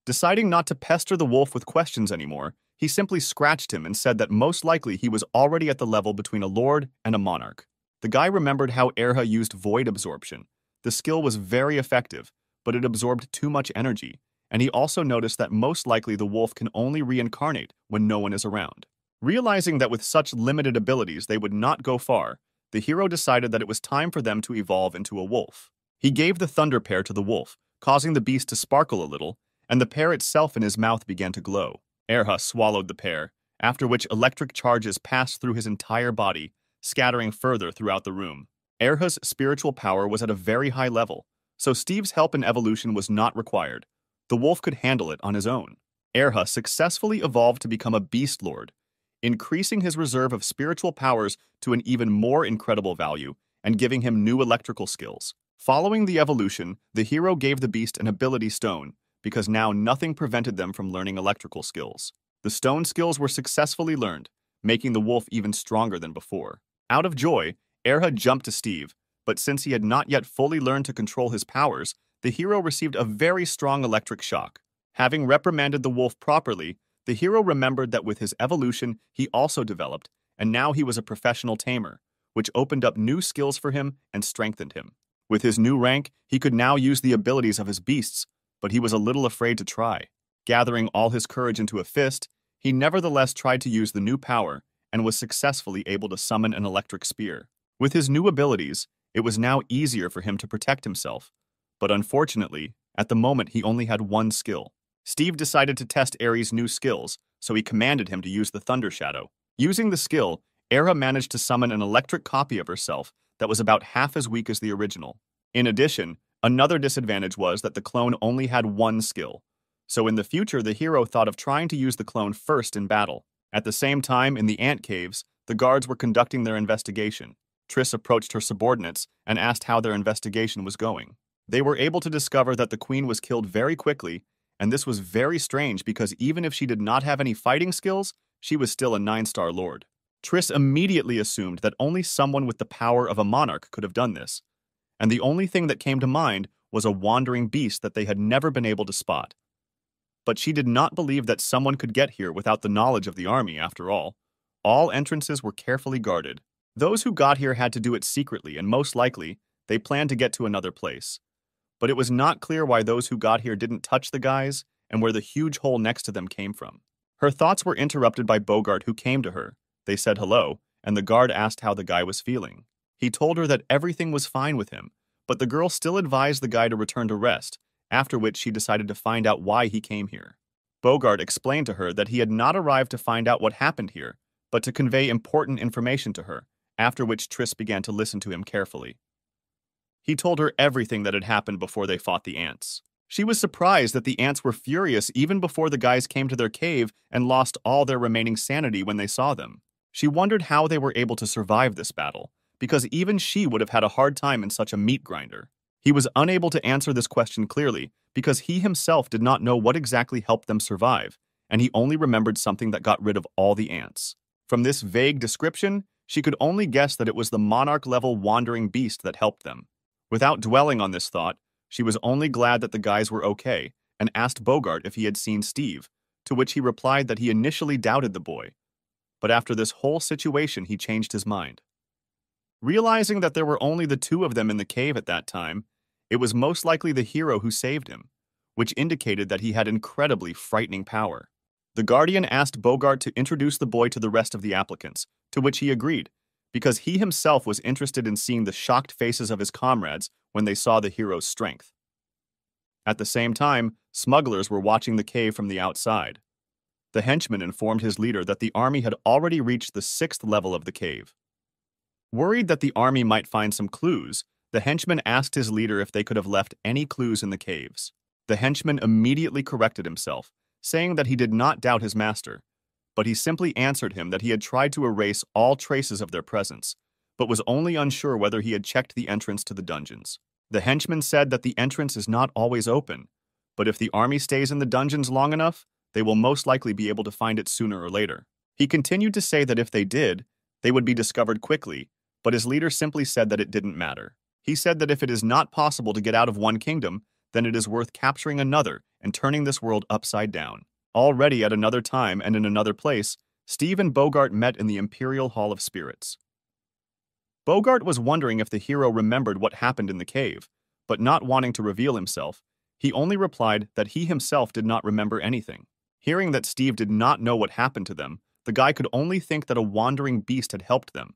Deciding not to pester the wolf with questions anymore, he simply scratched him and said that most likely he was already at the level between a lord and a monarch. The guy remembered how Erha used void absorption. The skill was very effective, but it absorbed too much energy, and he also noticed that most likely the wolf can only reincarnate when no one is around. Realizing that with such limited abilities they would not go far, the hero decided that it was time for them to evolve into a wolf. He gave the thunder pear to the wolf, causing the beast to sparkle a little, and the pear itself in his mouth began to glow. Erha swallowed the pear, after which electric charges passed through his entire body, scattering further throughout the room. Erha's spiritual power was at a very high level, so Steve's help in evolution was not required. The wolf could handle it on his own. Erha successfully evolved to become a beast lord, increasing his reserve of spiritual powers to an even more incredible value and giving him new electrical skills. Following the evolution, the hero gave the beast an ability stone, because now nothing prevented them from learning electrical skills. The stone skills were successfully learned, making the wolf even stronger than before. Out of joy, Erha jumped to Steve, but since he had not yet fully learned to control his powers, the hero received a very strong electric shock. Having reprimanded the wolf properly, the hero remembered that with his evolution he also developed, and now he was a professional tamer, which opened up new skills for him and strengthened him. With his new rank, he could now use the abilities of his beasts, but he was a little afraid to try. Gathering all his courage into a fist, he nevertheless tried to use the new power and was successfully able to summon an electric spear. With his new abilities, it was now easier for him to protect himself, but unfortunately, at the moment he only had one skill. Steve decided to test Ares' new skills, so he commanded him to use the Thunder Shadow. Using the skill, Era managed to summon an electric copy of herself that was about half as weak as the original. In addition, another disadvantage was that the clone only had one skill, so in the future the hero thought of trying to use the clone first in battle. At the same time, in the ant caves, the guards were conducting their investigation. Triss approached her subordinates and asked how their investigation was going. They were able to discover that the queen was killed very quickly, and this was very strange because even if she did not have any fighting skills, she was still a 9-star lord. Triss immediately assumed that only someone with the power of a monarch could have done this, and the only thing that came to mind was a wandering beast that they had never been able to spot. But she did not believe that someone could get here without the knowledge of the army, after all. All entrances were carefully guarded. Those who got here had to do it secretly, and most likely, they planned to get to another place. But it was not clear why those who got here didn't touch the guys and where the huge hole next to them came from. Her thoughts were interrupted by Bogart, who came to her. They said hello, and the guard asked how the guy was feeling. He told her that everything was fine with him, but the girl still advised the guy to return to rest, after which she decided to find out why he came here. Bogart explained to her that he had not arrived to find out what happened here, but to convey important information to her, after which Triss began to listen to him carefully. He told her everything that had happened before they fought the ants. She was surprised that the ants were furious even before the guys came to their cave and lost all their remaining sanity when they saw them. She wondered how they were able to survive this battle, because even she would have had a hard time in such a meat grinder. He was unable to answer this question clearly because he himself did not know what exactly helped them survive, and he only remembered something that got rid of all the ants. From this vague description, she could only guess that it was the monarch-level wandering beast that helped them. Without dwelling on this thought, she was only glad that the guys were okay and asked Bogart if he had seen Steve, to which he replied that he initially doubted the boy. But after this whole situation, he changed his mind. Realizing that there were only the two of them in the cave at that time, it was most likely the hero who saved him, which indicated that he had incredibly frightening power. The Guardian asked Bogart to introduce the boy to the rest of the applicants, to which he agreed, because he himself was interested in seeing the shocked faces of his comrades when they saw the hero's strength. At the same time, smugglers were watching the cave from the outside. The henchman informed his leader that the army had already reached the 6th level of the cave. Worried that the army might find some clues, the henchman asked his leader if they could have left any clues in the caves. The henchman immediately corrected himself, saying that he did not doubt his master, but he simply answered him that he had tried to erase all traces of their presence, but was only unsure whether he had checked the entrance to the dungeons. The henchman said that the entrance is not always open, but if the army stays in the dungeons long enough, they will most likely be able to find it sooner or later. He continued to say that if they did, they would be discovered quickly, but his leader simply said that it didn't matter. He said that if it is not possible to get out of one kingdom, then it is worth capturing another and turning this world upside down. Already at another time and in another place, Steve and Bogart met in the Imperial Hall of Spirits. Bogart was wondering if the hero remembered what happened in the cave, but not wanting to reveal himself, he only replied that he himself did not remember anything. Hearing that Steve did not know what happened to them, the guy could only think that a wandering beast had helped them,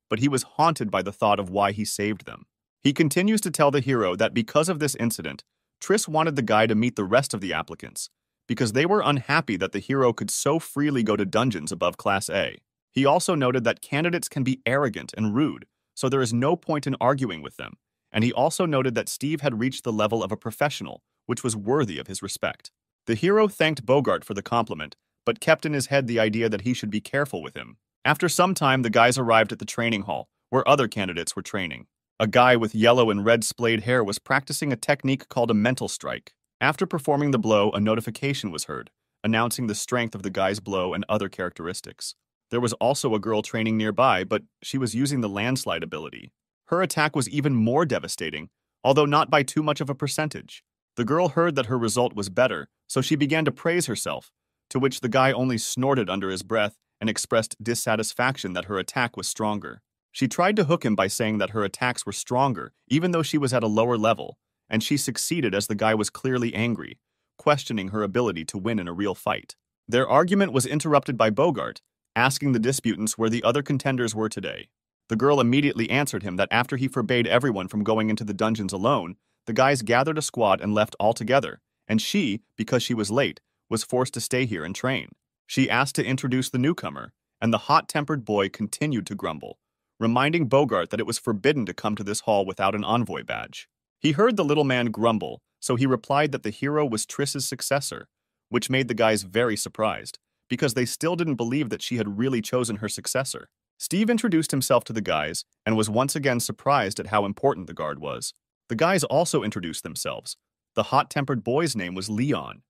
but he was haunted by the thought of why he saved them. He continues to tell the hero that because of this incident, Triss wanted the guy to meet the rest of the applicants, because they were unhappy that the hero could so freely go to dungeons above Class A. He also noted that candidates can be arrogant and rude, so there is no point in arguing with them, and he also noted that Steve had reached the level of a professional, which was worthy of his respect. The hero thanked Bogart for the compliment, but kept in his head the idea that he should be careful with him. After some time, the guys arrived at the training hall, where other candidates were training. A guy with yellow and red splayed hair was practicing a technique called a mental strike. After performing the blow, a notification was heard, announcing the strength of the guy's blow and other characteristics. There was also a girl training nearby, but she was using the landslide ability. Her attack was even more devastating, although not by too much of a percentage. The girl heard that her result was better, so she began to praise herself, to which the guy only snorted under his breath and expressed dissatisfaction that her attack was stronger. She tried to hook him by saying that her attacks were stronger, even though she was at a lower level, and she succeeded as the guy was clearly angry, questioning her ability to win in a real fight. Their argument was interrupted by Bogart, asking the disputants where the other contenders were today. The girl immediately answered him that after he forbade everyone from going into the dungeons alone, the guys gathered a squad and left altogether, and she, because she was late, was forced to stay here and train. She asked to introduce the newcomer, and the hot-tempered boy continued to grumble, reminding Bogart that it was forbidden to come to this hall without an envoy badge. He heard the little man grumble, so he replied that the hero was Triss's successor, which made the guys very surprised, because they still didn't believe that she had really chosen her successor. Steve introduced himself to the guys and was once again surprised at how important the guard was. The guys also introduced themselves. The hot-tempered boy's name was Leon.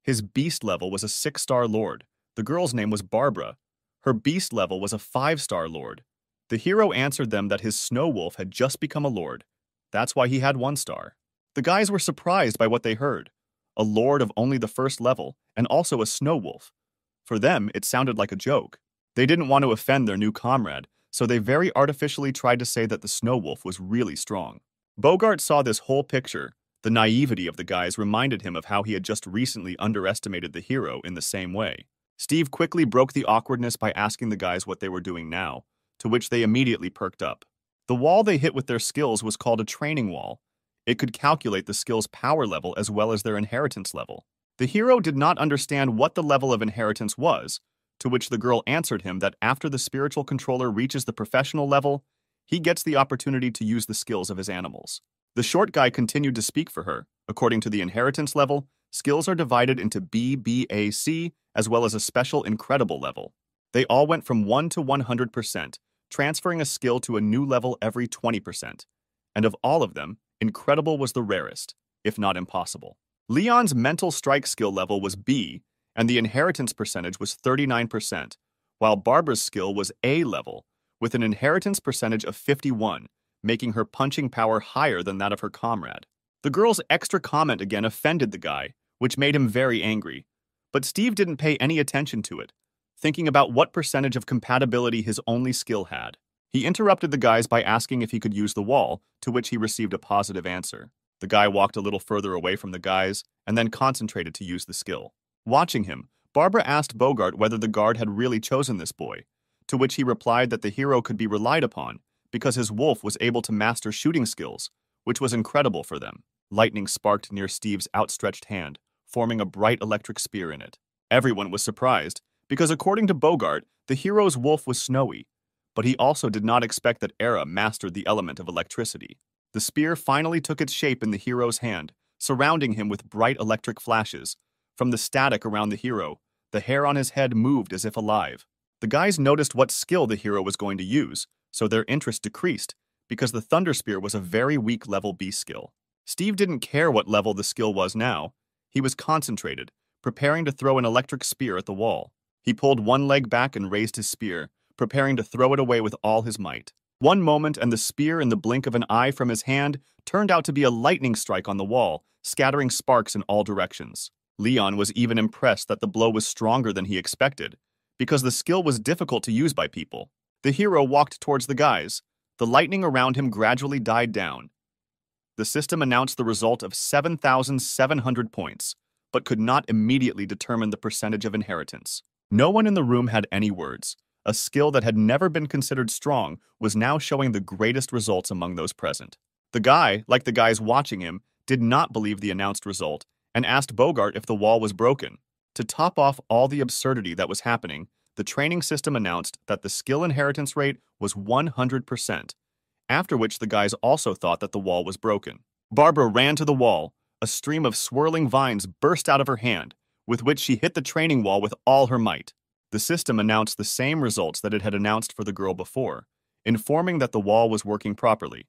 His beast level was a 6-star lord. The girl's name was Barbara. Her beast level was a 5-star lord. The hero answered them that his snow wolf had just become a lord. That's why he had 1 star. The guys were surprised by what they heard. A lord of only the 1st level, and also a snow wolf. For them, it sounded like a joke. They didn't want to offend their new comrade, so they very artificially tried to say that the snow wolf was really strong. Bogart saw this whole picture. The naivety of the guys reminded him of how he had just recently underestimated the hero in the same way. Steve quickly broke the awkwardness by asking the guys what they were doing now, to which they immediately perked up. The wall they hit with their skills was called a training wall. It could calculate the skill's power level as well as their inheritance level. The hero did not understand what the level of inheritance was, to which the girl answered him that after the spiritual controller reaches the professional level, he gets the opportunity to use the skills of his animals. The short guy continued to speak for her. According to the inheritance level, skills are divided into B, B, A, C, as well as a special incredible level. They all went from 1 to 100%, transferring a skill to a new level every 20%. And of all of them, incredible was the rarest, if not impossible. Leon's mental strike skill level was B, and the inheritance percentage was 39%, while Barbara's skill was A level, with an inheritance percentage of 51, making her punching power higher than that of her comrade. The girl's extra comment again offended the guy, which made him very angry. But Steve didn't pay any attention to it, thinking about what percentage of compatibility his only skill had. He interrupted the guys by asking if he could use the wall, to which he received a positive answer. The guy walked a little further away from the guys, and then concentrated to use the skill. Watching him, Barbara asked Bogart whether the guard had really chosen this boy, to which he replied that the hero could be relied upon, because his wolf was able to master shooting skills, which was incredible for them. Lightning sparked near Steve's outstretched hand, forming a bright electric spear in it. Everyone was surprised, because according to Bogart, the hero's wolf was snowy, but he also did not expect that Era mastered the element of electricity. The spear finally took its shape in the hero's hand, surrounding him with bright electric flashes. From the static around the hero, the hair on his head moved as if alive. The guys noticed what skill the hero was going to use, so their interest decreased, because the Thunder Spear was a very weak level B skill. Steve didn't care what level the skill was now. He was concentrated, preparing to throw an electric spear at the wall. He pulled one leg back and raised his spear, preparing to throw it away with all his might. One moment, and the spear in the blink of an eye from his hand turned out to be a lightning strike on the wall, scattering sparks in all directions. Leon was even impressed that the blow was stronger than he expected, because the skill was difficult to use by people. The hero walked towards the guys. The lightning around him gradually died down. The system announced the result of 7,700 points, but could not immediately determine the percentage of inheritance. No one in the room had any words. A skill that had never been considered strong was now showing the greatest results among those present. The guy, like the guys watching him, did not believe the announced result and asked Bogart if the wall was broken. To top off all the absurdity that was happening, the training system announced that the skill inheritance rate was 100%, after which the guys also thought that the wall was broken. Barbara ran to the wall. A stream of swirling vines burst out of her hand, with which she hit the training wall with all her might. The system announced the same results that it had announced for the girl before, informing that the wall was working properly.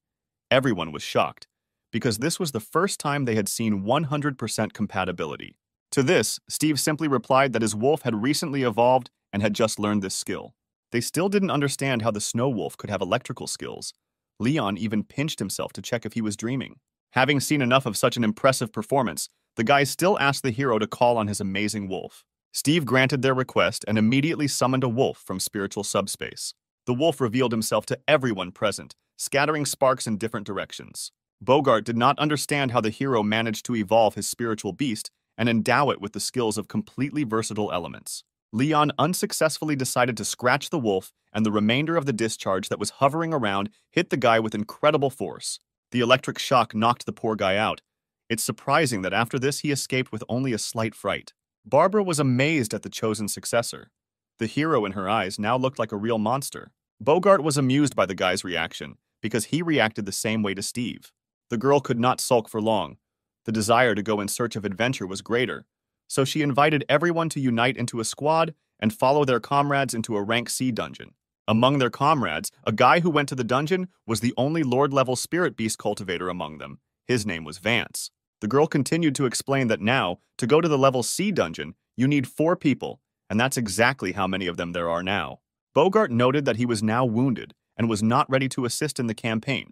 Everyone was shocked, because this was the first time they had seen 100% compatibility. To this, Steve simply replied that his wolf had recently evolved and had just learned this skill. They still didn't understand how the snow wolf could have electrical skills. Leon even pinched himself to check if he was dreaming. Having seen enough of such an impressive performance, the guys still asked the hero to call on his amazing wolf. Steve granted their request and immediately summoned a wolf from spiritual subspace. The wolf revealed himself to everyone present, scattering sparks in different directions. Bogart did not understand how the hero managed to evolve his spiritual beast and endow it with the skills of completely versatile elements. Leon unsuccessfully decided to scratch the wolf, and the remainder of the discharge that was hovering around hit the guy with incredible force. The electric shock knocked the poor guy out. It's surprising that after this he escaped with only a slight fright. Barbara was amazed at the chosen successor. The hero in her eyes now looked like a real monster. Bogart was amused by the guy's reaction, because he reacted the same way to Steve. The girl could not sulk for long. The desire to go in search of adventure was greater, so she invited everyone to unite into a squad and follow their comrades into a rank C dungeon. Among their comrades, a guy who went to the dungeon was the only Lord-level spirit beast cultivator among them. His name was Vance. The girl continued to explain that now, to go to the level C dungeon, you need 4 people, and that's exactly how many of them there are now. Bogart noted that he was now wounded and was not ready to assist in the campaign,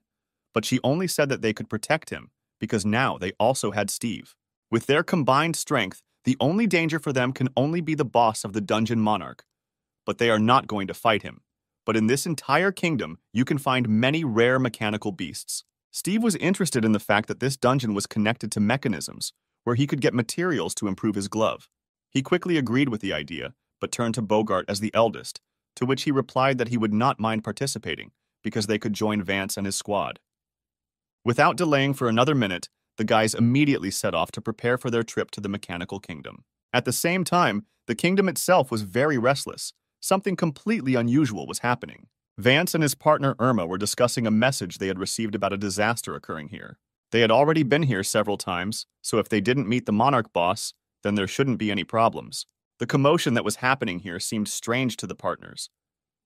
but she only said that they could protect him, because now they also had Steve. With their combined strength, the only danger for them can only be the boss of the Dungeon Monarch. But they are not going to fight him. But in this entire kingdom, you can find many rare mechanical beasts. Steve was interested in the fact that this dungeon was connected to mechanisms, where he could get materials to improve his glove. He quickly agreed with the idea, but turned to Bogart as the eldest, to which he replied that he would not mind participating, because they could join Vance and his squad. Without delaying for another minute, the guys immediately set off to prepare for their trip to the Mechanical Kingdom. At the same time, the kingdom itself was very restless. Something completely unusual was happening. Vance and his partner Irma were discussing a message they had received about a disaster occurring here. They had already been here several times, so if they didn't meet the Monarch boss, then there shouldn't be any problems. The commotion that was happening here seemed strange to the partners.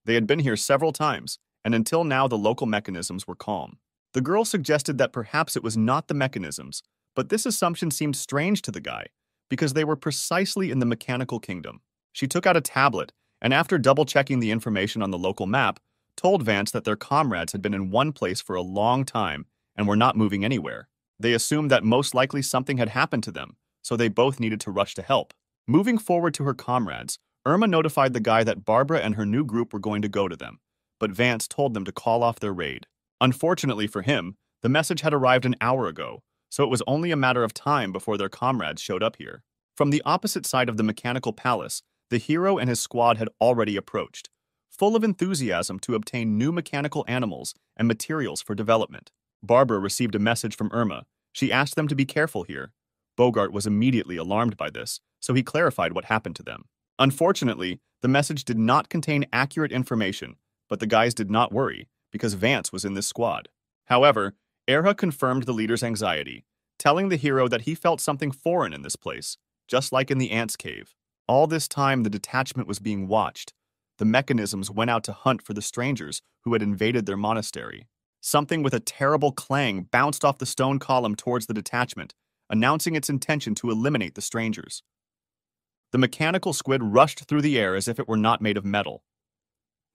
They had been here several times, and until now the local mechanisms were calm. The girl suggested that perhaps it was not the mechanisms, but this assumption seemed strange to the guy, because they were precisely in the Mechanical Kingdom. She took out a tablet, and after double-checking the information on the local map, told Vance that their comrades had been in one place for a long time and were not moving anywhere. They assumed that most likely something had happened to them, so they both needed to rush to help. Moving forward to her comrades, Irma notified the guy that Barbara and her new group were going to go to them, but Vance told them to call off their raid. Unfortunately for him, the message had arrived an hour ago, so it was only a matter of time before their comrades showed up here. From the opposite side of the Mechanical Palace, the hero and his squad had already approached, full of enthusiasm to obtain new mechanical animals and materials for development. Barbara received a message from Irma. She asked them to be careful here. Bogart was immediately alarmed by this, so he clarified what happened to them. Unfortunately, the message did not contain accurate information, but the guys did not worry, because Vance was in this squad. However, Erha confirmed the leader's anxiety, telling the hero that he felt something foreign in this place, just like in the ants' cave. All this time, the detachment was being watched. The mechanisms went out to hunt for the strangers who had invaded their monastery. Something with a terrible clang bounced off the stone column towards the detachment, announcing its intention to eliminate the strangers. The mechanical squid rushed through the air as if it were not made of metal.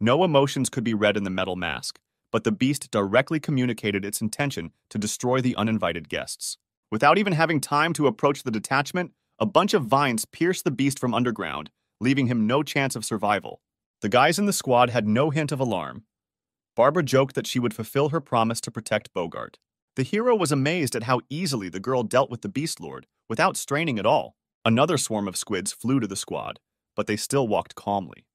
No emotions could be read in the metal mask, but the beast directly communicated its intention to destroy the uninvited guests. Without even having time to approach the detachment, a bunch of vines pierced the beast from underground, leaving him no chance of survival. The guys in the squad had no hint of alarm. Barbara joked that she would fulfill her promise to protect Bogart. The hero was amazed at how easily the girl dealt with the Beast Lord, without straining at all. Another swarm of squids flew to the squad, but they still walked calmly.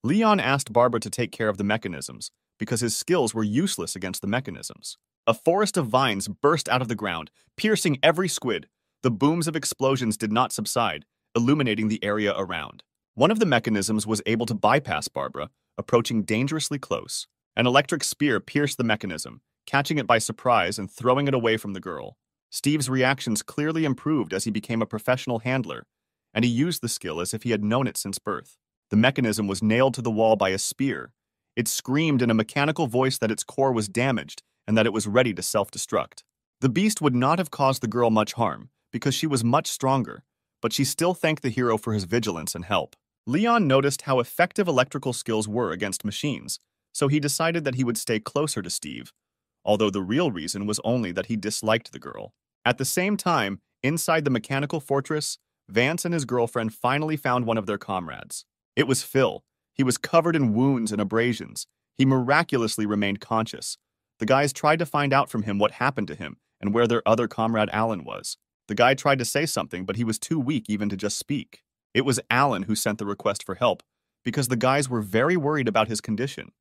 Leon asked Barbara to take care of the mechanisms, because his skills were useless against the mechanisms. A forest of vines burst out of the ground, piercing every squid. The booms of explosions did not subside, illuminating the area around. One of the mechanisms was able to bypass Barbara, approaching dangerously close. An electric spear pierced the mechanism, catching it by surprise and throwing it away from the girl. Steve's reactions clearly improved as he became a professional handler, and he used the skill as if he had known it since birth. The mechanism was nailed to the wall by a spear. It screamed in a mechanical voice that its core was damaged and that it was ready to self-destruct. The beast would not have caused the girl much harm, because she was much stronger, but she still thanked the hero for his vigilance and help. Leon noticed how effective electrical skills were against machines, so he decided that he would stay closer to Steve, although the real reason was only that he disliked the girl. At the same time, inside the mechanical fortress, Vance and his girlfriend finally found one of their comrades. It was Phil. He was covered in wounds and abrasions. He miraculously remained conscious. The guys tried to find out from him what happened to him and where their other comrade Alan was. The guy tried to say something, but he was too weak even to just speak. It was Alan who sent the request for help, because the guys were very worried about his condition.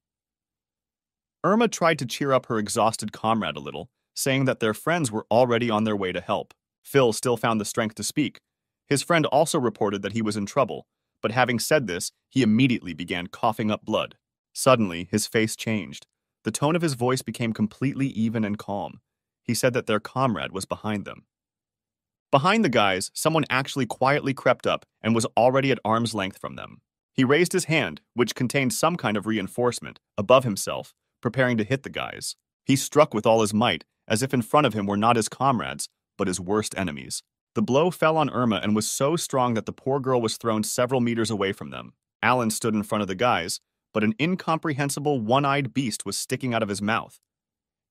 Irma tried to cheer up her exhausted comrade a little, saying that their friends were already on their way to help. Phil still found the strength to speak. His friend also reported that he was in trouble, but having said this, he immediately began coughing up blood. Suddenly, his face changed. The tone of his voice became completely even and calm. He said that their comrade was behind them. Behind the guys, someone actually quietly crept up and was already at arm's length from them. He raised his hand, which contained some kind of reinforcement, above himself, preparing to hit the guys. He struck with all his might, as if in front of him were not his comrades, but his worst enemies. The blow fell on Irma and was so strong that the poor girl was thrown several meters away from them. Alan stood in front of the guys, but an incomprehensible one-eyed beast was sticking out of his mouth.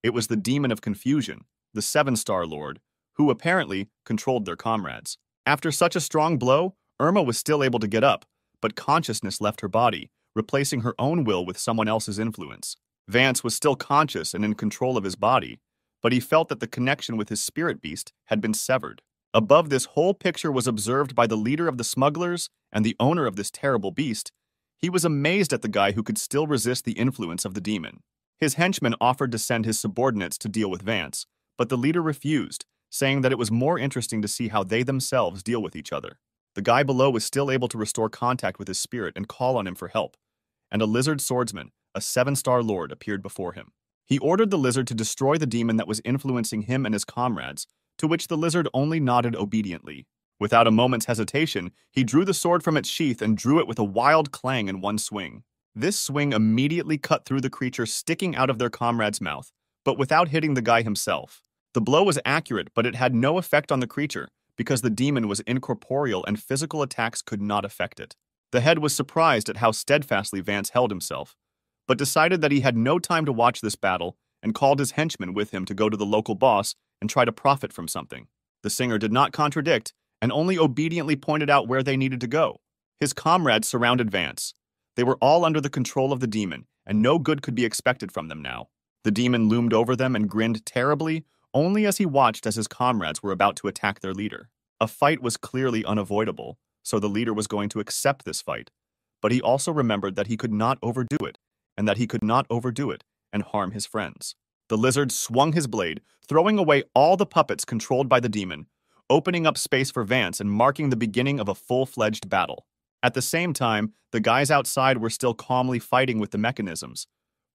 It was the demon of confusion, the Seven-Star Lord, who apparently controlled their comrades. After such a strong blow, Irma was still able to get up, but consciousness left her body, replacing her own will with someone else's influence. Vance was still conscious and in control of his body, but he felt that the connection with his spirit beast had been severed. Above this whole picture was observed by the leader of the smugglers and the owner of this terrible beast. He was amazed at the guy who could still resist the influence of the demon. His henchmen offered to send his subordinates to deal with Vance, but the leader refused, saying that it was more interesting to see how they themselves deal with each other. The guy below was still able to restore contact with his spirit and call on him for help, and a lizard swordsman, a Seven-Star Lord, appeared before him. He ordered the lizard to destroy the demon that was influencing him and his comrades, to which the lizard only nodded obediently. Without a moment's hesitation, he drew the sword from its sheath and drew it with a wild clang in one swing. This swing immediately cut through the creature sticking out of their comrade's mouth, but without hitting the guy himself. The blow was accurate, but it had no effect on the creature, because the demon was incorporeal and physical attacks could not affect it. The head was surprised at how steadfastly Vance held himself, but decided that he had no time to watch this battle and called his henchmen with him to go to the local boss and try to profit from something. The singer did not contradict and only obediently pointed out where they needed to go. His comrades surrounded Vance. They were all under the control of the demon, and no good could be expected from them now. The demon loomed over them and grinned terribly, only as he watched as his comrades were about to attack their leader. A fight was clearly unavoidable, so the leader was going to accept this fight. But he also remembered that he could not overdo it, and that he could not overdo it and harm his friends. The lizard swung his blade, throwing away all the puppets controlled by the demon, opening up space for Vance and marking the beginning of a full-fledged battle. At the same time, the guys outside were still calmly fighting with the mechanisms.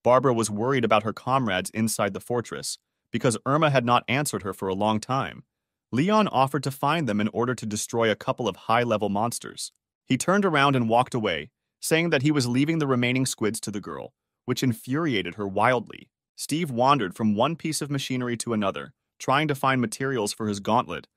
Barbara was worried about her comrades inside the fortress, because Irma had not answered her for a long time. Leon offered to find them in order to destroy a couple of high-level monsters. He turned around and walked away, saying that he was leaving the remaining squids to the girl, which infuriated her wildly. Steve wandered from one piece of machinery to another, trying to find materials for his gauntlet,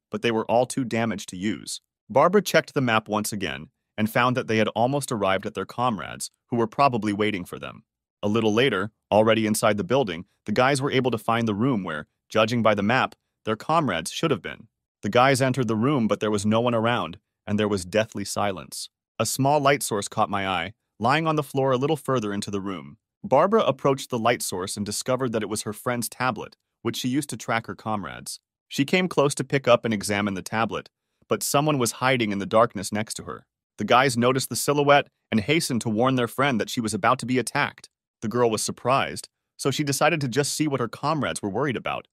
but they were all too damaged to use. Barbara checked the map once again and found that they had almost arrived at their comrades, who were probably waiting for them. A little later, already inside the building, the guys were able to find the room where, judging by the map, their comrades should have been. The guys entered the room, but there was no one around, and there was deathly silence. A small light source caught my eye, lying on the floor a little further into the room. Barbara approached the light source and discovered that it was her friend's tablet, which she used to track her comrades. She came close to pick up and examine the tablet, but someone was hiding in the darkness next to her. The guys noticed the silhouette and hastened to warn their friend that she was about to be attacked. The girl was surprised, so she decided to just see what her comrades were worried about,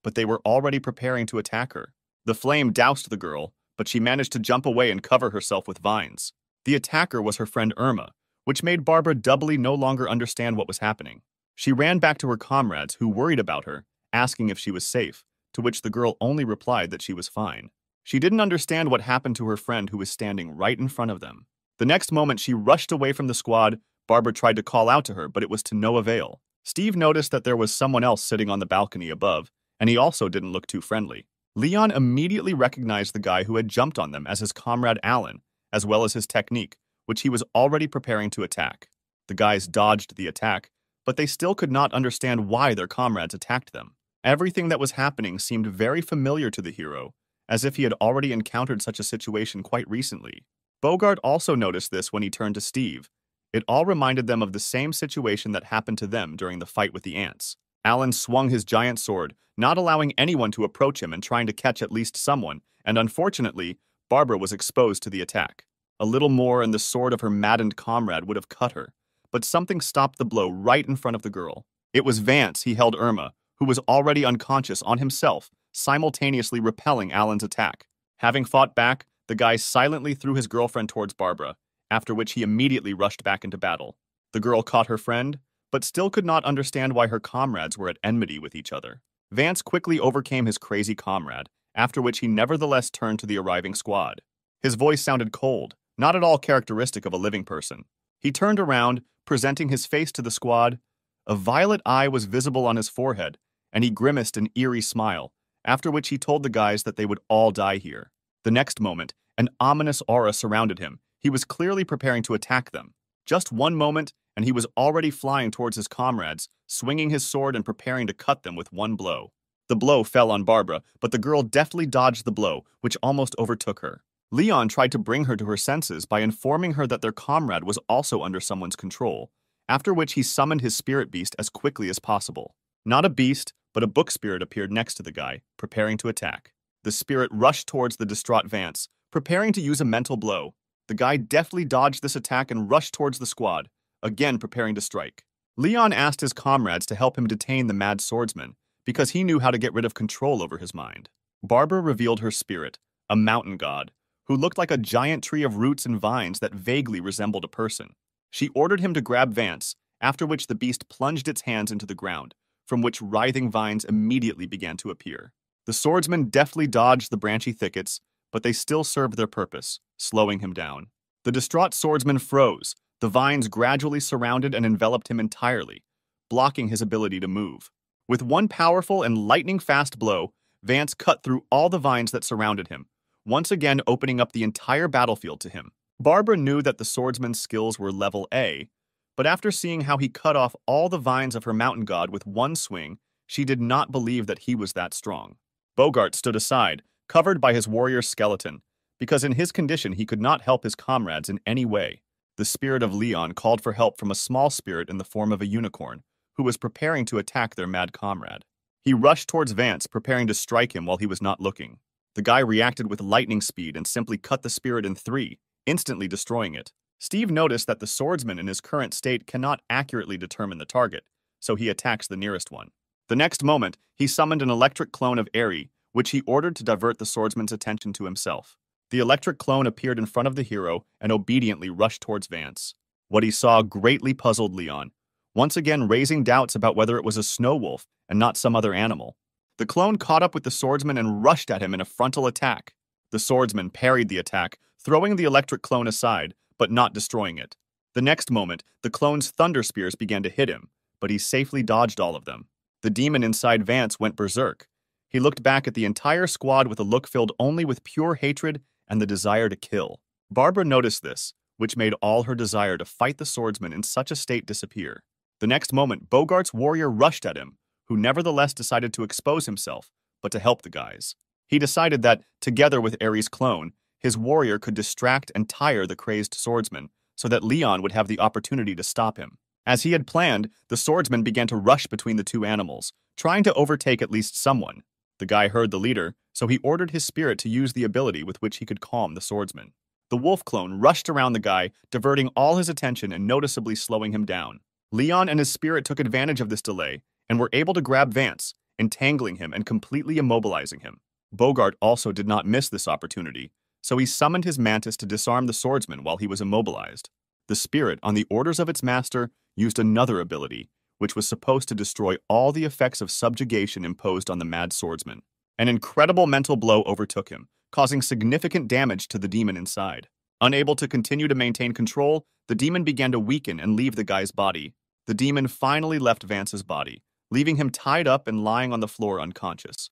but they were already preparing to attack her. The flame doused the girl, but she managed to jump away and cover herself with vines. The attacker was her friend Irma, which made Barbara doubly no longer understand what was happening. She ran back to her comrades, who worried about her, asking if she was safe, to which the girl only replied that she was fine. She didn't understand what happened to her friend who was standing right in front of them. The next moment she rushed away from the squad. Barbara tried to call out to her, but it was to no avail. Steve noticed that there was someone else sitting on the balcony above, and he also didn't look too friendly. Leon immediately recognized the guy who had jumped on them as his comrade Alan, as well as his technique, which he was already preparing to attack. The guys dodged the attack, but they still could not understand why their comrades attacked them. Everything that was happening seemed very familiar to the hero, as if he had already encountered such a situation quite recently. Bogart also noticed this when he turned to Steve. It all reminded them of the same situation that happened to them during the fight with the ants. Alan swung his giant sword, not allowing anyone to approach him and trying to catch at least someone, and unfortunately, Barbara was exposed to the attack. A little more and the sword of her maddened comrade would have cut her, but something stopped the blow right in front of the girl. It was Vance. He held Irma, who was already unconscious, on himself, simultaneously repelling Alan's attack. Having fought back, the guy silently threw his girlfriend towards Barbara, after which he immediately rushed back into battle. The girl caught her friend, but still could not understand why her comrades were at enmity with each other. Vance quickly overcame his crazy comrade, after which he nevertheless turned to the arriving squad. His voice sounded cold, not at all characteristic of a living person. He turned around, presenting his face to the squad. A violet eye was visible on his forehead, and he grimaced an eerie smile, after which he told the guys that they would all die here. The next moment, an ominous aura surrounded him. He was clearly preparing to attack them. Just one moment, and he was already flying towards his comrades, swinging his sword and preparing to cut them with one blow. The blow fell on Barbara, but the girl deftly dodged the blow, which almost overtook her. Leon tried to bring her to her senses by informing her that their comrade was also under someone's control, after which he summoned his spirit beast as quickly as possible. Not a beast, but a book spirit appeared next to the guy, preparing to attack. The spirit rushed towards the distraught Vance, preparing to use a mental blow. The guy deftly dodged this attack and rushed towards the squad, again preparing to strike. Leon asked his comrades to help him detain the mad swordsman, because he knew how to get rid of control over his mind. Barbara revealed her spirit, a mountain god, who looked like a giant tree of roots and vines that vaguely resembled a person. She ordered him to grab Vance, after which the beast plunged its hands into the ground, from which writhing vines immediately began to appear. The swordsman deftly dodged the branchy thickets, but they still served their purpose, slowing him down. The distraught swordsman froze. The vines gradually surrounded and enveloped him entirely, blocking his ability to move. With one powerful and lightning-fast blow, Vance cut through all the vines that surrounded him, once again opening up the entire battlefield to him. Barbara knew that the swordsman's skills were level A, but after seeing how he cut off all the vines of her mountain god with one swing, she did not believe that he was that strong. Bogart stood aside, covered by his warrior's skeleton, because in his condition he could not help his comrades in any way. The spirit of Leon called for help from a small spirit in the form of a unicorn, who was preparing to attack their mad comrade. He rushed towards Vance, preparing to strike him while he was not looking. The guy reacted with lightning speed and simply cut the spirit in three, instantly destroying it. Steve noticed that the swordsman in his current state cannot accurately determine the target, so he attacks the nearest one. The next moment, he summoned an electric clone of Eri, which he ordered to divert the swordsman's attention to himself. The electric clone appeared in front of the hero and obediently rushed towards Vance. What he saw greatly puzzled Leon, once again raising doubts about whether it was a snow wolf and not some other animal. The clone caught up with the swordsman and rushed at him in a frontal attack. The swordsman parried the attack, throwing the electric clone aside, but not destroying it. The next moment, the clone's thunder spears began to hit him, but he safely dodged all of them. The demon inside Vance went berserk. He looked back at the entire squad with a look filled only with pure hatred and the desire to kill. Barbara noticed this, which made all her desire to fight the swordsman in such a state disappear. The next moment, Bogart's warrior rushed at him, who nevertheless decided to expose himself, but to help the guys. He decided that, together with Eri's clone, his warrior could distract and tire the crazed swordsman, so that Leon would have the opportunity to stop him. As he had planned, the swordsman began to rush between the two animals, trying to overtake at least someone. The guy heard the leader, so he ordered his spirit to use the ability with which he could calm the swordsman. The wolf clone rushed around the guy, diverting all his attention and noticeably slowing him down. Leon and his spirit took advantage of this delay and were able to grab Vance, entangling him and completely immobilizing him. Bogart also did not miss this opportunity, so he summoned his mantis to disarm the swordsman while he was immobilized. The spirit, on the orders of its master, used another ability, which was supposed to destroy all the effects of subjugation imposed on the mad swordsman. An incredible mental blow overtook him, causing significant damage to the demon inside. Unable to continue to maintain control, the demon began to weaken and leave the guy's body. The demon finally left Vance's body, leaving him tied up and lying on the floor unconscious.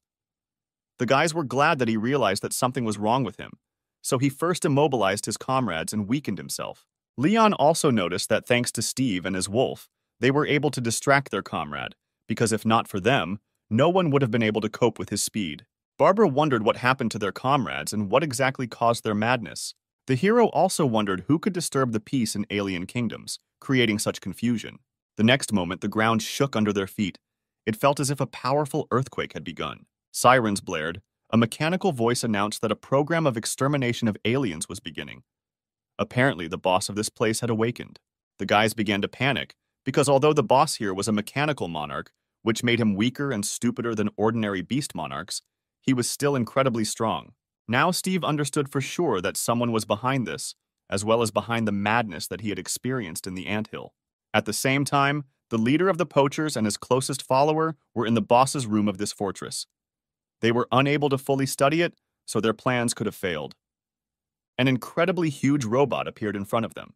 The guys were glad that he realized that something was wrong with him, so he first immobilized his comrades and weakened himself. Leon also noticed that thanks to Steve and his wolf, They were able to distract their comrade, because if not for them, no one would have been able to cope with his speed. Barbara wondered what happened to their comrades and what exactly caused their madness. The hero also wondered who could disturb the peace in alien kingdoms, creating such confusion. The next moment, the ground shook under their feet. It felt as if a powerful earthquake had begun. Sirens blared. A mechanical voice announced that a program of extermination of aliens was beginning. Apparently, the boss of this place had awakened. The guys began to panic, because although the boss here was a mechanical monarch, which made him weaker and stupider than ordinary beast monarchs, he was still incredibly strong. Now Steve understood for sure that someone was behind this, as well as behind the madness that he had experienced in the anthill. At the same time, the leader of the poachers and his closest follower were in the boss's room of this fortress. They were unable to fully study it, so their plans could have failed. An incredibly huge robot appeared in front of them.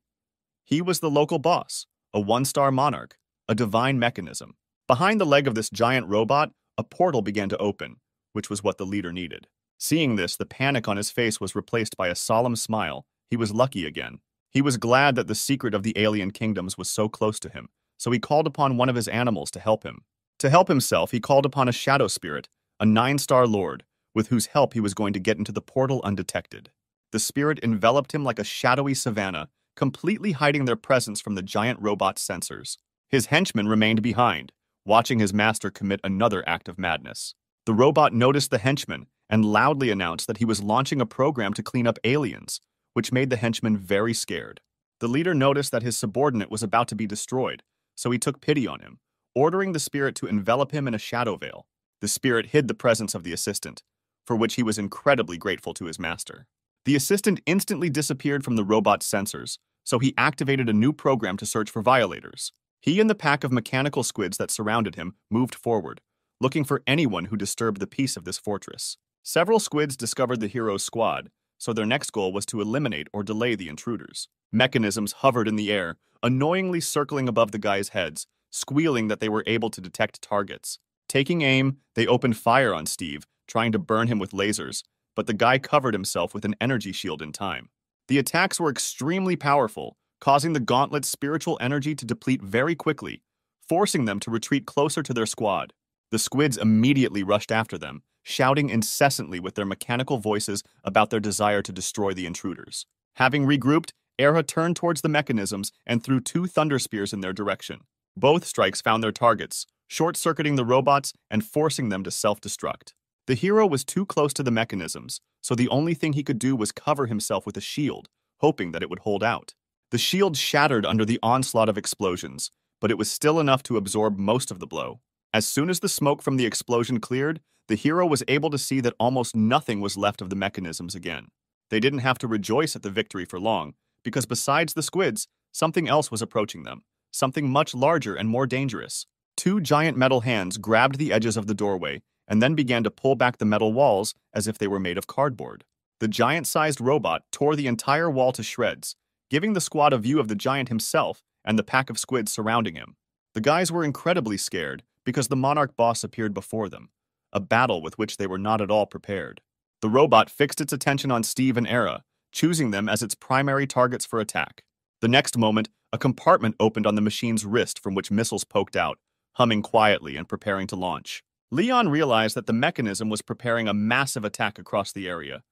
He was the local boss, a one-star monarch, a divine mechanism. Behind the leg of this giant robot, a portal began to open, which was what the leader needed. Seeing this, the panic on his face was replaced by a solemn smile. He was lucky again. He was glad that the secret of the alien kingdoms was so close to him, so he called upon one of his animals to help him. To help himself, he called upon a shadow spirit, a 9-star lord, with whose help he was going to get into the portal undetected. The spirit enveloped him like a shadowy savanna, completely hiding their presence from the giant robot's sensors. His henchman remained behind, watching his master commit another act of madness. The robot noticed the henchman and loudly announced that he was launching a program to clean up aliens, which made the henchman very scared. The leader noticed that his subordinate was about to be destroyed, so he took pity on him, ordering the spirit to envelop him in a shadow veil. The spirit hid the presence of the assistant, for which he was incredibly grateful to his master. The assistant instantly disappeared from the robot's sensors, so he activated a new program to search for violators. He and the pack of mechanical squids that surrounded him moved forward, looking for anyone who disturbed the peace of this fortress. Several squids discovered the hero's squad, so their next goal was to eliminate or delay the intruders. Mechanisms hovered in the air, annoyingly circling above the guys' heads, squealing that they were able to detect targets. Taking aim, they opened fire on Steve, trying to burn him with lasers, but the guy covered himself with an energy shield in time. The attacks were extremely powerful, causing the gauntlet's spiritual energy to deplete very quickly, forcing them to retreat closer to their squad. The squids immediately rushed after them, shouting incessantly with their mechanical voices about their desire to destroy the intruders. Having regrouped, Era turned towards the mechanisms and threw 2 thunder spears in their direction. Both strikes found their targets, short-circuiting the robots and forcing them to self-destruct. The hero was too close to the mechanisms, so the only thing he could do was cover himself with a shield, hoping that it would hold out. The shield shattered under the onslaught of explosions, but it was still enough to absorb most of the blow. As soon as the smoke from the explosion cleared, the hero was able to see that almost nothing was left of the mechanisms again. They didn't have to rejoice at the victory for long, because besides the squids, something else was approaching them, something much larger and more dangerous. 2 giant metal hands grabbed the edges of the doorway and then began to pull back the metal walls as if they were made of cardboard. The giant-sized robot tore the entire wall to shreds, giving the squad a view of the giant himself and the pack of squids surrounding him. The guys were incredibly scared because the monarch boss appeared before them, a battle with which they were not at all prepared. The robot fixed its attention on Steve and Era, choosing them as its primary targets for attack. The next moment, a compartment opened on the machine's wrist from which missiles poked out, humming quietly and preparing to launch. Leon realized that the mechanism was preparing a massive attack across the area,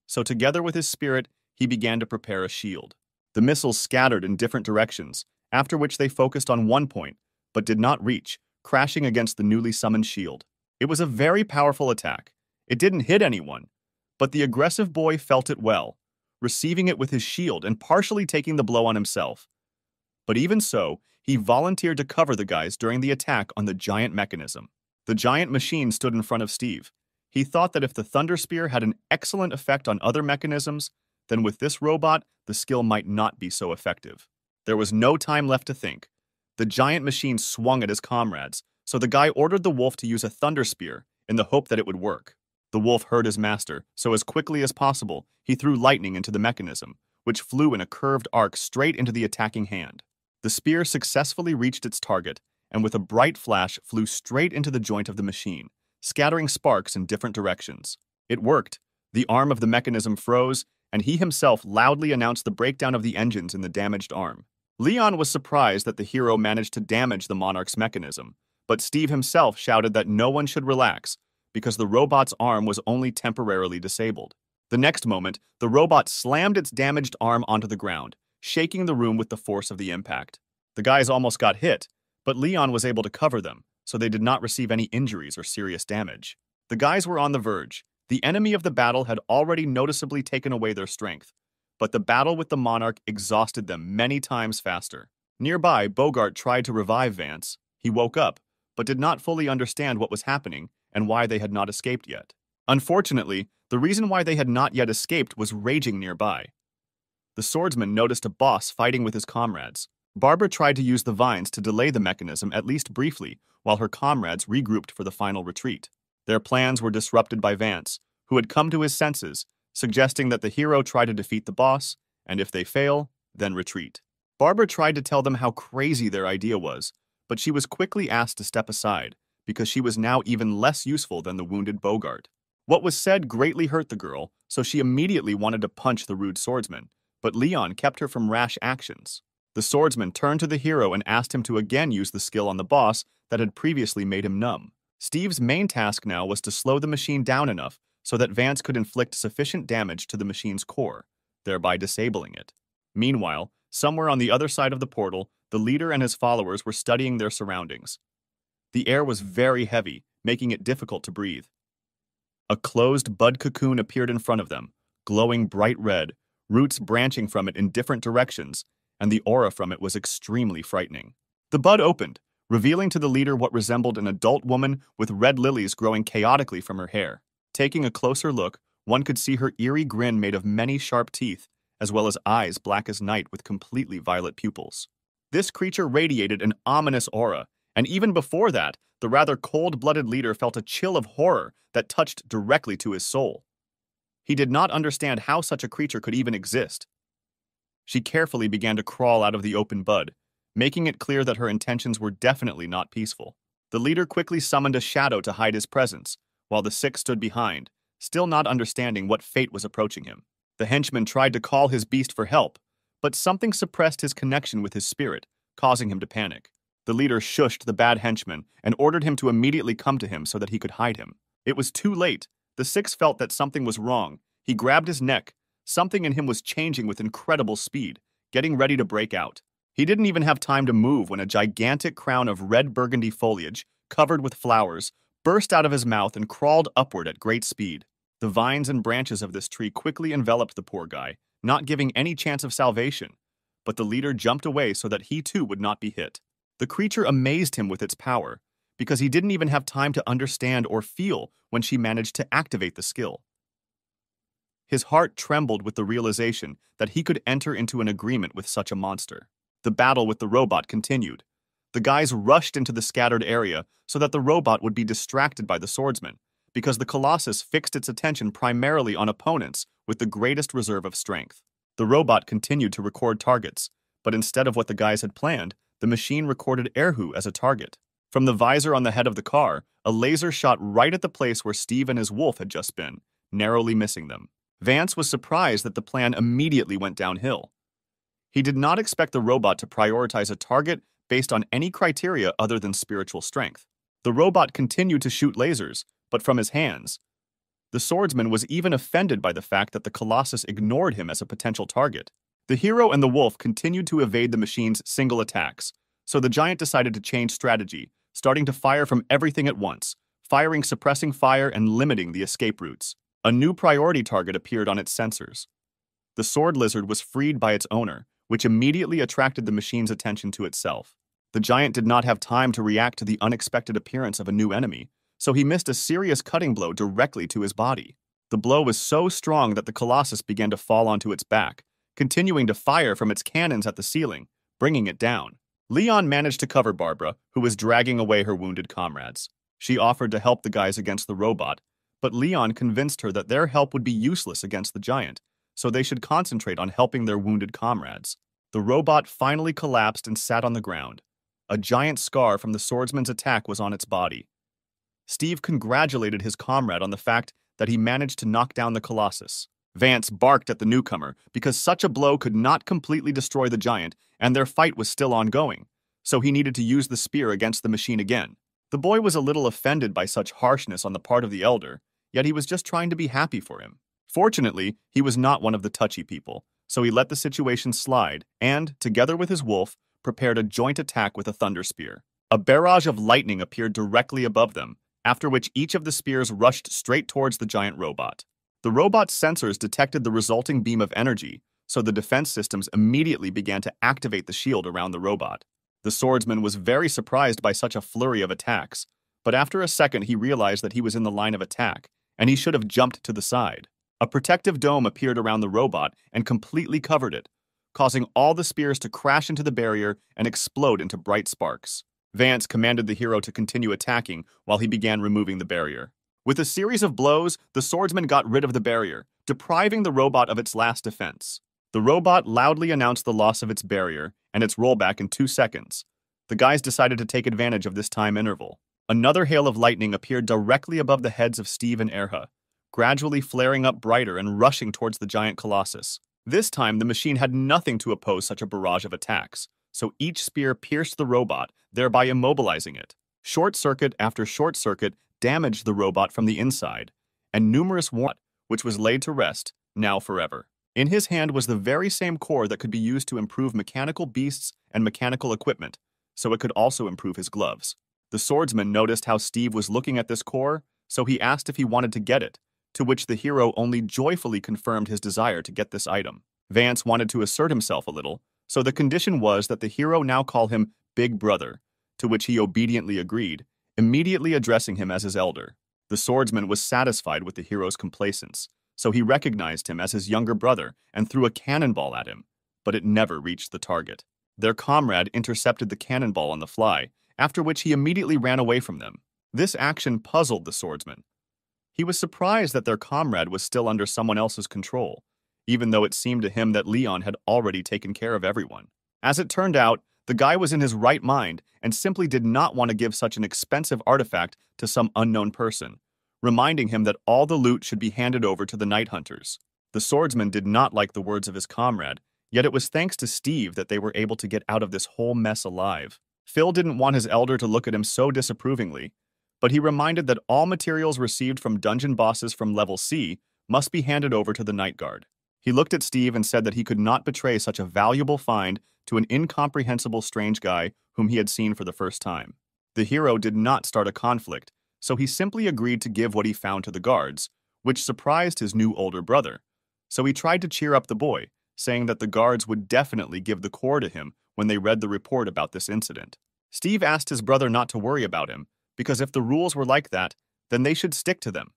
so together with his spirit, he began to prepare a shield. The missiles scattered in different directions, after which they focused on one point, but did not reach, crashing against the newly summoned shield. It was a very powerful attack. It didn't hit anyone, but the aggressive boy felt it well, receiving it with his shield and partially taking the blow on himself. But even so, he volunteered to cover the guys during the attack on the giant mechanism. The giant machine stood in front of Steve. He thought that if the Thunder Spear had an excellent effect on other mechanisms, then with this robot, the skill might not be so effective. There was no time left to think. The giant machine swung at his comrades, so the guy ordered the wolf to use a Thunder Spear in the hope that it would work. The wolf heard his master, so as quickly as possible, he threw lightning into the mechanism, which flew in a curved arc straight into the attacking hand. The spear successfully reached its target, and with a bright flash flew straight into the joint of the machine, scattering sparks in different directions. It worked. The arm of the mechanism froze, and he himself loudly announced the breakdown of the engines in the damaged arm. Leon was surprised that the hero managed to damage the monarch's mechanism, but Steve himself shouted that no one should relax because the robot's arm was only temporarily disabled. The next moment, the robot slammed its damaged arm onto the ground, shaking the room with the force of the impact. The guys almost got hit, but Leon was able to cover them, so they did not receive any injuries or serious damage. The guys were on the verge. The enemy of the battle had already noticeably taken away their strength, but the battle with the monarch exhausted them many times faster. Nearby, Bogart tried to revive Vance. He woke up, but did not fully understand what was happening and why they had not escaped yet. Unfortunately, the reason why they had not yet escaped was raging nearby. The swordsman noticed a boss fighting with his comrades. Barbara tried to use the vines to delay the mechanism at least briefly while her comrades regrouped for the final retreat. Their plans were disrupted by Vance, who had come to his senses, suggesting that the hero try to defeat the boss, and if they fail, then retreat. Barbara tried to tell them how crazy their idea was, but she was quickly asked to step aside because she was now even less useful than the wounded Bogart. What was said greatly hurt the girl, so she immediately wanted to punch the rude swordsman, but Leon kept her from rash actions. The swordsman turned to the hero and asked him to again use the skill on the boss that had previously made him numb. Steve's main task now was to slow the machine down enough so that Vance could inflict sufficient damage to the machine's core, thereby disabling it. Meanwhile, somewhere on the other side of the portal, the leader and his followers were studying their surroundings. The air was very heavy, making it difficult to breathe. A closed bud cocoon appeared in front of them, glowing bright red, roots branching from it in different directions, and the aura from it was extremely frightening. The bud opened, revealing to the leader what resembled an adult woman with red lilies growing chaotically from her hair. Taking a closer look, one could see her eerie grin made of many sharp teeth, as well as eyes black as night with completely violet pupils. This creature radiated an ominous aura, and even before that, the rather cold-blooded leader felt a chill of horror that touched directly to his soul. He did not understand how such a creature could even exist. She carefully began to crawl out of the open bud, making it clear that her intentions were definitely not peaceful. The leader quickly summoned a shadow to hide his presence, while the six stood behind, still not understanding what fate was approaching him. The henchman tried to call his beast for help, but something suppressed his connection with his spirit, causing him to panic. The leader shushed the bad henchman and ordered him to immediately come to him so that he could hide him. It was too late. The six felt that something was wrong. He grabbed his neck. Something in him was changing with incredible speed, getting ready to break out. He didn't even have time to move when a gigantic crown of red burgundy foliage, covered with flowers, burst out of his mouth and crawled upward at great speed. The vines and branches of this tree quickly enveloped the poor guy, not giving any chance of salvation, but the leader jumped away so that he too would not be hit. The creature amazed him with its power, because he didn't even have time to understand or feel when she managed to activate the skill. His heart trembled with the realization that he could enter into an agreement with such a monster. The battle with the robot continued. The guys rushed into the scattered area so that the robot would be distracted by the swordsman, because the Colossus fixed its attention primarily on opponents with the greatest reserve of strength. The robot continued to record targets, but instead of what the guys had planned, the machine recorded Erhu as a target. From the visor on the head of the car, a laser shot right at the place where Steve and his wolf had just been, narrowly missing them. Vance was surprised that the plan immediately went downhill. He did not expect the robot to prioritize a target based on any criteria other than spiritual strength. The robot continued to shoot lasers, but from his hands. The swordsman was even offended by the fact that the Colossus ignored him as a potential target. The hero and the wolf continued to evade the machine's single attacks, so the giant decided to change strategy, starting to fire from everything at once, firing suppressing fire and limiting the escape routes. A new priority target appeared on its sensors. The sword lizard was freed by its owner, which immediately attracted the machine's attention to itself. The giant did not have time to react to the unexpected appearance of a new enemy, so he missed a serious cutting blow directly to his body. The blow was so strong that the Colossus began to fall onto its back, continuing to fire from its cannons at the ceiling, bringing it down. Leon managed to cover Barbara, who was dragging away her wounded comrades. She offered to help the guys against the robot, but Leon convinced her that their help would be useless against the giant, so they should concentrate on helping their wounded comrades. The robot finally collapsed and sat on the ground. A giant scar from the swordsman's attack was on its body. Steve congratulated his comrade on the fact that he managed to knock down the Colossus. Vance barked at the newcomer because such a blow could not completely destroy the giant, and their fight was still ongoing, so he needed to use the spear against the machine again. The boy was a little offended by such harshness on the part of the elder, yet he was just trying to be happy for him. Fortunately, he was not one of the touchy people, so he let the situation slide and, together with his wolf, prepared a joint attack with a thunder spear. A barrage of lightning appeared directly above them, after which each of the spears rushed straight towards the giant robot. The robot's sensors detected the resulting beam of energy, so the defense systems immediately began to activate the shield around the robot. The swordsman was very surprised by such a flurry of attacks, but after a second he realized that he was in the line of attack, and he should have jumped to the side. A protective dome appeared around the robot and completely covered it, causing all the spears to crash into the barrier and explode into bright sparks. Vance commanded the hero to continue attacking while he began removing the barrier. With a series of blows, the swordsman got rid of the barrier, depriving the robot of its last defense. The robot loudly announced the loss of its barrier and its rollback in 2 seconds. The guys decided to take advantage of this time interval. Another hail of lightning appeared directly above the heads of Steve and Erha, gradually flaring up brighter and rushing towards the giant colossus. This time, the machine had nothing to oppose such a barrage of attacks, so each spear pierced the robot, thereby immobilizing it. Short circuit after short circuit damaged the robot from the inside, and numerous warnings, which was laid to rest, now forever. In his hand was the very same core that could be used to improve mechanical beasts and mechanical equipment, so it could also improve his gloves. The swordsman noticed how Steve was looking at this core, so he asked if he wanted to get it, to which the hero only joyfully confirmed his desire to get this item. Vance wanted to assert himself a little, so the condition was that the hero now call him Big Brother, to which he obediently agreed, immediately addressing him as his elder. The swordsman was satisfied with the hero's complacence, so he recognized him as his younger brother and threw a cannonball at him, but it never reached the target. Their comrade intercepted the cannonball on the fly, after which he immediately ran away from them. This action puzzled the swordsman. He was surprised that their comrade was still under someone else's control, even though it seemed to him that Leon had already taken care of everyone. As it turned out, the guy was in his right mind and simply did not want to give such an expensive artifact to some unknown person, reminding him that all the loot should be handed over to the night hunters. The swordsman did not like the words of his comrade, yet it was thanks to Steve that they were able to get out of this whole mess alive. Phil didn't want his elder to look at him so disapprovingly, but he reminded that all materials received from dungeon bosses from level C must be handed over to the night guard. He looked at Steve and said that he could not betray such a valuable find to an incomprehensible strange guy whom he had seen for the first time. The hero did not start a conflict, so he simply agreed to give what he found to the guards, which surprised his new older brother. So he tried to cheer up the boy, saying that the guards would definitely give the core to him when they read the report about this incident. Steve asked his brother not to worry about him, because if the rules were like that, then they should stick to them.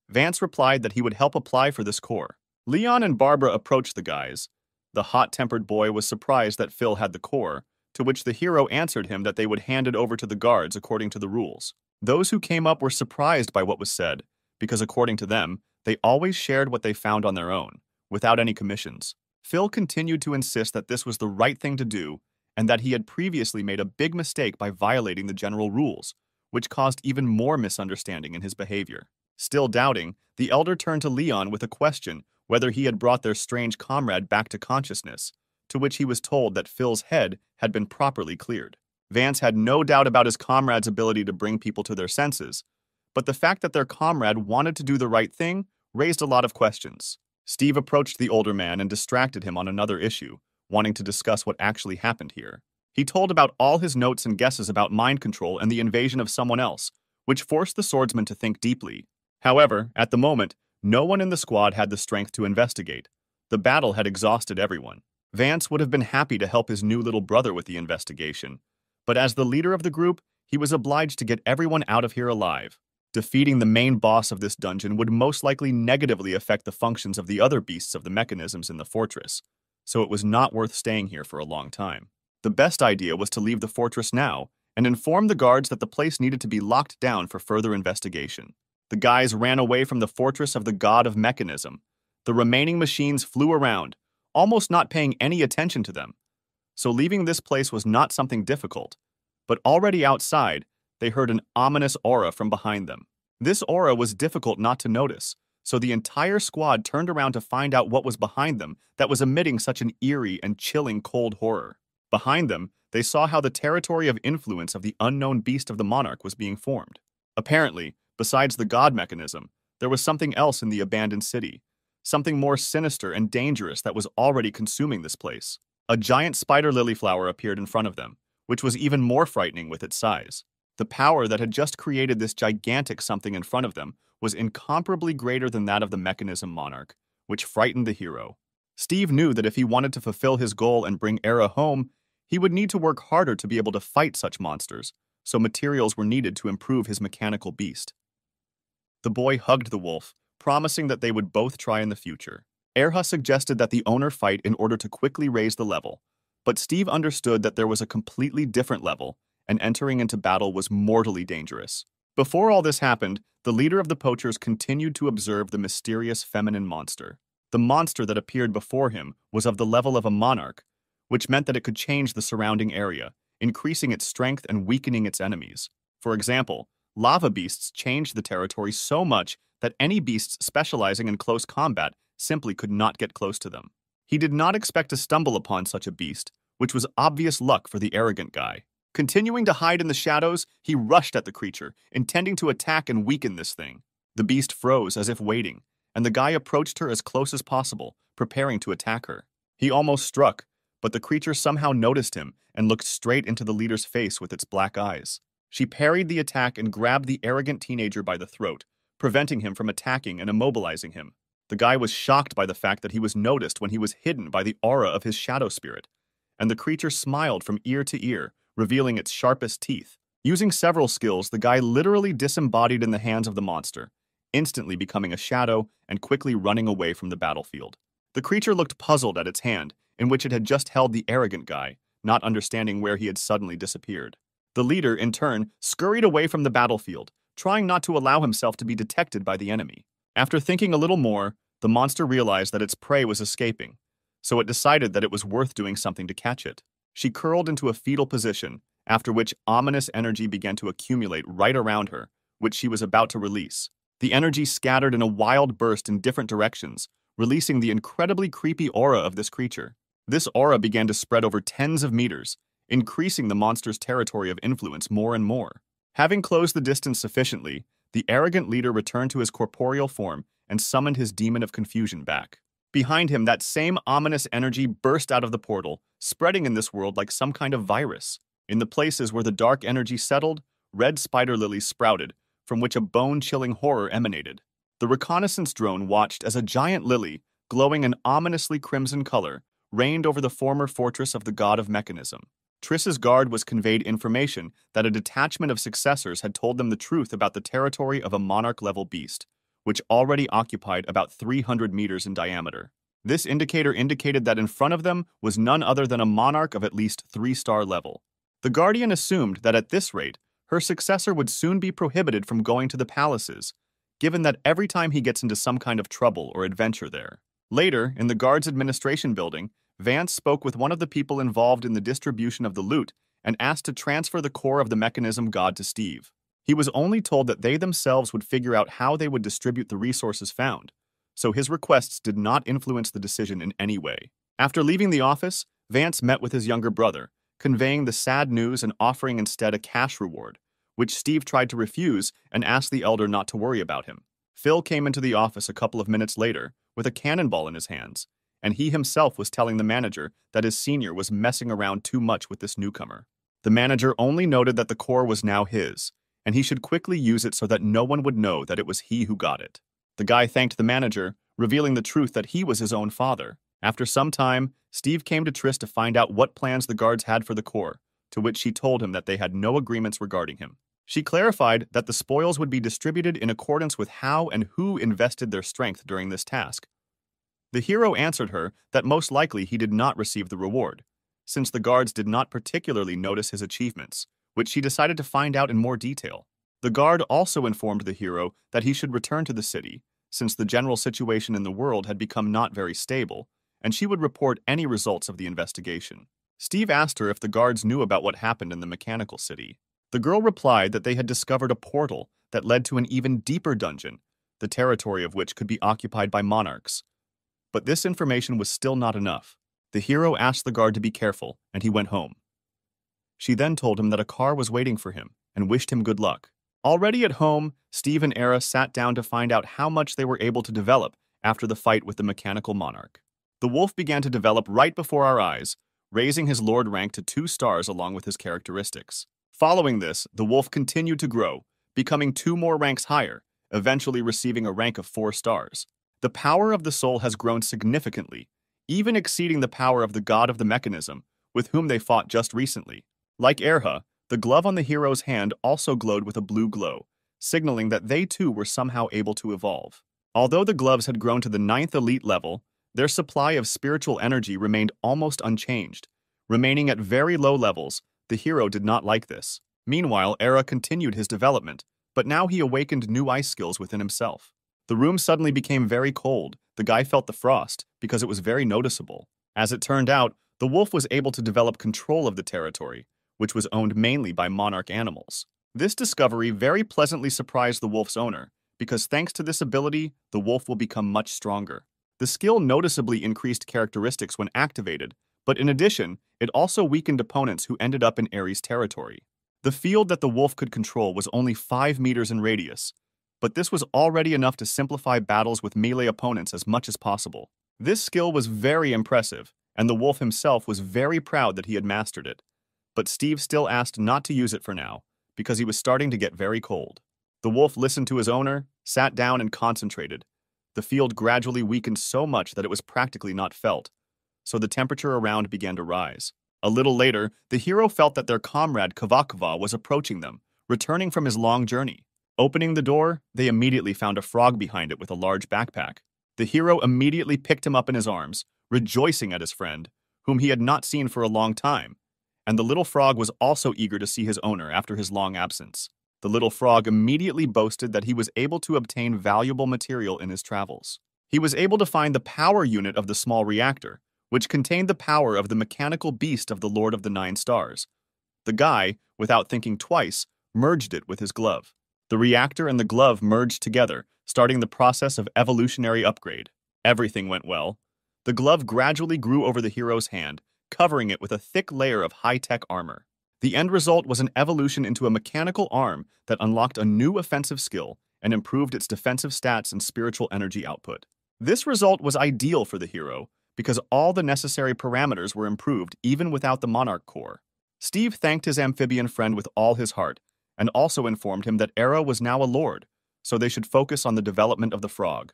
Vance replied that he would help apply for this core. Leon and Barbara approached the guys. The hot-tempered boy was surprised that Phil had the core, to which the hero answered him that they would hand it over to the guards according to the rules. Those who came up were surprised by what was said, because according to them, they always shared what they found on their own, without any commissions. Phil continued to insist that this was the right thing to do, and that he had previously made a big mistake by violating the general rules, which caused even more misunderstanding in his behavior. Still doubting, the elder turned to Leon with a question whether he had brought their strange comrade back to consciousness, to which he was told that Phil's head had been properly cleared. Vance had no doubt about his comrade's ability to bring people to their senses, but the fact that their comrade wanted to do the right thing raised a lot of questions. Steve approached the older man and distracted him on another issue, wanting to discuss what actually happened here. He told about all his notes and guesses about mind control and the invasion of someone else, which forced the swordsman to think deeply. However, at the moment, no one in the squad had the strength to investigate. The battle had exhausted everyone. Vance would have been happy to help his new little brother with the investigation, but as the leader of the group, he was obliged to get everyone out of here alive. Defeating the main boss of this dungeon would most likely negatively affect the functions of the other beasts of the mechanisms in the fortress, so it was not worth staying here for a long time. The best idea was to leave the fortress now and inform the guards that the place needed to be locked down for further investigation. The guys ran away from the fortress of the god of mechanism. The remaining machines flew around, almost not paying any attention to them. So leaving this place was not something difficult, but already outside, they heard an ominous aura from behind them. This aura was difficult not to notice, so the entire squad turned around to find out what was behind them that was emitting such an eerie and chilling cold horror. Behind them, they saw how the territory of influence of the unknown beast of the monarch was being formed. Apparently, besides the god mechanism, there was something else in the abandoned city, something more sinister and dangerous that was already consuming this place. A giant spider lily flower appeared in front of them, which was even more frightening with its size. The power that had just created this gigantic something in front of them was incomparably greater than that of the mechanism monarch, which frightened the hero. Steve knew that if he wanted to fulfill his goal and bring Era home, he would need to work harder to be able to fight such monsters, so materials were needed to improve his mechanical beast. The boy hugged the wolf, promising that they would both try in the future. Erha suggested that the owner fight in order to quickly raise the level, but Steve understood that there was a completely different level, and entering into battle was mortally dangerous. Before all this happened, the leader of the poachers continued to observe the mysterious feminine monster. The monster that appeared before him was of the level of a monarch, which meant that it could change the surrounding area, increasing its strength and weakening its enemies. For example, lava beasts changed the territory so much that any beasts specializing in close combat simply could not get close to them. He did not expect to stumble upon such a beast, which was obvious luck for the arrogant guy. Continuing to hide in the shadows, he rushed at the creature, intending to attack and weaken this thing. The beast froze as if waiting, and the guy approached her as close as possible, preparing to attack her. He almost struck, but the creature somehow noticed him and looked straight into the leader's face with its black eyes. She parried the attack and grabbed the arrogant teenager by the throat, preventing him from attacking and immobilizing him. The guy was shocked by the fact that he was noticed when he was hidden by the aura of his shadow spirit, and the creature smiled from ear to ear, revealing its sharpest teeth. Using several skills, the guy literally disembodied in the hands of the monster, instantly becoming a shadow and quickly running away from the battlefield. The creature looked puzzled at its hand, in which it had just held the arrogant guy, not understanding where he had suddenly disappeared. The leader, in turn, scurried away from the battlefield, trying not to allow himself to be detected by the enemy. After thinking a little more, the monster realized that its prey was escaping, so it decided that it was worth doing something to catch it. She curled into a fetal position, after which ominous energy began to accumulate right around her, which she was about to release. The energy scattered in a wild burst in different directions, releasing the incredibly creepy aura of this creature. This aura began to spread over tens of meters, increasing the monster's territory of influence more and more. Having closed the distance sufficiently, the arrogant leader returned to his corporeal form and summoned his demon of confusion back. Behind him, that same ominous energy burst out of the portal, spreading in this world like some kind of virus. In the places where the dark energy settled, red spider lilies sprouted, from which a bone-chilling horror emanated. The reconnaissance drone watched as a giant lily, glowing an ominously crimson color, reigned over the former fortress of the god of mechanism. Triss's guard was conveyed information that a detachment of successors had told them the truth about the territory of a monarch-level beast, which already occupied about 300 meters in diameter. This indicator indicated that in front of them was none other than a monarch of at least 3-star level. The Guardian assumed that at this rate, her successor would soon be prohibited from going to the palaces, given that every time he gets into some kind of trouble or adventure there. Later, in the guard's administration building, Vance spoke with one of the people involved in the distribution of the loot and asked to transfer the core of the mechanism god to Steve. He was only told that they themselves would figure out how they would distribute the resources found, so his requests did not influence the decision in any way. After leaving the office, Vance met with his younger brother, conveying the sad news and offering instead a cash reward, which Steve tried to refuse and asked the elder not to worry about him. Phil came into the office a couple of minutes later with a cannonball in his hands, and he himself was telling the manager that his senior was messing around too much with this newcomer. The manager only noted that the core was now his, and he should quickly use it so that no one would know that it was he who got it. The guy thanked the manager, revealing the truth that he was his own father. After some time, Steve came to Triss to find out what plans the guards had for the core, to which she told him that they had no agreements regarding him. She clarified that the spoils would be distributed in accordance with how and who invested their strength during this task. The hero answered her that most likely he did not receive the reward, since the guards did not particularly notice his achievements, which she decided to find out in more detail. The guard also informed the hero that he should return to the city, since the general situation in the world had become not very stable, and she would report any results of the investigation. Steve asked her if the guards knew about what happened in the mechanical city. The girl replied that they had discovered a portal that led to an even deeper dungeon, the territory of which could be occupied by monarchs. But this information was still not enough. The hero asked the guard to be careful, and he went home. She then told him that a car was waiting for him and wished him good luck. Already at home, Steve and Era sat down to find out how much they were able to develop after the fight with the mechanical monarch. The wolf began to develop right before our eyes, raising his lord rank to 2 stars along with his characteristics. Following this, the wolf continued to grow, becoming 2 more ranks higher, eventually receiving a rank of 4 stars. The power of the soul has grown significantly, even exceeding the power of the god of the mechanism, with whom they fought just recently. Like Erha, the glove on the hero's hand also glowed with a blue glow, signaling that they too were somehow able to evolve. Although the gloves had grown to the 9th elite level, their supply of spiritual energy remained almost unchanged. Remaining at very low levels, the hero did not like this. Meanwhile, Era continued his development, but now he awakened new ice skills within himself. The room suddenly became very cold. The guy felt the frost, because it was very noticeable. As it turned out, the wolf was able to develop control of the territory, which was owned mainly by monarch animals. This discovery very pleasantly surprised the wolf's owner, because thanks to this ability, the wolf will become much stronger. The skill noticeably increased characteristics when activated, but in addition, it also weakened opponents who ended up in Ares' territory. The field that the wolf could control was only 5 meters in radius, but this was already enough to simplify battles with melee opponents as much as possible. This skill was very impressive, and the wolf himself was very proud that he had mastered it. But Steve still asked not to use it for now, because he was starting to get very cold. The wolf listened to his owner, sat down and concentrated. The field gradually weakened so much that it was practically not felt, so the temperature around began to rise. A little later, the hero felt that their comrade Kavakava was approaching them, returning from his long journey. Opening the door, they immediately found a frog behind it with a large backpack. The hero immediately picked him up in his arms, rejoicing at his friend, whom he had not seen for a long time, and the little frog was also eager to see his owner after his long absence. The little frog immediately boasted that he was able to obtain valuable material in his travels. He was able to find the power unit of the small reactor, which contained the power of the mechanical beast of the Lord of the 9 Stars. The guy, without thinking twice, merged it with his glove. The reactor and the glove merged together, starting the process of evolutionary upgrade. Everything went well. The glove gradually grew over the hero's hand, covering it with a thick layer of high-tech armor. The end result was an evolution into a mechanical arm that unlocked a new offensive skill and improved its defensive stats and spiritual energy output. This result was ideal for the hero, because all the necessary parameters were improved even without the Monarch core. Steve thanked his amphibian friend with all his heart, and also informed him that Era was now a lord, so they should focus on the development of the frog.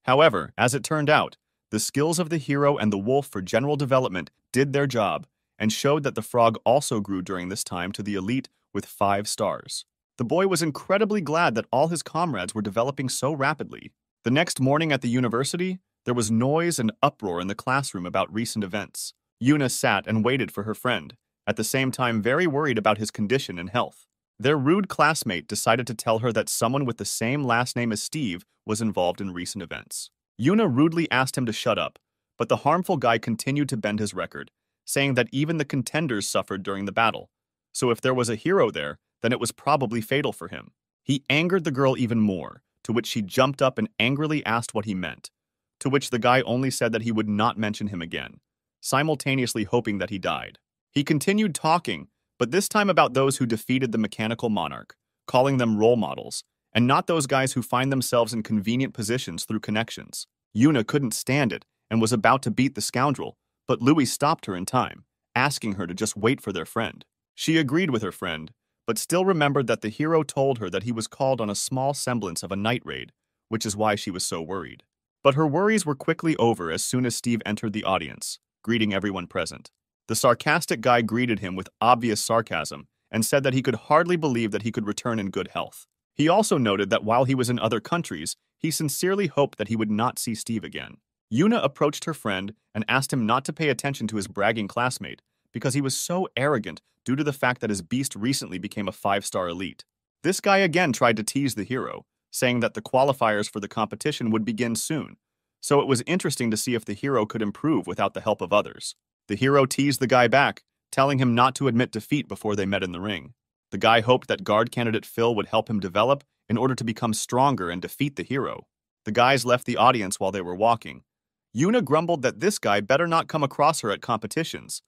However, as it turned out, the skills of the hero and the wolf for general development did their job, and showed that the frog also grew during this time to the elite with 5 stars. The boy was incredibly glad that all his comrades were developing so rapidly. The next morning at the university, there was noise and uproar in the classroom about recent events. Yuna sat and waited for her friend, at the same time very worried about his condition and health. Their rude classmate decided to tell her that someone with the same last name as Steve was involved in recent events. Yuna rudely asked him to shut up, but the harmful guy continued to bend his record, saying that even the contenders suffered during the battle, so if there was a hero there, then it was probably fatal for him. He angered the girl even more, to which she jumped up and angrily asked what he meant, to which the guy only said that he would not mention him again, simultaneously hoping that he died. He continued talking, but this time about those who defeated the mechanical monarch, calling them role models, and not those guys who find themselves in convenient positions through connections. Yuna couldn't stand it and was about to beat the scoundrel, but Louis stopped her in time, asking her to just wait for their friend. She agreed with her friend, but still remembered that the hero told her that he was called on a small semblance of a night raid, which is why she was so worried. But her worries were quickly over as soon as Steve entered the audience, greeting everyone present. The sarcastic guy greeted him with obvious sarcasm and said that he could hardly believe that he could return in good health. He also noted that while he was in other countries, he sincerely hoped that he would not see Steve again. Yuna approached her friend and asked him not to pay attention to his bragging classmate because he was so arrogant due to the fact that his beast recently became a 5-star elite. This guy again tried to tease the hero, saying that the qualifiers for the competition would begin soon, so it was interesting to see if the hero could improve without the help of others. The hero teased the guy back, telling him not to admit defeat before they met in the ring. The guy hoped that guard candidate Phil would help him develop in order to become stronger and defeat the hero. The guys left the audience while they were walking. Yuna grumbled that this guy better not come across her at competitions.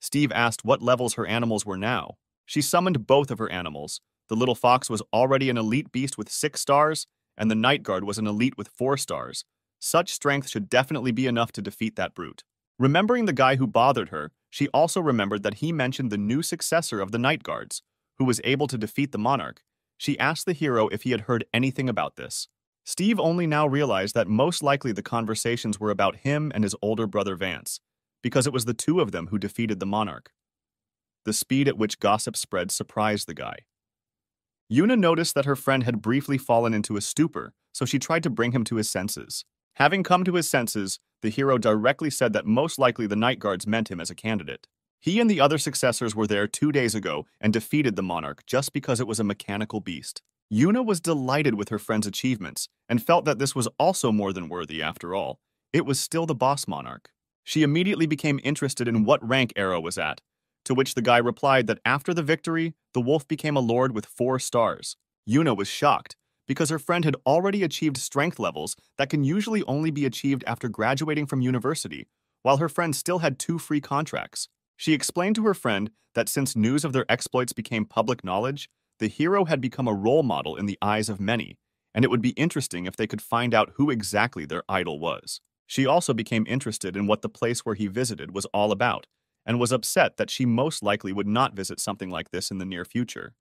Steve asked what levels her animals were now. She summoned both of her animals. The little fox was already an elite beast with 6 stars, and the night guard was an elite with 4 stars. Such strength should definitely be enough to defeat that brute. Remembering the guy who bothered her, she also remembered that he mentioned the new successor of the night guards, who was able to defeat the monarch. She asked the hero if he had heard anything about this. Steve only now realized that most likely the conversations were about him and his older brother Vance, because it was the two of them who defeated the monarch. The speed at which gossip spread surprised the guy. Yuna noticed that her friend had briefly fallen into a stupor, so she tried to bring him to his senses. Having come to his senses, the hero directly said that most likely the night guards meant him as a candidate. He and the other successors were there 2 days ago and defeated the monarch just because it was a mechanical beast. Yuna was delighted with her friend's achievements and felt that this was also more than worthy after all. It was still the boss monarch. She immediately became interested in what rank Arrow was at, to which the guy replied that after the victory, the wolf became a lord with 4 stars. Yuna was shocked, because her friend had already achieved strength levels that can usually only be achieved after graduating from university, while her friend still had 2 free contracts. She explained to her friend that since news of their exploits became public knowledge, the hero had become a role model in the eyes of many, and it would be interesting if they could find out who exactly their idol was. She also became interested in what the place where he visited was all about, and was upset that she most likely would not visit something like this in the near future.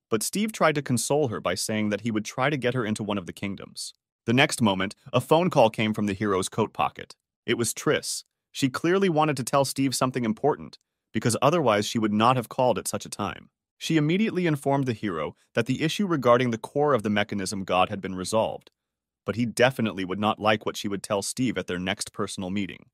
But Steve tried to console her by saying that he would try to get her into one of the kingdoms. The next moment, a phone call came from the hero's coat pocket. It was Triss. She clearly wanted to tell Steve something important, because otherwise she would not have called at such a time. She immediately informed the hero that the issue regarding the core of the mechanism god had been resolved, but he definitely would not like what she would tell Steve at their next personal meeting.